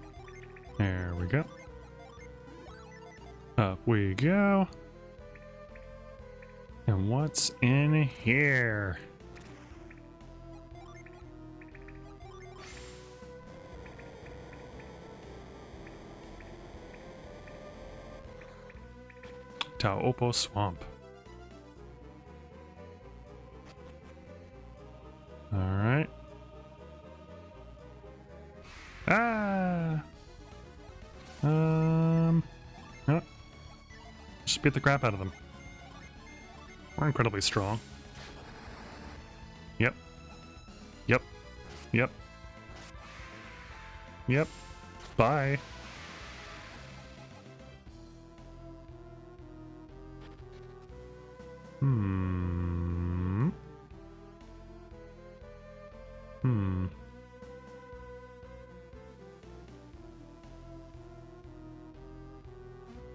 There we go. Up we go. And what's in here? Taopo Swamp. beat the crap out of them. We're incredibly strong. Yep. Yep. Yep. Yep. Bye. Hmm. Hmm.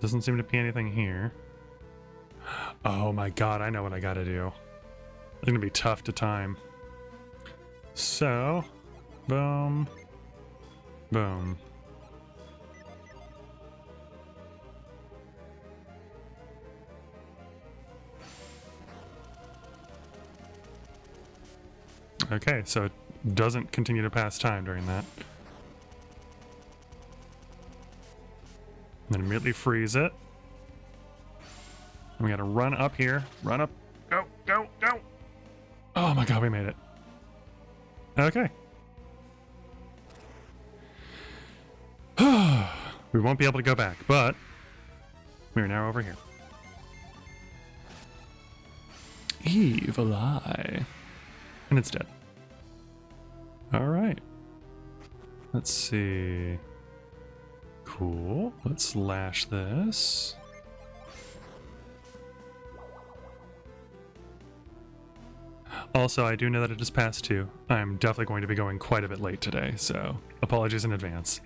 Doesn't seem to be anything here. Oh my god, I know what I gotta do. It's gonna be tough to time. So, boom. Boom. Okay, so it doesn't continue to pass time during that. And then immediately freeze it. And we gotta run up here. Run up. Go, go, go! Oh my god, we made it. Okay. We won't be able to go back, but we are now over here. Evil Eye. And it's dead. Alright. Let's see. Cool. Let's slash this. Also, I do know that it is past 2. I'm definitely going to be going quite a bit late today, so apologies in advance.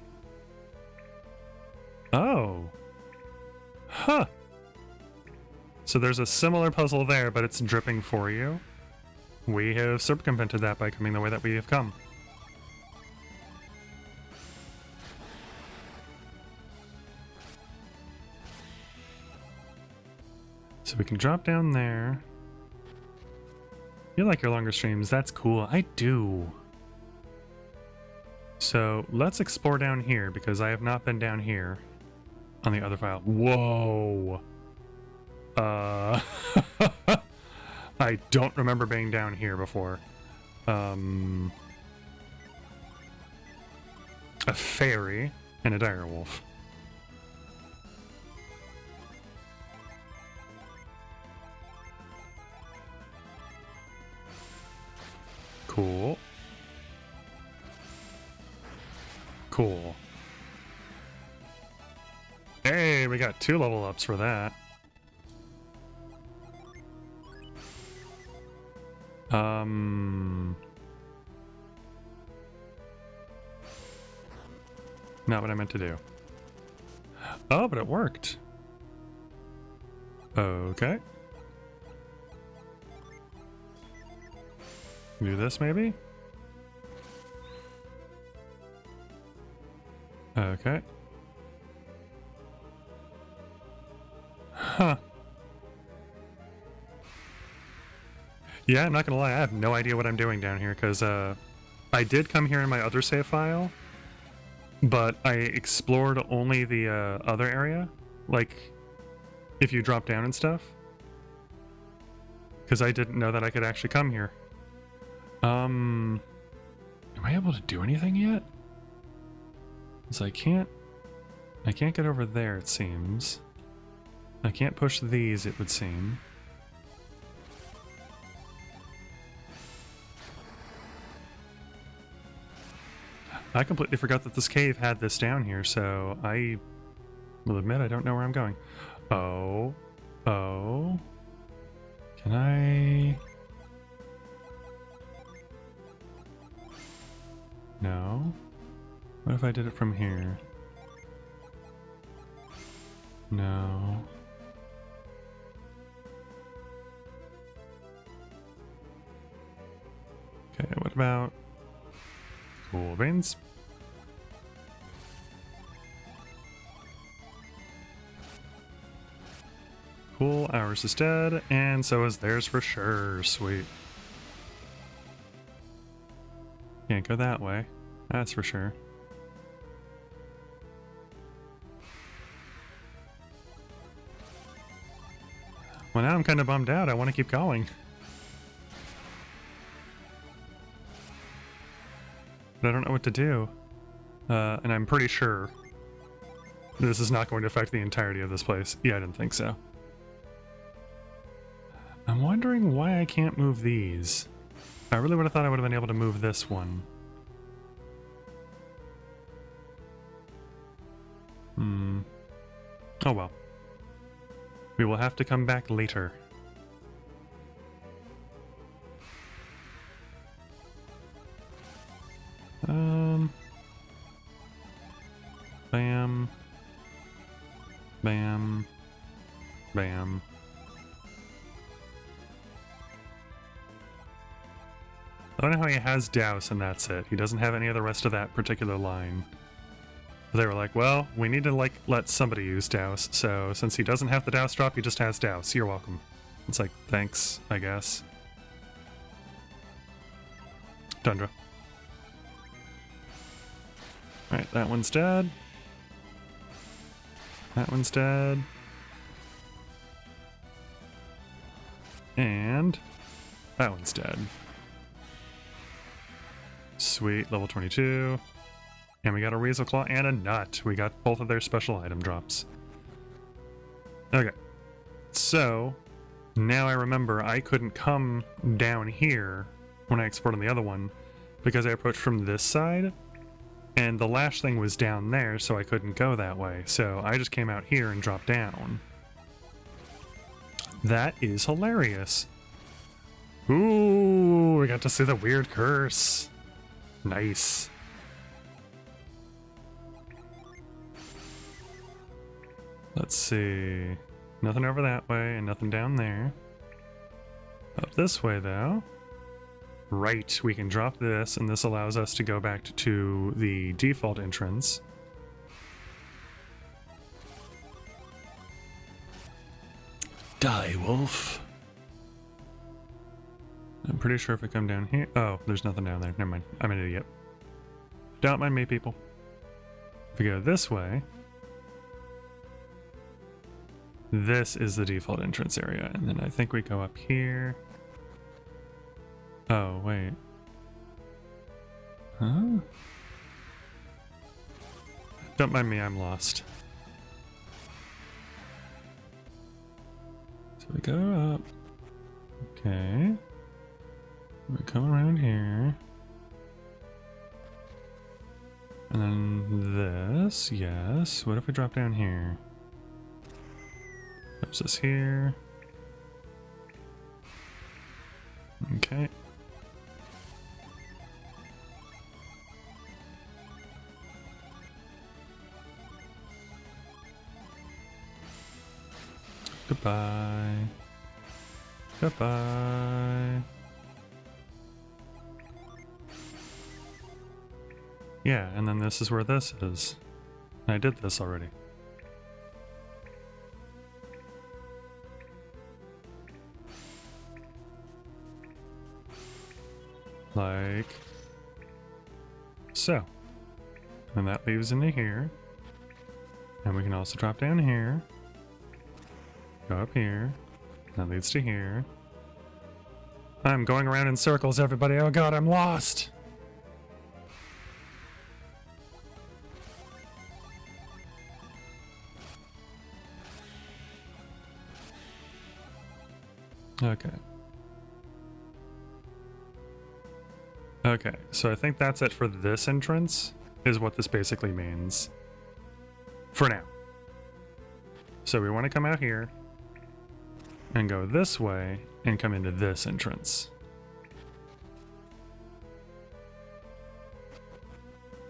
Oh. Huh. So there's a similar puzzle there, but it's dripping for you. We have circumvented that by coming the way that we have come. So we can drop down there. You like your longer streams, that's cool. I do. So let's explore down here because I have not been down here on the other file. Whoa. I don't remember being down here before. A fairy and a direwolf. Cool. Cool. Hey, we got 2 level ups for that. Not what I meant to do. Oh, but it worked. Okay. Do this maybe? Okay. Huh. Yeah, I'm not gonna lie, I have no idea what I'm doing down here, because I did come here in my other save file, but I explored only the other area, like, if you drop down and stuff, because I didn't know that I could actually come here. Am I able to do anything yet? Because I can't get over there, it seems. I can't push these, it would seem. I completely forgot that this cave had this down here, so I will admit I don't know where I'm going. Oh. Oh. Can I... No. What if I did it from here? No. Okay, what about... Cool beans? Cool, ours is dead, and so is theirs for sure. Sweet. Can't go that way. That's for sure. Well, now I'm kind of bummed out. I want to keep going. But I don't know what to do. And I'm pretty sure this is not going to affect the entirety of this place. Yeah, I didn't think so. wondering why I can't move these. I really would have thought I would have been able to move this one. Oh well. We will have to come back later. Bam. Bam. Bam. I don't know how he has douse and that's it. He doesn't have any of the rest of that particular line. They were like, well, we need to let somebody use douse, so since he doesn't have the douse drop, he just has douse. You're welcome. It's like, thanks, I guess. Tundra. Alright, that one's dead. That one's dead. And that one's dead. Sweet, level 22. And we got a Weasel Claw and a Nut. We got both of their special item drops. Okay. So, now I remember I couldn't come down here when I explored on the other one because I approached from this side. And the lash thing was down there, so I couldn't go that way. So I just came out here and dropped down. That is hilarious. Ooh, we got to see the weird curse. Nice. Let's see. Nothing over that way and nothing down there. Up this way, though. Right, we can drop this, and this allows us to go back to the default entrance. Die, wolf. I'm pretty sure if I come down here... Oh, there's nothing down there. Never mind. I'm an idiot. Don't mind me, people. If we go this way... This is the default entrance area, and then I think we go up here... Oh, wait. Huh? Don't mind me, I'm lost. So we go up. Okay. We come around here. And then this, yes. What if we drop down here? Puts us here. Okay. Goodbye. Goodbye. Yeah, and then this is where this is. I did this already. Like so. And that leaves into here. And we can also drop down here. Go up here. That leads to here. I'm going around in circles, everybody. Oh god, I'm lost! Okay. Okay, so I think that's it for this entrance, is what this basically means. For now. So we want to come out here, and go this way, and come into this entrance.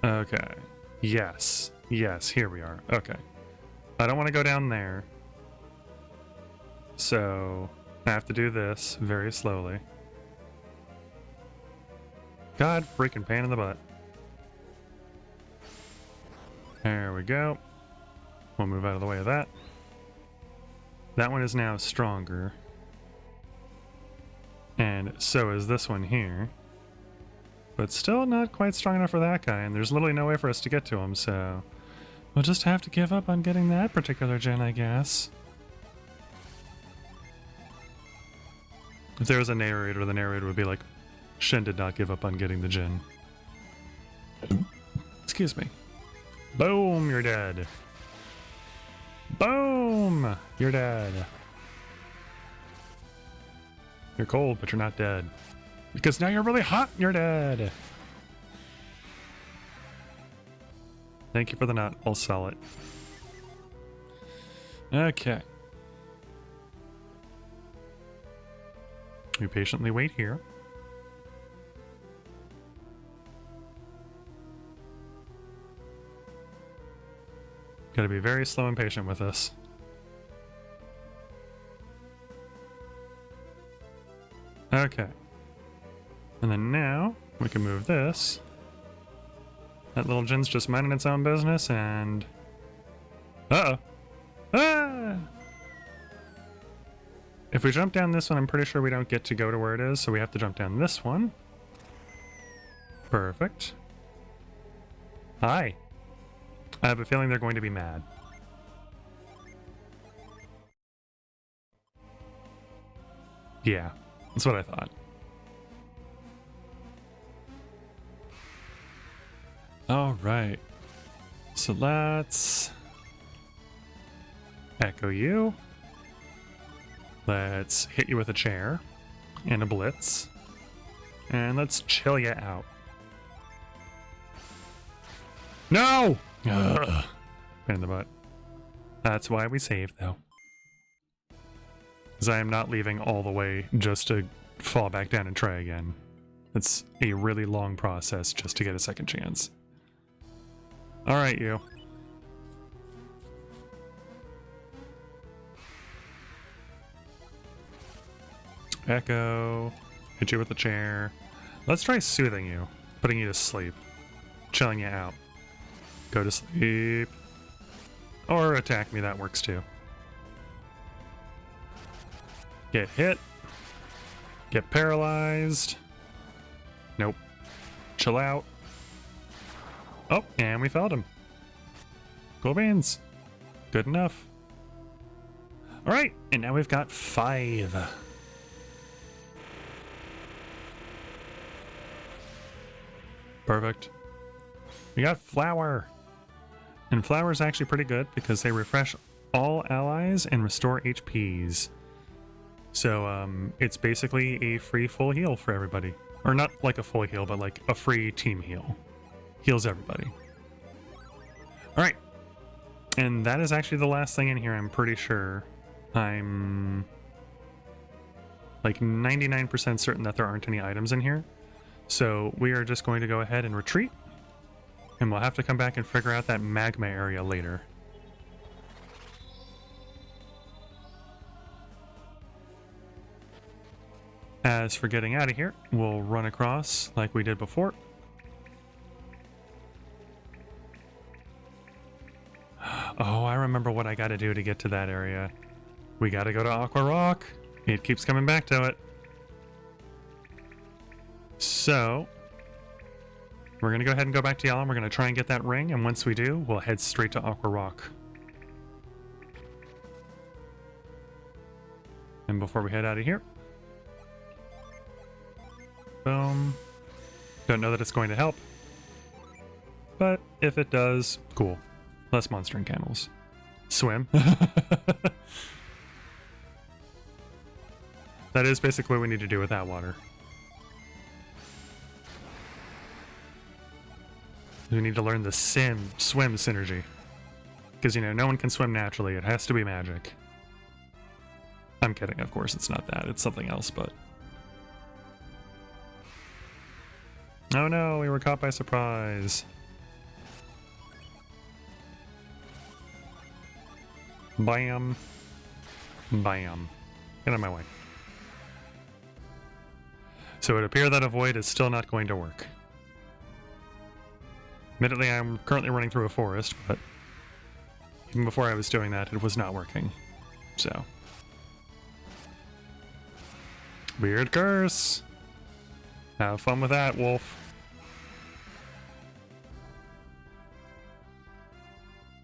Okay. Yes. Yes, here we are. Okay. I don't want to go down there. So, I have to do this very slowly. God freaking pain in the butt. There we go. We'll move out of the way of that. That one is now stronger. And so is this one here. But still not quite strong enough for that guy, and there's literally no way for us to get to him, so... We'll just have to give up on getting that particular gen, I guess. If there was a narrator, the narrator would be like, Shen did not give up on getting the gen. Excuse me. Boom, you're dead. Boom! You're dead. You're cold, but you're not dead. Because now you're really hot and you're dead. Thank you for the nut. I'll sell it. Okay. We patiently wait here. Gotta be very slow and patient with this. Okay. And then now we can move this. That little gin's just minding its own business and... Uh-oh. Ah! If we jump down this one, I'm pretty sure we don't get to go to where it is, so we have to jump down this one. Perfect. Hi. I have a feeling they're going to be mad. Yeah, that's what I thought. All right. So let's echo you. Let's hit you with a chair and a blitz. And let's chill you out. No! Ugh. Pain in the butt. That's why we save, though. Because I am not leaving all the way just to fall back down and try again. It's a really long process just to get a second chance. Alright, you. Echo. Hit you with the chair. Let's try soothing you. Putting you to sleep. Chilling you out. Go to sleep. Or attack me, that works too. Get hit. Get paralyzed. Nope. Chill out. Oh, and we felled him. Cool beans. Good enough. Alright, and now we've got 5. Perfect. We got Flower. And Flower is actually pretty good because they refresh all allies and restore HPs. So it's basically a free full heal for everybody. Or not like a full heal, but like a free team heal. Heals everybody. Alright. And that is actually the last thing in here, I'm pretty sure. I'm like 99% certain that there aren't any items in here. So we are just going to go ahead and retreat. And we'll have to come back and figure out that magma area later. As for getting out of here, we'll run across like we did before. Oh, I remember what I gotta do to get to that area. We gotta go to Aqua Rock. It keeps coming back to it. So, we're gonna go ahead and go back to Yellow, and we're gonna try and get that ring, and once we do, we'll head straight to Aqua Rock. And before we head out of here, boom. Don't know that it's going to help, but if it does, cool. Less monster encounters. Swim. That is basically what we need to do with that water. We need to learn the swim synergy. Because, you know, no one can swim naturally. It has to be magic. I'm kidding, of course. It's not that. It's something else, but... Oh no, we were caught by surprise. Bam. Bam. Get out of my way. So it would appear that avoid is still not going to work. Admittedly, I'm currently running through a forest, but even before I was doing that, it was not working. So. Weird curse. Have fun with that, wolf.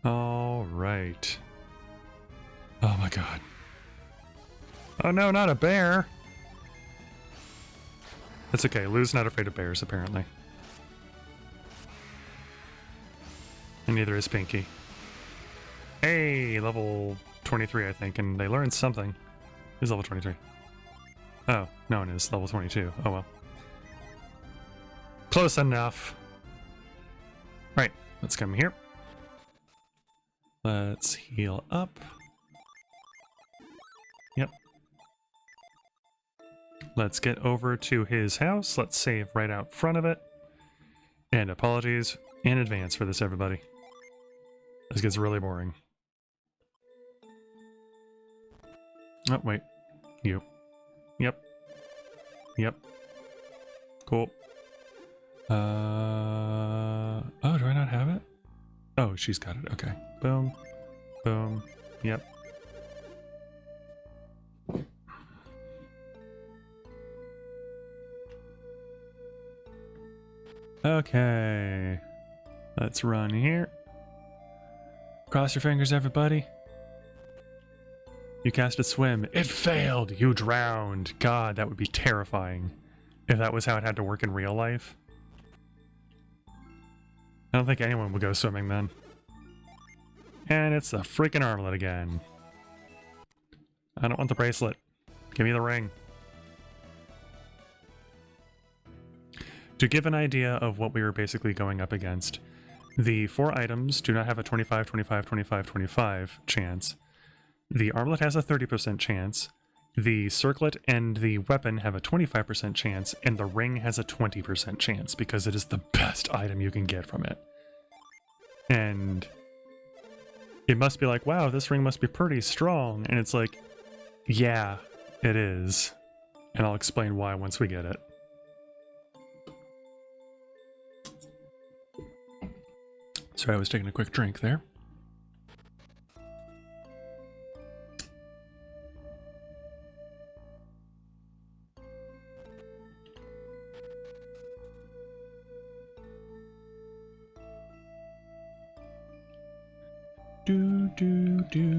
All right. Oh my god. Oh no, not a bear! It's okay, Lou's not afraid of bears, apparently. And neither is Pinky. Hey, level 23, I think, and they learned something. He's level 23. Oh, no one is. Level 22. Oh well. Close enough. Right, let's come here. Let's heal up. Yep. Let's get over to his house. Let's save right out front of it. And apologies in advance for this, everybody. This gets really boring. Oh, wait. You. Yep. Yep. Cool. Oh, do I not have it? Oh, she's got it. Okay. Boom. Boom. Yep. Okay. Let's run here. Cross your fingers, everybody. You cast a swim. It failed! You drowned! God, that would be terrifying if that was how it had to work in real life. I don't think anyone would go swimming then. And it's the freaking armlet again. I don't want the bracelet. Give me the ring. To give an idea of what we were basically going up against, the 4 items do not have a 25, 25, 25, 25 chance. The armlet has a 30% chance. The circlet and the weapon have a 25% chance, and the ring has a 20% chance because it is the best item you can get from it. And it must be like, wow, this ring must be pretty strong. And it's like, yeah, it is. And I'll explain why once we get it. Sorry, I was taking a quick drink there.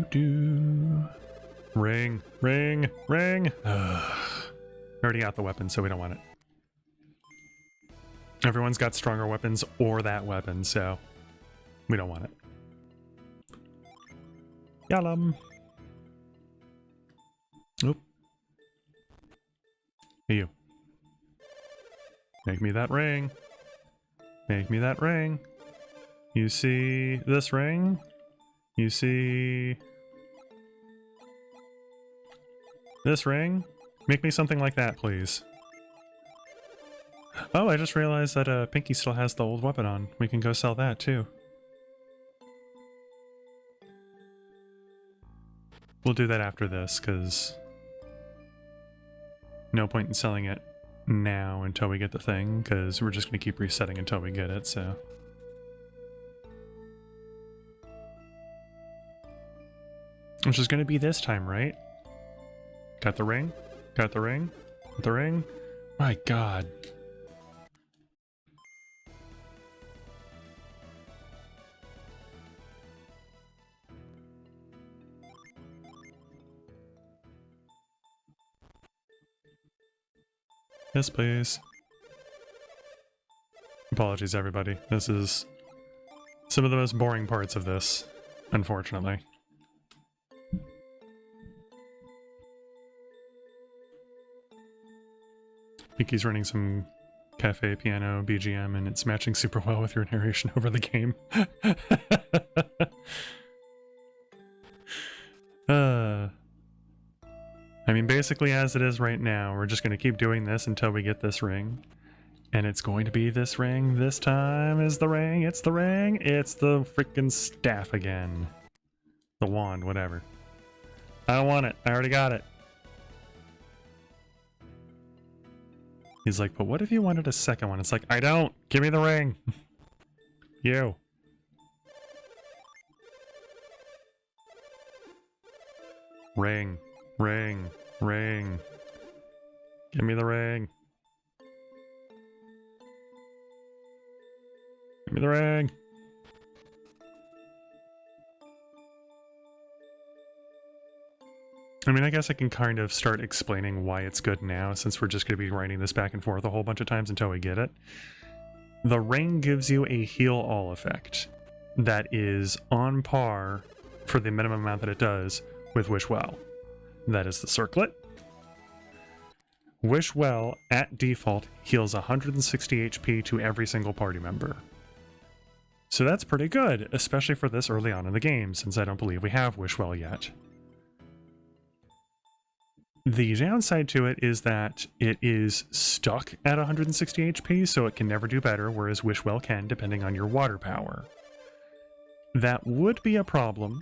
Do. Ring, ring, ring. Already got the weapon, so we don't want it. Everyone's got stronger weapons or that weapon, so we don't want it. Yalum. Oop. Hey, you. Make me that ring. Make me that ring. You see this ring? You see this ring? Make me something like that, please. Oh, I just realized that Pinky still has the old weapon on. We can go sell that too. We'll do that after this, because no point in selling it now until we get the thing, because we're just going to keep resetting until we get it, so. Which is going to be this time, right? Got the ring? Got the ring? Got the ring? My god. Yes, please. Apologies, everybody. This is some of the most boring parts of this, unfortunately. Pinky's running some cafe piano BGM, and it's matching super well with your narration over the game. I mean, basically as it is right now, we're just going to keep doing this until we get this ring. And it's going to be this ring. This time is the ring. It's the ring. It's the freaking staff again. The wand, whatever. I don't want it. I already got it. He's like, but what if you wanted a second one? It's like, I don't. Give me the ring. You. Ring. Ring. Ring. Give me the ring. Give me the ring. I mean, I guess I can kind of start explaining why it's good now, since we're just going to be writing this back and forth a whole bunch of times until we get it. The ring gives you a heal all effect that is on par for the minimum amount that it does with Wish Well. That is the circlet. Wish Well, at default, heals 160 HP to every single party member. So that's pretty good, especially for this early on in the game, since I don't believe we have Wish Well yet. The downside to it is that it is stuck at 160 HP, so it can never do better, whereas Wish Well can, depending on your water power. That would be a problem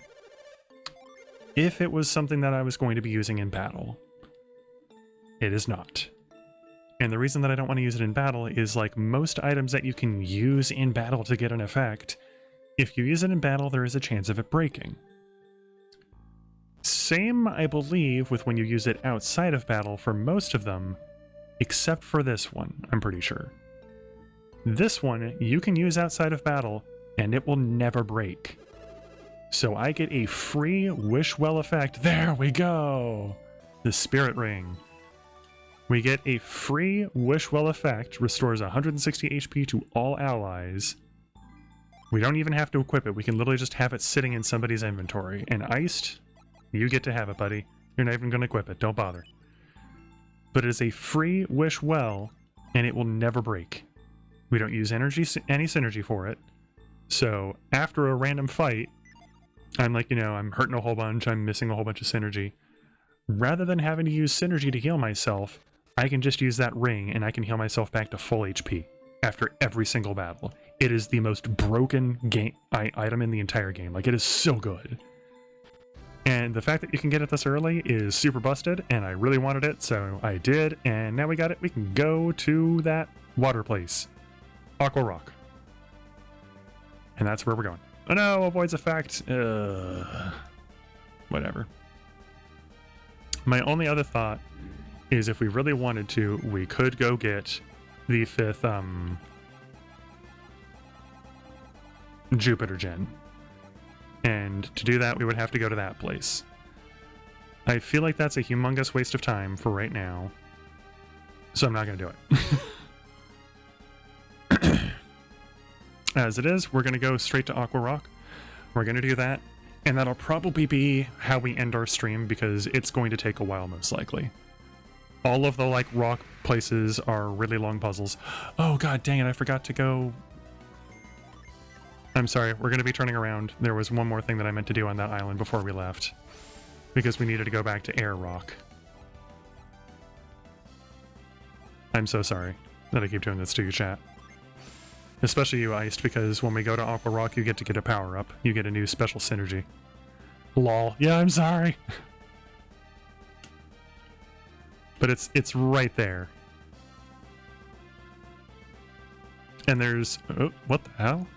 if it was something that I was going to be using in battle. It is not. And the reason that I don't want to use it in battle is, like most items that you can use in battle to get an effect, if you use it in battle, there is a chance of it breaking. Same, I believe, with when you use it outside of battle for most of them, except for this one, I'm pretty sure. This one, you can use outside of battle, and it will never break. So I get a free Wish Well effect. There we go! The Spirit Ring. We get a free Wish Well effect, restores 160 HP to all allies. We don't even have to equip it, we can literally just have it sitting in somebody's inventory. And Iced, you get to have it, buddy. You're not even going to equip it, don't bother. But it is a free Wish Well, and it will never break. We don't use any synergy for it. So, after a random fight, I'm like, I'm hurting a whole bunch, I'm missing a whole bunch of synergy. Rather than having to use synergy to heal myself, I can just use that ring and I can heal myself back to full HP after every single battle. It is the most broken item in the entire game. Like, it is so good. And the fact that you can get it this early is super busted, and I really wanted it, so I did, and now we got it. We can go to that water place. Aqua Rock. And that's where we're going. Oh no, avoids effect. Whatever. My only other thought is if we really wanted to, we could go get the 5th Jupiter Gen. And to do that, we would have to go to that place. I feel like that's a humongous waste of time for right now, so I'm not going to do it. As it is, we're going to go straight to Aqua Rock. We're going to do that, and that'll probably be how we end our stream, because it's going to take a while, most likely. All of the, rock places are really long puzzles. Oh, god dang it, I forgot to go... I'm sorry, we're going to be turning around. There was one more thing that I meant to do on that island before we left, because we needed to go back to Air Rock. I'm so sorry that I keep doing this to you, chat. Especially you, Iced, because when we go to Aqua Rock, you get to get a power-up. You get a new special synergy. Lol. Yeah, I'm sorry. But it's right there. And there's... Oh, what the hell?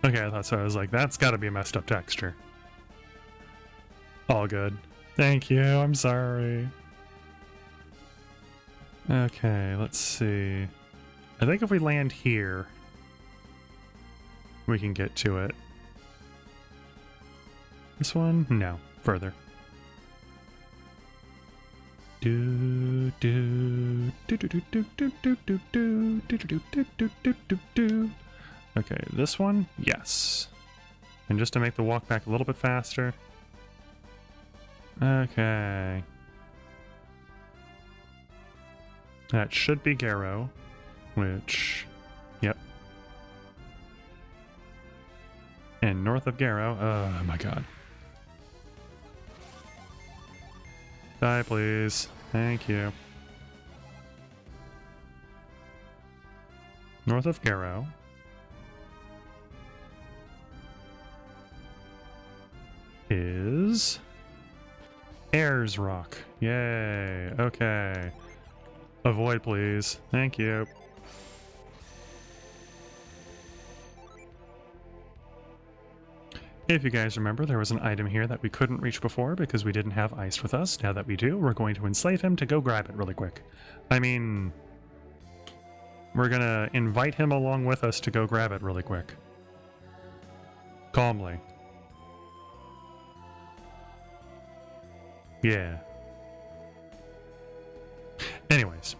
Okay, I thought so. I was like, that's gotta be a messed up texture. All good. Thank you, I'm sorry. Okay, let's see. I think if we land here, we can get to it. This one? No, further. Do do do do do do do do do do do do do do do do. Okay, this one? Yes. And just to make the walk back a little bit faster. Okay. That should be Garrow, which... Yep. And north of Garrow... Oh my god. Die, please. Thank you. North of Garrow... is... Ayers Rock. Yay. Okay. Avoid, please. Thank you. If you guys remember, there was an item here that we couldn't reach before because we didn't have Iced with us. Now that we do, we're going to enslave him to go grab it really quick. I mean... we're gonna invite him along with us to go grab it really quick. Calmly. Yeah. Anyways.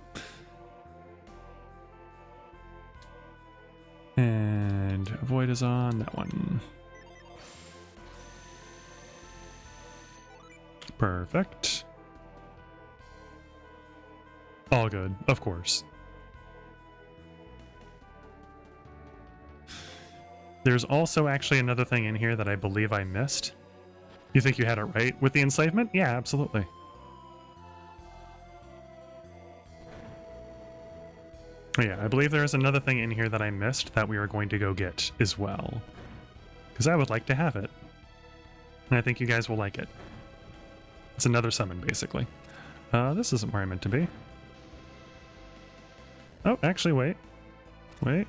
And avoid is on that one. Perfect. All good, of course. There's also actually another thing in here that I believe I missed. You think you had it right with the enslavement? Yeah, absolutely. Oh yeah, I believe there's another thing in here that I missed that we are going to go get as well. Because I would like to have it. And I think you guys will like it. It's another summon, basically. This isn't where I meant to be. Oh, actually, wait. Wait.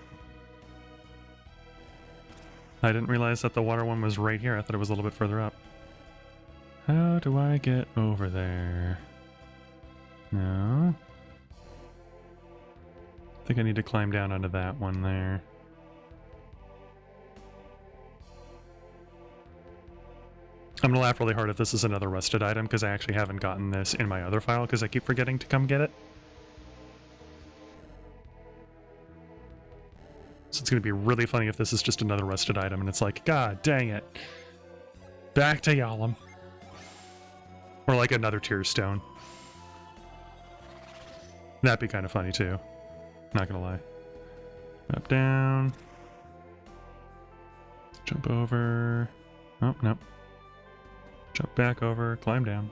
I didn't realize that the water one was right here. I thought it was a little bit further up. How do I get over there? No. I think I need to climb down onto that one there. I'm gonna laugh really hard if this is another rusted item, because I actually haven't gotten this in my other file, because I keep forgetting to come get it. So it's gonna be really funny if this is just another rusted item, and it's like, God dang it. Back to Yalom. Or like another tear stone. That'd be kind of funny too. Not gonna lie. Up, down. Jump over. Oh, no. Jump back over, climb down.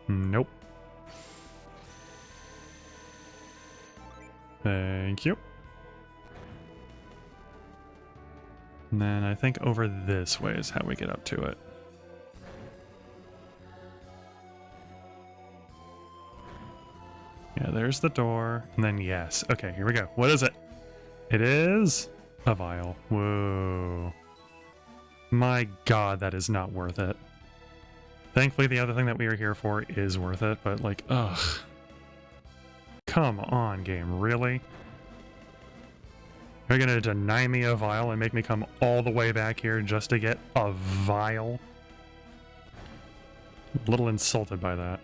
Nope. Thank you. And then I think over this way is how we get up to it. Yeah, there's the door. And then yes. Okay, here we go. What is it? It is a vial. Whoa. My god, that is not worth it. Thankfully, the other thing that we are here for is worth it, but like, ugh. Come on, game, really? You're gonna deny me a vial and make me come all the way back here just to get a vial? A little insulted by that.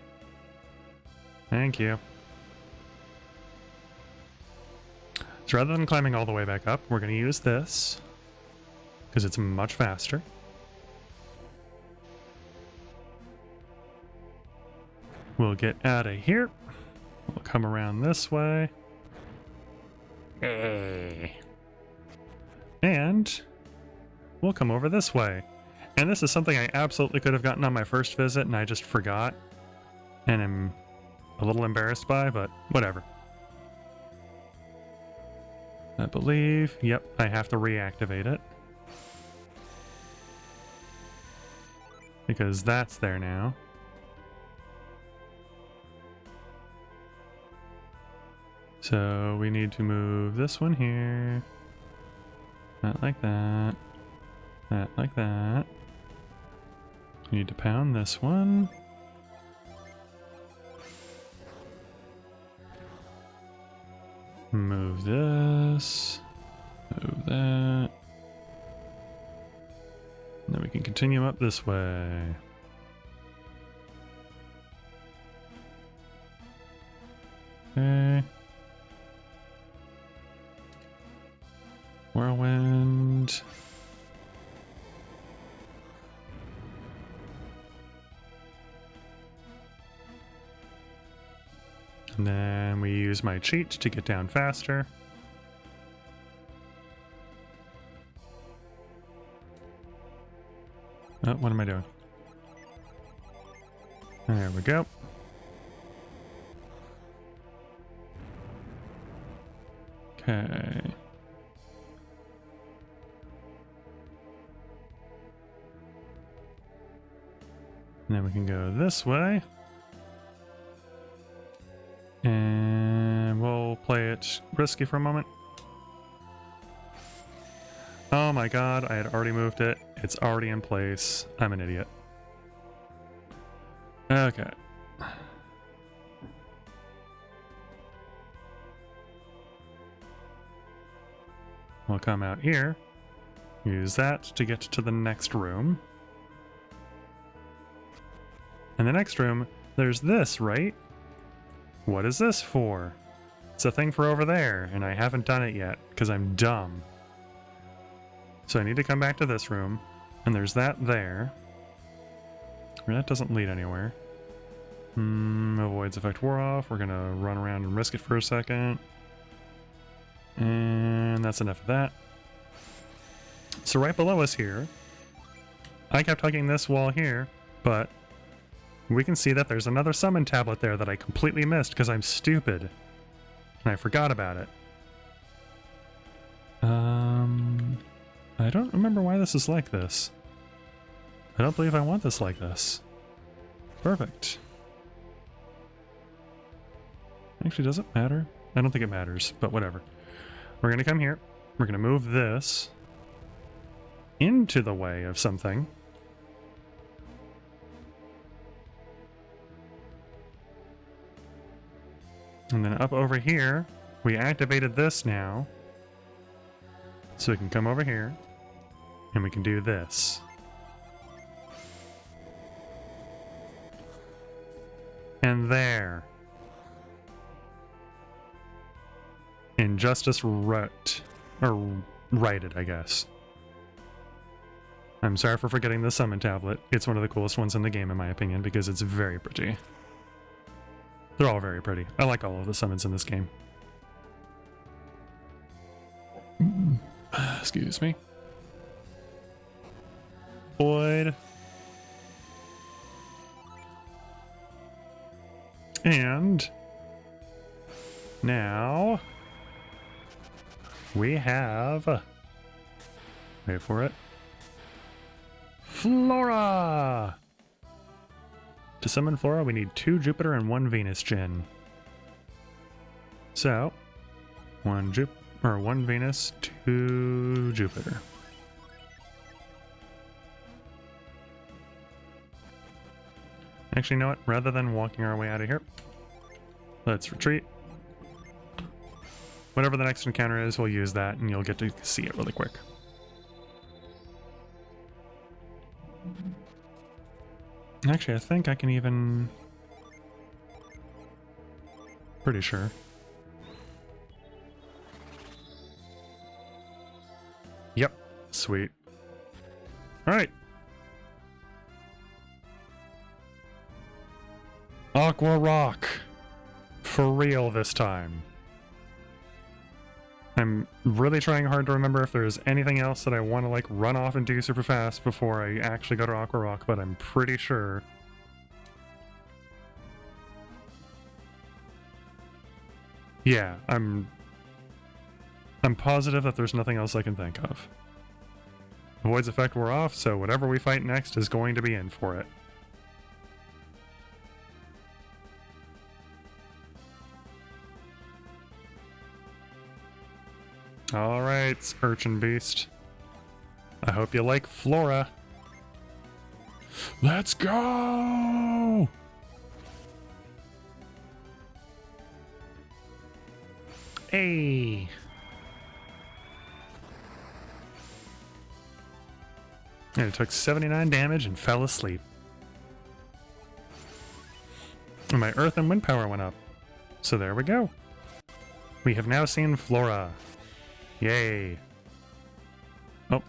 Thank you. So rather than climbing all the way back up, we're gonna use this, because it's much faster. We'll get out of here. We'll come around this way. Hey. And we'll come over this way. And this is something I absolutely could have gotten on my first visit and I just forgot. And I'm a little embarrassed by, but whatever. I believe, yep, I have to reactivate it. Because that's there now. So we need to move this one here. Not like that. Not like that. We need to pound this one. Move this. Move that. And then we can continue up this way. Okay. Whirlwind. And then we use my cheat to get down faster. Oh, what am I doing? There we go. Okay. And then we can go this way. And we'll play it risky for a moment. Oh my god, I had already moved it. It's already in place. I'm an idiot. Okay. We'll come out here. Use that to get to the next room. In the next room, there's this, right? What is this for? It's a thing for over there, and I haven't done it yet, because I'm dumb. So I need to come back to this room, and there's that there. That doesn't lead anywhere. Avoids effect wore off. We're gonna run around and risk it for a second. And that's enough of that. So right below us here, I kept hugging this wall here, but we can see that there's another summon tablet there that I completely missed because I'm stupid. And I forgot about it. I don't remember why this is like this. I don't believe I want this like this. Perfect. Actually, does it matter? I don't think it matters, but whatever. We're gonna come here. We're gonna move this into the way of something. And then up over here, we activated this now. So we can come over here, and we can do this. And there. Injustice wrote. Or righted, I guess. I'm sorry for forgetting the summon tablet. It's one of the coolest ones in the game, in my opinion, because it's very pretty. They're all very pretty. I like all of the summons in this game. Excuse me. Void. And now we have, wait for it, Flora! To summon Flora, we need 2 Jupiter and 1 Venus Gen. So, 1 Venus, 2 Jupiter. Actually, you know what? Rather than walking our way out of here, let's retreat. Whatever the next encounter is, we'll use that, and you'll get to see it really quick. Actually, I think I can even... Pretty sure. Yep. Sweet. Alright. Aqua Rock. For real this time. I'm really trying hard to remember if there's anything else that I want to like run off and do super fast before I actually go to Aqua Rock, but I'm pretty sure. Yeah, I'm positive that there's nothing else I can think of. Void's effect wore off, so whatever we fight next is going to be in for it. Alright, Urchin Beast. I hope you like Flora. Let's go! Hey! And it took 79 damage and fell asleep. And my earth and wind power went up. So there we go. We have now seen Flora. Yay. Oh.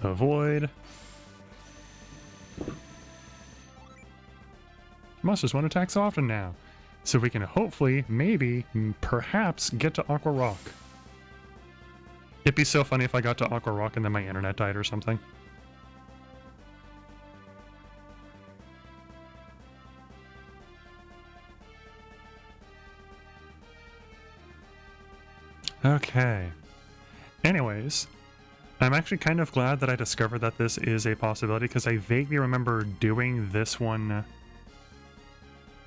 Avoid. Monsters won't attack so often now. So we can hopefully, maybe, perhaps get to Aqua Rock. It'd be so funny if I got to Aqua Rock and then my internet died or something. Okay. Anyways, I'm actually kind of glad that I discovered that this is a possibility because I vaguely remember doing this one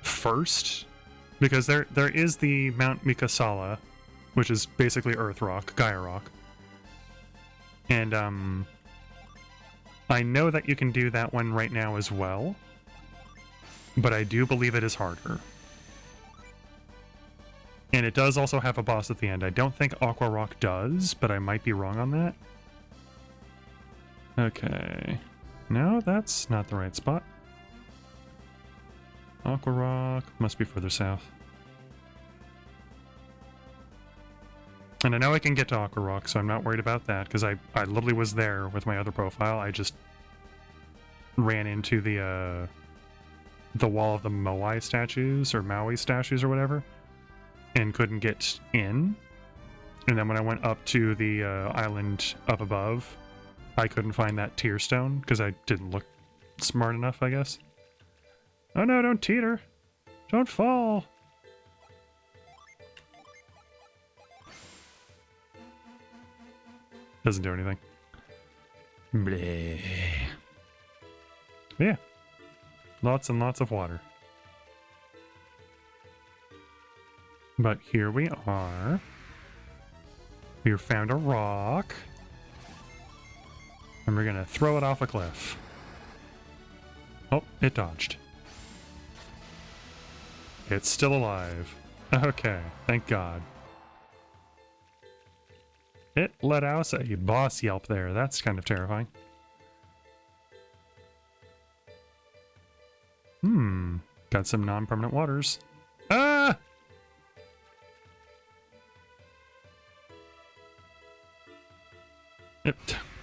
first. Because there is the Mount Mikasala, which is basically Earth Rock, Gaia Rock. And I know that you can do that one right now as well, but I do believe it is harder. And it does also have a boss at the end. I don't think Aqua Rock does, but I might be wrong on that. Okay. No, that's not the right spot. Aqua Rock must be further south. And I know I can get to Aqua Rock, so I'm not worried about that, because I literally was there with my other profile. I just ran into the wall of the Moai statues or Maui statues or whatever, and couldn't get in. And then when I went up to the island up above, I couldn't find that tear stone because I didn't look smart enough, I guess. Oh no, don't teeter. Don't fall. Doesn't do anything. Bleh. Yeah. Lots and lots of water. But here we are. We found a rock. And we're gonna throw it off a cliff. Oh, it dodged. It's still alive. Okay, thank God. It let out a boss yelp there. That's kind of terrifying. Got some non-permanent waters. Ah!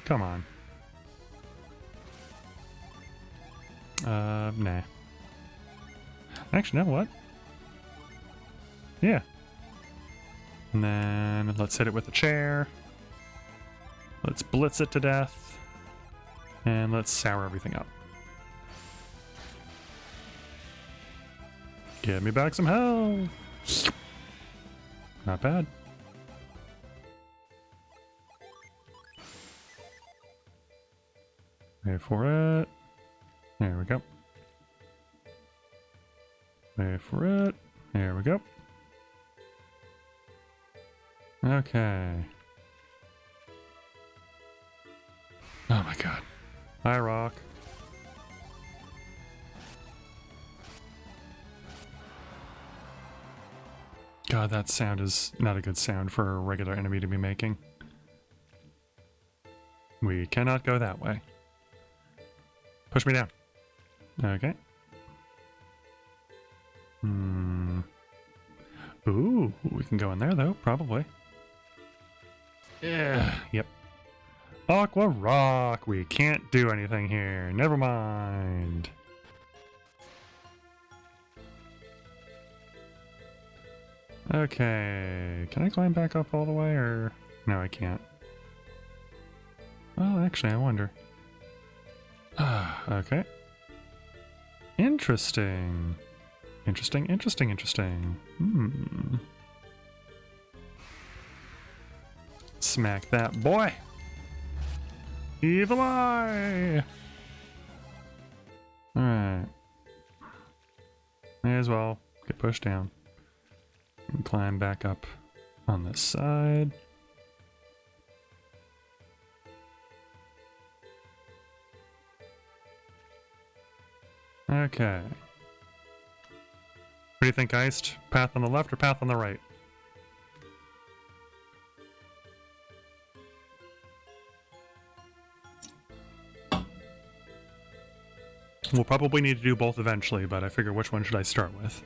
Come on. Nah. Actually, you know what? Yeah. And then let's hit it with a chair. Let's blitz it to death. And let's sour everything up. Give me back some health. Not bad. Wait for it. There we go. Wait for it. There we go. Okay. Oh my God. Hi, rock. God, that sound is not a good sound for a regular enemy to be making. We cannot go that way. Push me down. Okay. Ooh, we can go in there though, probably. Yeah, yep. Aqua Rock, we can't do anything here. Never mind. Okay, can I climb back up all the way or... No, I can't. Well, actually, I wonder. Okay. Interesting. Interesting. Smack that boy! Evil eye! Alright. May as well get pushed down. And climb back up on this side. Okay. What do you think, Iced? Path on the left or path on the right? We'll probably need to do both eventually, but I figure which one should I start with?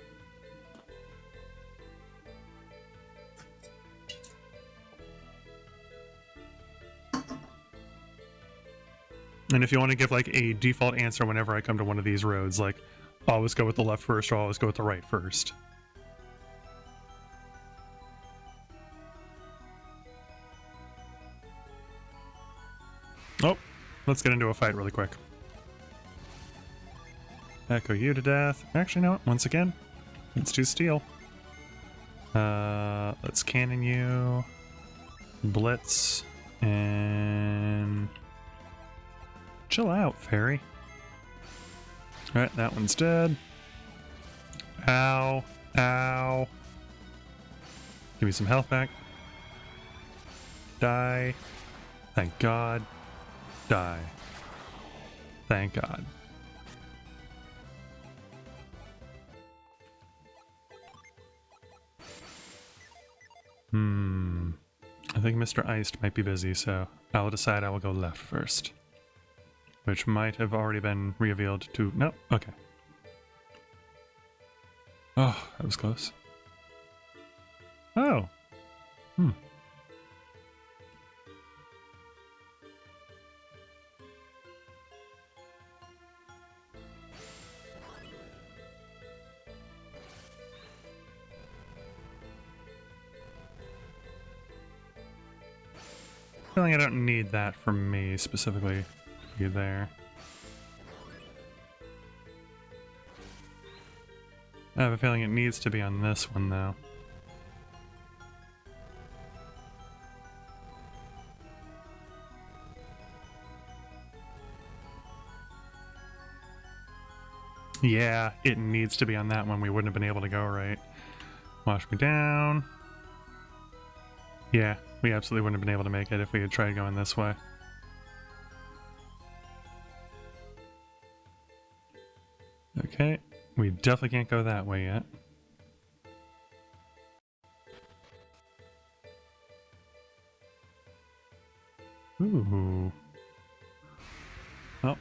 And if you want to give like a default answer whenever I come to one of these roads, like always go with the left first or always go with the right first. Oh, let's get into a fight really quick. Echo you to death. Actually, no, once again, let's do steel. Let's cannon you. Blitz. And... chill out, fairy. Alright, that one's dead. Ow. Ow. Give me some health back. Die. Thank God. Die. Thank God. I think Mr. Iced might be busy, so I'll decide I will go left first. Which might have already been revealed to... No, okay. Oh, that was close. Oh. Feeling I don't need that from me specifically. You there. I have a feeling it needs to be on this one though. Yeah, it needs to be on that one. We wouldn't have been able to go right. Wash me down. Yeah, we absolutely wouldn't have been able to make it if we had tried going this way. Okay, we definitely can't go that way yet. Ooh. Oh.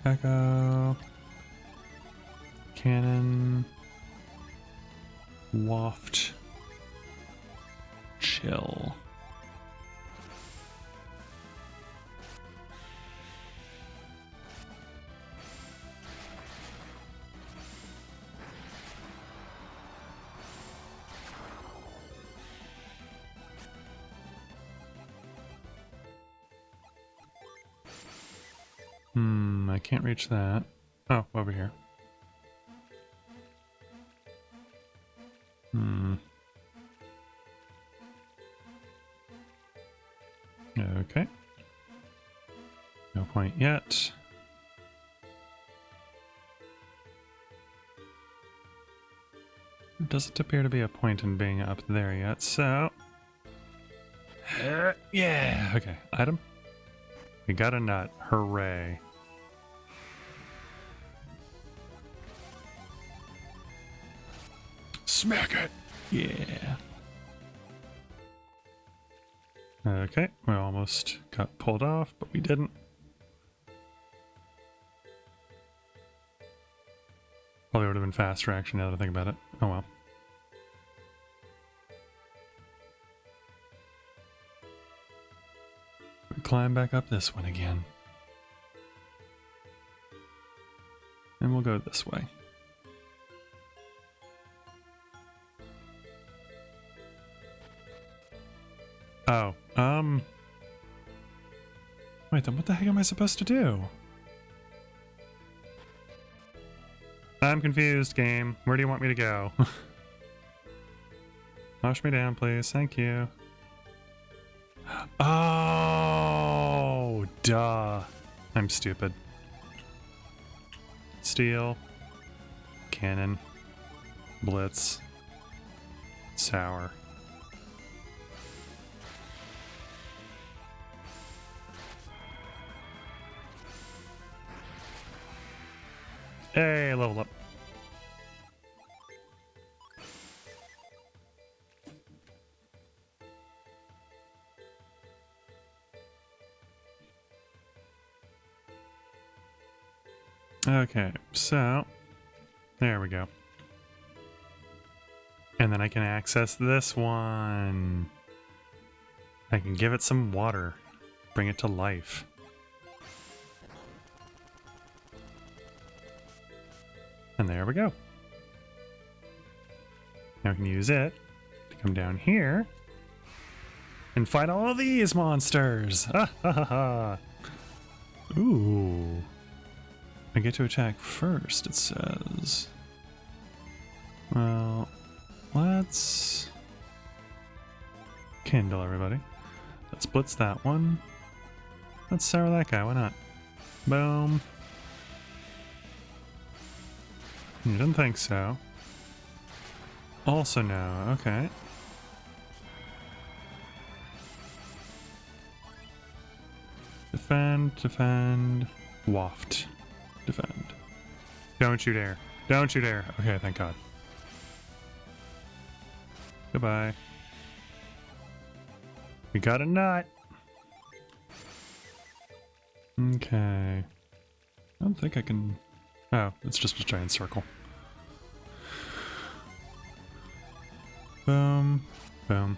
Echo. Cannon. Waft. Chill. I can't reach that. Oh, over here. Okay. No point yet. There doesn't appear to be a point in being up there yet, so... yeah! Okay, item. We got a nut. Hooray. Smack it! Yeah. Okay, we almost got pulled off, but we didn't. Probably would have been faster action now that I think about it. Oh well. We climb back up this one again. And we'll go this way. Oh, wait, then what the heck am I supposed to do? I'm confused, game. Where do you want me to go? Wash me down, please. Thank you. Oh, duh. I'm stupid. Steel. Cannon. Blitz. Sour. Hey, level up. Okay, so there we go. And then I can access this one. I can give it some water, bring it to life. And there we go. Now I can use it to come down here and fight all of these monsters. Ha ha ha ha. Ooh. I get to attack first, it says. Well, let's kindle everybody. Let's blitz that one. Let's sour that guy, why not? Boom. You didn't think so. Also no, okay. Defend, defend, waft, defend. Don't you dare. Don't you dare. Okay, thank God. Goodbye. We got a nut. Okay. I don't think I can... Oh, it's just a giant circle. Boom. Boom.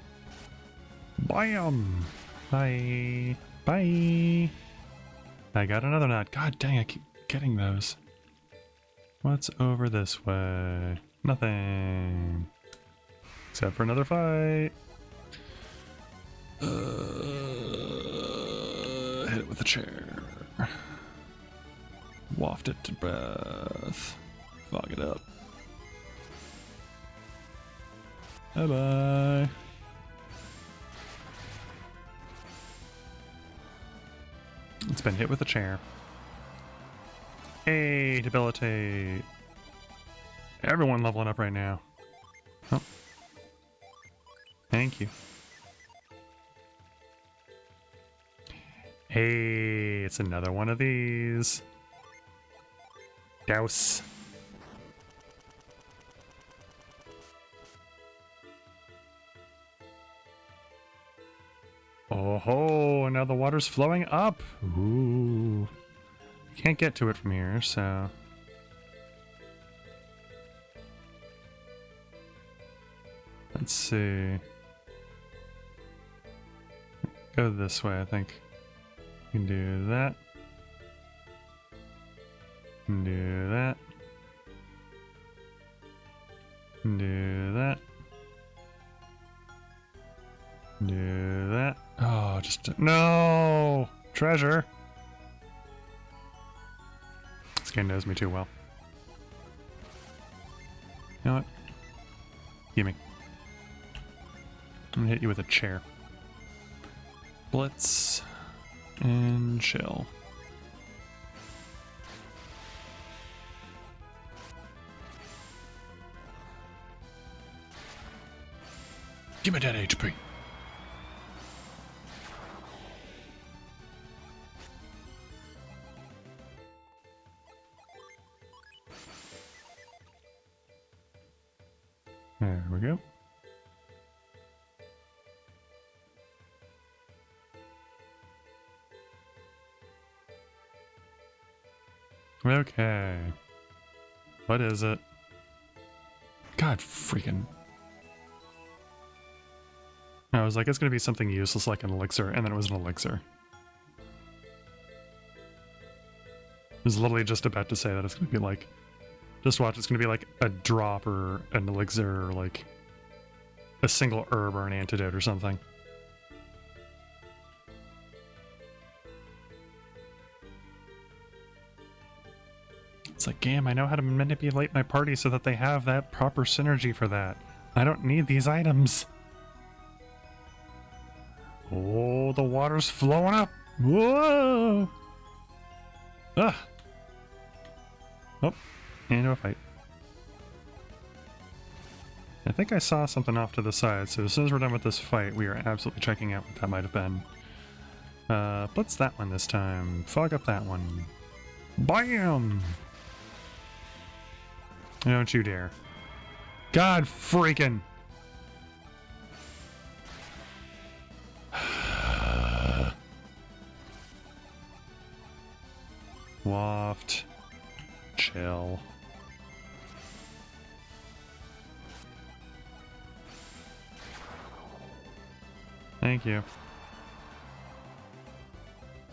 Bam! Bye. Bye! I got another nut. God dang, I keep getting those. What's over this way? Nothing. Except for another fight. Hit it with a chair. Waft it to breath. Fog it up. Bye-bye. It's been hit with a chair. Hey, debilitate. Everyone leveling up right now. Oh. Thank you. Hey, it's another one of these. Douse. Oh ho, now the water's flowing up. Ooh. Can't get to it from here, so. Let's see. Go this way, I think. You can do that. Do that. Do that. Do that. Oh, just no treasure. This game knows me too well. You know what? Gimme. I'm gonna hit you with a chair. Blitz and chill. Give me that HP. There we go. Okay. What is it? God freaking. I was like, it's gonna be something useless like an elixir, and then it was an elixir. I was literally just about to say that it's gonna be like, just watch, it's gonna be like a drop or an elixir or like a single herb or an antidote or something. It's like, damn, I know how to manipulate my party so that they have that proper synergy for that. I don't need these items. Oh, the water's flowing up. Whoa! Ah! Oh, into a fight. I think I saw something off to the side, so as soon as we're done with this fight, we are absolutely checking out what that might have been. Blitz that one this time. Fog up that one. BAM! Don't you dare. God freaking! Waft. Chill. Thank you.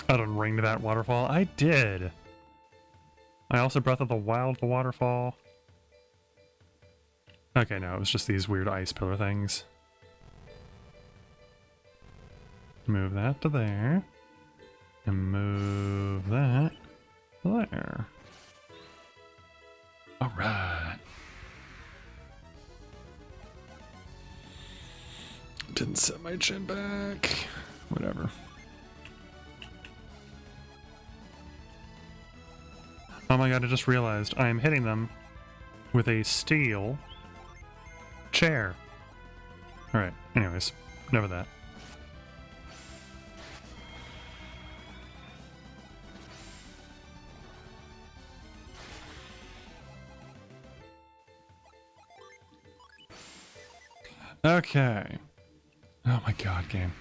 I didn't ring to that waterfall. I did. I also Breath of the Wild the waterfall. Okay, no, it was just these weird ice pillar things. Move that to there. And move that to there. Alright. Didn't set my chin back. Whatever. Oh my god, I just realized I am hitting them with a steel chair. Alright, anyways, enough of that. Okay. Oh my god, game.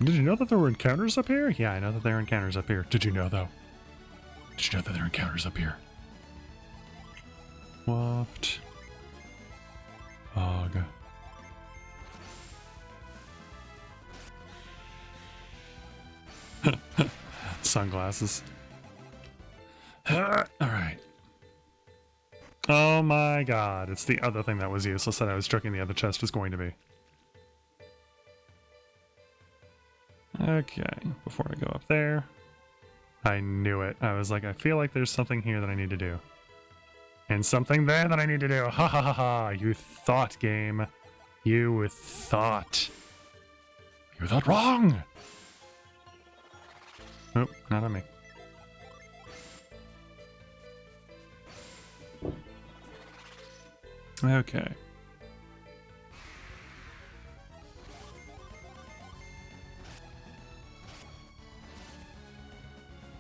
Did you know that there were encounters up here? Yeah, I know that there are encounters up here. Did you know, though? Did you know that there are encounters up here? Waft. Fog. Sunglasses. Alright. Oh my god, it's the other thing that was useless that I was joking the other chest was going to be. Okay, before I go up there. I knew it. I was like, I feel like there's something here that I need to do. And something there that I need to do. Ha ha ha ha. You thought, game. You thought. You thought wrong! Nope, not on me. Okay.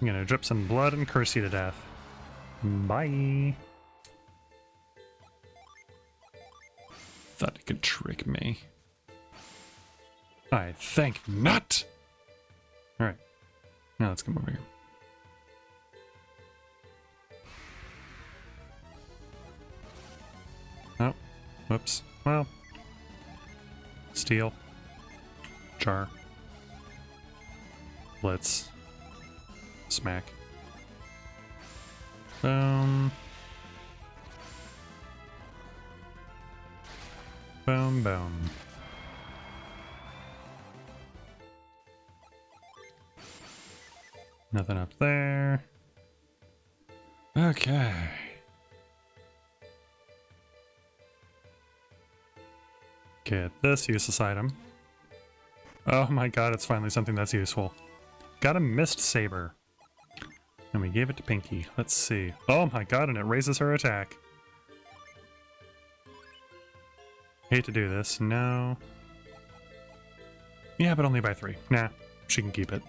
I'm gonna drip some blood and curse you to death. Bye. Thought he could trick me. I think not! Alright. Now let's come over here. Oh. Whoops. Well. Steal. Char. Blitz. Smack. Boom. Boom, boom. Nothing up there. Okay. Get this useless item. Oh my god, it's finally something that's useful. Got a mist saber. And we gave it to Pinky. Let's see. Oh my god, and it raises her attack. Hate to do this. No. Yeah, but only by 3. Nah, she can keep it.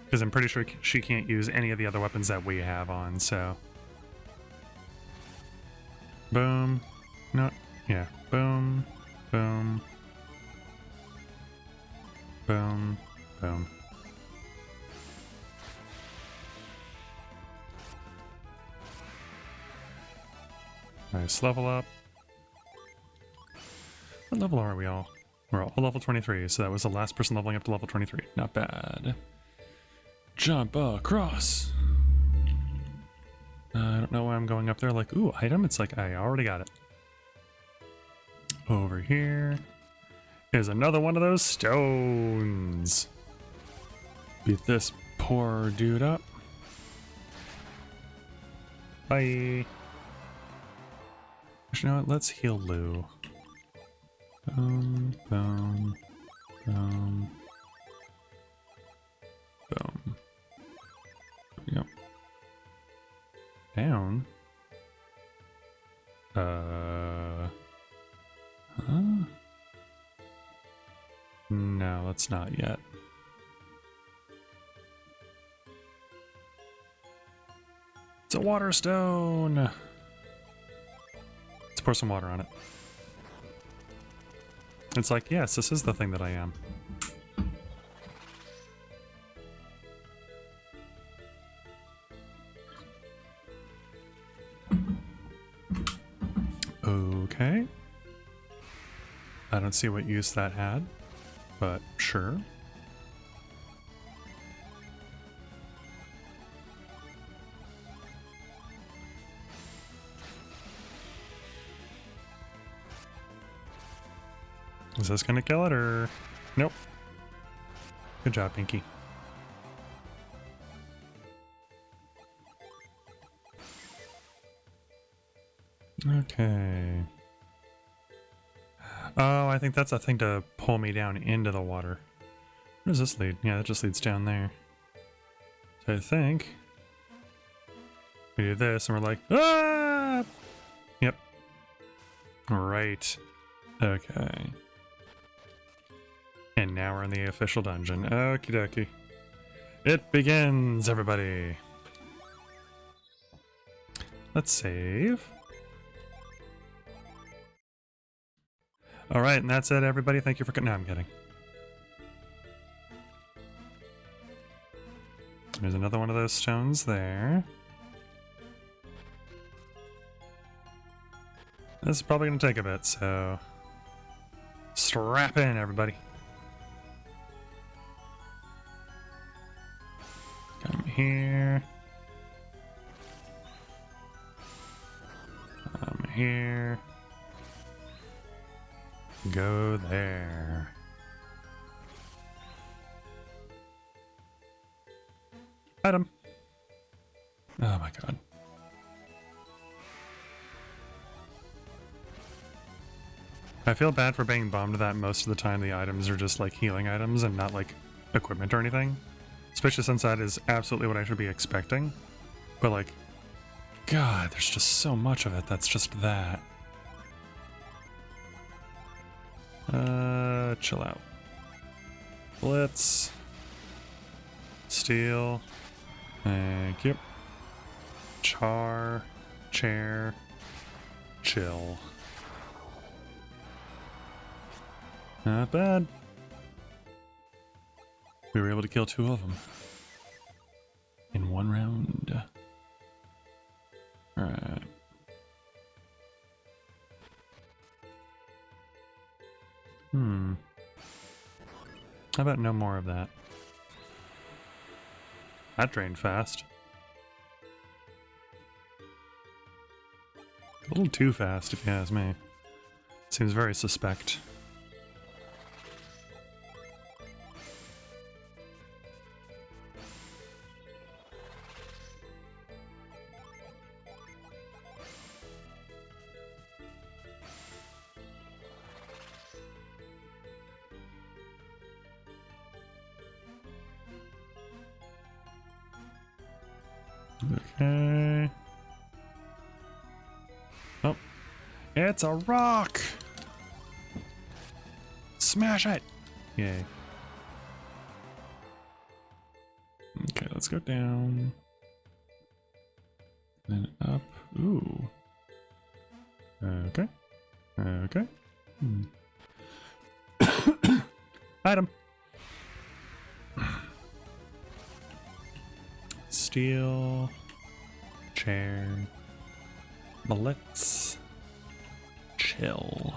Because I'm pretty sure she can't use any of the other weapons that we have on, so... Boom. No. Yeah. Boom. Boom. Boom. Boom. Nice level up. What level are we all? We're all level 23, so that was the last person leveling up to level 23. Not bad. Jump across. I don't know why I'm going up there like, ooh, item? It's like, I already got it. Over here is another one of those stones. Beat this poor dude up. Bye. You know what? Let's heal Lou. Boom, boom, boom, boom. There we go. Down. Huh? No, let's not yet. It's a water stone! Let's pour some water on it. It's like, yes, this is the thing that I am. Okay. I don't see what use that had, but sure. Is this gonna kill it or... Nope. Good job, Pinky. Okay. Oh, I think that's a thing to pull me down into the water. Where does this lead? Yeah, that just leads down there. So I think we do this and we're like, ah! Yep. Right. Okay. And now we're in the official dungeon. Okie dokie. It begins, everybody. Let's save. Alright, and that's it, everybody. Thank you for... No, I'm kidding. There's another one of those stones there. This is probably going to take a bit, so... Strap in, everybody. Come here. here. Go there. Item. Oh my god. I feel bad for being bummed that most of the time the items are just like healing items and not like equipment or anything. Especially since that is absolutely what I should be expecting. But like, God, there's just so much of it that's just that. Chill out. Blitz. Steal. Thank you. Char. Chair. Chill. Not bad. We were able to kill 2 of them in 1 round. Alright. How about no more of that? That drained fast. A little too fast, if you ask me. Seems very suspect. Okay. Oh. It's a rock! Smash it! Yay. Okay, let's go down. Then up. Ooh. Okay. Okay. Item. Steel. Chair. Bullets. Chill.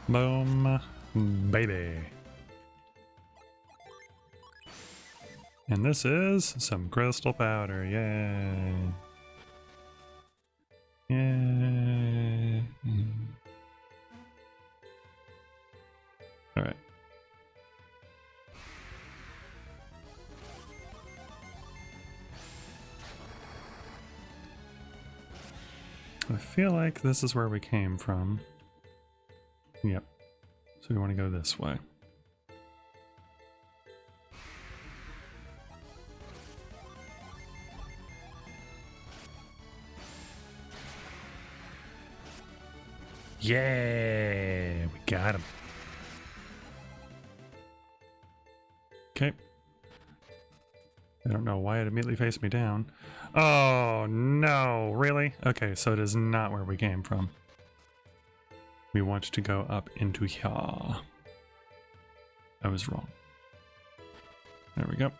Boom. Baby. And this is some crystal powder. Yay. Yay. All right. I feel like this is where we came from. Yep. So we want to go this way. Yeah, we got him. Okay. I don't know why it immediately faced me down. Oh, no. Really? Okay, so it is not where we came from. We want to go up into here. I was wrong. There we go.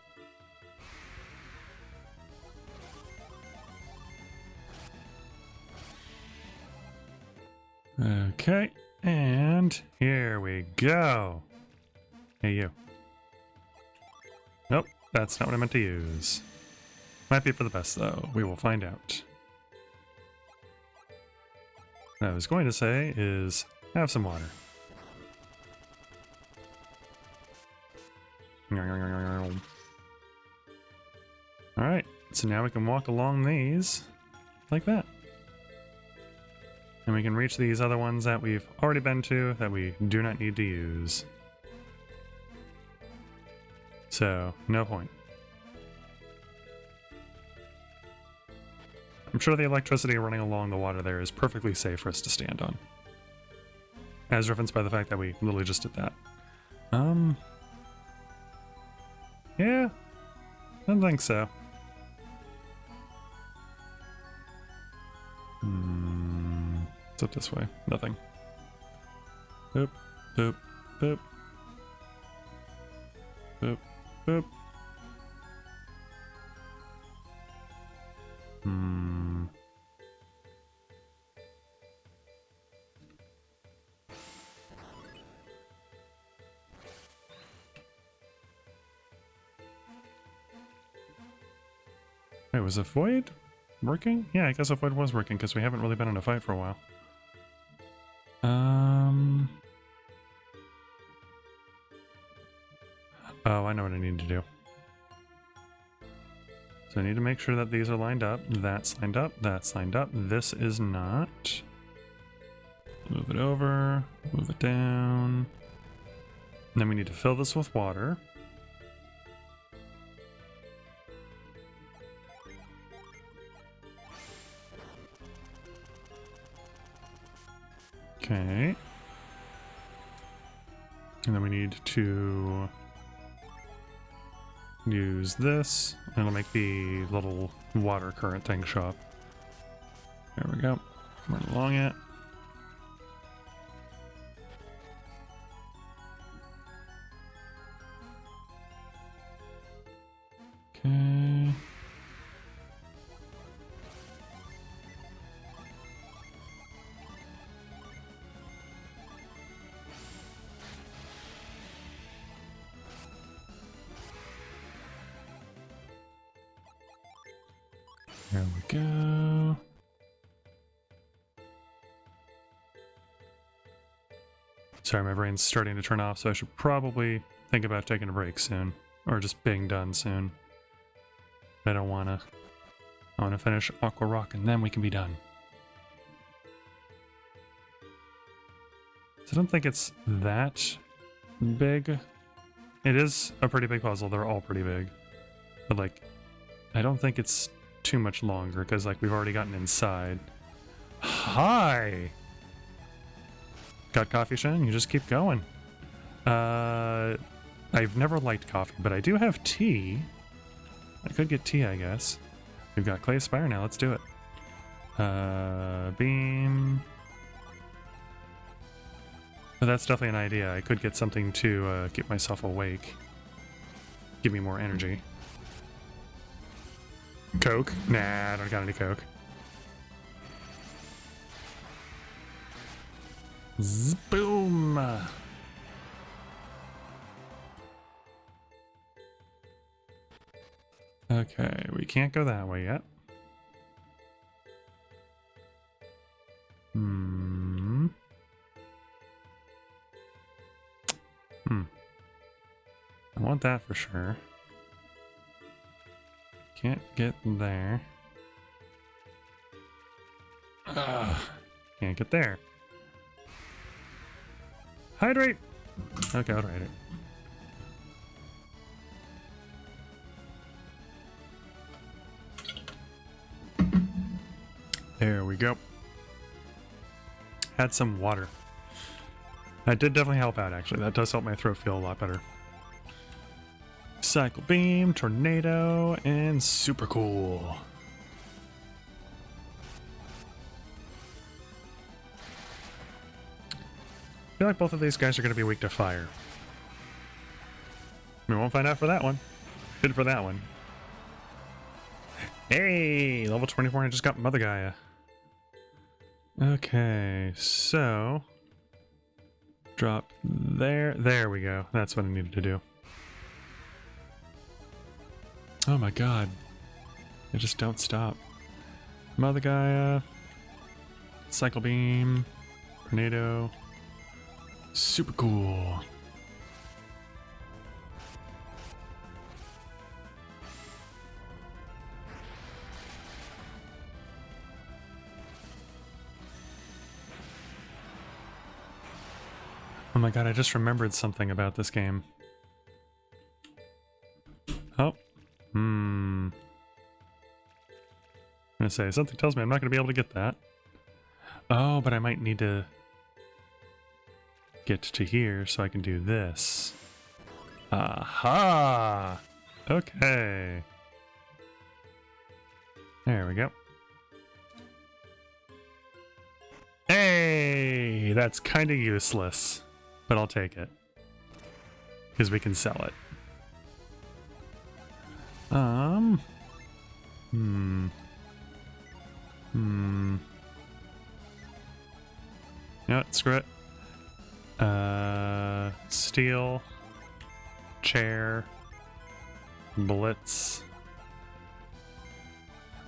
Okay, and here we go. Hey, you. Nope, that's not what I meant to use. Might be for the best, though. We will find out. What I was going to say is have some water. Alright, so now we can walk along these like that. And we can reach these other ones that we've already been to that we do not need to use. So, no point. I'm sure the electricity running along the water there is perfectly safe for us to stand on. As referenced by the fact that we literally just did that. Yeah, I don't think so. What's up this way? Nothing. Boop, boop, boop. Boop, boop. Wait, was a void working? Yeah, I guess a void was working because we haven't really been in a fight for a while. Oh, I know what I need to do. So I need to make sure that these are lined up. That's lined up. That's lined up. This is not. Move it over. Move it down. And then we need to fill this with water. Okay. And then we need to use this, and it'll make the little water current thing show up. There we go. Run along it. Okay. There we go. Sorry, my brain's starting to turn off, so I should probably think about taking a break soon. Or just being done soon. I don't wanna... I wanna finish Aqua Rock and then we can be done. So I don't think it's that big. It is a pretty big puzzle, they're all pretty big. But like, I don't think it's too much longer, because like we've already gotten inside. Hi! Got coffee, Shen? You just keep going. I've never liked coffee, but I do have tea. I could get tea, I guess. We've got Clay Spire now, let's do it. Beam. But that's definitely an idea. I could get something to keep myself awake. Give me more energy. Coke? Nah, I don't got any Coke. Boom! Okay, we can't go that way yet. I want that for sure. Can't get there. Can't get there. Hydrate! Okay, I'll hydrate. There we go. Had some water. That did definitely help out, actually. That does help my throat feel a lot better. Cycle Beam, Tornado, and Super Cool. I feel like both of these guys are going to be weak to fire. We won't find out for that one. Good for that one. Hey, level 24, I just got Mother Gaia. Okay, so... drop there. There we go. That's what I needed to do. Oh my god. They just don't stop. Mother Gaia. Cycle Beam. Tornado. Super Cool. Oh my god, I just remembered something about this game. Oh. I'm gonna say, something tells me I'm not gonna be able to get that. Oh, but I might need to get to here so I can do this. Aha! Okay. There we go. Hey! That's kind of useless, but I'll take it. Because we can sell it. Yeah, screw it. Steel. Chair. Blitz.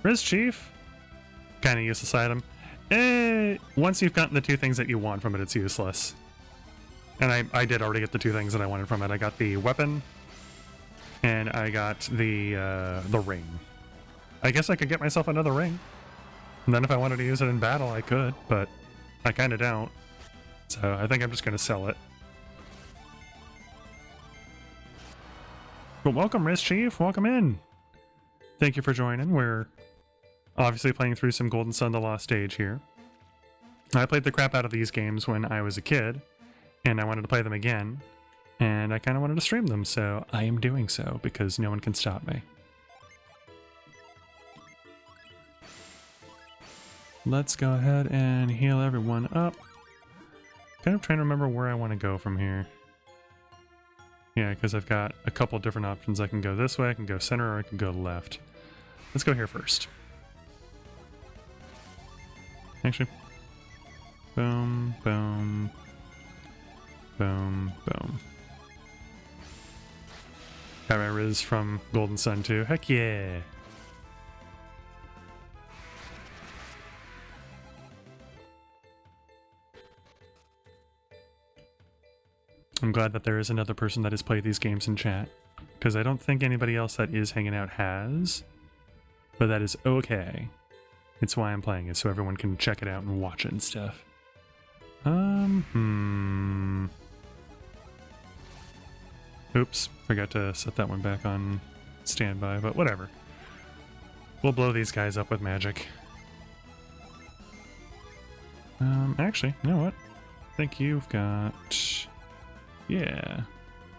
Riz Chief? Kind of useless item. Once you've gotten the two things that you want from it, it's useless. And I did already get the two things that I wanted from it. I got the weapon, and I got the ring. I guess I could get myself another ring. And then if I wanted to use it in battle, I could, but I kind of don't. So I think I'm just going to sell it. But welcome, Riz Chief. Welcome in. Thank you for joining. We're obviously playing through some Golden Sun: The Lost Age here. I played the crap out of these games when I was a kid, and I wanted to play them again, and I kind of wanted to stream them, so I am doing so because no one can stop me. Let's go ahead and heal everyone up. Kind of trying to remember where I want to go from here. Yeah, because I've got a couple different options. I can go this way, I can go center, or I can go left. Let's go here first. Actually, boom, boom, boom, boom. Got my Riz from Golden Sun too. Heck yeah! I'm glad that there is another person that has played these games in chat, because I don't think anybody else that is hanging out has, but that is okay. It's why I'm playing it, so everyone can check it out and watch it and stuff. Oops, forgot to set that one back on standby, but whatever. We'll blow these guys up with magic. Actually, you know what? I think you've got... Yeah.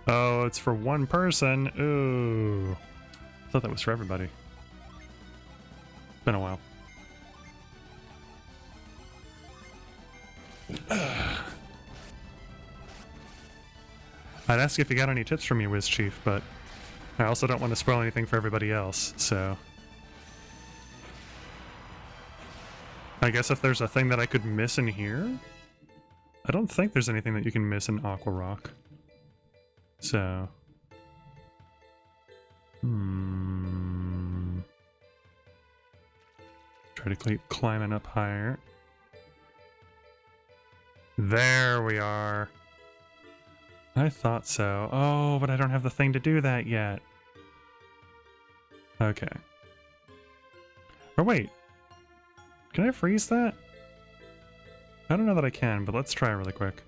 Oh, it's for one person. Ooh. I thought that was for everybody. Been a while. I'd ask if you got any tips from me, Wiz Chief, but I also don't want to spoil anything for everybody else, so... I guess if there's a thing that I could miss in here? I don't think there's anything that you can miss in Aqua Rock. So... Try to keep climbing up higher. There we are. I thought so. Oh, but I don't have the thing to do that yet. Okay. Or wait. Can I freeze that? I don't know that I can, but let's try really quick.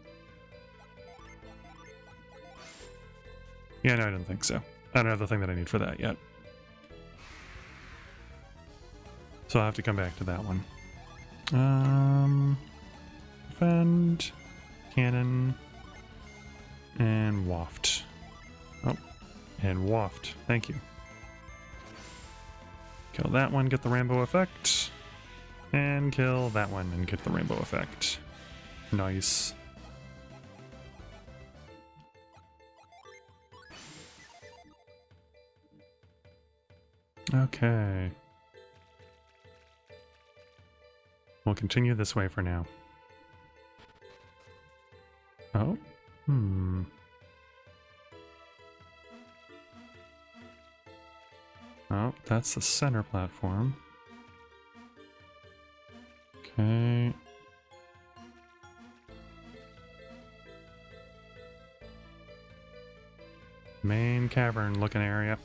Yeah, no, I don't think so. I don't have the thing that I need for that yet. So I'll have to come back to that one. Defend, cannon, and waft. Oh, and waft. Thank you. Kill that one, get the rainbow effect. And kill that one and get the rainbow effect. Nice. Okay. We'll continue this way for now. Oh? Oh, that's the center platform. Okay. Main cavern looking area.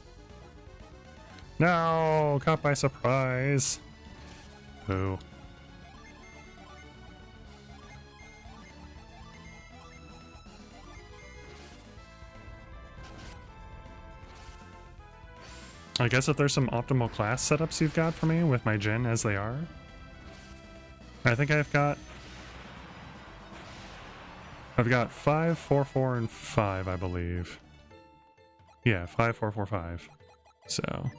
No! Caught by surprise! Boo. I guess if there's some optimal class setups you've got for me with my Jin as they are. I think I've got 5, 4, 4, and 5, I believe. Yeah, 5, 4, 4, 5. So.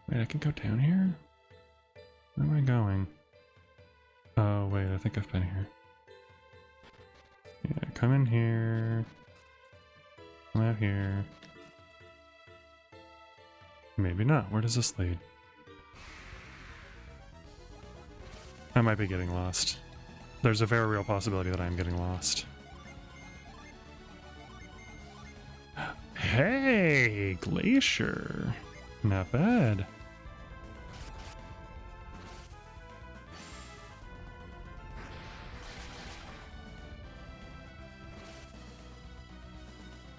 Wait, I can go down here? Where am I going? Oh, wait, I think I've been here. Yeah, come in here. Come out here. Maybe not. Where does this lead? I might be getting lost. There's a very real possibility that I'm getting lost. Hey, Glacier. Not bad.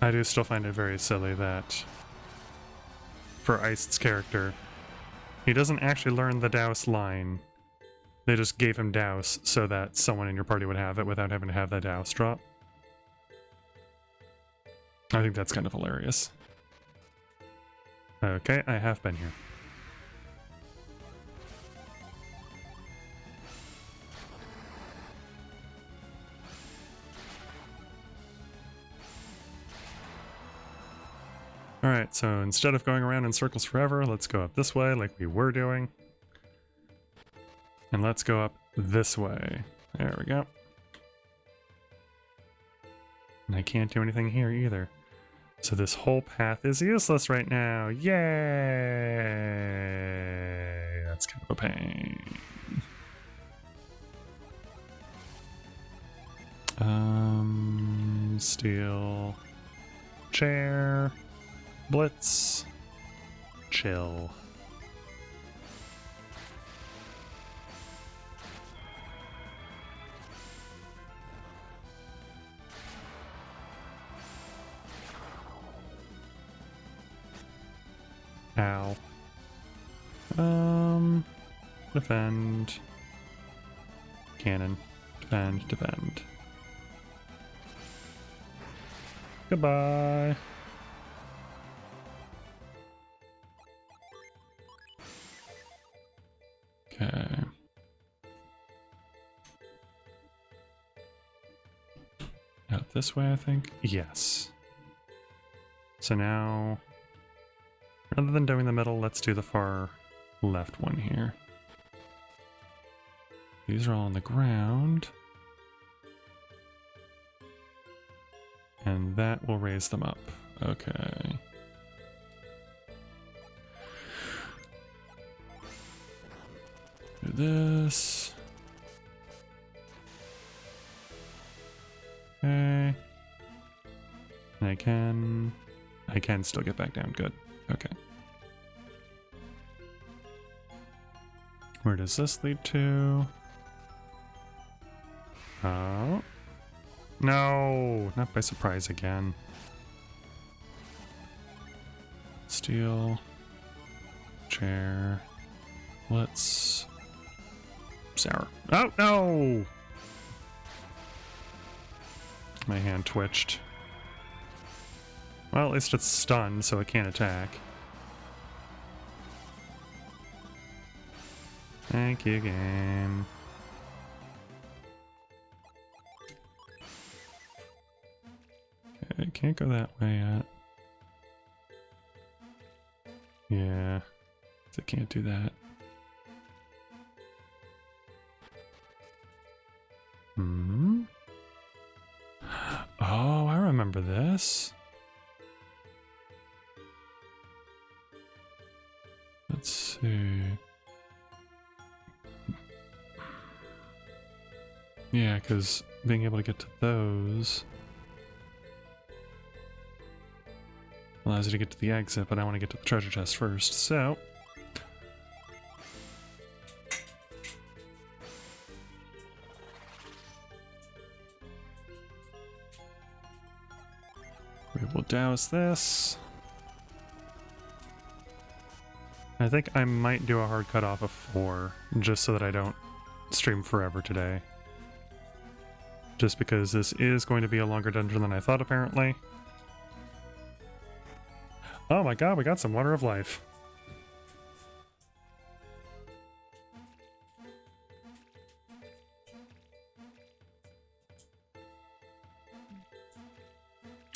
I do still find it very silly that for Iced's character, he doesn't actually learn the Douse line. They just gave him Douse so that someone in your party would have it without having to have that Douse drop. I think that's kind of hilarious. Okay, I have been here. Alright, so instead of going around in circles forever, let's go up this way like we were doing. And let's go up this way. There we go. And I can't do anything here either. So this whole path is useless right now. Yay! That's kind of a pain. Steel. Chair. Blitz. Chill. Ow. Defend. Cannon. Defend, defend. Goodbye. Okay. Out this way, I think? Yes. So now, rather than doing the middle, let's do the far left one here. These are all on the ground. And that will raise them up. Okay. Do this. Okay. And I can still get back down. Good. Okay. Where does this lead to? Oh. No, not by surprise again. Steel. Chair. Let's... Sour. Oh, no! My hand twitched. Well, at least it's stunned, so it can't attack. Thank you, game. Okay, can't go that way yet. Yeah, so can't do that. Oh, I remember this. Let's see. Yeah, because being able to get to those allows you to get to the exit, but I want to get to the treasure chest first, so... we will douse this. I think I might do a hard cut off of 4, just so that I don't stream forever today. Just because this is going to be a longer dungeon than I thought, apparently. Oh my god, we got some Water of Life.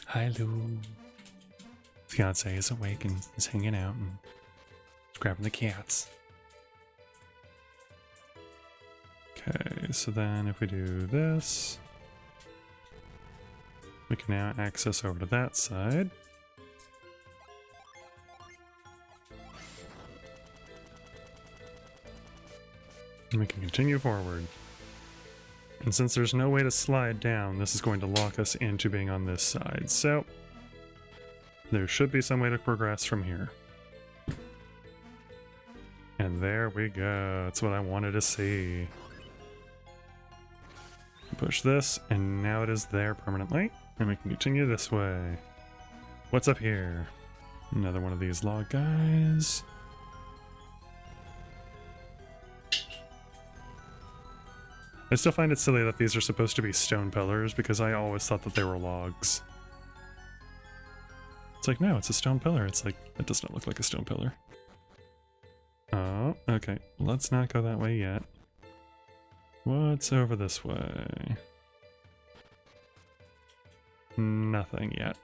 Hi, Lou. Fiance is awake and is hanging out and grabbing the cats. Okay, so then if we do this, we can now access over to that side. And we can continue forward. And since there's no way to slide down, this is going to lock us into being on this side. So, there should be some way to progress from here. And there we go. That's what I wanted to see. Push this, and now it is there permanently. And we can continue this way. What's up here? Another one of these log guys. I still find it silly that these are supposed to be stone pillars because I always thought that they were logs. It's like, no, it's a stone pillar. It's like, it does not look like a stone pillar. Oh, okay. Let's not go that way yet. What's over this way? Nothing yet.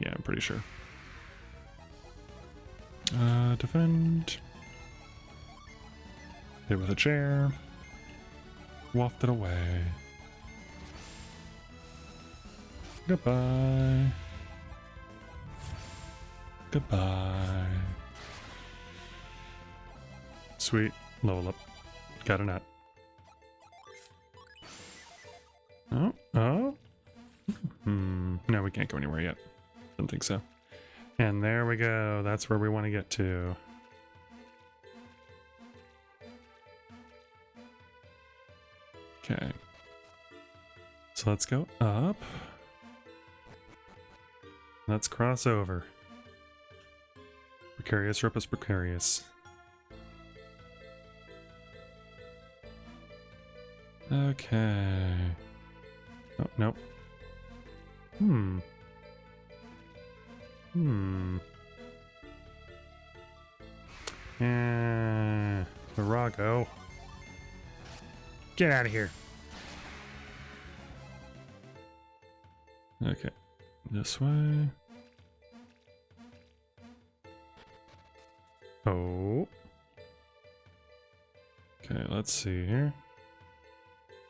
Yeah, I'm pretty sure. Defend. Hit with a chair. Waft it away. Goodbye. Goodbye. Sweet. Level up. Got a nut. Oh, oh. No, we can't go anywhere yet. Don't think so. And there we go. That's where we want to get to. Okay. So let's go up. Let's cross over. Precarious rope is precarious. Okay. Oh, nope. Virago. Get out of here. Okay. This way. Oh. Okay, let's see here.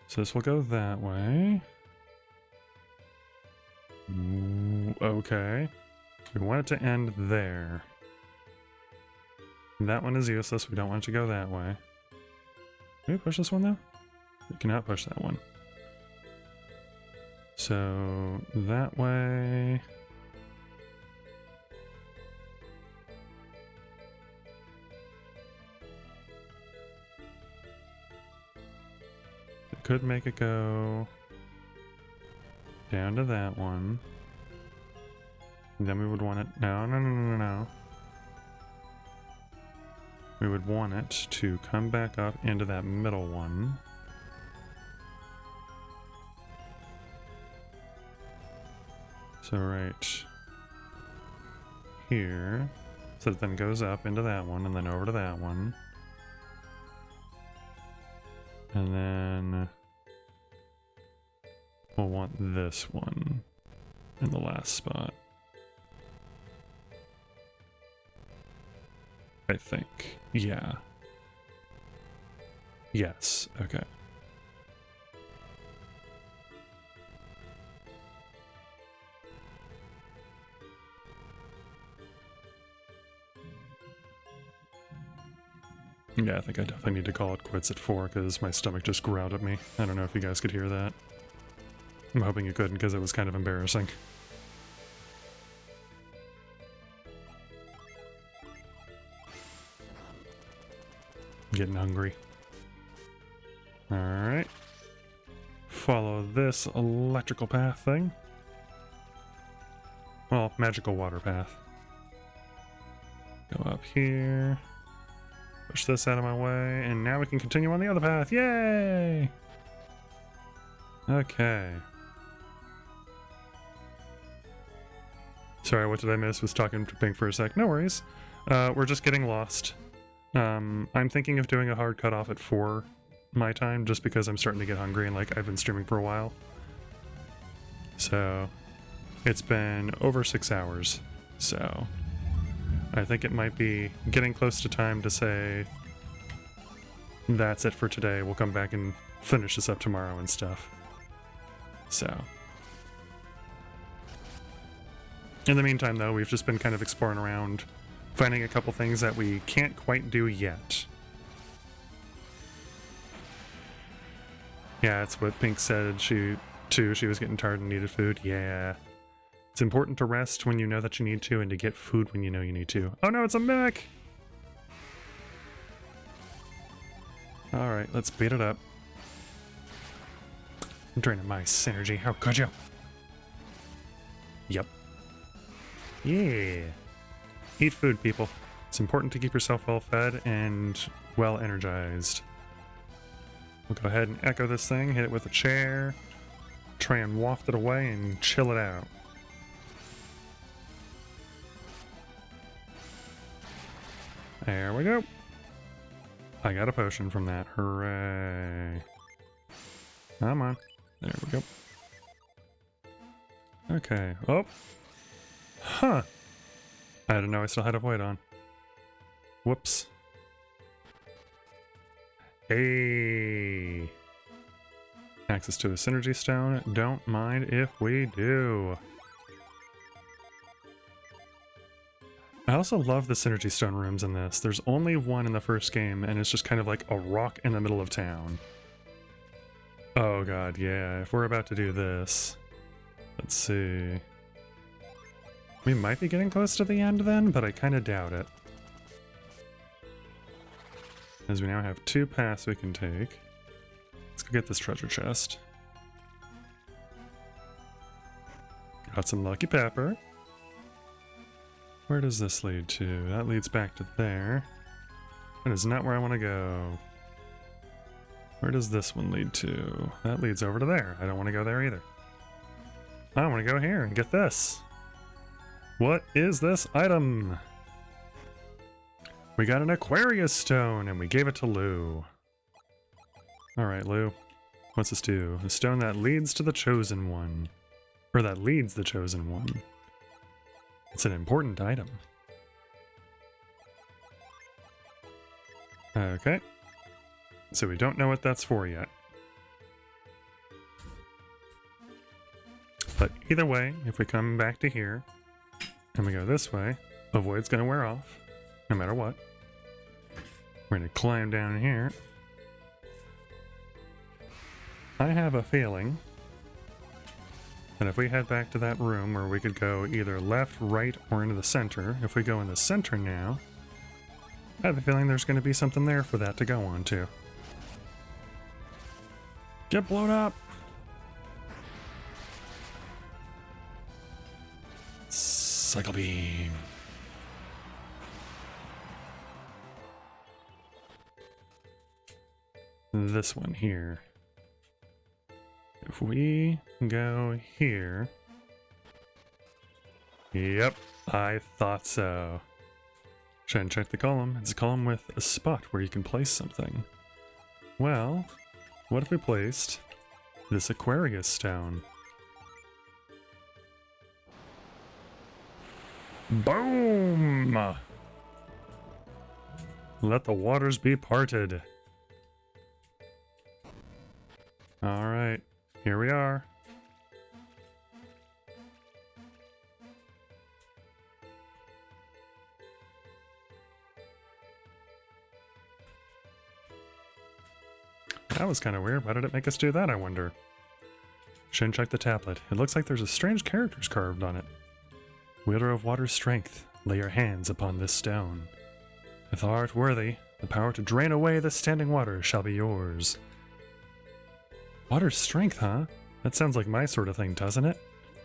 So this will go that way. Ooh, okay. We want it to end there. That one is useless. We don't want it to go that way. Can we push this one though? We cannot push that one. So that way. It could make it go down to that one. And then we would want it. No. We would want it to come back up into that middle one. So right here. So it then goes up into that one and then over to that one. And then we'll want this one in the last spot. I think. Yeah. Yes. Okay. Yeah, I think I definitely need to call it quits at 4 because my stomach just growled at me. I don't know if you guys could hear that. I'm hoping you couldn't because it was kind of embarrassing. Getting hungry. Alright. Follow this electrical path thing. Well, magical water path. Go up here. Push this out of my way, and now we can continue on the other path. Yay! Okay. Sorry, what did I miss? Was talking to Pink for a sec. No worries. We're just getting lost. I'm thinking of doing a hard cutoff at 4 my time, just because I'm starting to get hungry and like I've been streaming for a while. So it's been over 6 hours. So I think it might be getting close to time to say that's it for today. We'll come back and finish this up tomorrow and stuff. So in the meantime, though, we've just been kind of exploring around, finding a couple things that we can't quite do yet. Yeah, that's what Pink said. She was getting tired and needed food. Yeah. It's important to rest when you know that you need to, and to get food when you know you need to. Oh no, it's a mech! Alright, let's beat it up. I'm draining my synergy. How could you? Yep. Yeah. Eat food, people. It's important to keep yourself well fed and well energized. We'll go ahead and echo this thing, hit it with a chair, try and waft it away and chill it out. There we go. I got a potion from that. Hooray. Come on. There we go. Okay. Oh. Huh. I didn't know I still had a void on. Whoops. Hey. Access to a synergy stone. Don't mind if we do. I also love the synergy stone rooms in this. There's only one in the first game, and it's just kind of like a rock in the middle of town. Oh god, yeah. If we're about to do this, let's see. We might be getting close to the end then, but I kind of doubt it. As we now have 2 paths we can take. Let's go get this treasure chest. Got some lucky pepper. Where does this lead to? That leads back to there. That is not where I want to go. Where does this one lead to? That leads over to there. I don't want to go there either. I want to go here and get this. What is this item? We got an Aquarius stone and we gave it to Lou. Alright, Lou. What's this do? A stone that leads to the Chosen One. Or that leads the Chosen One. It's an important item. Okay. So we don't know what that's for yet. But either way, if we come back to here, and we go this way, the void's gonna wear off, no matter what. We're gonna climb down here. I have a feeling that if we head back to that room where we could go either left, right, or into the center, if we go in the center now, I have a feeling there's going to be something there for that to go on to. Get blown up! Cycle beam. This one here. If we go here... Yep, I thought so. Try and check the column. It's a column with a spot where you can place something. Well, what if we placed this Aquarius stone? Boom! Let the waters be parted. Alright, here we are. That was kind of weird. Why did it make us do that, I wonder? Shouldn't check the tablet. It looks like there's a strange characters carved on it. Wielder of water's strength, lay your hands upon this stone. If thou art worthy, the power to drain away the standing water shall be yours. Water's strength, huh? That sounds like my sort of thing, doesn't it?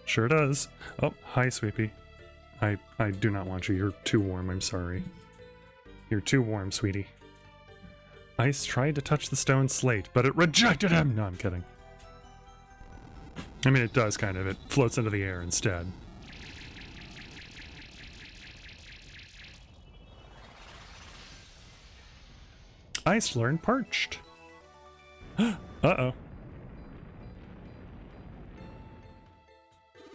Sure does. Oh, hi, Sweepy. I do not want you. You're too warm, I'm sorry. You're too warm, sweetie. Ice tried to touch the stone slate, but it rejected him! No, I'm kidding. I mean, it does, kind of. It floats into the air instead. Ice learned parched. Uh-oh.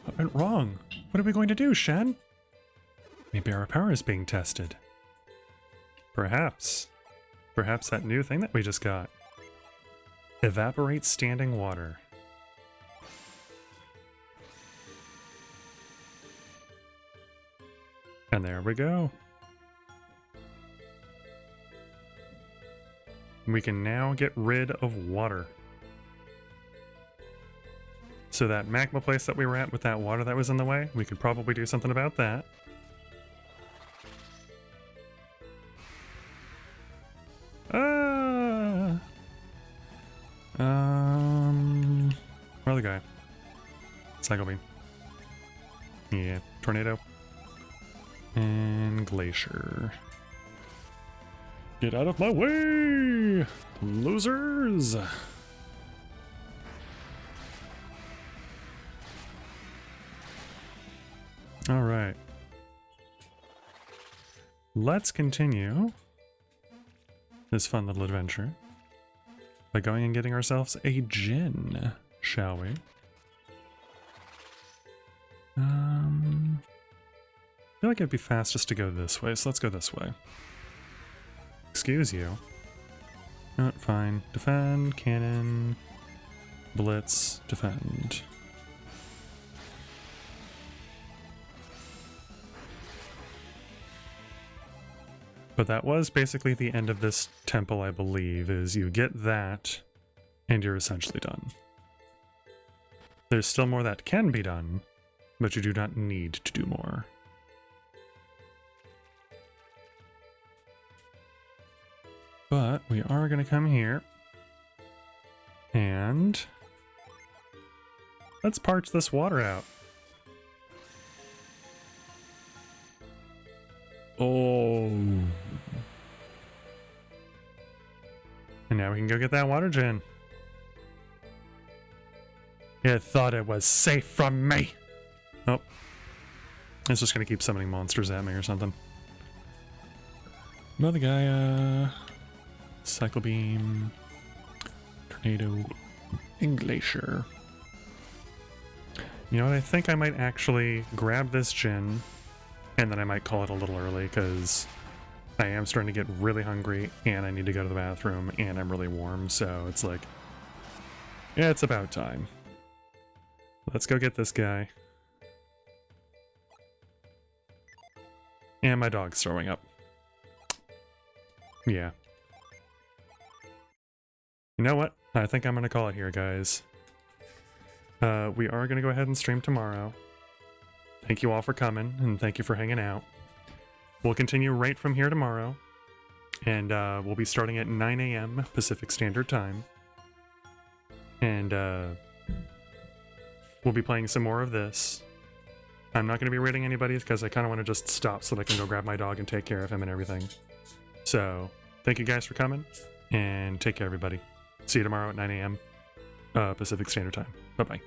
What went wrong? What are we going to do, Shen? Maybe our power is being tested. Perhaps. Perhaps that new thing that we just got. Evaporate standing water. And there we go. We can now get rid of water. So that magma place that we were at with that water that was in the way, we could probably do something about that. Where the guy? Cycle beam. Yeah, tornado. And glacier. Get out of my way, losers! All right. Let's continue this fun little adventure by going and getting ourselves a gin, shall we? I feel like it'd be fastest to go this way, so let's go this way. Excuse you. Oh, fine. Defend, cannon, blitz, defend. But that was basically the end of this temple, I believe, is you get that, and you're essentially done. There's still more that can be done, but you do not need to do more. But we are going to come here, and let's parch this water out. Oh. And now we can go get that water gin. It thought it was safe from me. Oh. It's just going to keep summoning monsters at me or something. Another guy, cycle beam, tornado, and glacier. You know what? I think I might actually grab this gin, and then I might call it a little early, because I am starting to get really hungry, and I need to go to the bathroom, and I'm really warm, so it's like, yeah, it's about time. Let's go get this guy. And my dog's throwing up. Yeah. You know what? I think I'm going to call it here, guys. We are going to go ahead and stream tomorrow. Thank you all for coming, and thank you for hanging out. We'll continue right from here tomorrow, and we'll be starting at 9 a.m. Pacific Standard Time. And we'll be playing some more of this. I'm not going to be raiding anybody because I kind of want to just stop so that I can go grab my dog and take care of him and everything. So, thank you guys for coming, and take care, everybody. See you tomorrow at 9 a.m. Pacific Standard Time. Bye-bye.